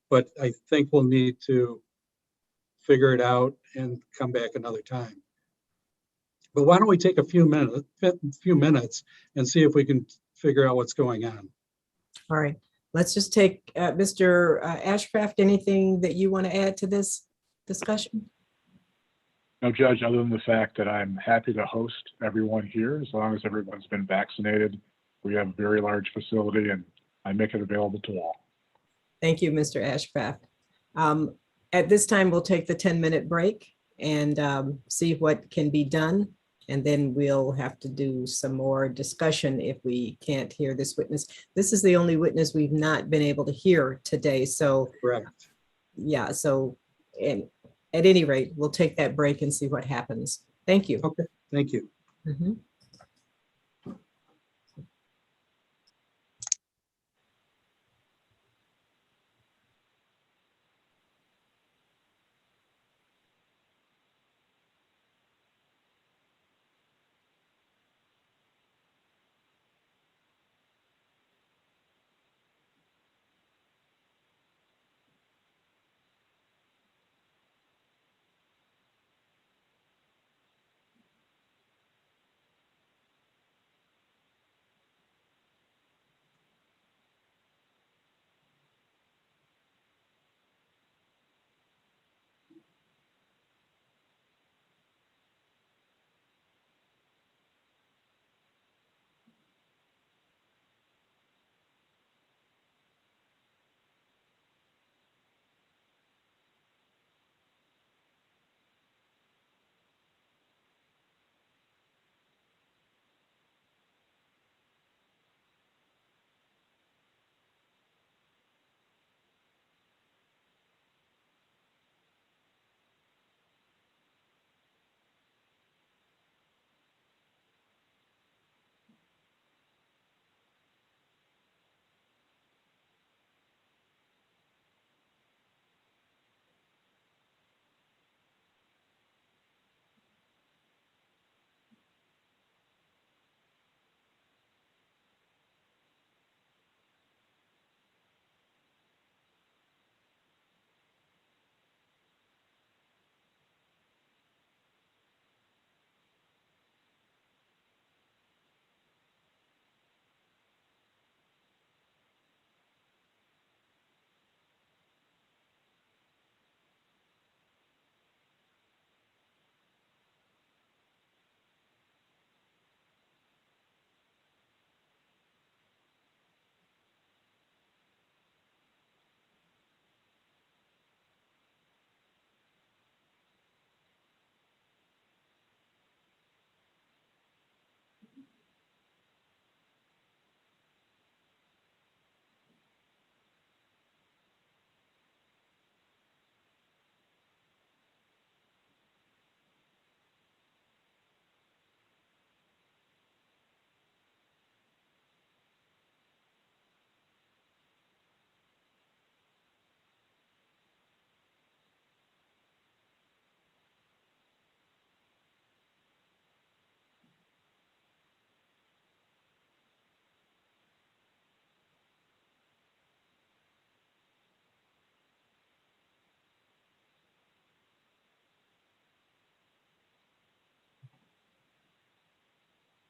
but I think we'll need to figure it out and come back another time. But why don't we take a few minutes and see if we can figure out what's going on. all right, let's just take Mr. Ashcraft, anything that you want to add to this discussion? No, Judge, other than the fact that I'm happy to host everyone here as long as everyone's been vaccinated. We have a very large facility and I make it available to all. Thank you, Mr. Ashcraft. At this time, we'll take the 10-minute break and see what can be done. And then we'll have to do some more discussion if we can't hear this witness. This is the only witness we've not been able to hear today. So Correct. yeah, so and at any rate, we'll take that break and see what happens. Thank you. Okay, thank you. Mhm.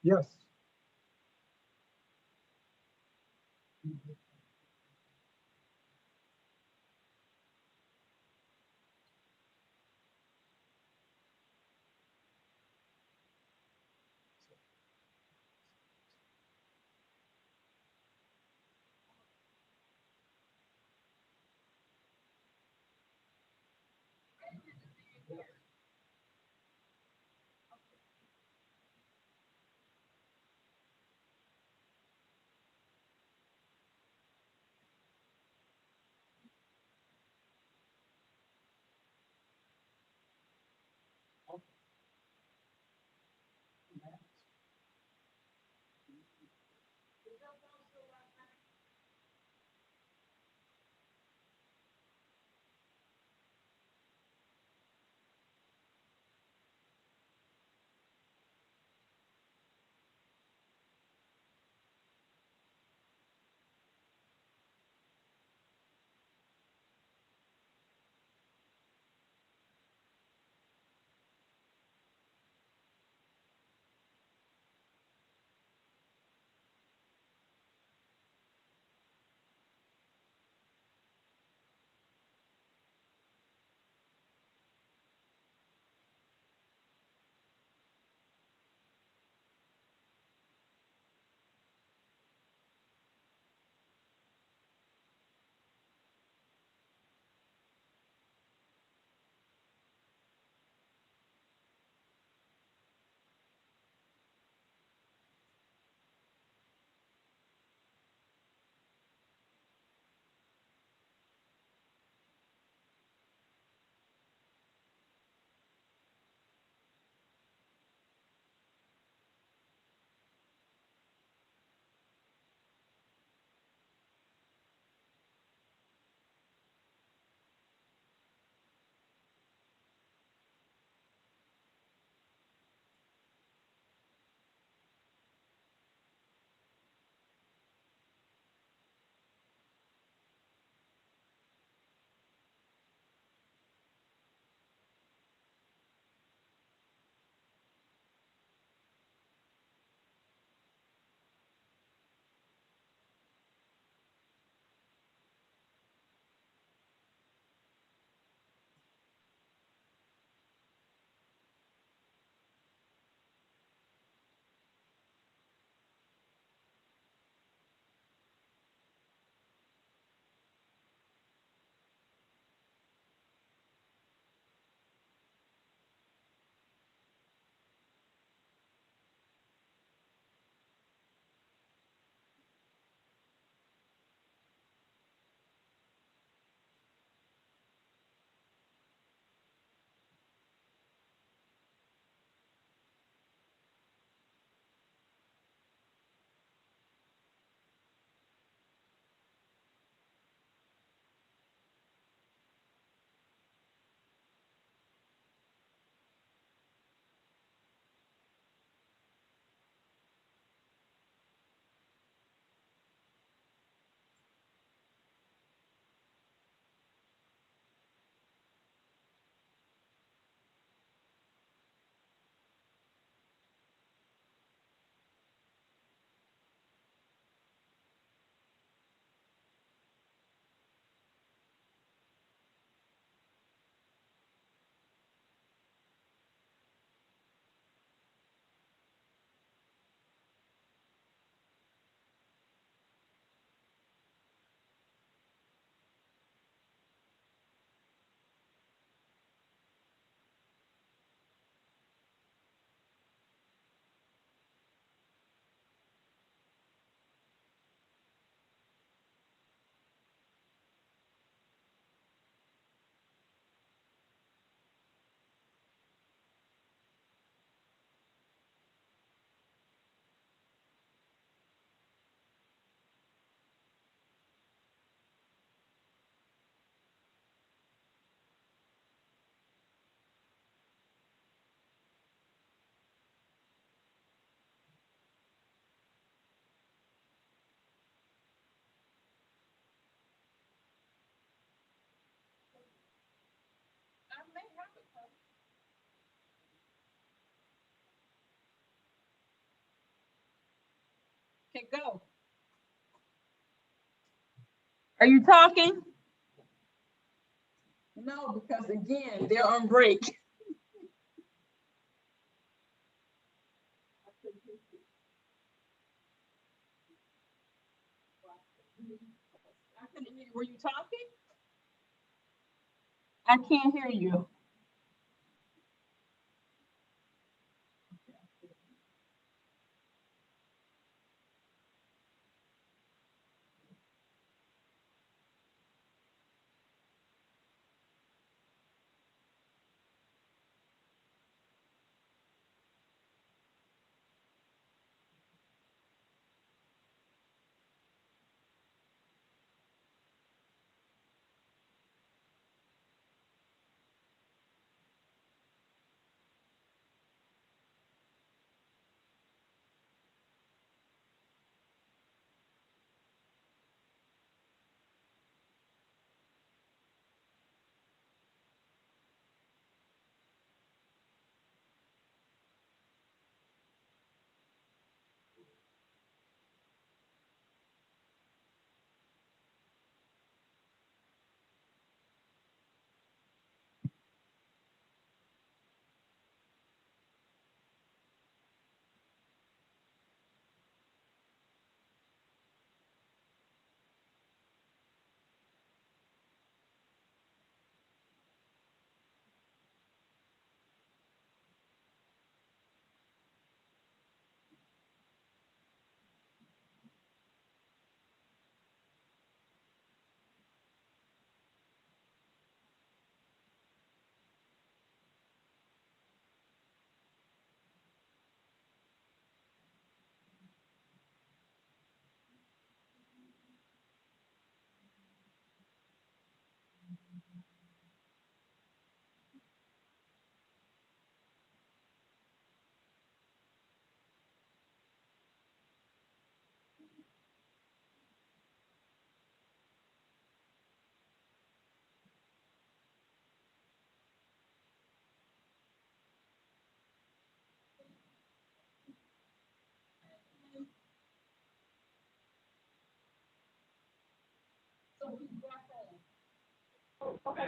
Yes. Okay, go. Are you talking? No, because again, they're on break. I couldn't hear you. Were you talking? I can't hear you.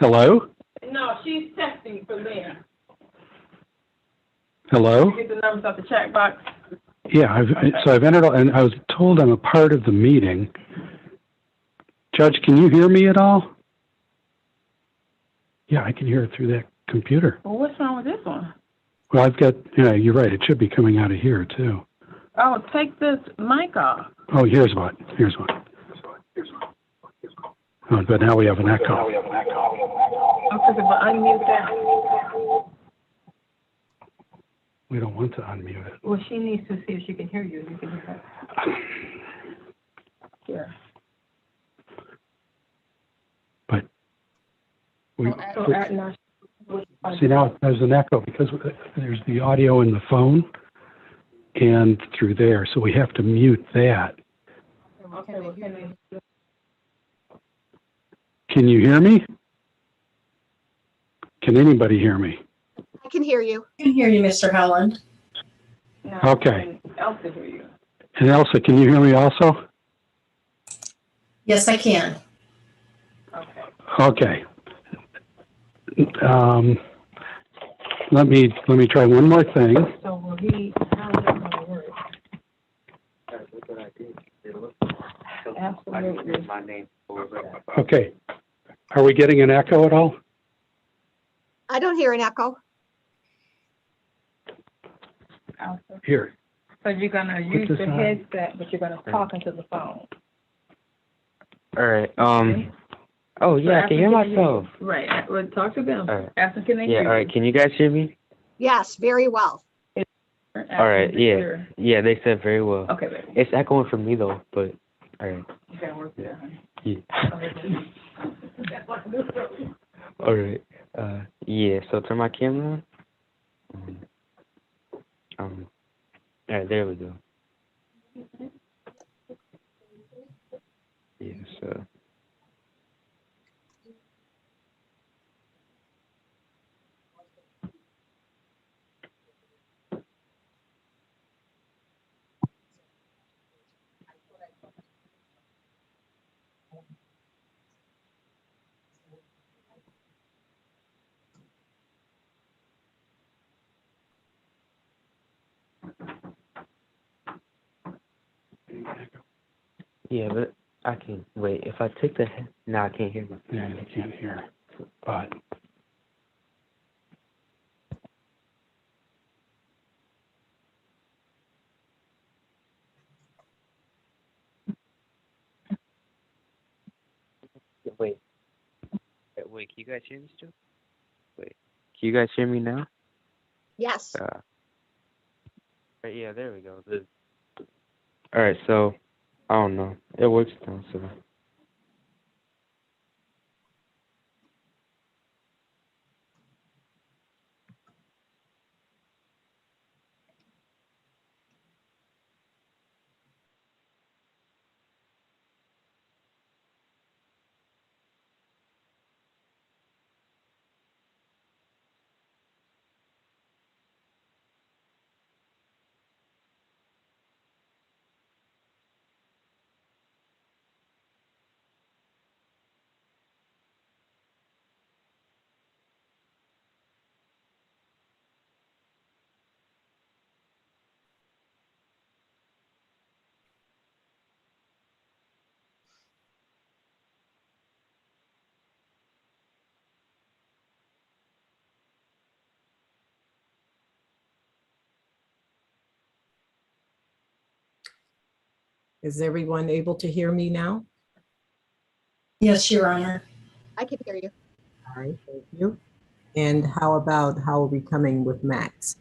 Hello? No, she's texting from there. Hello? Get the numbers off the chat box. Yeah, I've entered, and I was told I'm a part of the meeting. Judge, can you hear me at all? Yeah, I can hear it through that computer. Well, what's wrong with this one? Well, I've got, yeah, you're right. It should be coming out of here too. Oh, take this mic off. Oh, here's what. Oh, but now we have an echo. Okay, but unmute that. We don't want to unmute it. Well, she needs to see if she can hear you. You can hear her. Yeah. But we, No. see, now there's an echo because there's the audio in the phone and through there. So we have to mute that. Okay, well, Can you hear me? Can anybody hear me? I can hear you. I can hear you, Mr. Howland. no, Okay. Elsa hear you. And Elsa, can you hear me also? Yes, I can. Okay. Okay. Let me try one more thing. So will he, how is that gonna work? Absolutely. Okay. Are we getting an echo at all? I don't hear an echo. Elsa. Here. So you're gonna use this the on. headset, but you're gonna talk into the phone. All right. Oh yeah, I can hear myself. Right. Well, talk to them. All right. Ask them, can they Yeah. hear All right. you? Can you guys hear me? Yes, very well. Ask All right. them to Yeah. hear. Yeah. They said very well. Okay, baby. It's echoing for me though, but all right. You gotta work there, honey. Yeah. All right. Yeah. So turn my camera on. All right. There we go. Yeah. So. Yeah, but I can wait. If I take the no, I can't hear. Yeah, you can't hear. But Wait, wait. Can you guys hear me still? Wait, can you guys hear me now? Yes. Right, yeah, there we go. All right, so I don't know. It works now, so. Is everyone able to hear me now? Yes, Your Honor. I can hear you. All right, thank you. And how are we coming with Max?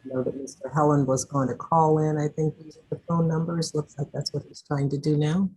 I know that Mr. Helen was going to call in, I think, using the phone numbers. Looks like that's what he's trying to do now.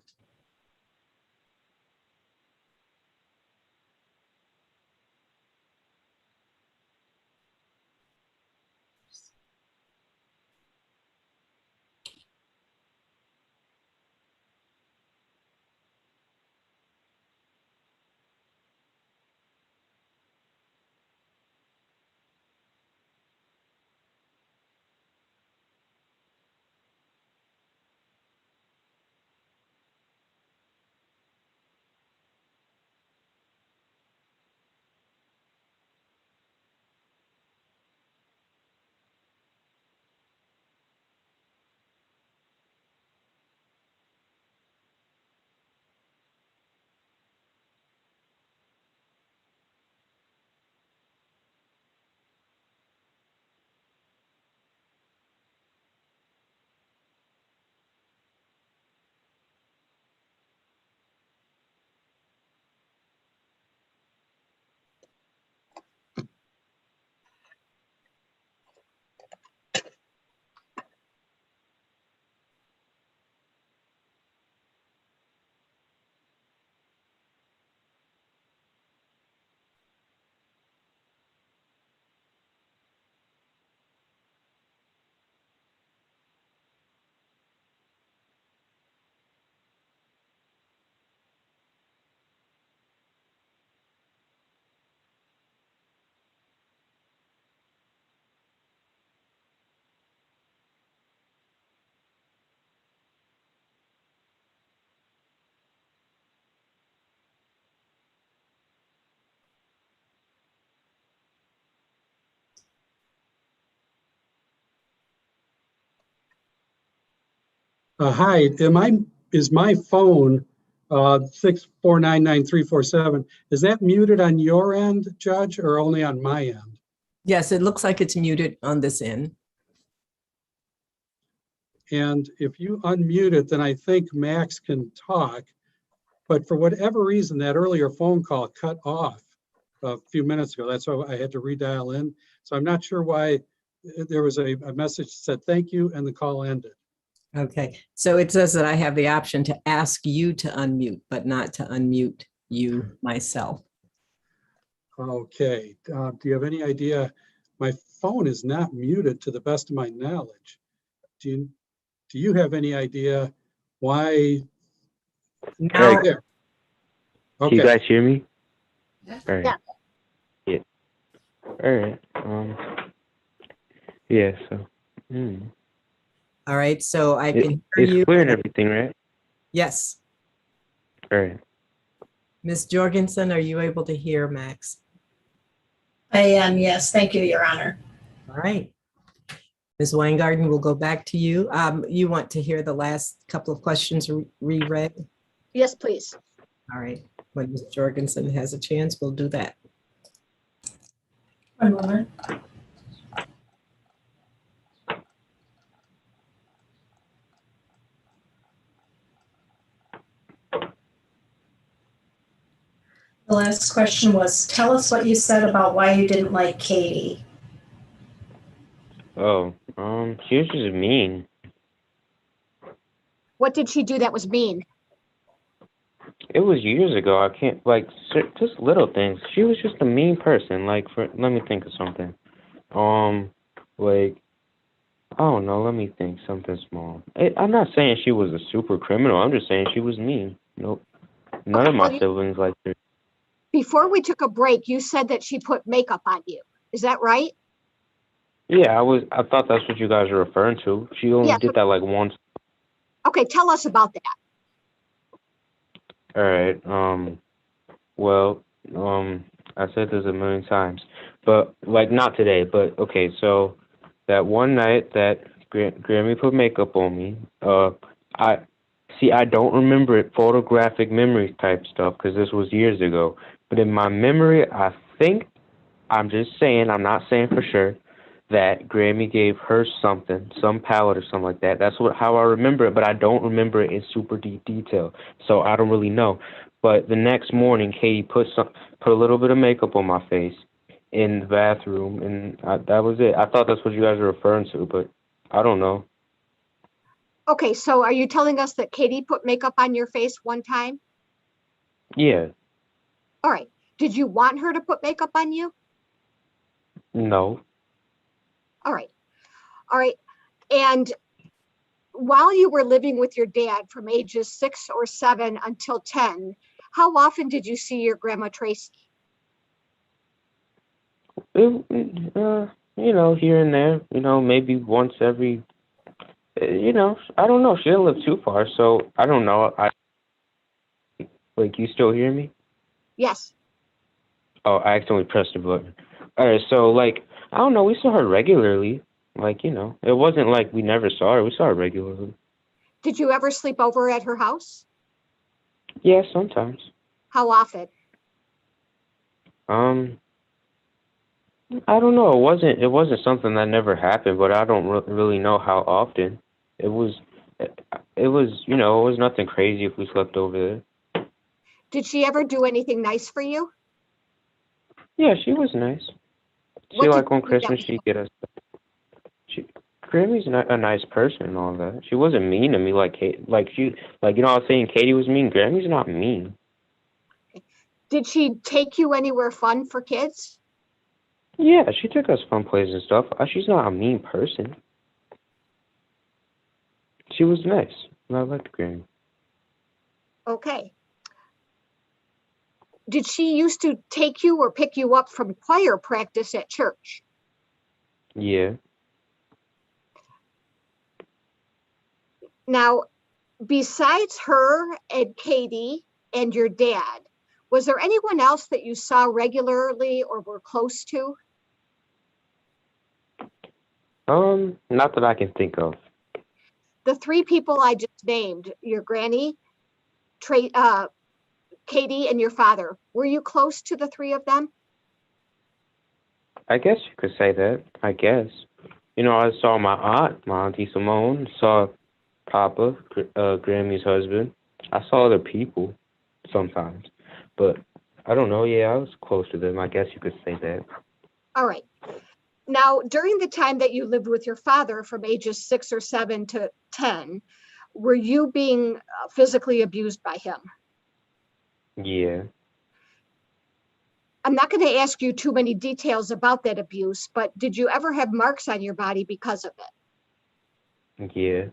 Hi, is my phone, 6499347, is that muted on your end, Judge, or only on my end? Yes, it looks like it's muted on this end. And if you unmute it, then I think Max can talk. But for whatever reason, that earlier phone call cut off a few minutes ago. That's why I had to redial in. So I'm not sure why there was a message that said thank you and the call ended. Okay, so it says that I have the option to ask you to unmute, but not to unmute you myself. Okay, do you have any idea? My phone is not muted to the best of my knowledge. Do you have any idea why? Now, There. Can you Okay, guys hear me? All right. Yeah. Yeah. All right. Yeah. So. all right, so I can hear It's you. clear and everything, right? Yes. All right. Ms. Jorgensen, are you able to hear Max? I am, yes. Thank you, Your Honor. All right. Ms. Weingarten, we'll go back to you. You want to hear the last couple of questions reread? Yes, please. All right. When Ms. Jorgensen has a chance, we'll do that. One moment. The last question was, tell us what you said about why you didn't like Katie. Oh, she was just mean. What did she do that was mean? It was years ago. I can't, like, just little things. She was just a mean person. Like, let me think of something. Like, I don't know. Let me think something small. I'm not saying she was a super criminal. I'm just saying she was mean. Nope. None of my siblings liked her. Before we took a break, you said that she put makeup on you. Is that right? Yeah, I thought that's what you guys were referring to. She only did that like once. Okay, tell us about that. All right. Well, I said this a million times, but like not today. But okay, so that one night that Grammy put makeup on me, I don't remember it, photographic memory type stuff, because this was years ago. But in my memory, I think, I'm just saying, I'm not saying for sure, that Grammy gave her something, some palette or something like that. That's how I remember it, but I don't remember it in super deep detail, so I don't really know. But the next morning, Katie put a little bit of makeup on my face in the bathroom, and that was it. I thought that's what you guys were referring to, but I don't know. Okay, so are you telling us that Katie put makeup on your face one time? Yeah. All right. Did you want her to put makeup on you? No. All right. All right. And while you were living with your dad from ages 6 or 7 until 10, how often did you see your grandma Tracy? Here and there, maybe once every, I don't know. She didn't live too far, so I don't know. Like, you still hear me? Yes. Oh, I accidentally pressed the button. All right, so, like, I don't know. We saw her regularly. Like, it wasn't like we never saw her. We saw her regularly. Did you ever sleep over at her house? Yeah, sometimes. How often? I don't know. It wasn't something that never happened, but I don't really know how often. It was, it was nothing crazy if we slept over there. Did she ever do anything nice for you? Yeah, she was nice. What Like did on she do that Christmas, was- she'd get us. Grammy's not a nice person and all that. She wasn't mean to me like I was saying Katie was mean. Grammy's not mean. Did she take you anywhere fun for kids? Yeah, she took us fun places and stuff. She's not a mean person. She was nice. I liked Grammy. Okay. Did she used to take you or pick you up from choir practice at church? Yeah. Now, besides her and Katie and your dad, was there anyone else that you saw regularly or were close to? Not that I can think of. The 3 people I just named, your granny, Katie, and your father, were you close to the 3 of them? I guess you could say that. I guess. I saw my aunt, my Auntie Simone, saw Papa, Grammy's husband. I saw other people sometimes, but I don't know. Yeah, I was close to them. I guess you could say that. All right. Now, during the time that you lived with your father from ages 6 or 7 to 10, were you being physically abused by him? Yeah. I'm not going to ask you too many details about that abuse, but did you ever have marks on your body because of it? Yeah.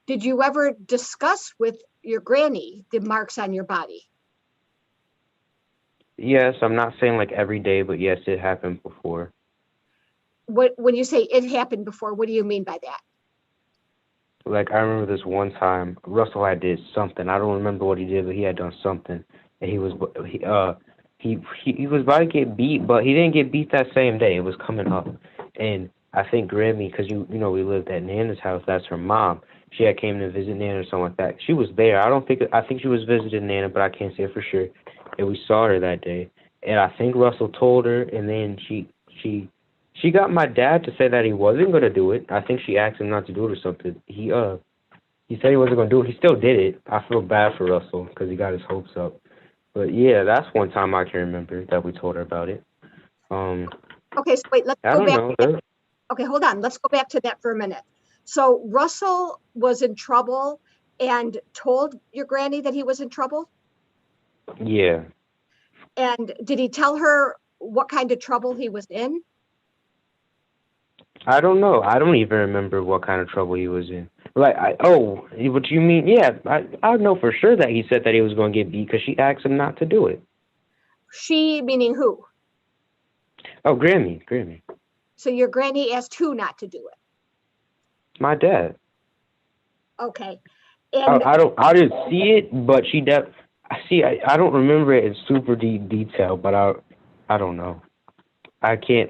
Did you ever discuss with your granny the marks on your body? Yes, I'm not saying like every day, but yes, it happened before. When you say it happened before, what do you mean by that? Like, I remember this one time, Russell had did something. I don't remember what he did, but he had done something, and he was about to get beat, but he didn't get beat that same day. It was coming up, and I think Grammy, because we lived at Nana's house. That's her mom. She had came to visit Nana or something like that. She was there. I think she was visiting Nana, but I can't say for sure. And we saw her that day. And I think Russell told her, and then she got my dad to say that he wasn't gonna do it. I think she asked him not to do it or something. He said he wasn't gonna do it. He still did it. I feel bad for Russell because he got his hopes up. But yeah, that's one time I can remember that we told her about it. Okay, so wait, let's I go don't back. know. There- Okay, hold on. Let's go back to that for a minute. So Russell was in trouble and told your granny that he was in trouble? Yeah. And did he tell her what kind of trouble he was in? I don't know. I don't even remember what kind of trouble he was in. What you mean? Yeah, I know for sure that he said that he was going to get beat because she asked him not to do it. She, meaning who? Oh, Grammy. So your granny asked who not to do it? My dad. Okay. And I didn't see it, but I don't remember it in super deep detail, but I don't know. I can't,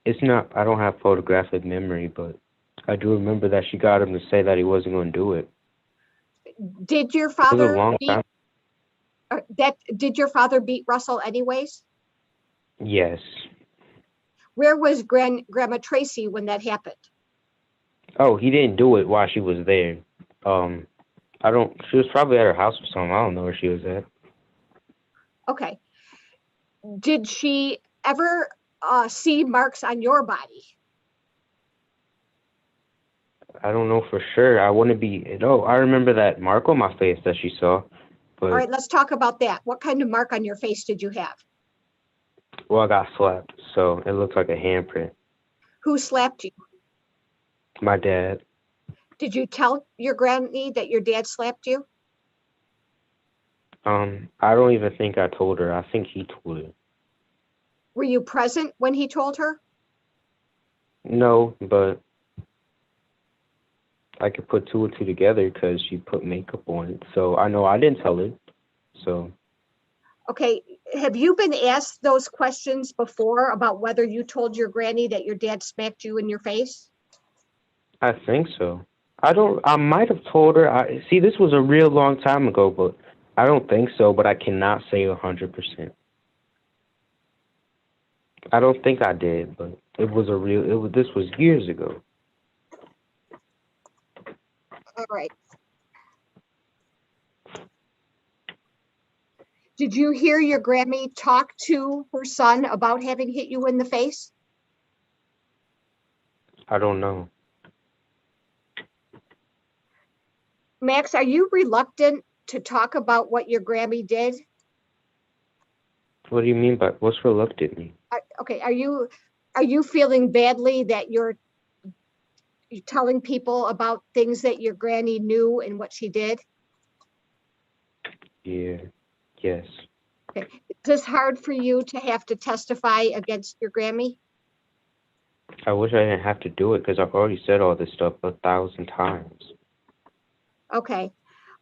it's not, I don't have photographic memory, but I do remember that she got him to say that he wasn't going to do it. did your It was a father long beat, time. did your father beat Russell anyways? Yes. Where was Grandma Tracy when that happened? Oh, he didn't do it while she was there. She was probably at her house or something. I don't know where she was at. Okay. Did she ever see marks on your body? I don't know for sure. I wouldn't be, no, I remember that mark on my face that she saw, but, All right, let's talk about that. What kind of mark on your face did you have? well, I got slapped, so it looked like a handprint. Who slapped you? My dad. Did you tell your granny that your dad slapped you? I don't even think I told her. I think he told her. Were you present when he told her? No, but I could put two and two together because she put makeup on it. So I know I didn't tell her. So Okay, have you been asked those questions before about whether you told your granny that your dad smacked you in your face? I think so. I might have told her. See, this was a real long time ago, but I don't think so, but I cannot say 100%. I don't think I did, but this was years ago. All right. Did you hear your Grammy talk to her son about having hit you in the face? I don't know. Max, are you reluctant to talk about what your Grammy did? What do you mean by what's reluctantly? Okay, are you feeling badly that you're telling people about things that your granny knew and what she did? Yeah. Yes. Okay. Is this hard for you to have to testify against your Grammy? I wish I didn't have to do it because I've already said all this stuff 1,000 times. Okay.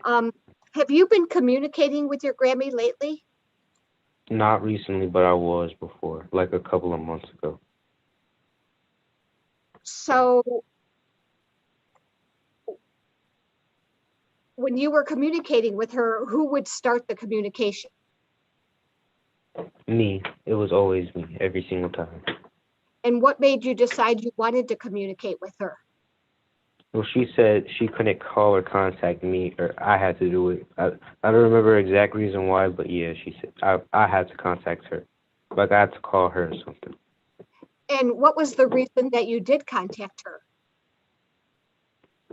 Have you been communicating with your Grammy lately? Not recently, but I was before, like a couple of months ago. So when you were communicating with her, who would start the communication? Me. It was always me, every single time. And what made you decide you wanted to communicate with her? Well, she said she couldn't call or contact me, or I had to do it. I don't remember the exact reason why, but yeah, she said I had to contact her. Like I had to call her or something. And what was the reason that you did contact her?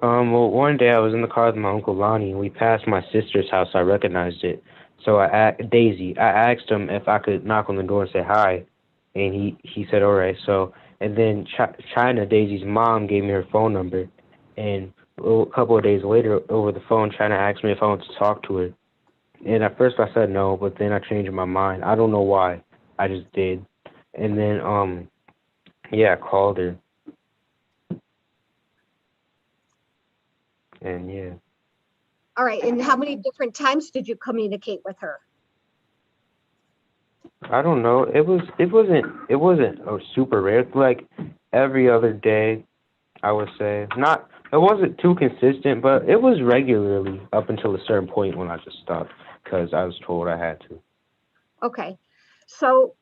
Well, one day I was in the car with my Uncle Lonnie, and we passed my sister's house. I recognized it. So Daisy, I asked him if I could knock on the door and say hi, and he said, all right. So, and then China, Daisy's mom, gave me her phone number, and a couple of days later, over the phone, China asked me if I wanted to talk to her. And at first I said no, but then I changed my mind. I don't know why. I just did. And then, yeah, I called her. And yeah. All right. And how many different times did you communicate with her? I don't know. It wasn't super rare. Like every other day, I would say. Not, it wasn't too consistent, but it was regularly up until a certain point when I just stopped because I was told I had to. Okay. So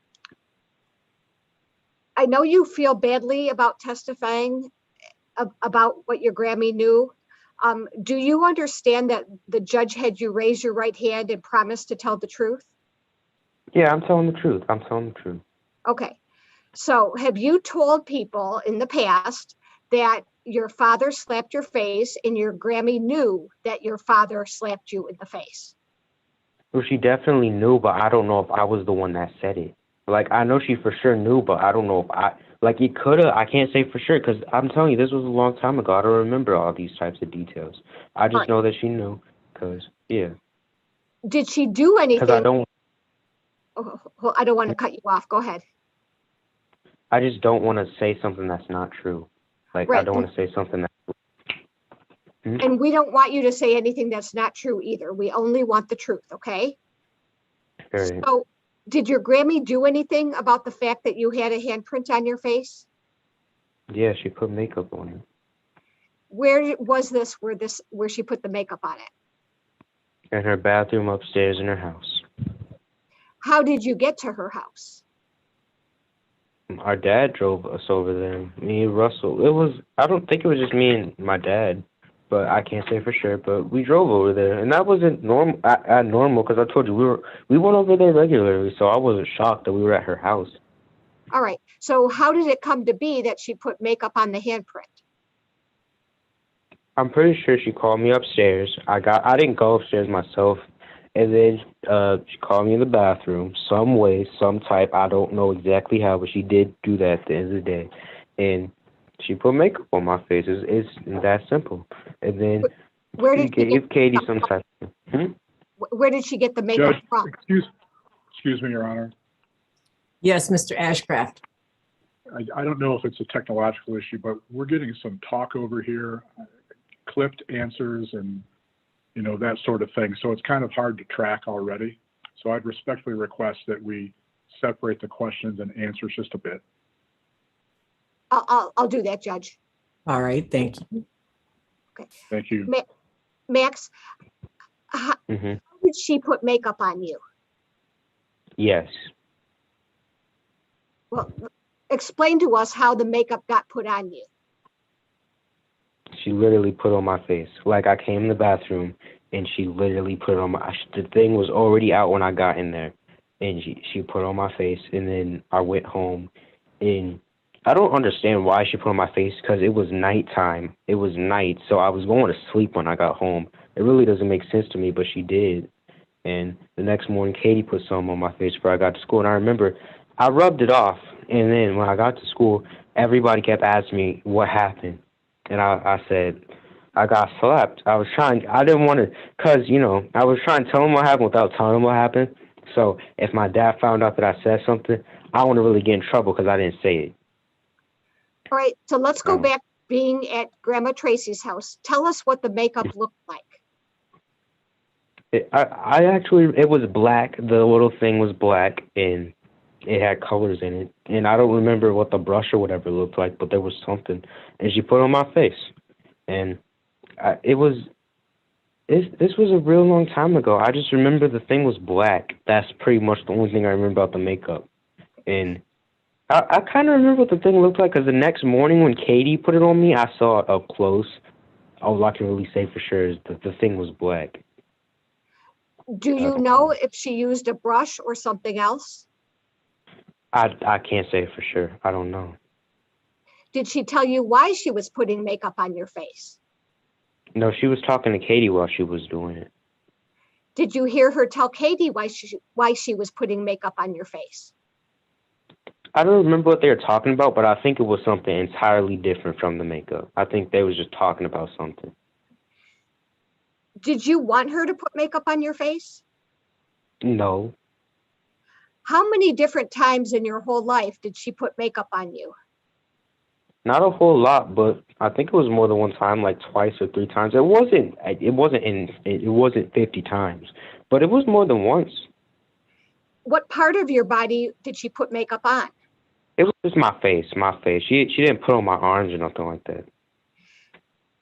I know you feel badly about testifying about what your Grammy knew. Do you understand that the judge had you raise your right hand and promise to tell the truth? Yeah, I'm telling the truth. I'm telling the truth. Okay. So have you told people in the past that your father slapped your face and your Grammy knew that your father slapped you in the face? Well, she definitely knew, but I don't know if I was the one that said it. Like, I know she for sure knew, but I don't know if like, it could have, I can't say for sure, because I'm telling you, this was a long time ago. I don't remember all these types of details. I just Right. know that she knew, because, yeah. Did she do Because I anything? don't, Well, I don't want to cut you off. Go ahead. I just don't want to say something that's not true. Like, I Right. don't want to say something that, And we don't want you to say anything that's not true either. We only want the truth, okay? Right. So did your Grammy do anything about the fact that you had a handprint on your face? Yeah, she put makeup on it. Where was this, where she put the makeup on it? In her bathroom upstairs in her house. How did you get to her house? Our dad drove us over there. Me and Russell. I don't think it was just me and my dad, but I can't say for sure. But we drove over there, and that wasn't normal. Normal, because I told you we went over there regularly, so I wasn't shocked that we were at her house. All right. So how did it come to be that she put makeup on the handprint? I'm pretty sure she called me upstairs. I didn't go upstairs myself, and then she called me in the bathroom, some way, some type. I don't know exactly how, but she did do that at the end of the day, and she put makeup on my face. It's that simple. And then Where she did she gave get, Katie some type. where did she get the makeup Judge, from? excuse me, Your Honor. Yes, Mr. Ashcraft. I don't know if it's a technological issue, but we're getting some talk over here, clipped answers and, that sort of thing. So it's kind of hard to track already. So I'd respectfully request that we separate the questions and answers just a bit. I'll do that, Judge. All right, thank you. Okay. Thank you. Max, how did she put makeup on you? Yes. Well, explain to us how the makeup got put on you. She literally put on my face. Like, I came in the bathroom and she literally put on the thing was already out when I got in there, and she put on my face, and then I went home, and I don't understand why she put on my face, because it was nighttime. It was night, so I was going to sleep when I got home. It really doesn't make sense to me, but she did. And the next morning, Katie put some on my face before I got to school, and I remember I rubbed it off, and then when I got to school, everybody kept asking me what happened. And I said, I got slapped. I didn't want to, because, I was trying to tell him what happened without telling him what happened. So if my dad found out that I said something, I want to really get in trouble because I didn't say it. All right, so let's go back being at Grandma Tracy's house. Tell us what the makeup looked like. It was black. The little thing was black, and it had colors in it. And I don't remember what the brush or whatever looked like, but there was something. And she put it on my face. And this was a real long time ago. I just remember the thing was black. That's pretty much the only thing I remember about the makeup. And I kind of remember what the thing looked like, because the next morning when Katie put it on me, I saw it up close. All I can really say for sure is that the thing was black. Do you know if she used a brush or something else? I can't say for sure. I don't know. Did she tell you why she was putting makeup on your face? No, she was talking to Katie while she was doing it. Did you hear her tell Katie why she was putting makeup on your face? I don't remember what they were talking about, but I think it was something entirely different from the makeup. I think they was just talking about something. Did you want her to put makeup on your face? No. How many different times in your whole life did she put makeup on you? Not a whole lot, but I think it was more than one time, like twice or three times. It wasn't 50 times, but it was more than once. What part of your body did she put makeup on? It was just my face, my face. She didn't put on my arms or nothing like that.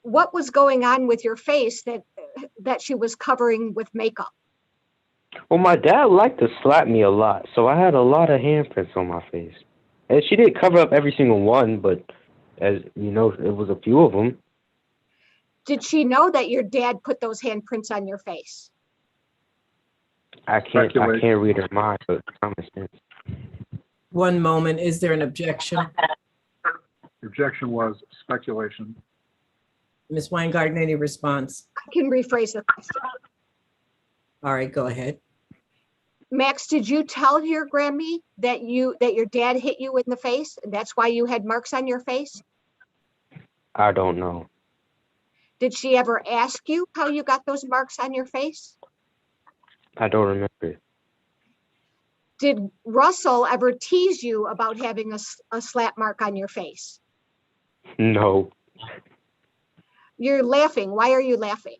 What was going on with your face that she was covering with makeup? Well, my dad liked to slap me a lot, so I had a lot of handprints on my face. And she didn't cover up every single one, but as you know, it was a few of them. Did she know that your dad put those handprints on your face? I can't read her mind, but common sense. One moment, is there an objection? The objection was speculation. Ms. Weingarten, any response? I can rephrase the question. All right, go ahead. Max, did you tell your Grammy that your dad hit you in the face and that's why you had marks on your face? I don't know. Did she ever ask you how you got those marks on your face? I don't remember. Did Russell ever tease you about having a slap mark on your face? No. You're laughing. Why are you laughing?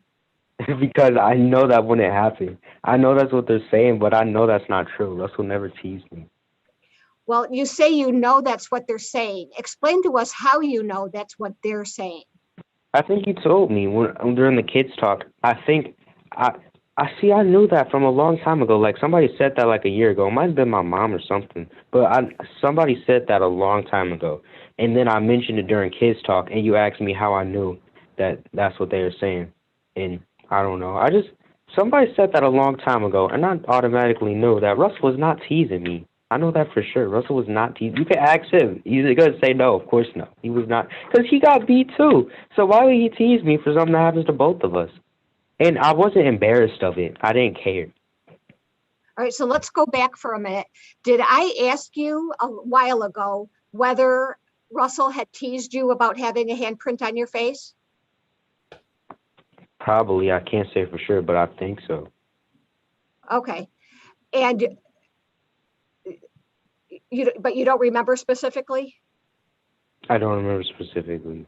Because I know that wouldn't happen. I know that's what they're saying, but I know that's not true. Russell never teased me. Well, you say you know that's what they're saying. Explain to us how you know that's what they're saying. I think you told me during the kids talk. I knew that from a long time ago. Like somebody said that like a year ago. It might have been my mom or something. But somebody said that a long time ago. And then I mentioned it during kids talk, and you asked me how I knew that that's what they were saying. And I don't know. Somebody said that a long time ago, and I automatically knew that Russell was not teasing me. I know that for sure. Russell was not teasing. You can ask him. He's going to say no. Of course no. He was not. Because he got beat too. So why would he tease me for something that happens to both of us? And I wasn't embarrassed of it. I didn't care. All right, so let's go back for a minute. Did I ask you a while ago whether Russell had teased you about having a handprint on your face? Probably. I can't say for sure, but I think so. Okay. And but you don't remember specifically? I don't remember specifically.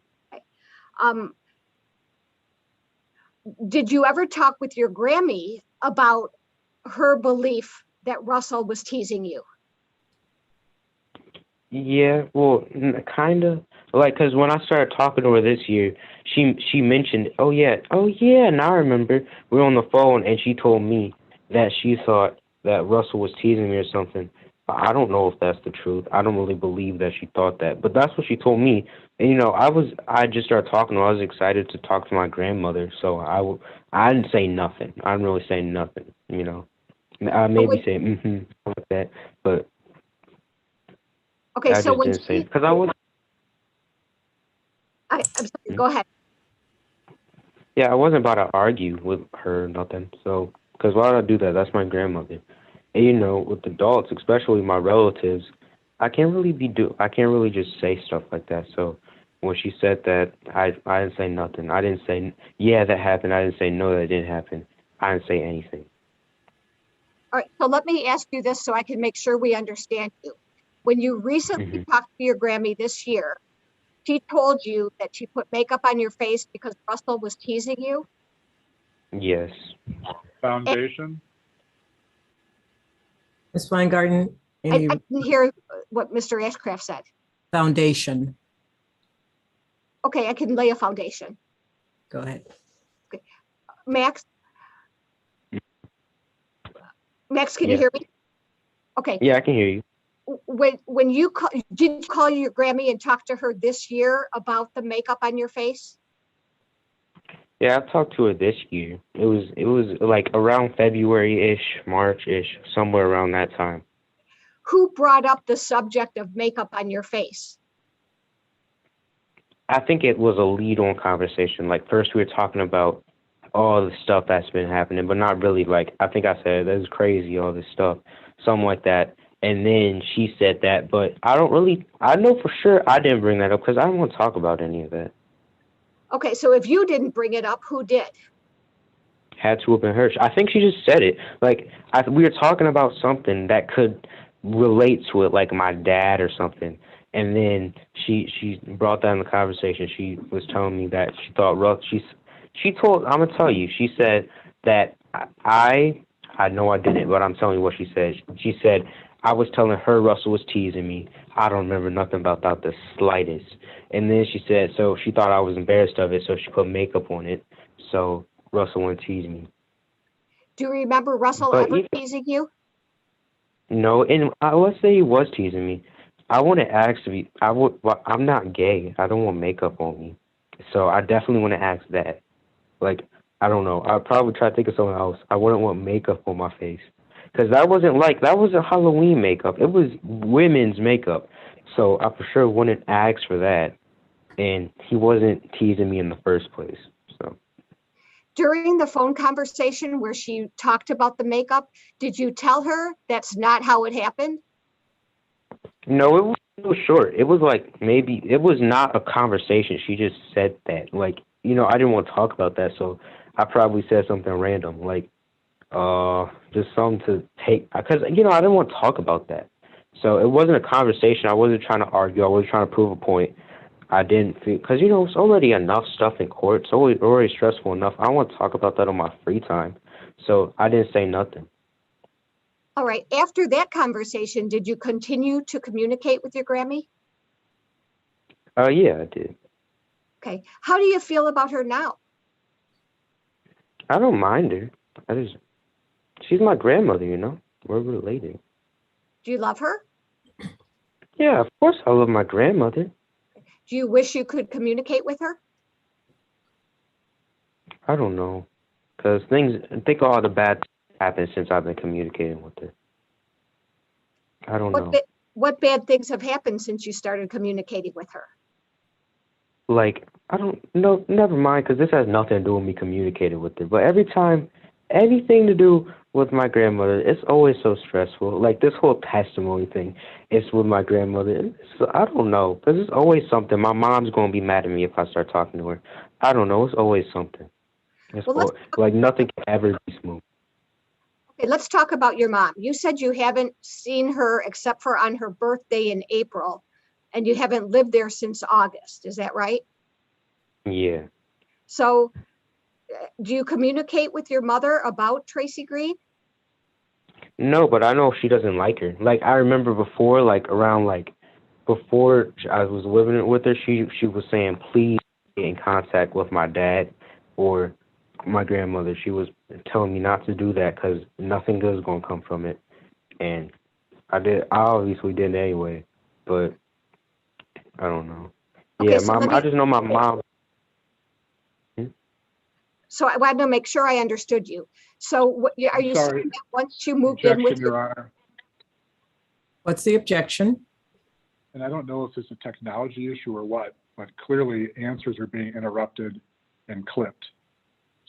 Did you ever talk with your Grammy about her belief that Russell was teasing you? Yeah, well, kind of. Like, because when I started talking to her this year, she mentioned, oh yeah, now I remember. We were on the phone, and she told me that she thought that Russell was teasing me or something. I don't know if that's the truth. I don't really believe that she thought that, but that's what she told me. And I just started talking to her. I was excited to talk to my grandmother, so I didn't say nothing. I didn't really say nothing. I maybe say like that, but okay. I So just didn't say because I was. I'm sorry. Go ahead. Yeah, I wasn't about to argue with her or nothing. So, because why would I do that? That's my grandmother. And with adults, especially my relatives, I can't really just say stuff like that. So when she said that, I didn't say nothing. I didn't say, yeah, that happened. I didn't say, no, that didn't happen. I didn't say anything. All right, so let me ask you this so I can make sure we understand you. When you recently talked to your Grammy this year, she told you that she put makeup on your face because Russell was teasing you? Yes. Foundation? Ms. Weingarten, I didn't hear what Mr. Ashcraft said. foundation? Okay, I can lay a foundation. Go ahead. Okay. Max, can you hear me? Okay. Yeah, I can hear you. When you did you call your Grammy and talk to her this year about the makeup on your face? Yeah, I talked to her this year. It was like around February-ish, March-ish, somewhere around that time. Who brought up the subject of makeup on your face? I think it was a lead-on conversation. Like first we were talking about all the stuff that's been happening, but not really. Like I think I said, that's crazy, all this stuff, something like that. And then she said that, but I know for sure I didn't bring that up because I don't want to talk about any of that. Okay, so if you didn't bring it up, who did? Had to have been her. I think she just said it. Like we were talking about something that could relate to it, like my dad or something. And then she brought that in the conversation. She was telling me that she thought I'm gonna tell you. She said that I know I didn't, but I'm telling you what she said. She said I was telling her Russell was teasing me. I don't remember nothing about that the slightest. And then she said, so she thought I was embarrassed of it, so she put makeup on it. So Russell wouldn't tease me. Do you remember Russell But ever even, teasing you? no, and let's say he was teasing me. I want to ask to be. Well, I'm not gay. I don't want makeup on me. So I definitely want to ask that. Like, I don't know. I'd probably try to think of something else. I wouldn't want makeup on my face. Because that wasn't Halloween makeup. It was women's makeup. So I for sure wouldn't ask for that. And he wasn't teasing me in the first place. So During the phone conversation where she talked about the makeup, did you tell her that's not how it happened? no, it was so short. It was like maybe it was not a conversation. She just said that. Like, I didn't want to talk about that, so I probably said something random, like just something to take because I didn't want to talk about that. So it wasn't a conversation. I wasn't trying to argue. I wasn't trying to prove a point. I didn't feel because it's already enough stuff in court. It's already stressful enough. I don't want to talk about that on my free time. So I didn't say nothing. All right. After that conversation, did you continue to communicate with your Grammy? Yeah, I did. Okay. How do you feel about her now? I don't mind her. She's my grandmother. We're related. Do you love her? Yeah, of course I love my grandmother. Do you wish you could communicate with her? I don't know. Because think all the bad happened since I've been communicating with her. I don't know. What bad things have happened since you started communicating with her? Like, I don't know. Never mind, because this has nothing to do with me communicating with her. But every time, anything to do with my grandmother, it's always so stressful. Like, this whole testimony thing, it's with my grandmother. I don't know, because it's always something. My mom's going to be mad at me if I start talking to her. I don't know. It's always something. Like, nothing can ever be smooth. Okay, let's talk about your mom. You said you haven't seen her except for on her birthday in April, and you haven't lived there since August. Is that right? Yeah. So do you communicate with your mother about Tracy Green? No, but I know she doesn't like her. Like, I remember before, before I was living with her, she was saying, please get in contact with my dad or my grandmother. She was telling me not to do that because nothing good is going to come from it. And I obviously did anyway, but I don't know. Okay, Yeah, so I just know my mom. So I wanted to make sure I understood you. So are you saying that once you moved in with Your Honor. What's the objection? And I don't know if it's a technology issue or what, but clearly answers are being interrupted and clipped.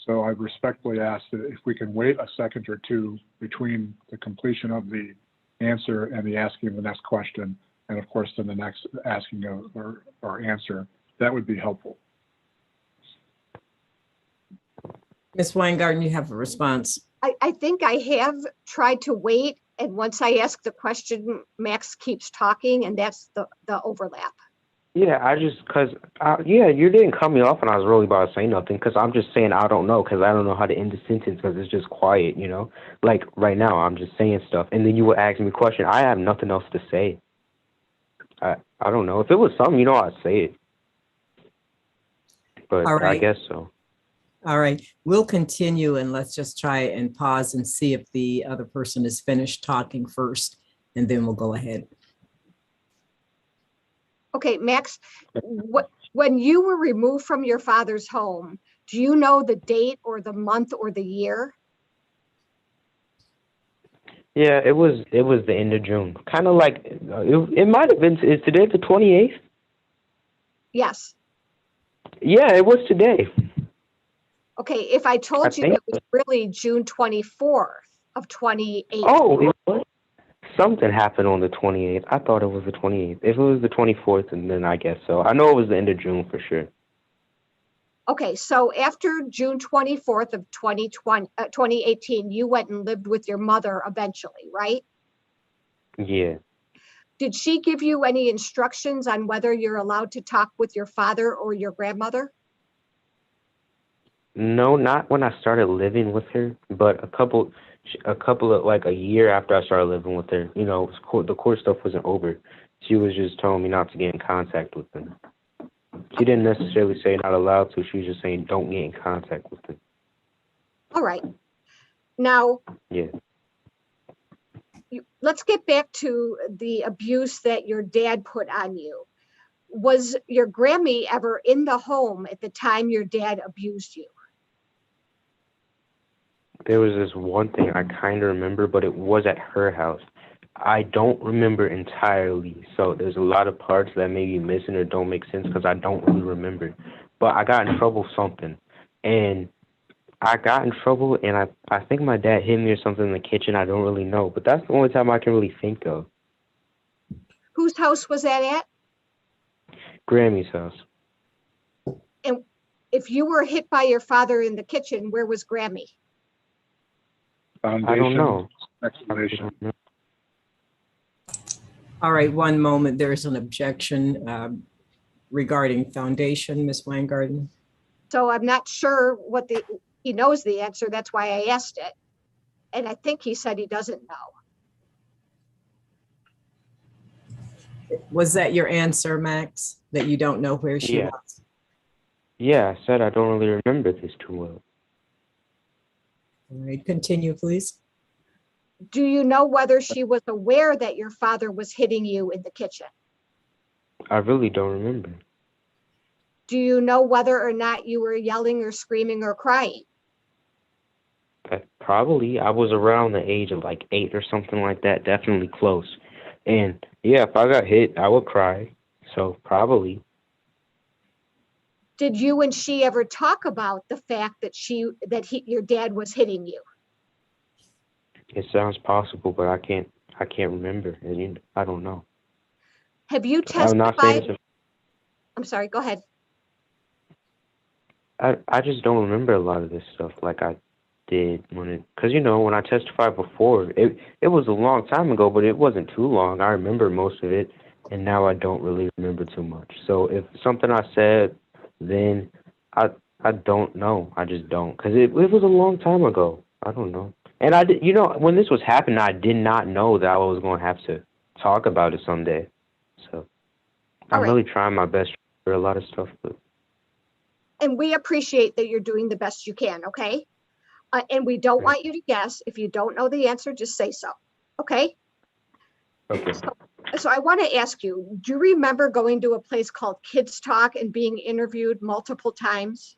So I respectfully ask that if we can wait a second or two between the completion of the answer and the asking of the next question, and of course then the next asking of or answer, that would be helpful. Ms. Weingarten, you have a response. I think I have tried to wait, and once I ask the question, Max keeps talking, and that's the overlap. Yeah, you didn't cut me off when I was really about to say nothing because I'm just saying I don't know because I don't know how to end the sentence because it's just quiet, Like right now, I'm just saying stuff, and then you would ask me a question. I have nothing else to say. I don't know. If it was something, I'd say it. But All right. I guess so. All right, we'll continue and let's just try and pause and see if the other person is finished talking first, and then we'll go ahead. Okay, Max, when you were removed from your father's home, do you know the date or the month or the year? Yeah, it was the end of June. Kind of like it might have been. Is today the 28th? Yes. Yeah, it was today. Okay, if I told you it was really June 24th of 2018. Oh, something happened on the 28th. I thought it was the 28th. If it was the 24th, and then I guess so. I know it was the end of June for sure. Okay, so after June 24th of 2018, you went and lived with your mother eventually, right? Yeah. Did she give you any instructions on whether you're allowed to talk with your father or your grandmother? No, not when I started living with her, but a couple of like a year after I started living with her, the court stuff wasn't over. She was just telling me not to get in contact with them. She didn't necessarily say not allowed to. She was just saying don't get in contact with them. All right. Now, Yeah. let's get back to the abuse that your dad put on you. Was your Grammy ever in the home at the time your dad abused you? There was this one thing I kind of remember, but it was at her house. I don't remember entirely, so there's a lot of parts that may be missing or don't make sense because I don't really remember. But I got in trouble something, and I got in trouble, and I think my dad hit me or something in the kitchen. I don't really know, but that's the only time I can really think of. Whose house was that at? Grammy's house. And if you were hit by your father in the kitchen, where was Grammy? Foundation. I don't know. Explanation. All right, one moment. There's an objection regarding foundation, Ms. Weingarten. So I'm not sure what he knows the answer. That's why I asked it. And I think he said he doesn't know. Was that your answer, Max, that you don't know where she Yeah. was? Yeah, I said I don't really remember this too well. All right, continue, please. Do you know whether she was aware that your father was hitting you in the kitchen? I really don't remember. Do you know whether or not you were yelling or screaming or crying? Probably. I was around the age of like 8 or something like that, definitely close. And yeah, if I got hit, I would cry. So probably. Did you and she ever talk about the fact that your dad was hitting you? It sounds possible, but I can't remember. And I don't know. Have you I'm not saying testified? I'm sorry, go ahead. I just don't remember a lot of this stuff like I did because when I testified before, it was a long time ago, but it wasn't too long. I remember most of it, and now I don't really remember too much. So if something I said then, I don't know. I just don't, because it was a long time ago. I don't know. And I did, when this was happening, I did not know that I was going to have to talk about it someday. So I'm really trying my best for a lot of stuff, but. And we appreciate that you're doing the best you can, okay? And we don't want you to guess. If you don't know the answer, just say so, okay? Okay. So I want to ask you, do you remember going to a place called Kids Talk and being interviewed multiple times?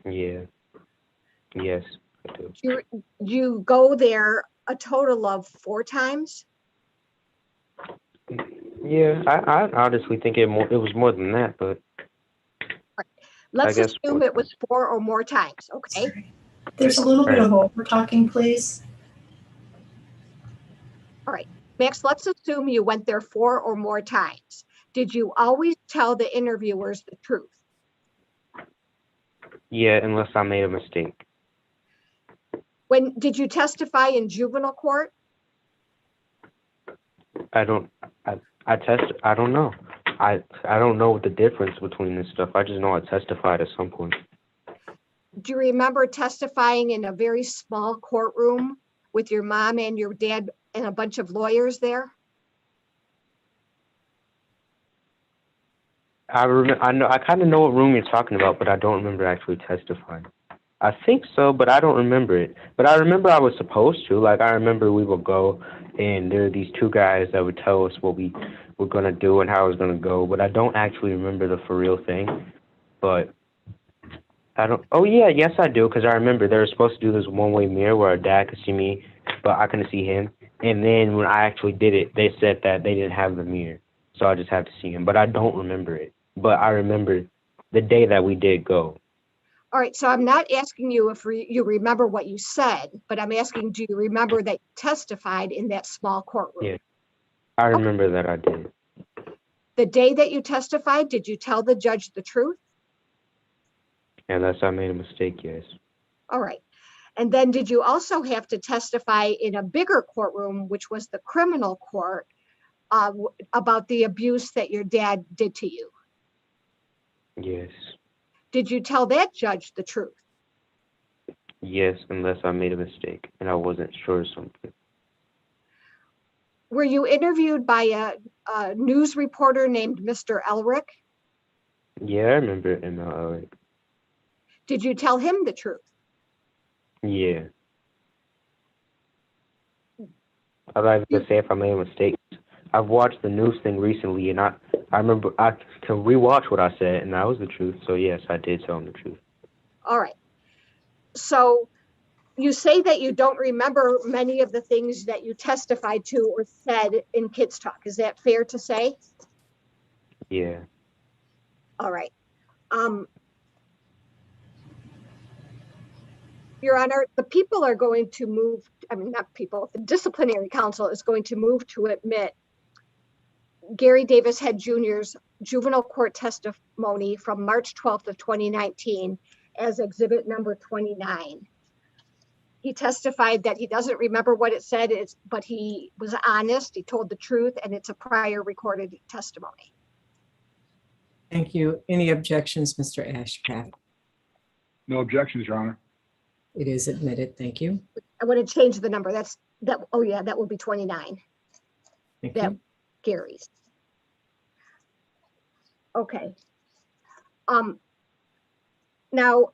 Yeah. Yes, I do. You go there a total of 4 times? Yeah, I honestly think it was more than that, but Let's assume it was 4 or more times, okay? There's a little bit of over talking, please. All right, Max, let's assume you went there 4 or more times. Did you always tell the interviewers the truth? Yeah, unless I made a mistake. When did you testify in juvenile court? I don't know. I don't know the difference between this stuff. I just know I testified at some point. Do you remember testifying in a very small courtroom with your mom and your dad and a bunch of lawyers there? I kind of know what room you're talking about, but I don't remember actually testifying. I think so, but I don't remember it. But I remember I was supposed to. Like, I remember we would go, and there were these 2 guys that would tell us what we were going to do and how it was going to go. But I don't actually remember the for real thing. But I don't. Oh, yeah, yes, I do, because I remember they were supposed to do this one-way mirror where our dad could see me, but I couldn't see him. And then when I actually did it, they said that they didn't have the mirror. So I just had to see him. But I don't remember it. But I remember the day that we did go. All right, so I'm not asking you if you remember what you said, but I'm asking, do you remember that you testified in that small courtroom? Yeah, I remember that I did. The day that you testified, did you tell the judge the truth? Unless I made a mistake, yes. All right. And then did you also have to testify in a bigger courtroom, which was the criminal court, about the abuse that your dad did to you? Yes. Did you tell that judge the truth? Yes, unless I made a mistake and I wasn't sure of something. Were you interviewed by a news reporter named Mr. Elric? Yeah, I remember ML. Did you tell him the truth? Yeah. I'd like to say if I made mistakes. I've watched the news thing recently, and I remember I can rewatch what I said, and that was the truth. So yes, I did tell him the truth. All right. So you say that you don't remember many of the things that you testified to or said in Kids Talk. Is that fair to say? Yeah. All right. Your Honor, the people are going to move, I mean, not people, the disciplinary council is going to move to admit Gary Davis Head Jr.'s juvenile court testimony from March 12th of 2019 as exhibit number 29. He testified that he doesn't remember what it said, but he was honest, he told the truth, and it's a prior recorded testimony. Thank you. Any objections, Mr. Ashcraft? No objections, Your Honor. It is admitted. Thank you. I want to change the number. Oh yeah, that will be 29. Thank That you. Gary's. Okay. Now,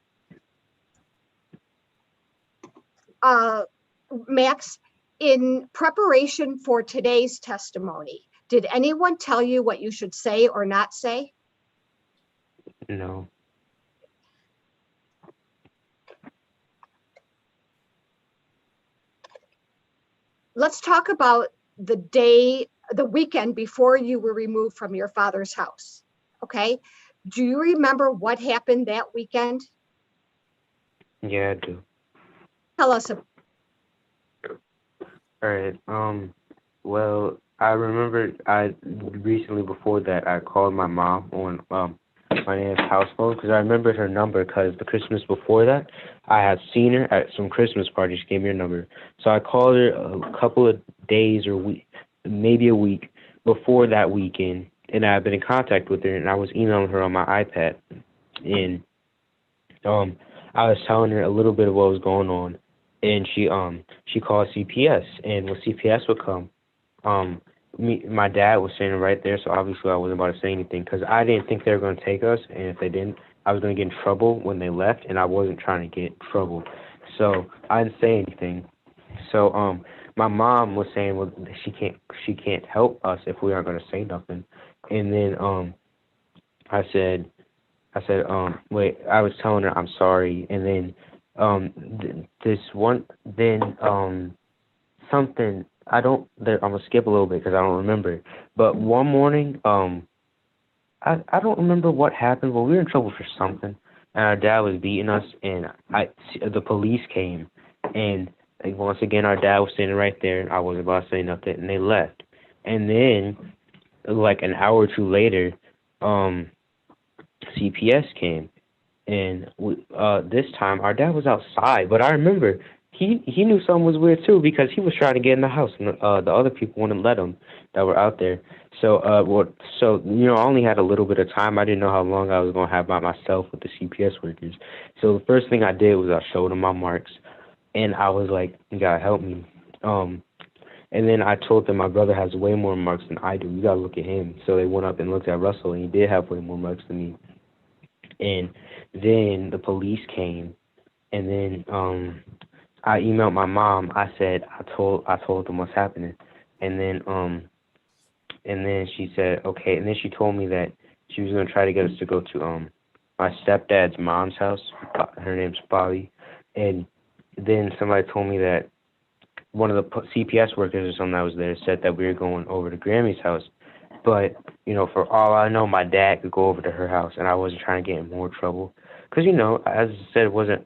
Max, in preparation for today's testimony, did anyone tell you what you should say or not say? No. Let's talk about the weekend before you were removed from your father's house. Okay. Do you remember what happened that weekend? Yeah, I do. Tell us. All right. Well, I remember I recently before that I called my mom on my nan's house phone because I remembered her number because the Christmas before that I had seen her at some Christmas party. She gave me her number, so I called her a couple of days or maybe a week before that weekend, and I had been in contact with her, and I was emailing her on my iPad, and I was telling her a little bit of what was going on, and she called CPS, and when CPS would come, my dad was standing right there, so obviously I wasn't about to say anything because I didn't think they were going to take us, and if they didn't, I was going to get in trouble when they left, and I wasn't trying to get in trouble, so I didn't say anything. So my mom was saying, well, she can't help us if we aren't going to say nothing, and then I said, wait, I was telling her I'm sorry, and then something. I'm gonna skip a little bit because I don't remember. But one morning, I don't remember what happened, but we were in trouble for something, and our dad was beating us, and the police came, and once again our dad was standing right there, and I wasn't about to say nothing, and they left. And then, like an hour or two later, CPS came, and this time our dad was outside, but I remember he knew something was weird too because he was trying to get in the house, and the other people wouldn't let him that were out there. So I only had a little bit of time. I didn't know how long I was gonna have by myself with the CPS workers. So the first thing I did was I showed them my marks, and I was like, "You gotta help me." And then I told them my brother has way more marks than I do. You gotta look at him. So they went up and looked at Russell, and he did have way more marks than me. And then the police came, and then I emailed my mom. I said I told them what's happening, and then she said okay, and then she told me that she was gonna try to get us to go to my stepdad's mom's house. Her name's Bobby, and then somebody told me that one of the CPS workers or something that was there said that we were going over to Grammy's house. But, for all I know, my dad could go over to her house, and I wasn't trying to get in more trouble. Because, as I said, it wasn't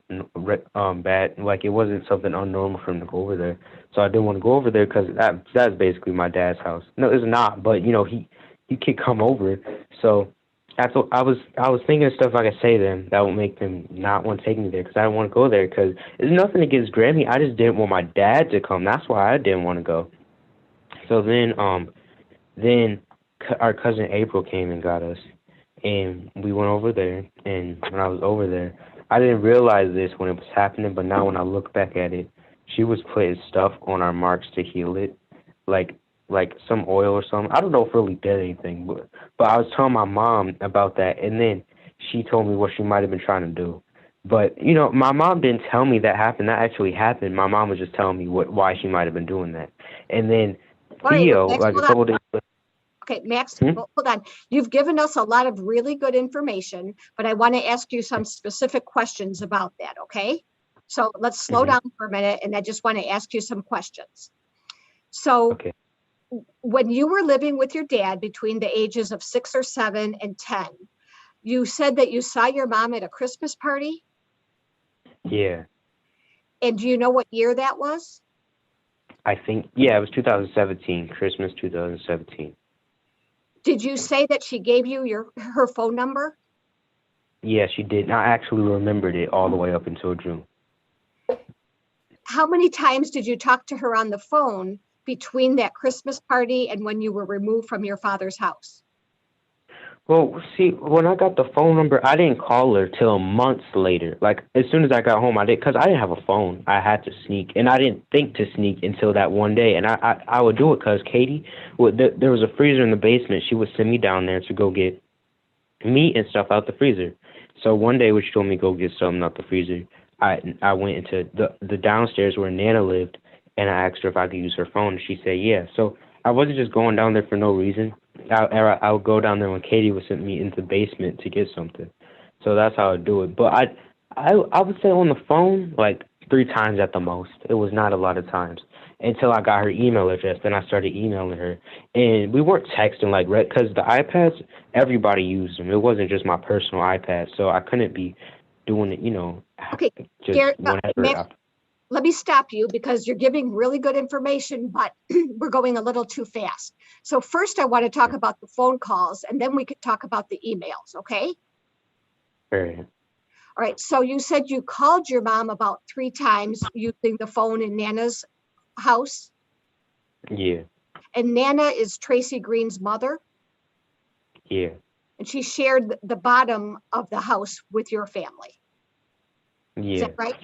bad. Like, it wasn't something unnormal for him to go over there. So I didn't want to go over there because that's basically my dad's house. No, it's not, but, he could come over. So I was thinking of stuff I could say to them that would make them not want to take me there because I didn't want to go there because it's nothing against Grammy. I just didn't want my dad to come. That's why I didn't want to go. So then our cousin April came and got us, and we went over there, and when I was over there, I didn't realize this when it was happening, but now when I look back at it, she was putting stuff on our marks to heal it, like like some oil or something. I don't know if it really did anything, but I was telling my mom about that, and then she told me what she might have been trying to do. But you know, my mom didn't tell me that happened. That actually happened. My mom was just telling me why she might have been doing that. And then All right, Theo, Max, like a hold on. couple days. Okay, Max, Hmm? hold on. You've given us a lot of really good information, but I want to ask you some specific questions about that, okay? So let's slow Mhm. down for a minute, and I just want to ask you some questions. So Okay. when you were living with your dad between the ages of 6 or 7 and 10, you said that you saw your mom at a Christmas party, Yeah, and do you know what year that was? I think it was 2017, Christmas 2017. Did you say that she gave you her phone number? Yeah, she did. And I actually remembered it all the way up until June. How many times did you talk to her on the phone between that Christmas party and when you were removed from your father's house? Well, see, when I got the phone number, I didn't call her till months later. Like, as soon as I got home, I did, because I didn't have a phone. I had to sneak, and I didn't think to sneak until that one day. And I would do it because Katie, there was a freezer in the basement. She would send me down there to go get meat and stuff out the freezer. So one day when she told me to go get something out the freezer, I went into the downstairs where Nana lived, and I asked her if I could use her phone, and she said yeah. So I wasn't just going down there for no reason. I would go down there when Katie would send me into the basement to get something. So that's how I would do it. But I would say on the phone like 3 times at the most. It was not a lot of times until I got her email address. Then I started emailing her, and we weren't texting like because the iPads, everybody used them. It wasn't just my personal iPad, so I couldn't be doing it, Okay, just Garrett, whenever. Max, let me stop you because you're giving really good information, but we're going a little too fast. So first I want to talk about the phone calls, and then we could talk about the emails, okay? Right. All right, so you said you called your mom about 3 times using the phone in Nana's house, Yeah. and Nana is Tracy Green's mother, Yeah. and she shared the bottom of the house with your family. Is Yeah. that right?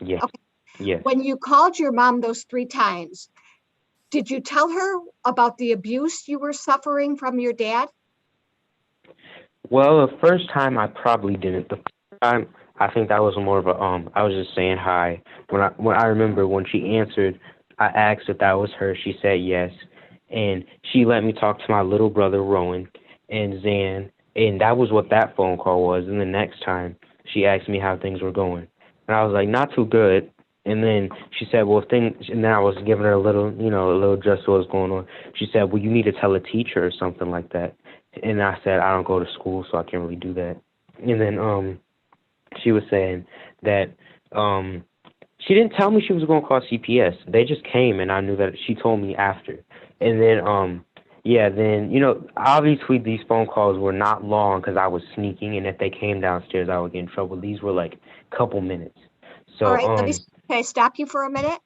Yeah. Okay. Yes. When you called your mom those 3 times, did you tell her about the abuse you were suffering from your dad? Well, the first time I probably didn't. The first time I think that was more of a I was just saying hi. When I remember when she answered, I asked if that was her. She said yes, and she let me talk to my little brother Rowan and Zan, and that was what that phone call was. And the next time she asked me how things were going, and I was like, not too good. And then she said, well, things, and then I was giving her a little, a little just what was going on. She said, well, you need to tell a teacher or something like that. And I said, I don't go to school, so I can't really do that. And then she was saying that she didn't tell me she was going to call CPS. They just came, and I knew that she told me after. And then, obviously these phone calls were not long because I was sneaking, and if they came downstairs, I would get in trouble. These were like a couple minutes. So, All right, can I stop you for a minute?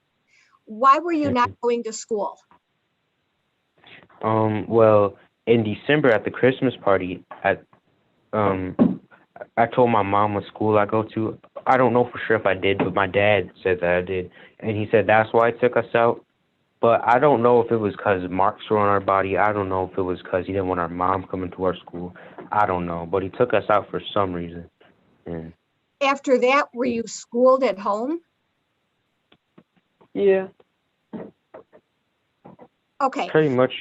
Why were you not going to school? well, in December at the Christmas party, I told my mom what school I go to. I don't know for sure if I did, but my dad said that I did. And he said that's why he took us out. But I don't know if it was because marks were on our body. I don't know if it was because he didn't want our mom coming to our school. I don't know. But he took us out for some reason. And After that, were you schooled at home? yeah, Okay, pretty much.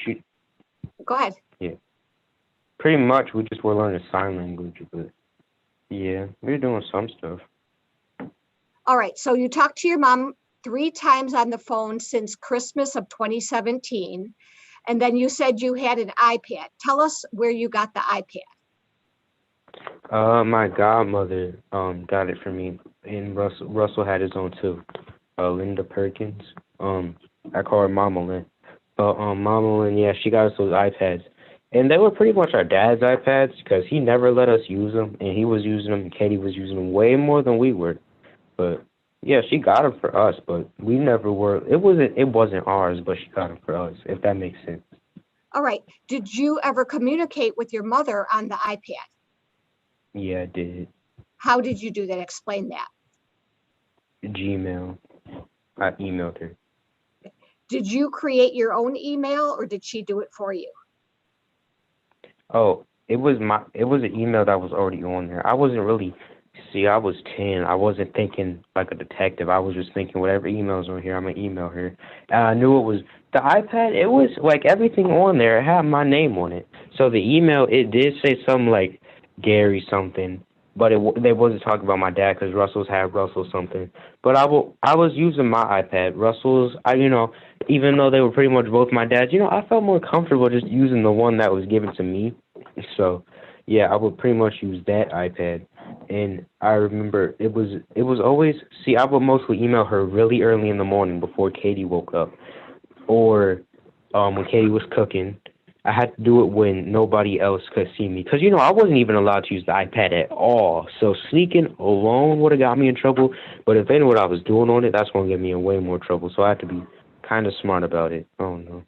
go ahead. Yeah, pretty much we just were learning sign language. But yeah, we were doing some stuff. All right, so you talked to your mom 3 times on the phone since Christmas of 2017, and then you said you had an iPad. Tell us where you got the iPad. My godmother got it for me, and Russell had his own too. Linda Perkins. I call her Mama Lynn. But Mama Lynn, yeah, she got us those iPads, and they were pretty much our dad's iPads because he never let us use them, and he was using them, and Katie was using them way more than we were. But yeah, she got them for us, but we never were. It wasn't ours, but she got them for us. If that makes sense. All right, did you ever communicate with your mother on the iPad? Yeah, I did. How did you do that? Explain that. Gmail. I emailed her. Did you create your own email or did she do it for you? Oh, it was an email that was already on there. I wasn't really, see, I was 10. I wasn't thinking like a detective. I was just thinking whatever email's on here, I'm gonna email her. And I knew it was the iPad. It was like everything on there. It had my name on it. So the email, it did say something like Gary something, but they wasn't talking about my dad because Russell's had Russell something. But I was using my iPad. Russell's, even though they were pretty much both my dads, I felt more comfortable just using the one that was given to me. So, yeah, I would pretty much use that iPad. And I remember it was always, see, I would mostly email her really early in the morning before Katie woke up, or when Katie was cooking. I had to do it when nobody else could see me because, I wasn't even allowed to use the iPad at all. So sneaking alone would have got me in trouble. But if they knew what I was doing on it, that's going to get me in way more trouble. So I had to be kind of smart about it. Oh, no.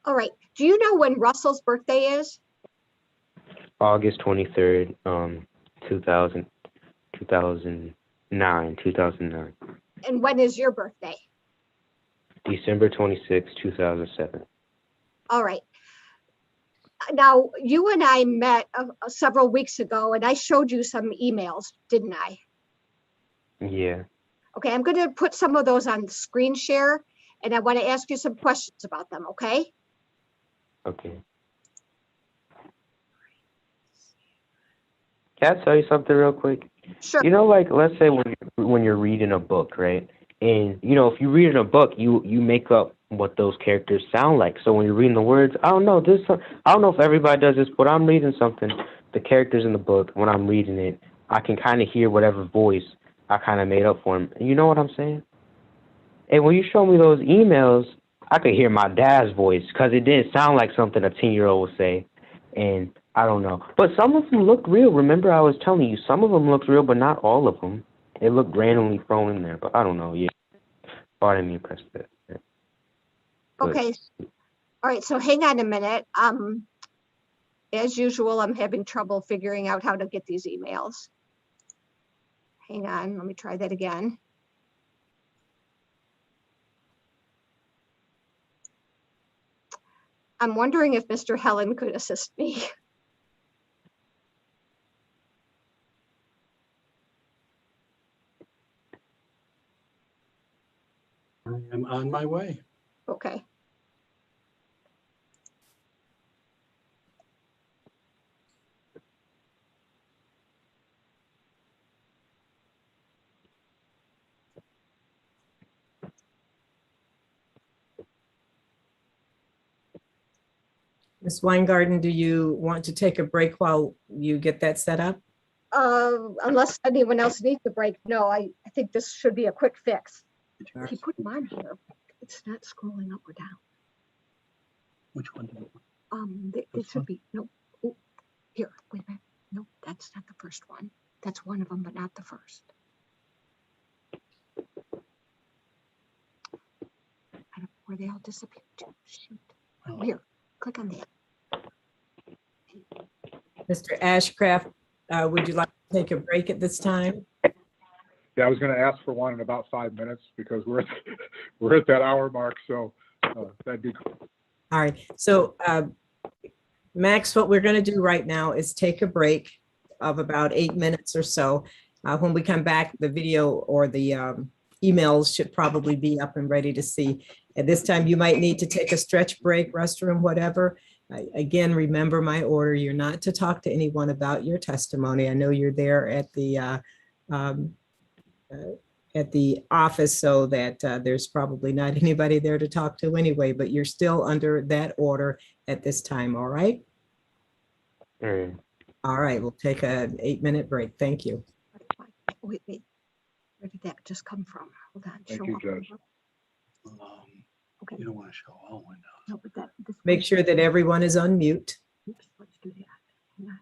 All right. Do you know when Russell's birthday is? August 23rd, 2009. And when is your birthday? December 26th, 2007. All right. Now, you and I met several weeks ago, and I showed you some emails, didn't I? Yeah. Okay, I'm going to put some of those on screen share, and I want to ask you some questions about them, okay? Okay. Can I tell you something real quick? Sure. Like, let's say when you're reading a book, right? And, if you read in a book, you make up what those characters sound like. So when you're reading the words, I don't know if everybody does this, but I'm reading something, the characters in the book, when I'm reading it, I can kind of hear whatever voice I kind of made up for them. You know what I'm saying? And when you show me those emails, I could hear my dad's voice because it didn't sound like something a 10-year-old would say. And I don't know. But some of them looked real. Remember, I was telling you, some of them looked real, but not all of them. It looked randomly thrown in there, but I don't know. Yeah. Pardon me, press that. Okay. All right. So hang on a minute. As usual, I'm having trouble figuring out how to get these emails. Hang on. Let me try that again. I'm wondering if Mr. Helen could assist me. I am on my way. Okay. Ms. Weingarten, do you want to take a break while you get that set up? Unless anyone else needs a break. No, I think this should be a quick fix. He put them on here. It's not scrolling up or down. Which one do you want? It should be, no. Oh, here, wait a minute. No, that's not the first one. That's one of them, but not the first. I don't know where they all disappeared to. Shoot. Oh, here, click on that. Mr. Ashcraft, would you like to take a break at this time? Yeah, I was going to ask for one in about 5 minutes because we're at that hour mark, so that'd be cool. All right. So, Max, what we're going to do right now is take a break of about 8 minutes or so. When we come back, the video or the emails should probably be up and ready to see. At this time, you might need to take a stretch break, restroom, whatever. Again, remember my order. You're not to talk to anyone about your testimony. I know you're there at the office, so that there's probably not anybody there to talk to anyway, but you're still under that order at this time, all right? Mm. All right, we'll take an 8-minute break. Thank you. Wait. Where did that just come from? Hold on. Thank Show you, up. Judge. Okay. You don't want to show all windows. No, but this Make one- sure that everyone is on mute. Oops, let's do that. Hang on.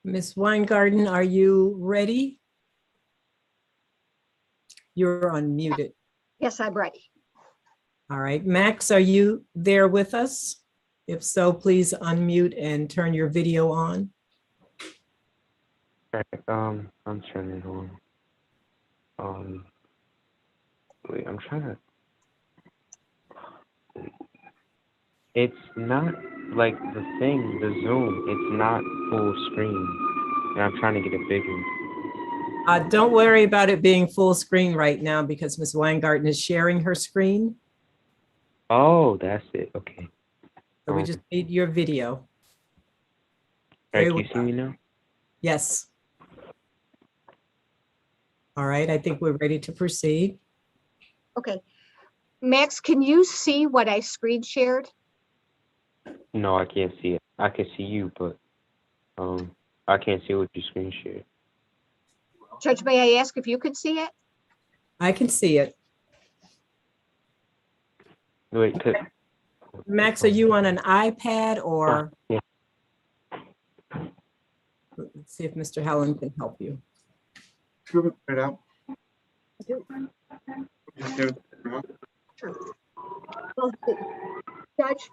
Ms. Weingarten, are you ready? You're unmuted. Yes, I'm ready. All right, Max, are you there with us? If so, please unmute and turn your video on. I'm turning it on. Wait, I'm trying to. It's not like the thing, the Zoom. It's not full screen, and I'm trying to get it bigger. Don't worry about it being full screen right now because Ms. Weingarten is sharing her screen. Oh, that's it. Okay. So we just need your video. All Very right, can you see well. me now? Yes. All right, I think we're ready to proceed. Okay. Max, can you see what I screen shared? No, I can't see it. I can see you, but I can't see what you screen shared. Judge, may I ask if you could see it? I can see it. Wait, Max, are you on an iPad or? Yeah. Let's see if Mr. Helen can help you. Sure, it out. Well, Judge,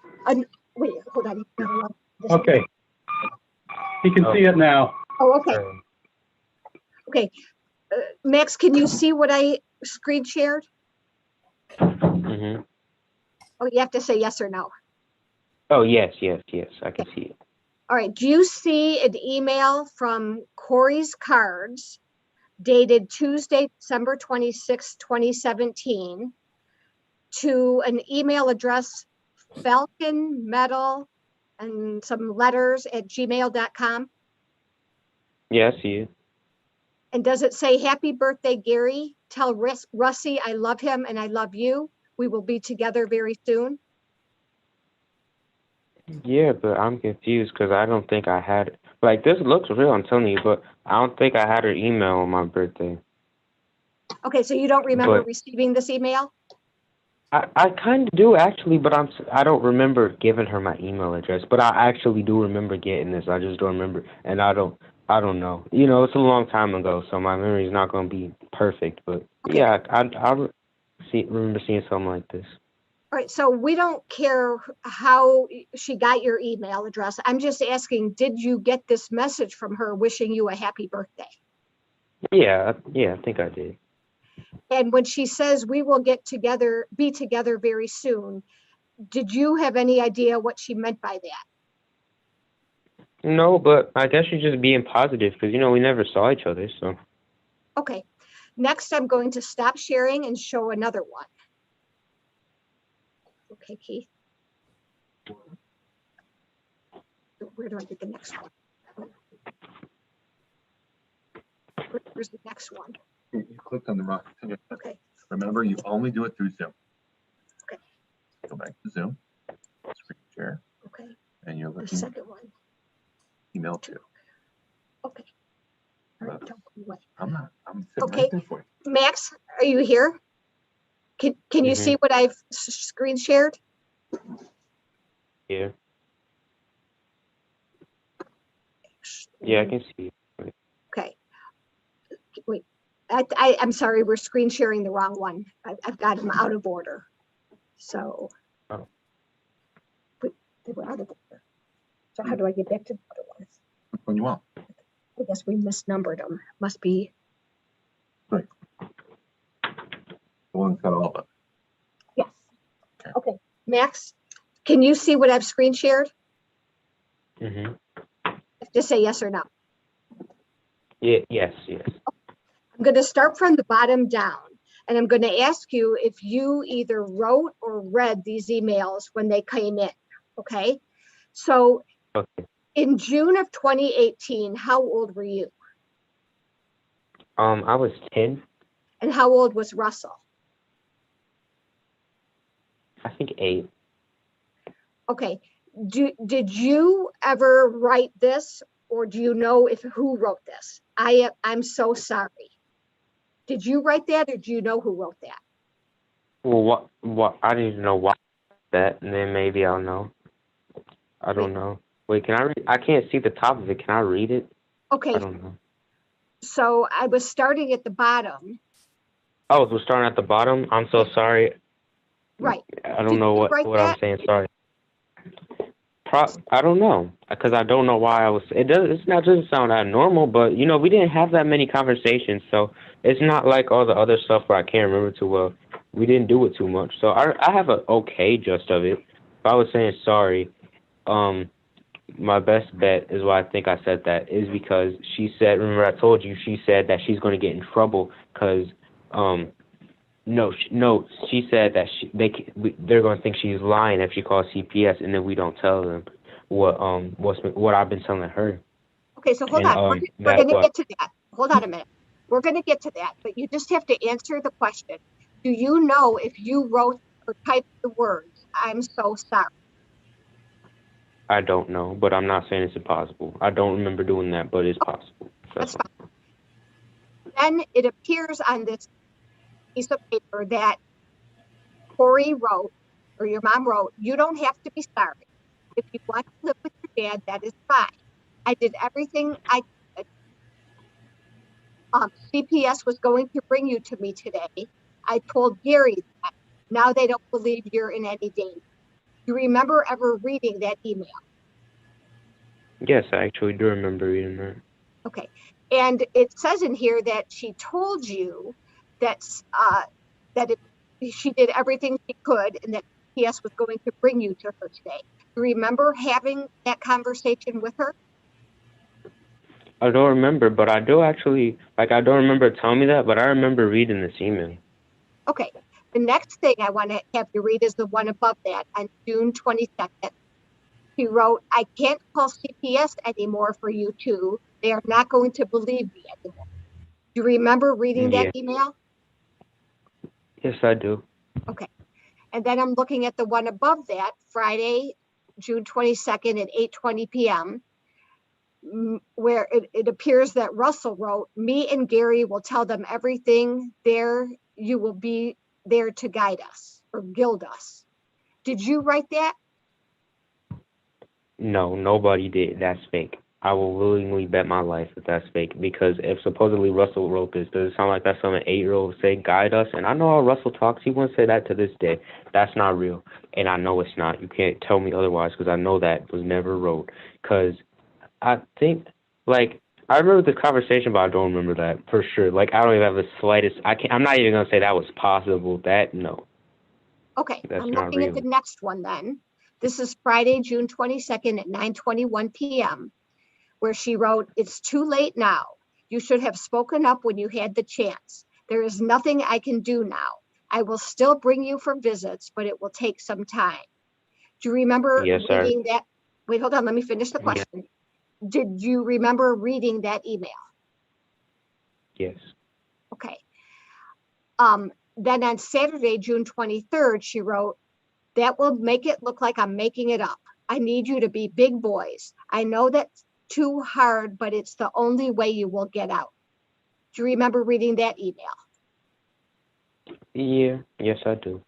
wait, hold on. Okay. You can see it now. Oh, okay. Okay. Max, can you see what I screen shared? Mm-hmm. Oh, you have to say yes or no. Oh, yes, I can see it. All right. Do you see an email from Corey's Cards dated Tuesday, December 26, 2017 to an email address, Falcon Metal and some letters at gmail.com? Yeah, I see it. And does it say, happy birthday, Gary? Tell Russie I love him and I love you. We will be together very soon. Yeah, but I'm confused because I don't think I had it. Like, this looks real, I'm telling you, but I don't think I had her email on my birthday. Okay, so you don't remember But receiving this email? I kind of do actually, but I don't remember giving her my email address. But I actually do remember getting this. I just don't remember, and I don't know. You know, it's a long time ago, so my memory is not going to be perfect. But Okay. yeah, I remember seeing something like this. All right, so we don't care how she got your email address. I'm just asking, did you get this message from her wishing you a happy birthday? Yeah, I think I did. And when she says we will be together very soon, did you have any idea what she meant by that? No, but I guess you're just being positive because, you know, we never saw each other, so. Okay, next I'm going to stop sharing and show another one. Okay, Keith. Where do I get the next one? Where's the next one? You clicked on the wrong thing. Okay. Remember, you only do it through Zoom. Okay. Go back to Zoom, screen share, Okay. and you're The looking second one. email two. Okay. All right, don't go away. I'm not. I'm sitting Okay. right there for you. Max, are you here? Can you see what I've screen shared? Yeah. Yeah, I can see it. Okay. Wait, I'm sorry, we're screen sharing the wrong one. I've got them out of order. So. Oh. They were out of order. So how do I get back to the other ones? Which one you want? I guess we misnumbered them. Must be. Right. The one's got all of it. Yes. Okay. Max, can you see what I've screen shared? Mm-hmm. Just say yes or no. Yeah, yes. I'm going to start from the bottom down, and I'm going to ask you if you either wrote or read these emails when they came in. Okay. So Okay. in June of 2018, how old were you? I was 10. And how old was Russell? I think 8. Okay. Did you ever write this, or do you know who wrote this? I'm so sorry. Did you write that, or do you know who wrote that? Well, what? I didn't even know why that, and then maybe I'll know. I don't know. Wait, can I read? I can't see the top of it. Can I read it? I Okay, don't know. so I was starting at the bottom, Oh, we're starting at the bottom. I'm so sorry. right? I don't Did know you write what I'm that? saying. Sorry. I don't know because I don't know why I was. It's not doesn't sound that normal, but you know we didn't have that many conversations, so it's not like all the other stuff where I can't remember too well. We didn't do it too much, so I have an okay gist of it. If I was saying sorry, my best bet is why I think I said that is because she said. Remember, I told you she said that she's going to get in trouble because no, she said that they're going to think she's lying if she calls CPS and then we don't tell them what I've been telling her. Okay, so hold And on. We're that's going to what. get to that. Hold on a minute. We're going to get to that, but you just have to answer the question. Do you know if you wrote or typed the words, "I'm so sorry"? I don't know, but I'm not saying it's impossible. I don't remember doing that, but it's possible. That's fine. Then it appears on this piece of paper that Corey wrote, or your mom wrote, "You don't have to be sorry. If you want to live with your dad, that is fine. I did everything I could. CPS was going to bring you to me today. I told Gary that. Now they don't believe you're in any danger." Do you remember ever reading that email? Yes, I actually do remember reading that. Okay. And it says in here that she told you that she did everything she could and that CPS was going to bring you to her today. Do you remember having that conversation with her? I don't remember, but I do actually, I don't remember telling me that, but I remember reading this email. Okay. The next thing I want to have you read is the one above that on June 22nd. He wrote, "I can't call CPS anymore for you two. They are not going to believe me anymore." Do you remember reading that Yeah. email? Yes, I do. Okay. And then I'm looking at the one above that, Friday, June 22nd at 8:20 p.m., where it appears that Russell wrote, "Me and Gary will tell them everything there. You will be there to guide us or gild us." Did you write that? No, nobody did. That's fake. I will willingly bet my life that that's fake because if supposedly Russell wrote this, does it sound like that's something an 8-year-old would say, guide us? And I know how Russell talks. He wouldn't say that to this day. That's not real. And I know it's not. You can't tell me otherwise because I know that was never wrote. Because I think, I remember the conversation, but I don't remember that for sure. I don't even have the slightest, I'm not even going to say that was possible. No, Okay, that's I'm not looking at the real. next one then. This is Friday, June 22nd at 9:21 p.m., where she wrote, "It's too late now. You should have spoken up when you had the chance. There is nothing I can do now. I will still bring you for visits, but it will take some time." Do you remember Yes, sir. reading that? Wait, hold on. Let me finish the Yeah. question. Did you remember reading that email? Yes. Okay. Then on Saturday, June 23rd, she wrote, "That will make it look like I'm making it up. I need you to be big boys. I know that's too hard, but it's the only way you will get out." Do you remember reading that email? Yeah. Yes, I do.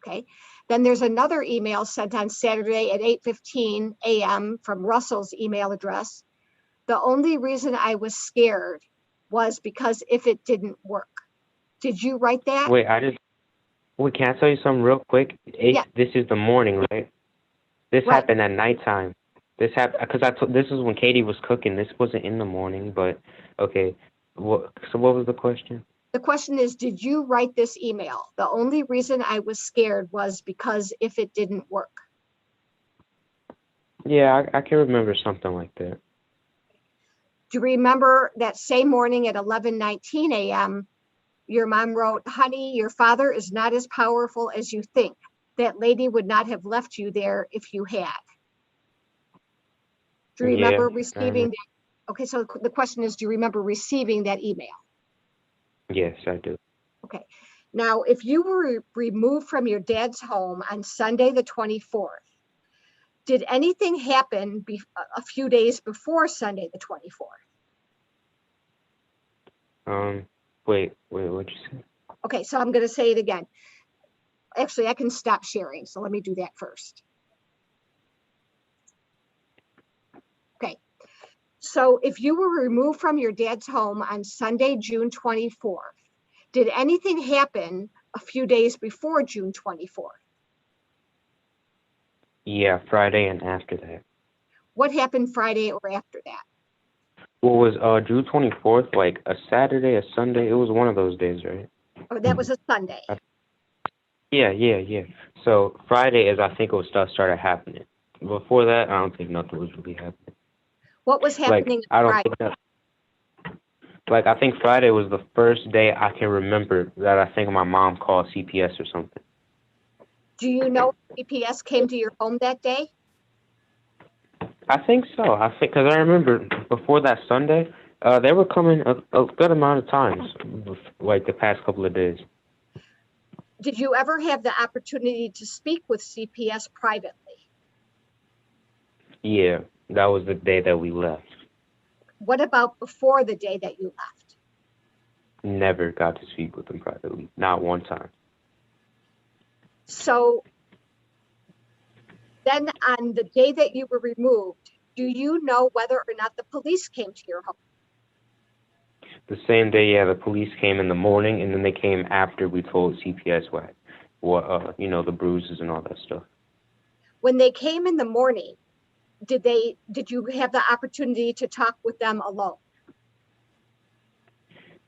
Okay. Then there's another email sent on Saturday at 8:15 a.m. from Russell's email address. "The only reason I was scared was because if it didn't work." Did you write that? Wait, can I tell you something real quick? Yeah. This is the morning, right? This Right. happened at nighttime. This happened because this is when Katie was cooking. This wasn't in the morning, but okay. So what was the question? The question is, did you write this email? "The only reason I was scared was because if it didn't work." Yeah, I can remember something like that. Do you remember that same morning at 11:19 a.m., your mom wrote, "Honey, your father is not as powerful as you think. That lady would not have left you there if you had." Do you remember Yeah. receiving that? Okay, so the question is, do you remember receiving that email? Yes, I do. Okay. Now, if you were removed from your dad's home on Sunday, the 24th, did anything happen a few days before Sunday, the 24th? Wait, what'd you say? Okay, so I'm going to say it again. Actually, I can stop sharing. So let me do that first. Okay. So if you were removed from your dad's home on Sunday, June 24th, did anything happen a few days before June 24th? Yeah, Friday and after that. What happened Friday or after that? What was June 24th, like a Saturday, a Sunday? It was one of those days, right? Oh, that was a Sunday. Yeah. So Friday is, I think, it was stuff started happening. Before that, I don't think nothing was really happening. What was Like, happening I don't Friday? think that, like, I think Friday was the first day I can remember that I think my mom called CPS or something. Do you know if CPS came to your home that day? I think so. I think, because I remember before that Sunday, they were coming a good amount of times, like the past couple of days. Did you ever have the opportunity to speak with CPS privately? Yeah, that was the day that we left. What about before the day that you left? Never got to speak with them privately. Not one time. So then on the day that you were removed, do you know whether or not the police came to your home? The same day, yeah, the police came in the morning, and then they came after we told CPS what the bruises and all that stuff. When they came in the morning, did you have the opportunity to talk with them alone?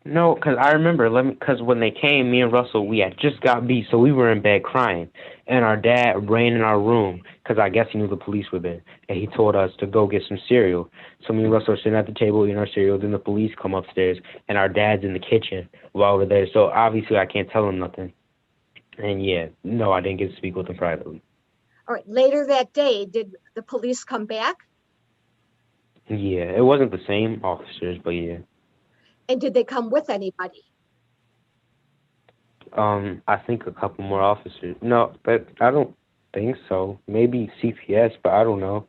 No, because I remember, because when they came, me and Russell, we had just got beat, so we were in bed crying. And our dad ran in our room, because I guess he knew the police were there. And he told us to go get some cereal. So me and Russell are sitting at the table eating our cereal. Then the police come upstairs, and our dad's in the kitchen while we're there. So obviously I can't tell him nothing. And yeah, no, I didn't get to speak with him privately. All right, later that day, did the police come back? Yeah, it wasn't the same officers, but yeah. And did they come with anybody? I think a couple more officers. No, but I don't think so. Maybe CPS, but I don't know.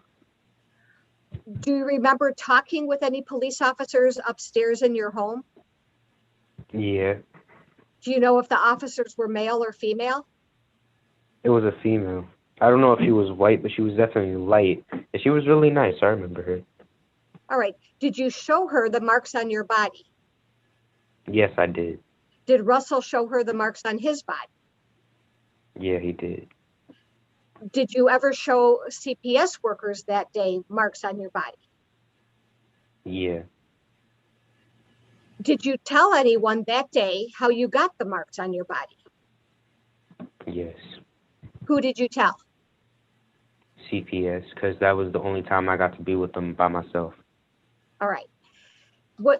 Do you remember talking with any police officers upstairs in your home? Yeah, Do you know if the officers were male or female? it was a female. I don't know if she was white, but she was definitely light. And she was really nice. I remember her. All right. Did you show her the marks on your body? Yes, I did. Did Russell show her the marks on his body? Yeah, he did. Did you ever show CPS workers that day marks on your body? Yeah. Did you tell anyone that day how you got the marks on your body? Yes. Who did you tell? CPS, because that was the only time I got to be with them by myself. All right. Were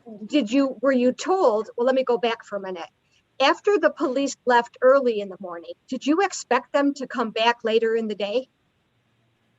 you told, well, let me go back for a minute. After the police left early in the morning, did you expect them to come back later in the day?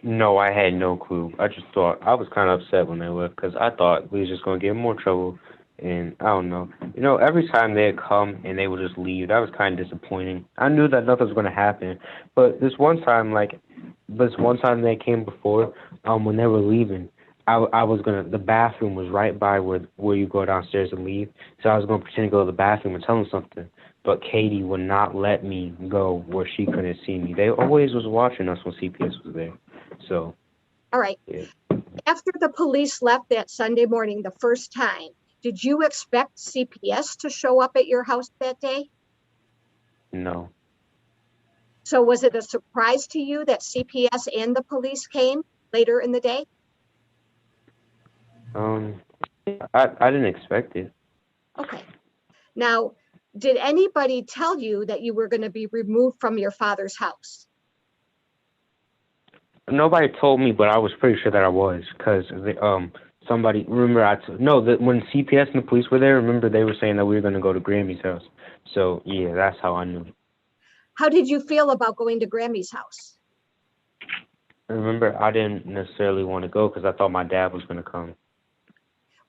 No, I had no clue. I just thought, I was kind of upset when they left because I thought we was just going to get in more trouble. And I don't know. Every time they'd come and they would just leave, that was kind of disappointing. I knew that nothing was going to happen. But this one time they came before, when they were leaving, the bathroom was right by where you go downstairs and leave. So I was going to pretend to go to the bathroom and tell them something. But Katie would not let me go where she couldn't see me. They always was watching us when CPS was there. So. All right. Yeah. After the police left that Sunday morning the first time, did you expect CPS to show up at your house that day? No. So was it a surprise to you that CPS and the police came later in the day? I didn't expect it. Okay. Now, did anybody tell you that you were going to be removed from your father's house? Nobody told me, but I was pretty sure that I was, because somebody, remember, when CPS and the police were there, remember they were saying that we were going to go to Grammy's house. So, yeah, that's how I knew. How did you feel about going to Grammy's house? Remember, I didn't necessarily want to go because I thought my dad was going to come.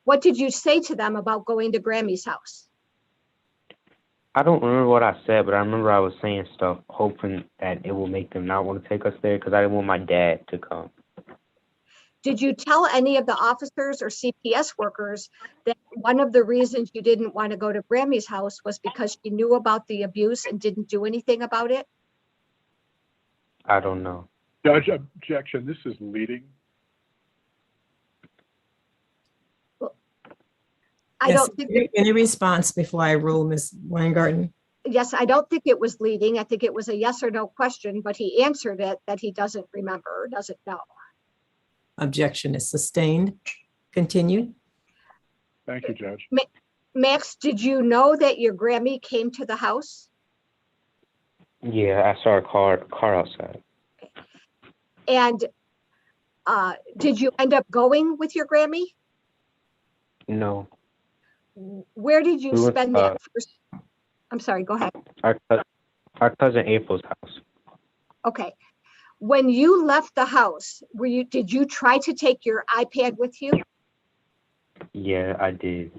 What did you say to them about going to Grammy's house? I don't remember what I said, but I remember I was saying stuff, hoping that it will make them not want to take us there because I didn't want my dad to come. Did you tell any of the officers or CPS workers that one of the reasons you didn't want to go to Grammy's house was because she knew about the abuse and didn't do anything about it? I don't know. Judge, objection. This is leading. I Yes, don't think, any response before I rule, Ms. Weingarten? yes, I don't think it was leading. I think it was a yes or no question, but he answered it that he doesn't remember or doesn't know. Objection is sustained. Continue. Thank you, Judge. Max, did you know that your Grammy came to the house? Yeah, I saw a car outside. And did you end up going with your Grammy? No, Where did you we went spend that first? I'm sorry, go ahead. our cousin April's house. Okay. When you left the house, did you try to take your iPad with you? Yeah, I did.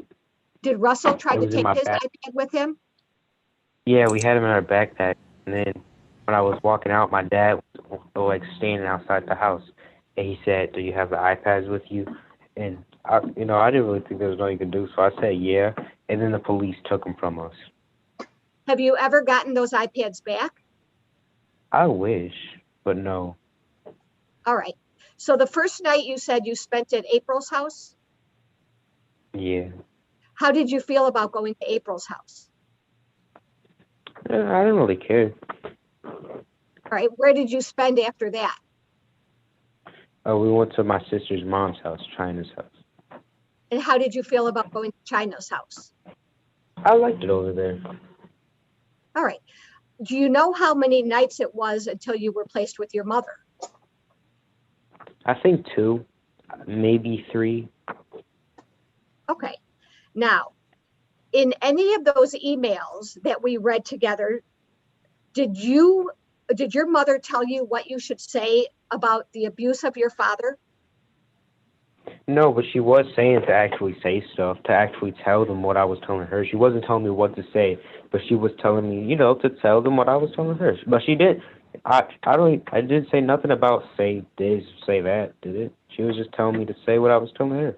Did Russell try It to was in take my his bag. iPad with him? Yeah, we had him in our backpack, and then when I was walking out, my dad was like standing outside the house, and he said, "Do you have the iPads with you?" And I didn't really think there was nothing you could do, so I said, "Yeah." And then the police took them from us. Have you ever gotten those iPads back? I wish, but no. All right. So the first night you said you spent at April's house. Yeah, How did you feel about going to April's house? I didn't really care. All right. Where did you spend after that? We went to my sister's mom's house, China's house. And how did you feel about going to China's house? I liked it over there. All right. Do you know how many nights it was until you were placed with your mother? I think 2, maybe 3. Okay. Now, in any of those emails that we read together, did your mother tell you what you should say about the abuse of your father? No, but she was saying to actually say stuff, to actually tell them what I was telling her. She wasn't telling me what to say, but she was telling me, to tell them what I was telling her. But she did. I didn't say nothing about say this, say that, did it? She was just telling me to say what I was telling her.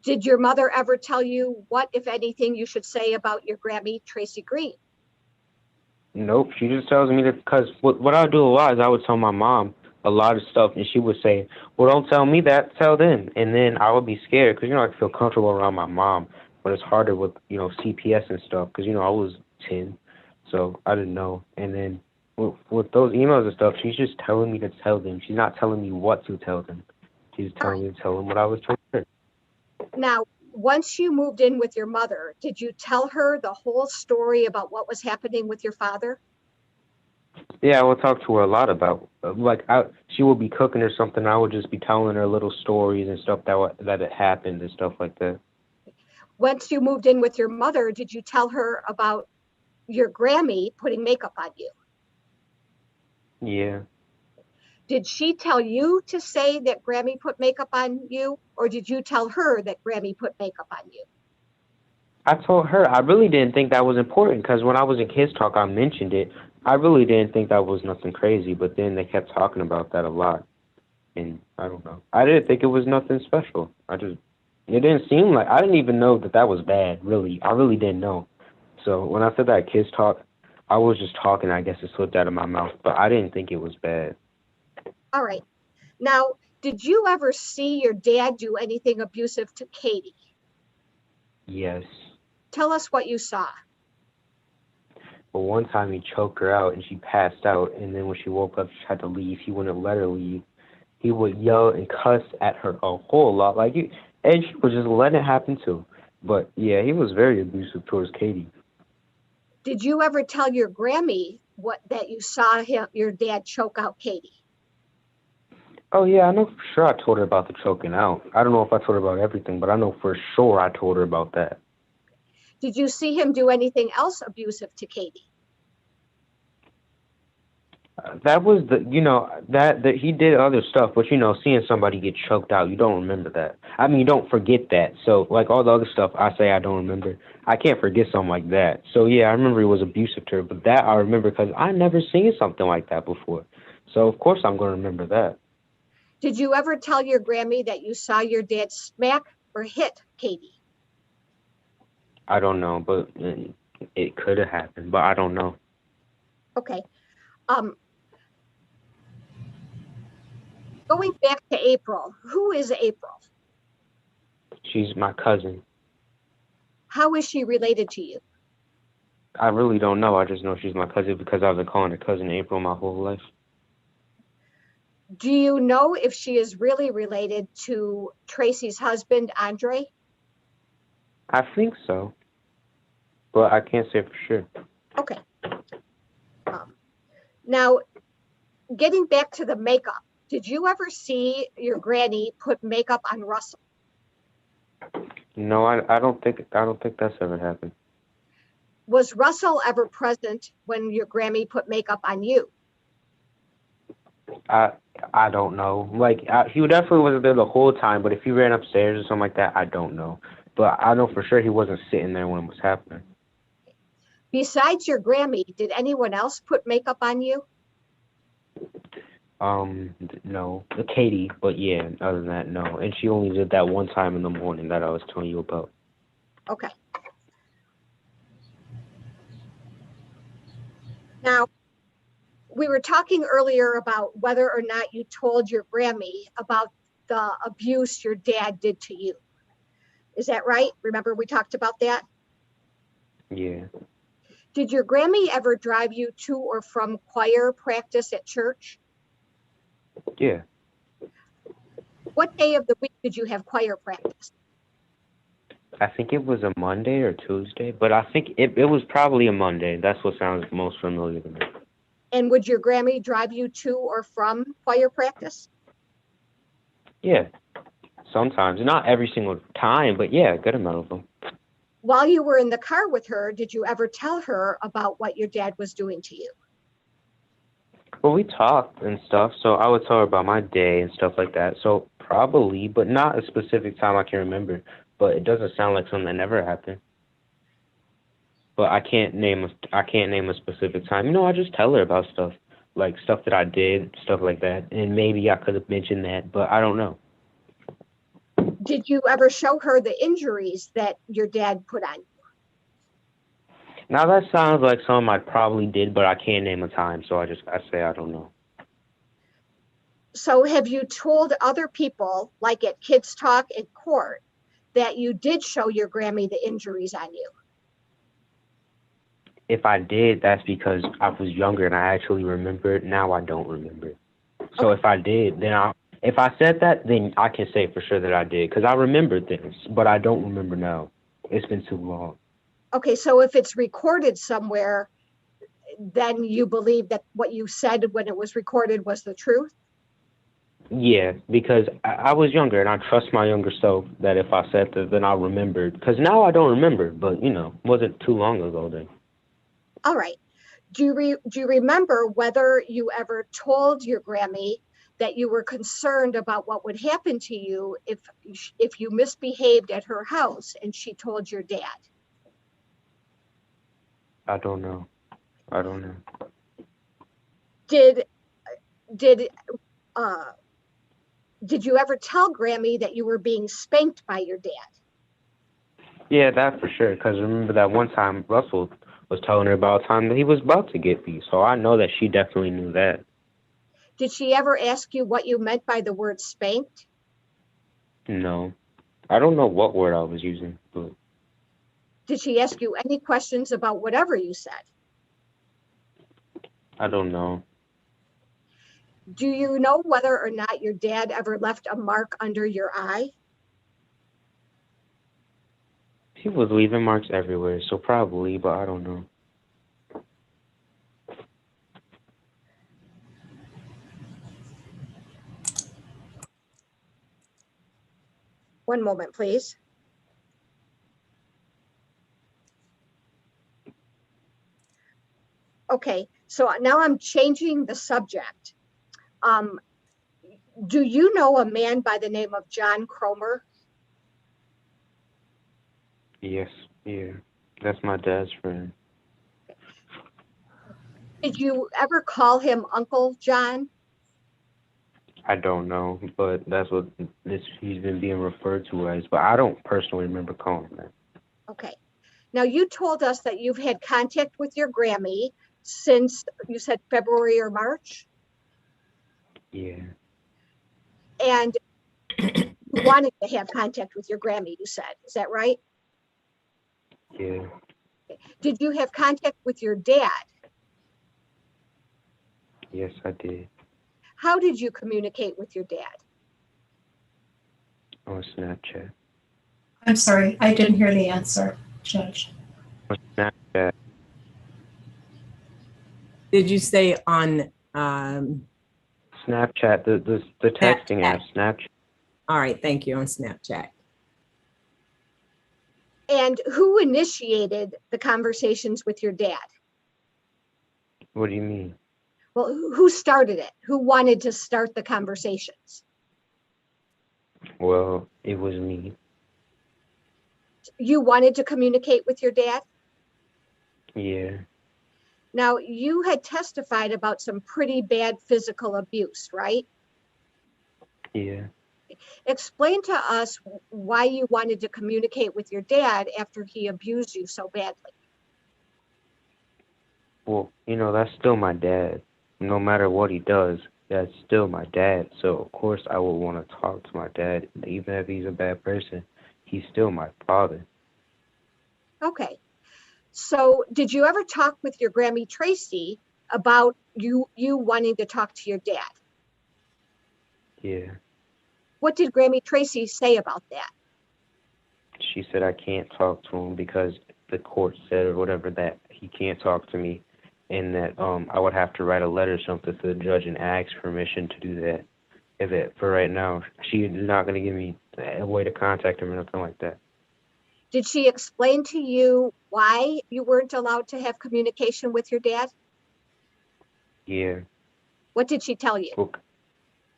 Did your mother ever tell you what, if anything, you should say about your Grammy, Tracy Green? Nope, she just tells me that, because what I would do a lot is I would tell my mom a lot of stuff, and she would say, well, don't tell me that, tell them. And then I would be scared because, I feel comfortable around my mom, but it's harder with, CPS and stuff because, I was 10, so I didn't know. And then with those emails and stuff, she's just telling me to tell them. She's not telling me what to tell them. She's telling me to tell them what I was telling her. Now, once you moved in with your mother, did you tell her the whole story about what was happening with your father? Yeah, I would talk to her a lot about, she would be cooking or something. I would just be telling her little stories and stuff that had happened and stuff like that. Once you moved in with your mother, did you tell her about your Grammy putting makeup on you? Yeah. Did she tell you to say that Grammy put makeup on you, or did you tell her that Grammy put makeup on you? I told her I really didn't think that was important because when I was in Kids Talk, I mentioned it. I really didn't think that was nothing crazy, but then they kept talking about that a lot. And I don't know. I didn't think it was nothing special. It didn't seem like, I didn't even know that was bad, really. I really didn't know. So when I said that Kids Talk, I was just talking, I guess it slipped out of my mouth, but I didn't think it was bad. All right. Now, did you ever see your dad do anything abusive to Katie? Yes. Tell us what you saw. But one time he choked her out and she passed out, and then when she woke up, she had to leave. He wouldn't let her leave. He would yell and cuss at her a whole lot, and she was just letting it happen too. But yeah, he was very abusive towards Katie. Did you ever tell your Grammy that you saw your dad choke out Katie? Oh yeah, I know for sure I told her about the choking out. I don't know if I told her about everything, but I know for sure I told her about that. Did you see him do anything else abusive to Katie? That was that he did other stuff, but seeing somebody get choked out, you don't remember that. I mean, you don't forget that. So all the other stuff I say I don't remember. I can't forget something like that. So yeah, I remember he was abusive to her, but that I remember because I never seen something like that before. So of course I'm going to remember that. Did you ever tell your Grammy that you saw your dad smack or hit Katie? I don't know, but it could have happened, but I don't know. Okay. Going back to April, who is April? She's my cousin. How is she related to you? I really don't know. I just know she's my cousin because I've been calling her cousin April my whole life. Do you know if she is really related to Tracy's husband, Andre? I think so, but I can't say for sure. Okay. Now, getting back to the makeup, did you ever see your granny put makeup on Russell? No, I don't think that's ever happened. Was Russell ever present when your Grammy put makeup on you? I don't know. Like he definitely wasn't there the whole time, but if he ran upstairs or something like that, I don't know. But I know for sure he wasn't sitting there when it was happening. Besides your Grammy, did anyone else put makeup on you? No, Katie, but yeah, other than that, no. And she only did that one time in the morning that I was telling you about. Okay. Now, we were talking earlier about whether or not you told your Grammy about the abuse your dad did to you. Is that right? Remember we talked about that? Yeah. Did your Grammy ever drive you to or from choir practice at church? Yeah. What day of the week did you have choir practice? I think it was a Monday or Tuesday, but I think it was probably a Monday. That's what sounds most familiar to me. And would your Grammy drive you to or from choir practice? Yeah. Sometimes. Not every single time, but yeah, a good amount of them. While you were in the car with her, did you ever tell her about what your dad was doing to you? Well, we talked and stuff, so I would tell her about my day and stuff like that. So probably, but not a specific time I can remember. But it doesn't sound like something that never happened. But I can't name a specific time. You know, I just tell her about stuff, like stuff that I did, stuff like that. And maybe I could have mentioned that, but I don't know. Did you ever show her the injuries that your dad put on you? Now that sounds like something I probably did, but I can't name a time, so I say I don't know. So have you told other people, like at Kids Talk in court, that you did show your Grammy the injuries on you? If I did, that's because I was younger and I actually remember it. Now I don't remember. So if I did, if I said that, then I can say for sure that I did, because I remember things, but I don't remember now. It's been too long. Okay, so if it's recorded somewhere, then you believe that what you said when it was recorded was the truth? Yeah, because I was younger and I trust my younger self that if I said that, then I'll remember. Because now I don't remember, but wasn't too long ago then. All right. Do you remember whether you ever told your Grammy that you were concerned about what would happen to you if you misbehaved at her house and she told your dad? I don't know. Did you ever tell Grammy that you were being spanked by your dad? Yeah, that for sure. Because remember that one time Russell was telling her about a time that he was about to get beat. So I know that she definitely knew that. Did she ever ask you what you meant by the word spanked? No. I don't know what word I was using, but Did she ask you any questions about whatever you said? I don't know. Do you know whether or not your dad ever left a mark under your eye? He was leaving marks everywhere, so probably, but I don't know. One moment, please. Okay, so now I'm changing the subject. Do you know a man by the name of John Cromer? Yes, yeah. That's my dad's friend. Did you ever call him Uncle John? I don't know, but that's what he's been being referred to as, but I don't personally remember calling him that. Okay. Now you told us that you've had contact with your Grammy since, you said February or March? Yeah. And you wanted to have contact with your Grammy, you said. Is that right? Yeah. Did you have contact with your dad? Yes, I did. How did you communicate with your dad? On Snapchat. I'm sorry, I didn't hear the answer, Judge. On Snapchat. Did you say on, Snapchat, the texting app, Snapchat. all right, thank you, on Snapchat. And who initiated the conversations with your dad? What do you mean? Well, who started it? Who wanted to start the conversations? Well, it was me. You wanted to communicate with your dad? Yeah. Now, you had testified about some pretty bad physical abuse, right? Yeah. Explain to us why you wanted to communicate with your dad after he abused you so badly. Well, that's still my dad. No matter what he does, that's still my dad. So, of course, I would want to talk to my dad. Even if he's a bad person, he's still my father. Okay. So did you ever talk with your Grammy Tracy about you wanting to talk to your dad? Yeah. What did Grammy Tracy say about that? She said I can't talk to him because the court said or whatever that he can't talk to me, and that I would have to write a letter or something to the judge and ask permission to do that. And that for right now, she's not going to give me a way to contact him or nothing like that. Did she explain to you why you weren't allowed to have communication with your dad? Yeah. What did she tell you?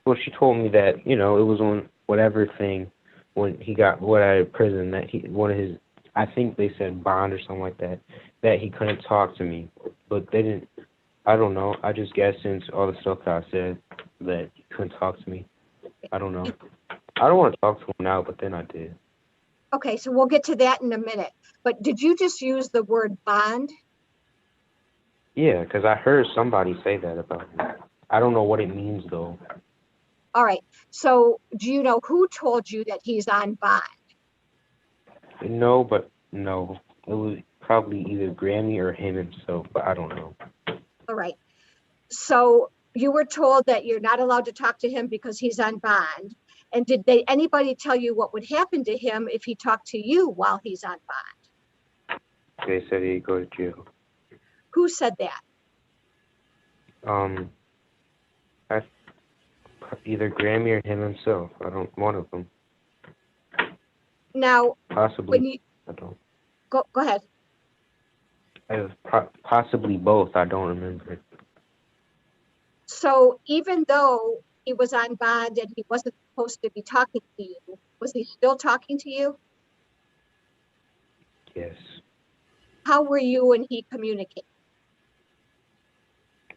Well, she told me that, it was on whatever thing when he got out of prison that one of his, I think they said bond or something like that he couldn't talk to me. But they didn't, I don't know. I just guess since all the stuff that I said that he couldn't talk to me. I don't know. I don't want to talk to him now, but then I did. Okay, so we'll get to that in a minute. But did you just use the word bond? Yeah, because I heard somebody say that about me. I don't know what it means, though. All right. So do you know who told you that he's on bond? No, but no. It was probably either Grammy or him himself, but I don't know. All right. So you were told that you're not allowed to talk to him because he's on bond. And did anybody tell you what would happen to him if he talked to you while he's on bond? They said he'd go to jail. Who said that? Either Grammy or him himself. One of them. Now, possibly. When you, I don't. go ahead. Possibly both. I don't remember. So even though he was on bond and he wasn't supposed to be talking to you, was he still talking to you? Yes. How were you and he communicating?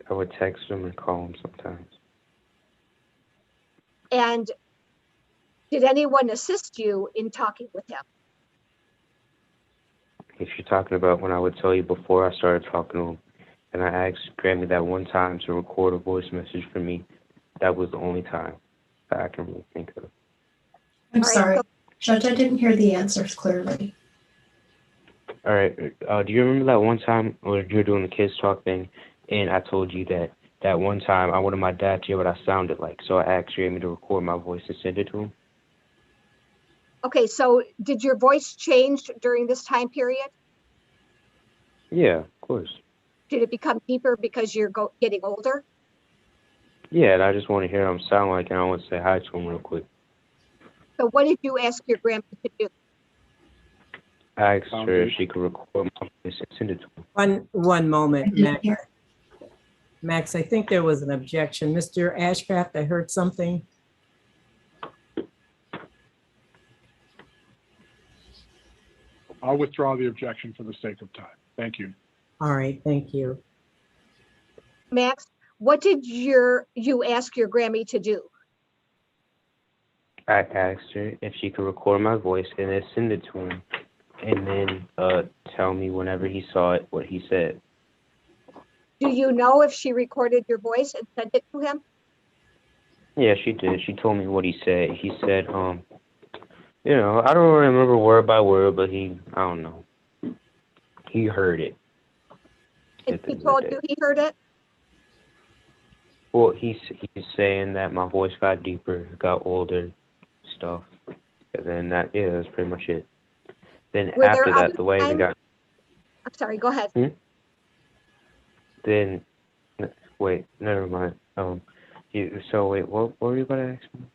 I would text him and call him sometimes. And did anyone assist you in talking with him? If you're talking about when I would tell you before I started talking to him, and I asked Grammy that one time to record a voice message for me, that was the only time that I can really think of. I'm sorry, Judge, I didn't hear the answers clearly. All right. Do you remember that one time when you were doing the kids talk thing, and I told you that one time I wanted my dad to hear what I sounded like, so I asked Grammy to record my voice and send it to him? Okay, so did your voice change during this time period? Yeah, of course. Did it become deeper because you're getting older? Yeah, and I just want to hear him sound like, and I want to say hi to him real quick. So what did you ask your grandma to do? I asked her if she could record my voice and send it to him. One moment, Max. Max, I think there was an objection. Mr. Ashcraft, I heard something. I'll withdraw the objection for the sake of time. Thank you. All right, thank you. Max, what did you ask your Grammy to do? I asked her if she could record my voice and then send it to him, and then tell me whenever he saw it what he said. Do you know if she recorded your voice and sent it to him? Yeah, she did. She told me what he said. He said, I don't remember word by word, but I don't know. he heard it. And at the he end of the told day. you he heard it? Well, he's saying that my voice got deeper, got older, stuff. And then that's pretty much it. Then Were there after that, other the way we times? got, I'm sorry, go ahead. then, wait, never mind. So wait, what were you gonna ask me?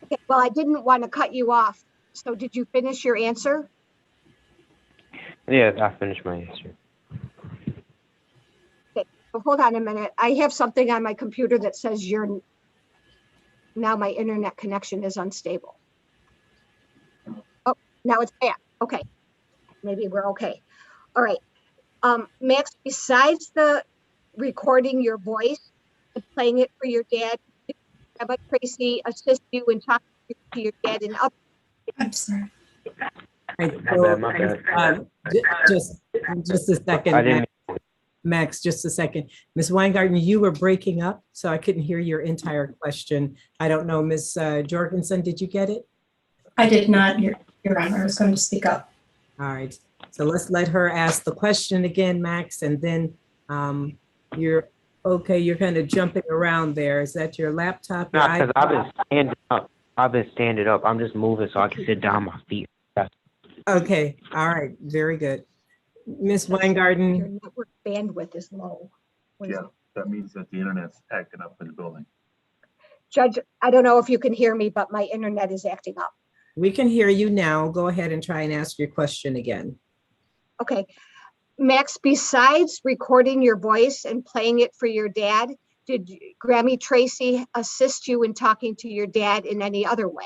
Okay, well, I didn't want to cut you off. So did you finish your answer? Yeah, I finished my answer. Okay, so hold on a minute. I have something on my computer that says now my internet connection is unstable. Oh, now it's back. Okay, maybe we're okay. All right. Max, besides the recording your voice and playing it for your dad, did Grandma Tracy assist you in talking to your dad and up? I'm sorry. Right, My bad. just a second, I didn't. Max, just a second. Ms. Weingarten, you were breaking up, so I couldn't hear your entire question. I don't know, Ms. Jorgensen, did you get it? I did not, Your Honor. I was going to speak up. All right, so let's let her ask the question again, Max, and then you're okay, you're kind of jumping around there. Is that your laptop? No, Your because I've been standing up. I'm just moving so I can sit down on my feet. Okay, all right, very good. Ms. Your Weingarten, network bandwidth is low. What is Yeah, that means that the internet's acting up in the building. Judge, I don't know if you can hear me, but my internet is acting up. we can hear you now. Go ahead and try and ask your question again. Okay. Max, besides recording your voice and playing it for your dad, did Grammy Tracy assist you in talking to your dad in any other way?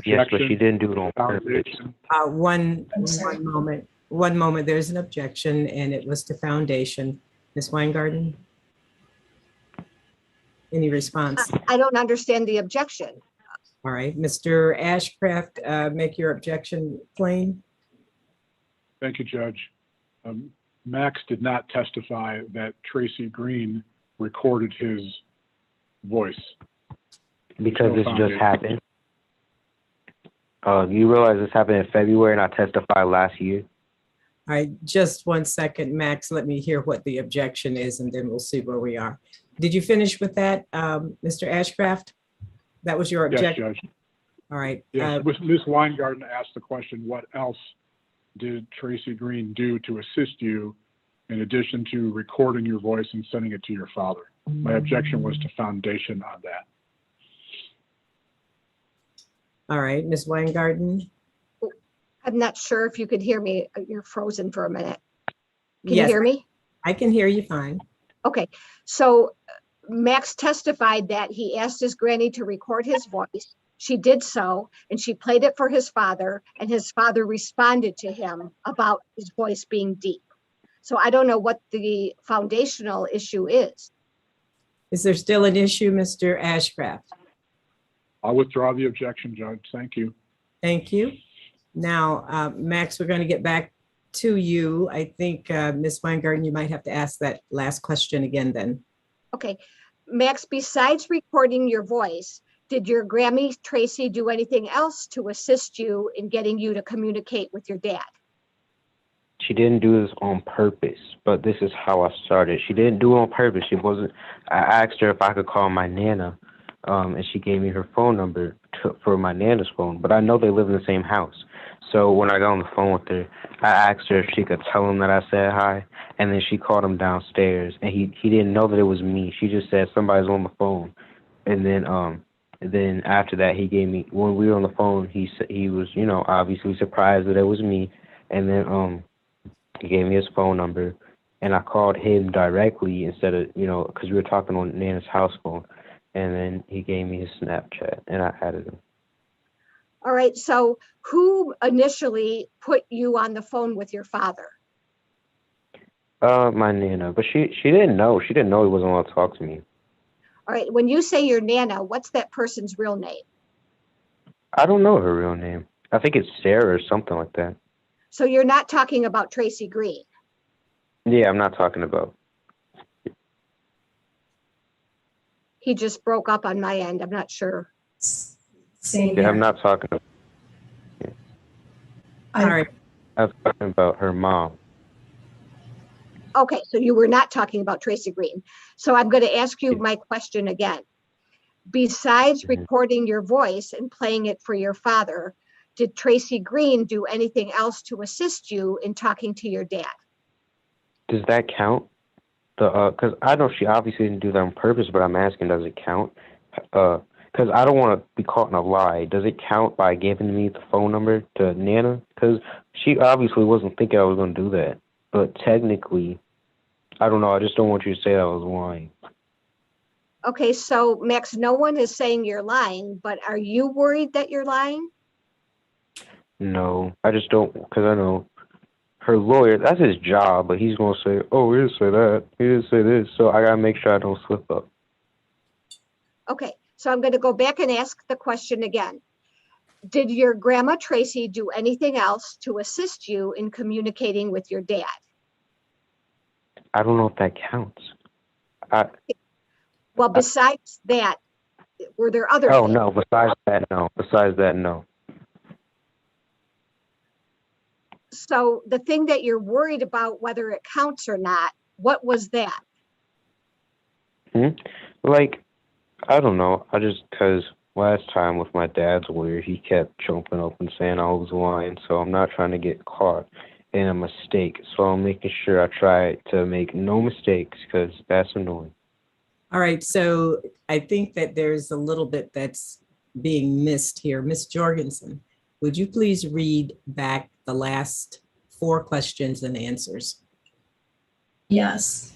Yes, but she Objection. didn't do it on purpose. Foundation. One moment, there's an objection and it was to foundation. Ms. Weingarten? Any response? I don't understand the objection. All right, Mr. Ashcraft, make your objection plain. Thank you, Judge. Max did not testify that Tracy Green recorded his voice. Because this just happened. You realize this happened in February and I testified last year? All right, just 1 second, Max. Let me hear what the objection is and then we'll see where we are. Did you finish with that, Mr. Ashcraft? That was your Yes, objection? Judge. All right. Yes, Ms. Weingarten asked the question, what else did Tracy Green do to assist you in addition to recording your voice and sending it to your father? My objection was to foundation on that. All right, Ms. Weingarten? I'm not sure if you could hear me. You're frozen for a minute. Can Yes, you hear me? I can hear you fine. Okay, so Max testified that he asked his granny to record his voice. She did so, and she played it for his father, and his father responded to him about his voice being deep. So I don't know what the foundational issue is. Is there still an issue, Mr. Ashcraft? I'll withdraw the objection, Judge. Thank you. Thank you. Now, Max, we're going to get back to you. I think, Ms. Weingarten, you might have to ask that last question again then. Okay, Max, besides recording your voice, did your Grammy Tracy do anything else to assist you in getting you to communicate with your dad? She didn't do this on purpose, but this is how I started. She didn't do it on purpose. I asked her if I could call my Nana, and she gave me her phone number for my Nana's phone, but I know they live in the same house. So when I got on the phone with her, I asked her if she could tell him that I said hi, and then she called him downstairs, and he didn't know that it was me. She just said somebody's on the phone, and then after that, he gave me, when we were on the phone, he was, obviously surprised that it was me, and then he gave me his phone number, and I called him directly instead of, because we were talking on Nana's house phone, and then he gave me his Snapchat, and I added him. All right, so who initially put you on the phone with your father? My Nana, but she didn't know. She didn't know he wasn't allowed to talk to me. All right, when you say your Nana, what's that person's real name? I don't know her real name. I think it's Sarah or something like that. So you're not talking about Tracy Green? Yeah, I'm not talking about. He just broke up on my end. I'm not sure. Same Yeah, here. I'm not talking about. All right. I was talking about her mom. Okay, so you were not talking about Tracy Green. So I'm going to ask you my question again. Besides Mhm. recording your voice and playing it for your father, did Tracy Green do anything else to assist you in talking to your dad? Does that count? Because I know she obviously didn't do that on purpose, but I'm asking, does it count? Because I don't want to be caught in a lie. Does it count by giving me the phone number to Nana? Because she obviously wasn't thinking I was going to do that. But technically, I don't know. I just don't want you to say I was lying. Okay, so Max, no one is saying you're lying, but are you worried that you're lying? No, I just don't, because I know her lawyer, that's his job, but he's going to say, oh, he didn't say that. He didn't say this. So I got to make sure I don't slip up. Okay, so I'm going to go back and ask the question again. Did your grandma Tracy do anything else to assist you in communicating with your dad? I don't know if that counts. Well, besides that, were there other Oh, things? no. Besides that, no. Besides that, no. So the thing that you're worried about, whether it counts or not, what was that? Like, I don't know. I just, because last time with my dad's lawyer, he kept jumping up and saying I was lying. So I'm not trying to get caught in a mistake. So I'm making sure I try to make no mistakes because that's annoying. All right, so I think that there's a little bit that's being missed here. Ms. Jorgensen, would you please read back the last 4 questions and answers? Yes.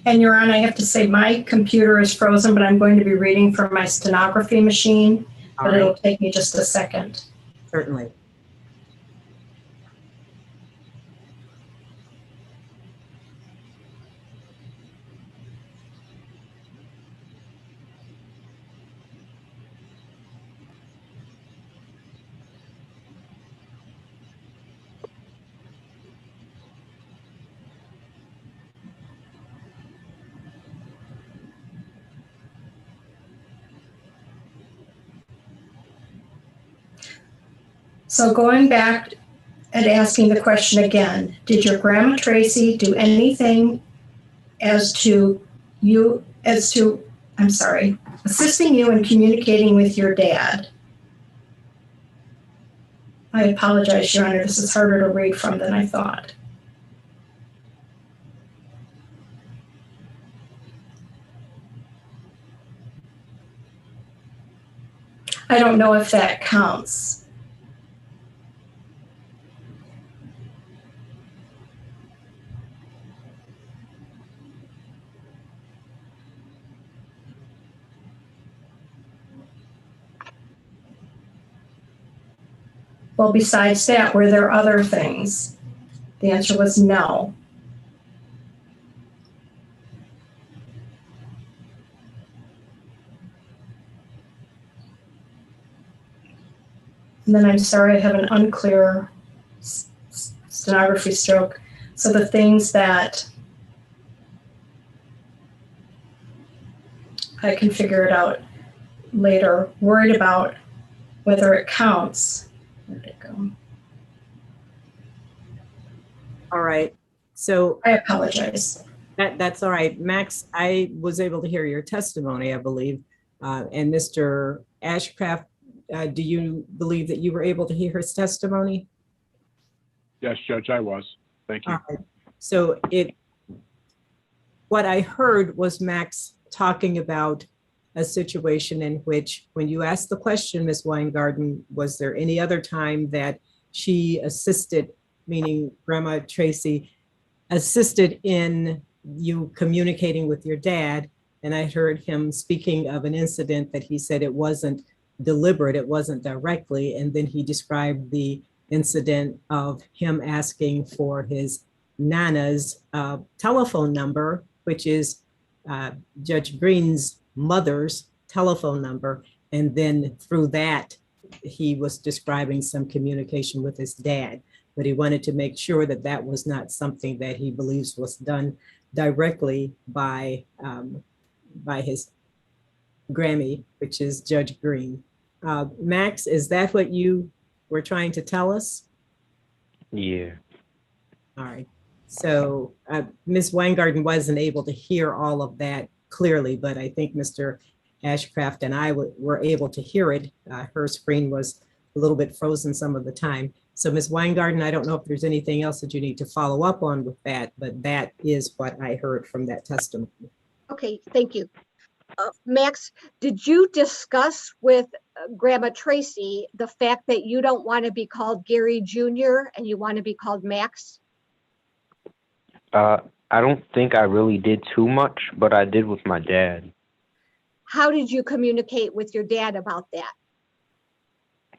And Your Honor, I have to say my computer is frozen, but I'm going to be reading from my stenography machine, All but it'll right, take me just a second. certainly. So going back and asking the question again, did your grandma Tracy do anything assisting you in communicating with your dad? I apologize, Your Honor, this is harder to read from than I thought. I don't know if that counts. Well, besides that, were there other things? The answer was no. And then I'm sorry, I have an unclear stenography stroke. So the things that I can figure it out later, worried about whether it counts. Where did it go? All right, so I apologize. that's all right. Max, I was able to hear your testimony, I believe. And Mr. Ashcraft, do you believe that you were able to hear his testimony? Yes, Judge, I was. Thank you. All right. So what I heard was Max talking about a situation in which, when you asked the question, Ms. Weingarten, was there any other time that she assisted, meaning Grandma Tracy, assisted in you communicating with your dad? And I heard him speaking of an incident that he said it wasn't deliberate, it wasn't directly. And then he described the incident of him asking for his Nana's telephone number, which is Judge Green's mother's telephone number. And then through that, he was describing some communication with his dad, but he wanted to make sure that that was not something that he believes was done directly by his Grammy, which is Judge Green. Max, is that what you were trying to tell us? Yeah. All right. So Ms. Weingarten wasn't able to hear all of that clearly, but I think Mr. Ashcraft and I were able to hear it. Her screen was a little bit frozen some of the time. So Ms. Weingarten, I don't know if there's anything else that you need to follow up on with that, but that is what I heard from that testimony. Okay, thank you. Max, did you discuss with Grandma Tracy the fact that you don't want to be called Gary Jr. and you want to be called Max? I don't think I really did too much, but I did with my dad How did you communicate with your dad about that?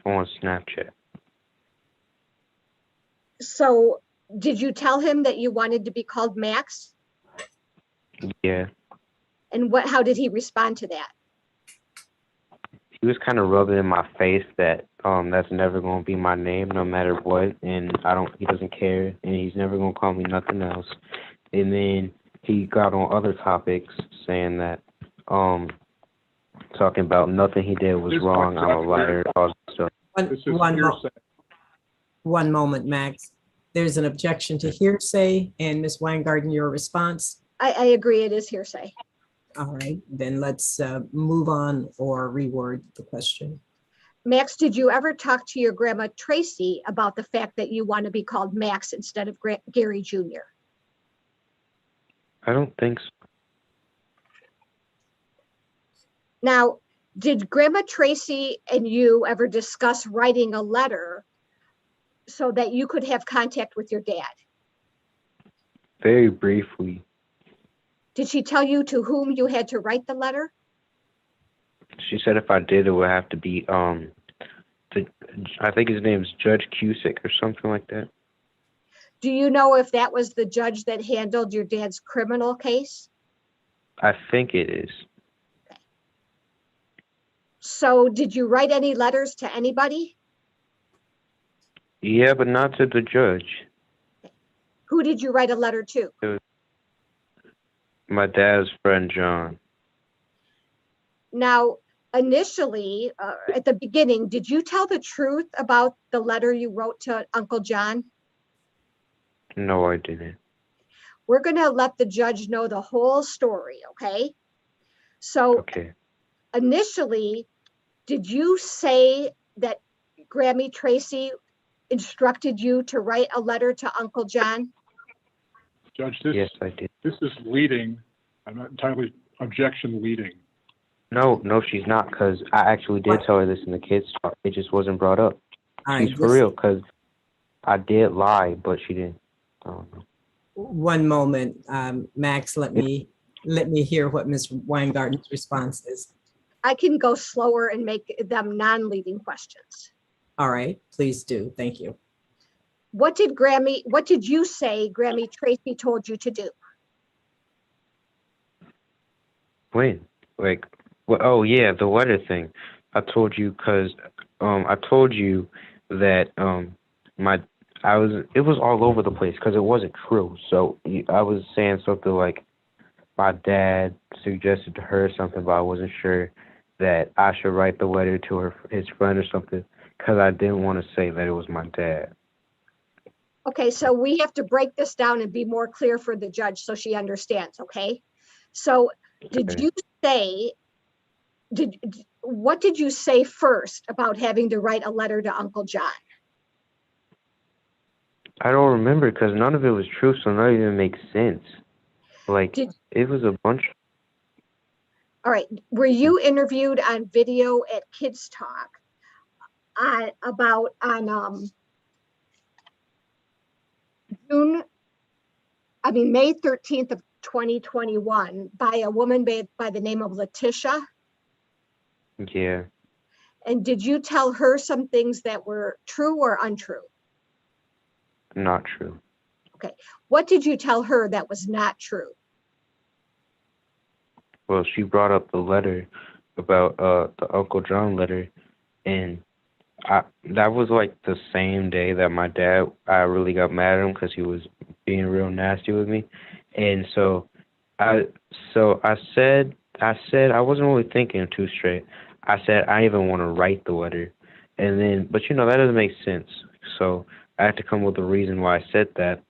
on Snapchat. So did you tell him that you wanted to be called Max? Yeah. And how did he respond to that? He was kind of rubbing in my face that that's never gonna be my name no matter what, and he doesn't care, and he's never gonna call me nothing else. And then he got on other topics saying that talking about nothing he did was wrong, I'm a liar, all that stuff. One moment, Max. There's an objection to hearsay, and Ms. Weingarten, your response? I agree, it is hearsay. All right, then let's move on or reword the question. Max, did you ever talk to your Grandma Tracy about the fact that you want to be called Max instead of Gary Jr.? I don't think so. Now, did Grandma Tracy and you ever discuss writing a letter so that you could have contact with your dad? Very briefly. Did she tell you to whom you had to write the letter? She said if I did, it would have to be I think his name is Judge Cusick or something like that. Do you know if that was the judge that handled your dad's criminal case? I think it is. So did you write any letters to anybody? Yeah, but not to the judge. Who did you write a letter to? It was my dad's friend, John. Now, initially, at the beginning, did you tell the truth about the letter you wrote to Uncle John? No, I didn't. We're going to let the judge know the whole story, okay? So Okay. initially, did you say that Grammy Tracy instructed you to write a letter to Uncle John? Judge, Yes, I did. this is leading. I'm not entirely objection leading. No, she's not, because I actually did tell her this in the kids' talk. It just wasn't brought up. All She's right, for real, because I did lie, but she didn't. I don't know. One moment, Max, let me hear what Ms. Weingarten's response is. I can go slower and make them non-leading questions. All right, please do. Thank you. What did you say Grammy Tracy told you to do? When? Like, well, oh yeah, the letter thing. I told you because I told you that it was all over the place because it wasn't true. So I was saying something like my dad suggested to her something, but I wasn't sure that I should write the letter to his friend or something, because I didn't want to say that it was my dad. Okay, so we have to break this down and be more clear for the judge so she understands, okay? So did you say, what did you say first about having to write a letter to Uncle John? I don't remember because none of it was true, so none of it makes sense. Like, it was a bunch. All right, were you interviewed on video at Kids Talk on May 13th of 2021 by a woman by the name of Letitia? Yeah. And did you tell her some things that were true or untrue? Not true. Okay. What did you tell her that was not true? Well, she brought up the letter about the Uncle John letter, and that was like the same day that my dad, I really got mad at him because he was being real nasty with me. And so I said I wasn't really thinking too straight. I said I even want to write the letter. And then, but that doesn't make sense. So I had to come with a reason why I said that.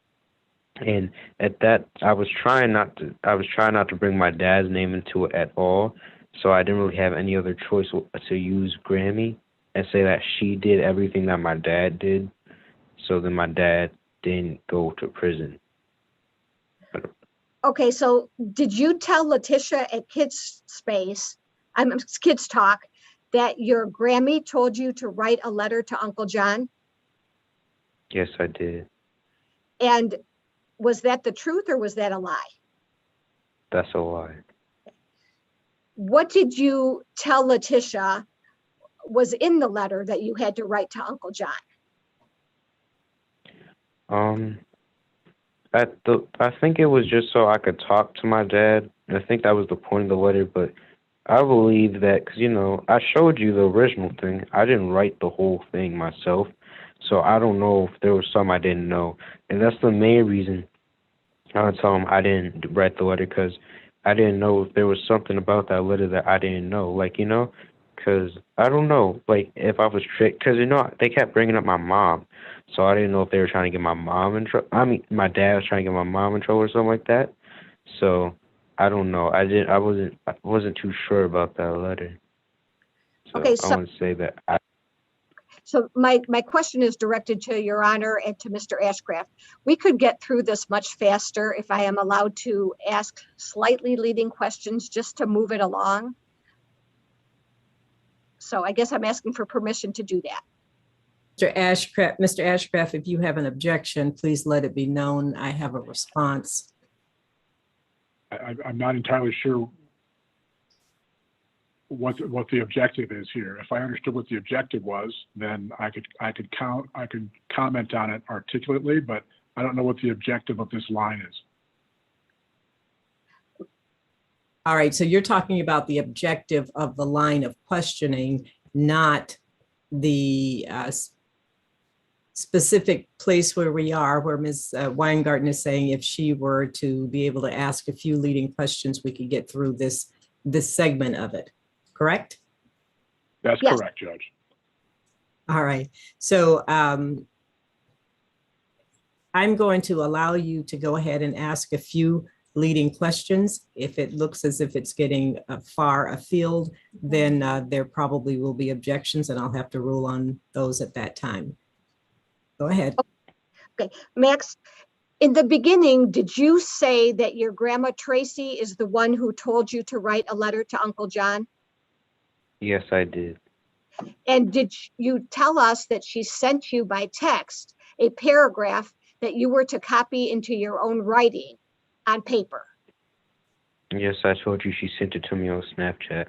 And at that, I was trying not to bring my dad's name into it at all. So I didn't really have any other choice to use Grammy and say that she did everything that my dad did. So then my dad didn't go to prison. Okay, so did you tell Letitia at Kids Talk, that your Grammy told you to write a letter to Uncle John? Yes, I did. And was that the truth or was that a lie? That's a lie. What did you tell Letitia was in the letter that you had to write to Uncle John? I think it was just so I could talk to my dad. I think that was the point of the letter, but I believe that, because, I showed you the original thing. I didn't write the whole thing myself, so I don't know if there was some I didn't know. And that's the main reason I would tell him I didn't write the letter, because I didn't know if there was something about that letter that I didn't know. Because I don't know, if I was tricked, because, they kept bringing up my mom. So I didn't know if they were trying to get my mom in trouble. I mean, my dad was trying to get my mom in trouble or something like that. So I don't know. I wasn't too sure about that letter. So Okay, I want to say that So my question is directed to Your Honor and to Mr. Ashcraft. We could get through this much faster if I am allowed to ask slightly leading questions just to move it along. So I guess I'm asking for permission to do that. Mr. Ashcraft, if you have an objection, please let it be known. I have a response. I'm not entirely sure what the objective is here. If I understood what the objective was, then I could comment on it articulately, but I don't know what the objective of this line is. All right, so you're talking about the objective of the line of questioning, not the specific place where we are, where Ms. Weingarten is saying if she were to be able to ask a few leading questions, we could get through this segment of it, correct? That's Yes. correct, Judge. All right, so I'm going to allow you to go ahead and ask a few leading questions. If it looks as if it's getting far afield, then there probably will be objections and I'll have to rule on those at that time. Go ahead. Okay, Max, in the beginning, did you say that your grandma Tracy is the one who told you to write a letter to Uncle John? yes, I did. And did you tell us that she sent you by text a paragraph that you were to copy into your own writing on paper? Yes, I told you she sent it to me on Snapchat.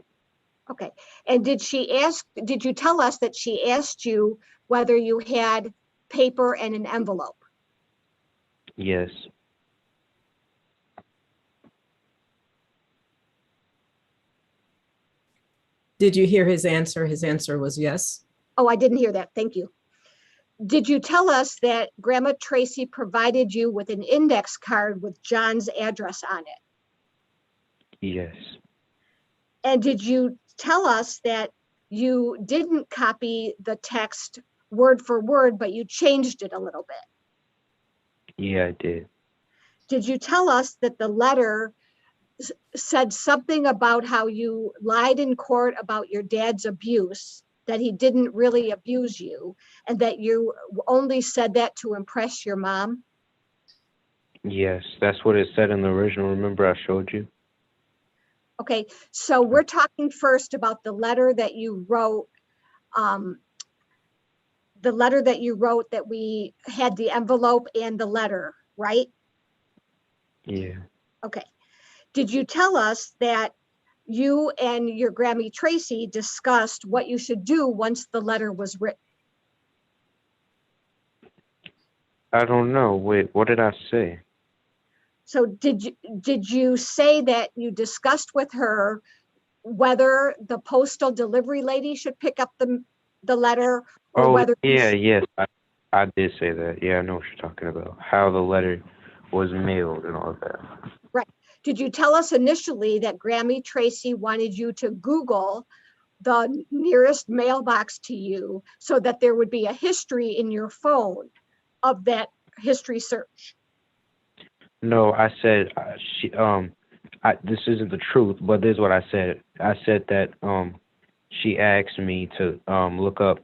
Okay, and did you tell us that she asked you whether you had paper and an envelope? Yes. Did you hear his answer? His answer was yes. Oh, I didn't hear that. Thank you. Did you tell us that Grandma Tracy provided you with an index card with John's address on it? Yes. And did you tell us that you didn't copy the text word for word, but you changed it a little bit? Yeah, I did. Did you tell us that the letter said something about how you lied in court about your dad's abuse, that he didn't really abuse you, and that you only said that to impress your mom? Yes, that's what it said in the original. Remember I showed you? Okay, so we're talking first about the letter that you wrote, that we had the envelope and the letter, right? Yeah. Okay. Did you tell us that you and your Grammy Tracy discussed what you should do once the letter was written? I don't know. Wait, what did I say? So did you say that you discussed with her whether the postal delivery lady should pick up the letter, or whether? Yes, I did say that. Yeah, I know what you're talking about. How the letter was mailed and all of that. Right. Did you tell us initially that Grammy Tracy wanted you to Google the nearest mailbox to you so that there would be a history in your phone of that history search? No, I said this isn't the truth, but this is what I said. I said that she asked me to look up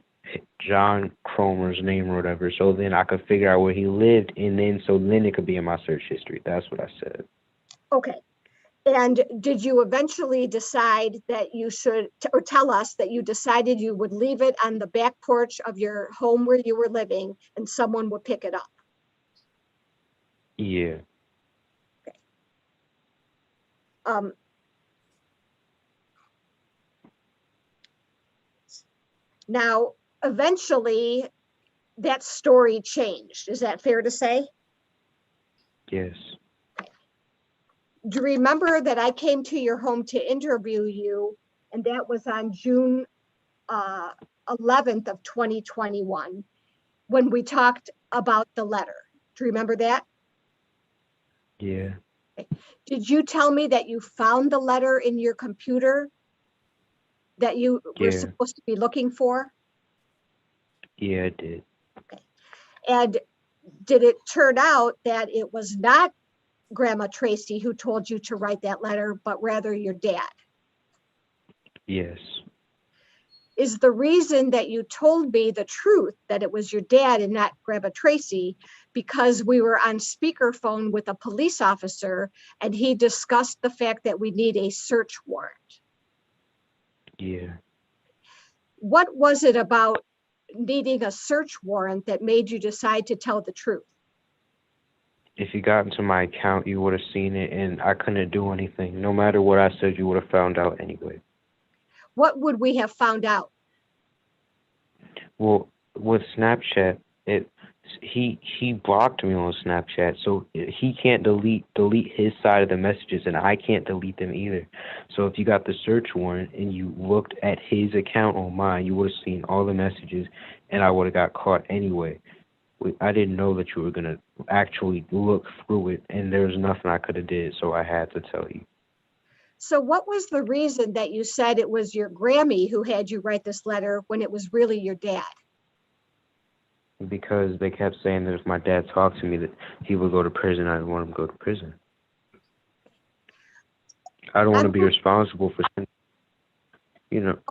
John Cromer's name or whatever, so then I could figure out where he lived, and then it could be in my search history. That's what I said. Okay. And did you eventually decide that you should, or tell us that you decided you would leave it on the back porch of your home where you were living and someone would pick it up? Yeah. Now, eventually, that story changed. Is that fair to say? Yes. Do you remember that I came to your home to interview you, and that was on June 11th of 2021, when we talked about the letter? Do you remember that? Yeah. Did you tell me that you found the letter in your computer that you were supposed to be looking for? Yeah, I did. Okay. And did it turn out that it was not Grandma Tracy who told you to write that letter, but rather your dad? Yes. Is the reason that you told me the truth that it was your dad and not Grandma Tracy because we were on speakerphone with a police officer and he discussed the fact that we need a search warrant? Yeah. What was it about needing a search warrant that made you decide to tell the truth? If you got into my account, you would have seen it, and I couldn't do anything. No matter what I said, you would have found out anyway. What would we have found out? Well, with Snapchat, he blocked me on Snapchat, so he can't delete his side of the messages, and I can't delete them either. So if you got the search warrant and you looked at his account on mine, you would have seen all the messages, and I would have got caught anyway. I didn't know that you were gonna actually look through it, and there was nothing I could have did, so I had to tell you. So what was the reason that you said it was your Grammy who had you write this letter when it was really your dad? Because they kept saying that if my dad talked to me that he would go to prison, I didn't want him to go to prison. I don't want to be responsible for,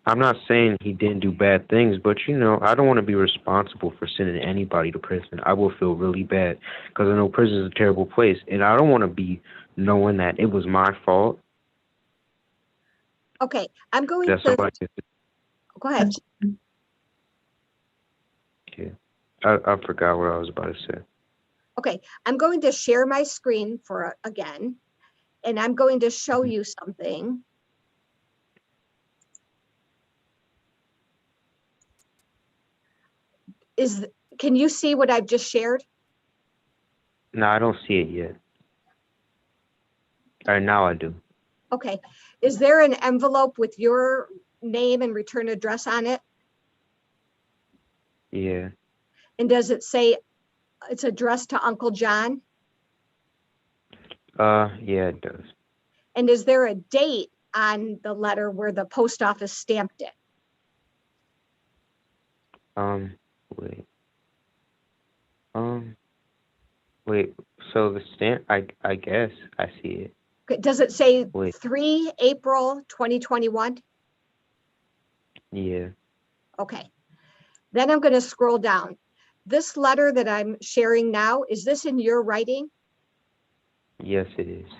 I'm not saying he didn't do bad things, but, I don't want to be responsible for sending anybody to prison. I will feel really bad because I know prison is a terrible place, and I don't want to be knowing that it was my fault. Okay, I'm going That to, somebody, go ahead. yeah, I forgot what I was about to say. Okay, I'm going to share my screen again, and I'm going to show you something. Can you see what I've just shared? No, I don't see it yet. All right, now I do. Okay, is there an envelope with your name and return address on it? Yeah. And does it say it's addressed to Uncle John? Yeah, it does. And is there a date on the letter where the post office stamped it? Wait. Wait, so the stamp, I guess I see it. Okay, does it say Wait. 3 April 2021? Yeah. Okay, then I'm going to scroll down. This letter that I'm sharing now, is this in your writing? Yes, it is.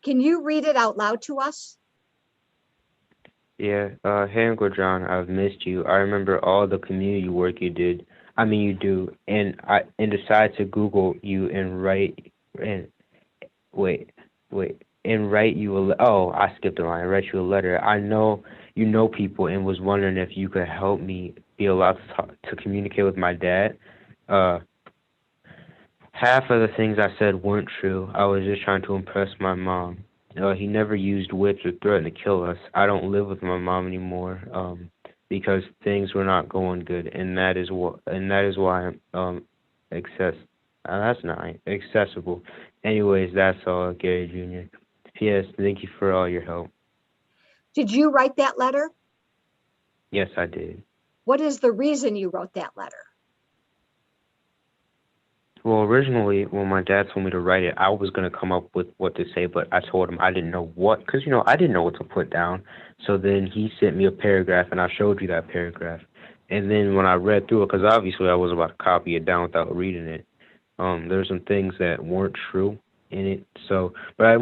Can you read it out loud to us? Yeah. Hey, Uncle John, I've missed you. I remember all the community work you do, and decided to Google you and write and write you I skipped a line. Write you a letter. I know you know people and was wondering if you could help me be allowed to communicate with my dad. Half of the things I said weren't true. I was just trying to impress my mom. He never used whips or threatened to kill us. I don't live with my mom anymore because things were not going good, and that is why I'm that's not accessible. Anyways, that's all, Gary Jr. P.S. Thank you for all your help. Did you write that letter? Yes, I did. What is the reason you wrote that letter? Well, originally, when my dad told me to write it, I was going to come up with what to say, but I told him I didn't know what, because, I didn't know what to put down. So then he sent me a paragraph, and I showed you that paragraph. And then when I read through it, because obviously I was about to copy it down without reading it, there's some things that weren't true in it. So, but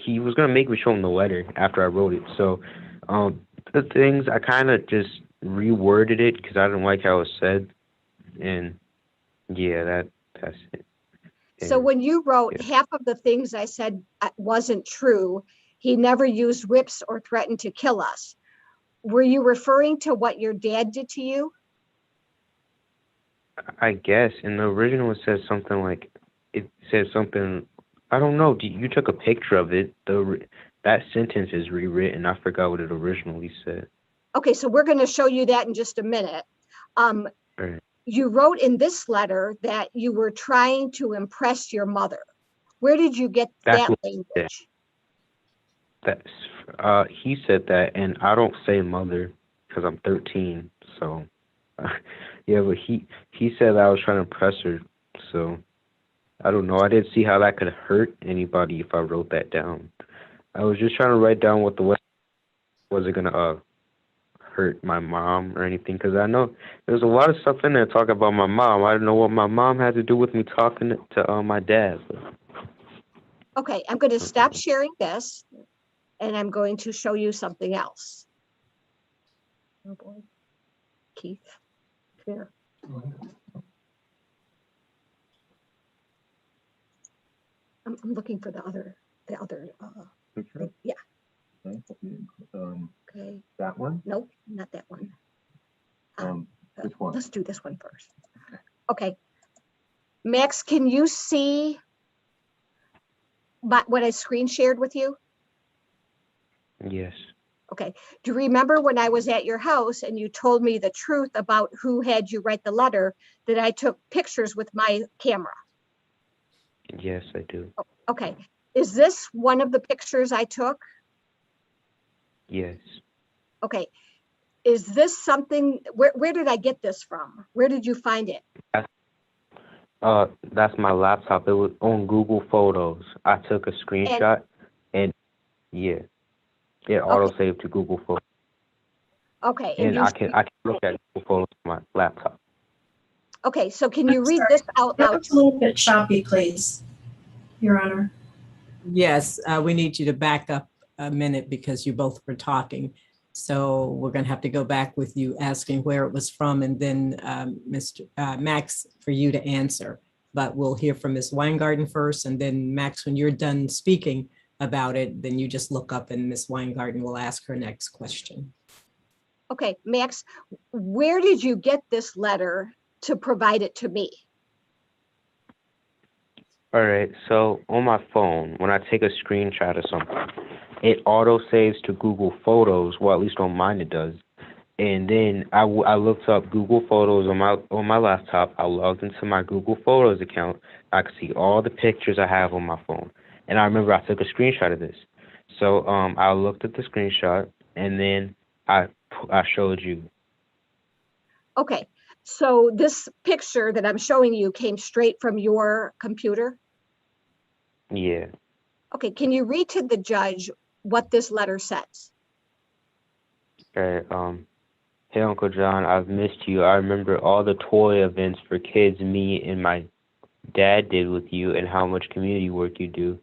he was going to make me show him the letter after I wrote it. So the things, I kind of just reworded it because I didn't like how it was said. And yeah, that's it. So And, when you wrote yeah. half of the things I said wasn't true, he never used whips or threatened to kill us. Were you referring to what your dad did to you? I guess in the original it says something like, I don't know. You took a picture of it. That sentence is rewritten. I forgot what it originally said. Okay, so we're going to show you that in just a minute. Right. You wrote in this letter that you were trying to impress your mother. Where did you get That's that what he said. language? He said that, and I don't say mother because I'm 13. So, yeah, but he said that I was trying to impress her. So, I don't know. I didn't see how that could hurt anybody if I wrote that down. I was just trying to write down what wasn't gonna hurt my mom or anything, because I know there's a lot of stuff in there talking about my mom. I don't know what my mom had to do with me talking to my dad. Okay, I'm going to stop sharing this and I'm going to show you something else. Oh boy, Keith, here. I'm looking for the other. Picture? Yeah. Okay. Okay. That one? Nope, not that one. Which one? Let's do this one first. Okay. Max, can you see what I screen shared with you? Yes. Okay. Do you remember when I was at your house and you told me the truth about who had you write the letter, that I took pictures with my camera? Yes, I do. Okay. Is this one of the pictures I took? Yes. Okay. Is this something, where did I get this from? Where did you find it? That's my laptop. It was on Google Photos. I took a screenshot and yeah, it auto saved to Google Photos. Okay. And I can look at Google Photos on my laptop. Okay, so can you read this out loud? That's a little bit choppy, please, Your Honor. Yes, we need you to back up a minute because you both were talking. So we're going to have to go back with you asking where it was from, and then Mr. Max for you to answer. But we'll hear from Ms. Weingarten first, and then Max, when you're done speaking about it, then you just look up and Ms. Weingarten will ask her next question. Okay, Max, where did you get this letter to provide it to me? All right, so on my phone, when I take a screenshot of something, it auto saves to Google Photos. Well, at least on mine it does. And then I looked up Google Photos on my laptop. I logged into my Google Photos account. I could see all the pictures I have on my phone. And I remember I took a screenshot of this. So I looked at the screenshot, and then I showed you. Okay, so this picture that I'm showing you came straight from your computer? Yeah. Okay, can you read to the judge what this letter says? Okay, hey, Uncle John, I've missed you. I remember all the toy events for kids me and my dad did with you and how much community work you do.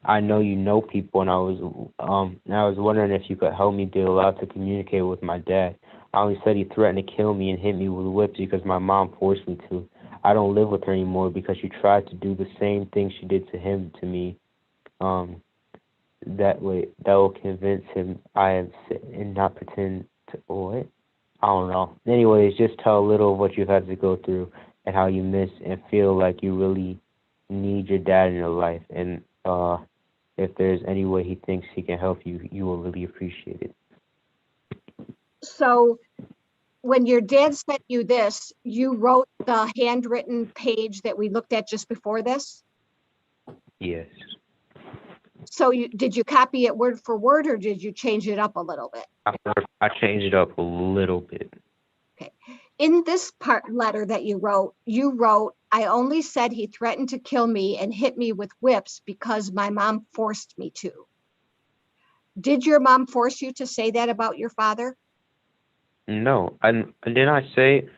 I know you know people, and I was wondering if you could help me be allowed to communicate with my dad. I only said he threatened to kill me and hit me with whips because my mom forced me to. I don't live with her anymore because she tried to do the same thing she did to him to me. That will convince him I am sick and not pretend to what? I don't know. Anyways, just tell a little of what you've had to go through and how you miss and feel like you really need your dad in your life. And if there's any way he thinks he can help you, you will really appreciate it. So when your dad sent you this, you wrote the handwritten page that we looked at just before this? Yes. So did you copy it word for word, or did you change it up a little bit? I changed it up a little bit. Okay. In this letter that you wrote, I only said he threatened to kill me and hit me with whips because my mom forced me to. Did your mom force you to say that about your father? No, didn't I say?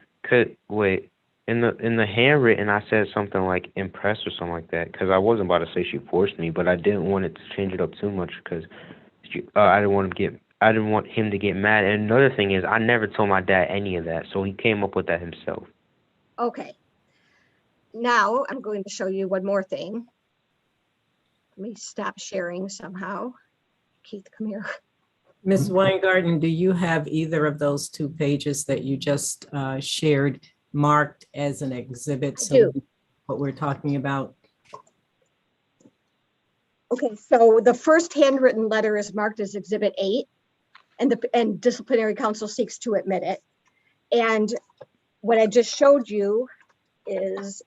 Wait, in the handwritten, I said something like impressed or something like that, because I wasn't about to say she forced me, but I didn't want it to change it up too much because I didn't want him to get mad. And another thing is, I never told my dad any of that, so he came up with that himself. Okay. Now I'm going to show you one more thing. Let me stop sharing somehow. Keith, come here. Ms. Weingarten, do you have either of those 2 pages that you just shared marked as an exhibit? I So do. what we're talking about? Okay, so the first handwritten letter is marked as Exhibit 8, and disciplinary counsel seeks to admit it. And what I just showed you is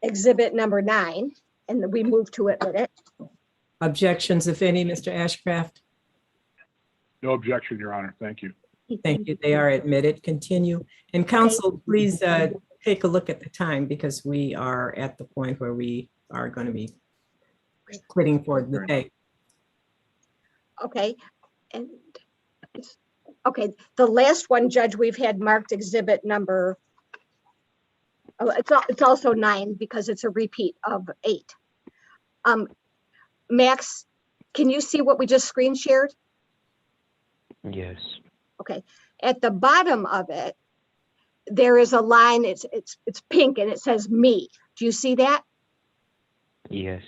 Exhibit number 9, and we move to admit it. Objections, if any, Mr. Ashcraft? No objection, Your Honor. Thank you. Thank you. They are admitted. Continue. And counsel, please take a look at the time because we are at the point where we are going to be quitting for the day. Okay, and okay, the last one, Judge, we've had marked exhibit number, oh, it's also 9 because it's a repeat of 8. Max, can you see what we just screen shared? Yes. Okay, at the bottom of it, there is a line, it's pink and it says me. Do you see that? Yes.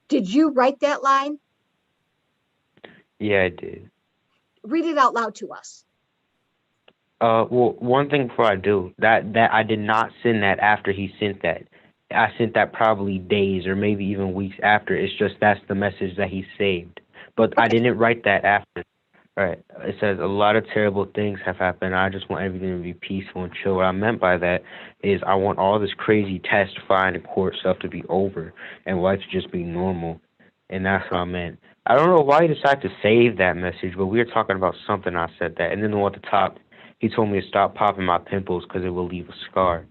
Did you write that line? Yeah, I did. Read it out loud to us. Well, one thing before I do, that I did not send that after he sent that. I sent that probably days or maybe even weeks after. It's just that's the message that he saved. But I didn't write that after. All right. It says a lot of terrible things have happened. I just want everything to be peaceful and chill. What I meant by that is I want all this crazy testifying and court stuff to be over and life to just be normal. And that's what I meant. I don't know why he decided to save that message, but we were talking about something. I said that. And then the one at the top, he told me to stop popping my pimples because it will leave a scar.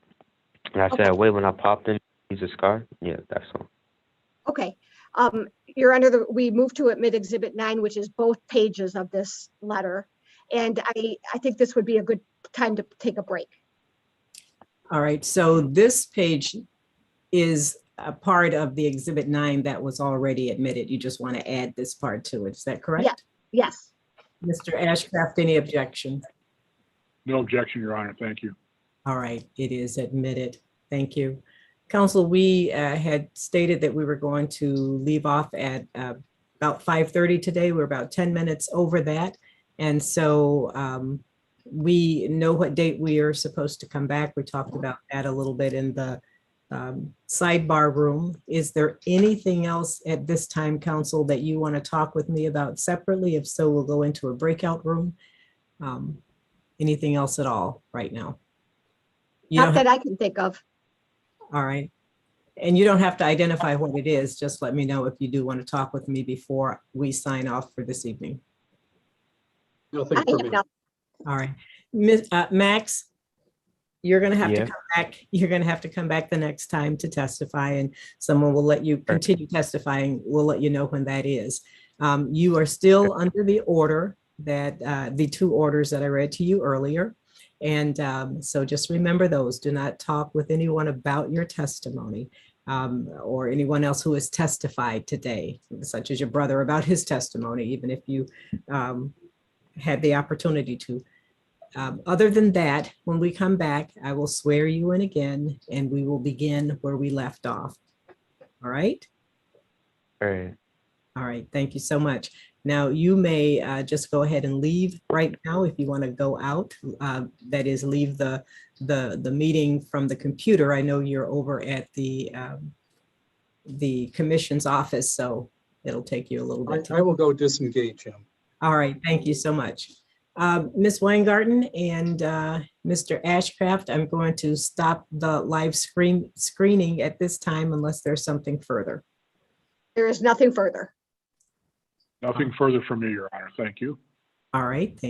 And I said, wait, when I pop them, it leaves a scar? Yeah, that's all. Okay. You're under we move to admit exhibit 9, which is both pages of this letter. And I think this would be a good time to take a break. All right, so this page is a part of the exhibit 9 that was already admitted. You just want to add this part to it. Is that correct? Yeah. Yes. Mr. Ashcraft, any objection? No objection, Your Honor. Thank you. All right, it is admitted. Thank you. Counsel, we had stated that we were going to leave off at about 5:30 today. We're about 10 minutes over that. And so we know what date we are supposed to come back. We talked about that a little bit in the sidebar room. Is there anything else at this time, counsel, that you want to talk with me about separately? If so, we'll go into a breakout room. Anything else at all right now? Not that I can think of. All right. And you don't have to identify what it is. Just let me know if you do want to talk with me before we sign off for this evening. Nothing for me. All right. Max, you're going to have to Yeah. come back. You're going to have to come back the next time to testify, and someone will let you continue testifying. We'll let you know when that is. You are still under the order that the 2 orders that I read to you earlier. And so just remember those. Do not talk with anyone about your testimony or anyone else who has testified today, such as your brother about his testimony, even if you had the opportunity to. Other than that, when we come back, I will swear you in again and we will begin where we left off. All right? All right. All right. Thank you so much. Now, you may just go ahead and leave right now if you want to go out. That is, leave the meeting from the computer. I know you're over at the commission's office, so it'll take you a little bit. I will go disengage him. All right. Thank you so much. Ms. Weingarten and Mr. Ashcraft, I'm going to stop the live screening at this time unless there's something further. There is nothing further. Nothing further from me, Your Honor. Thank you. All right. Thank you.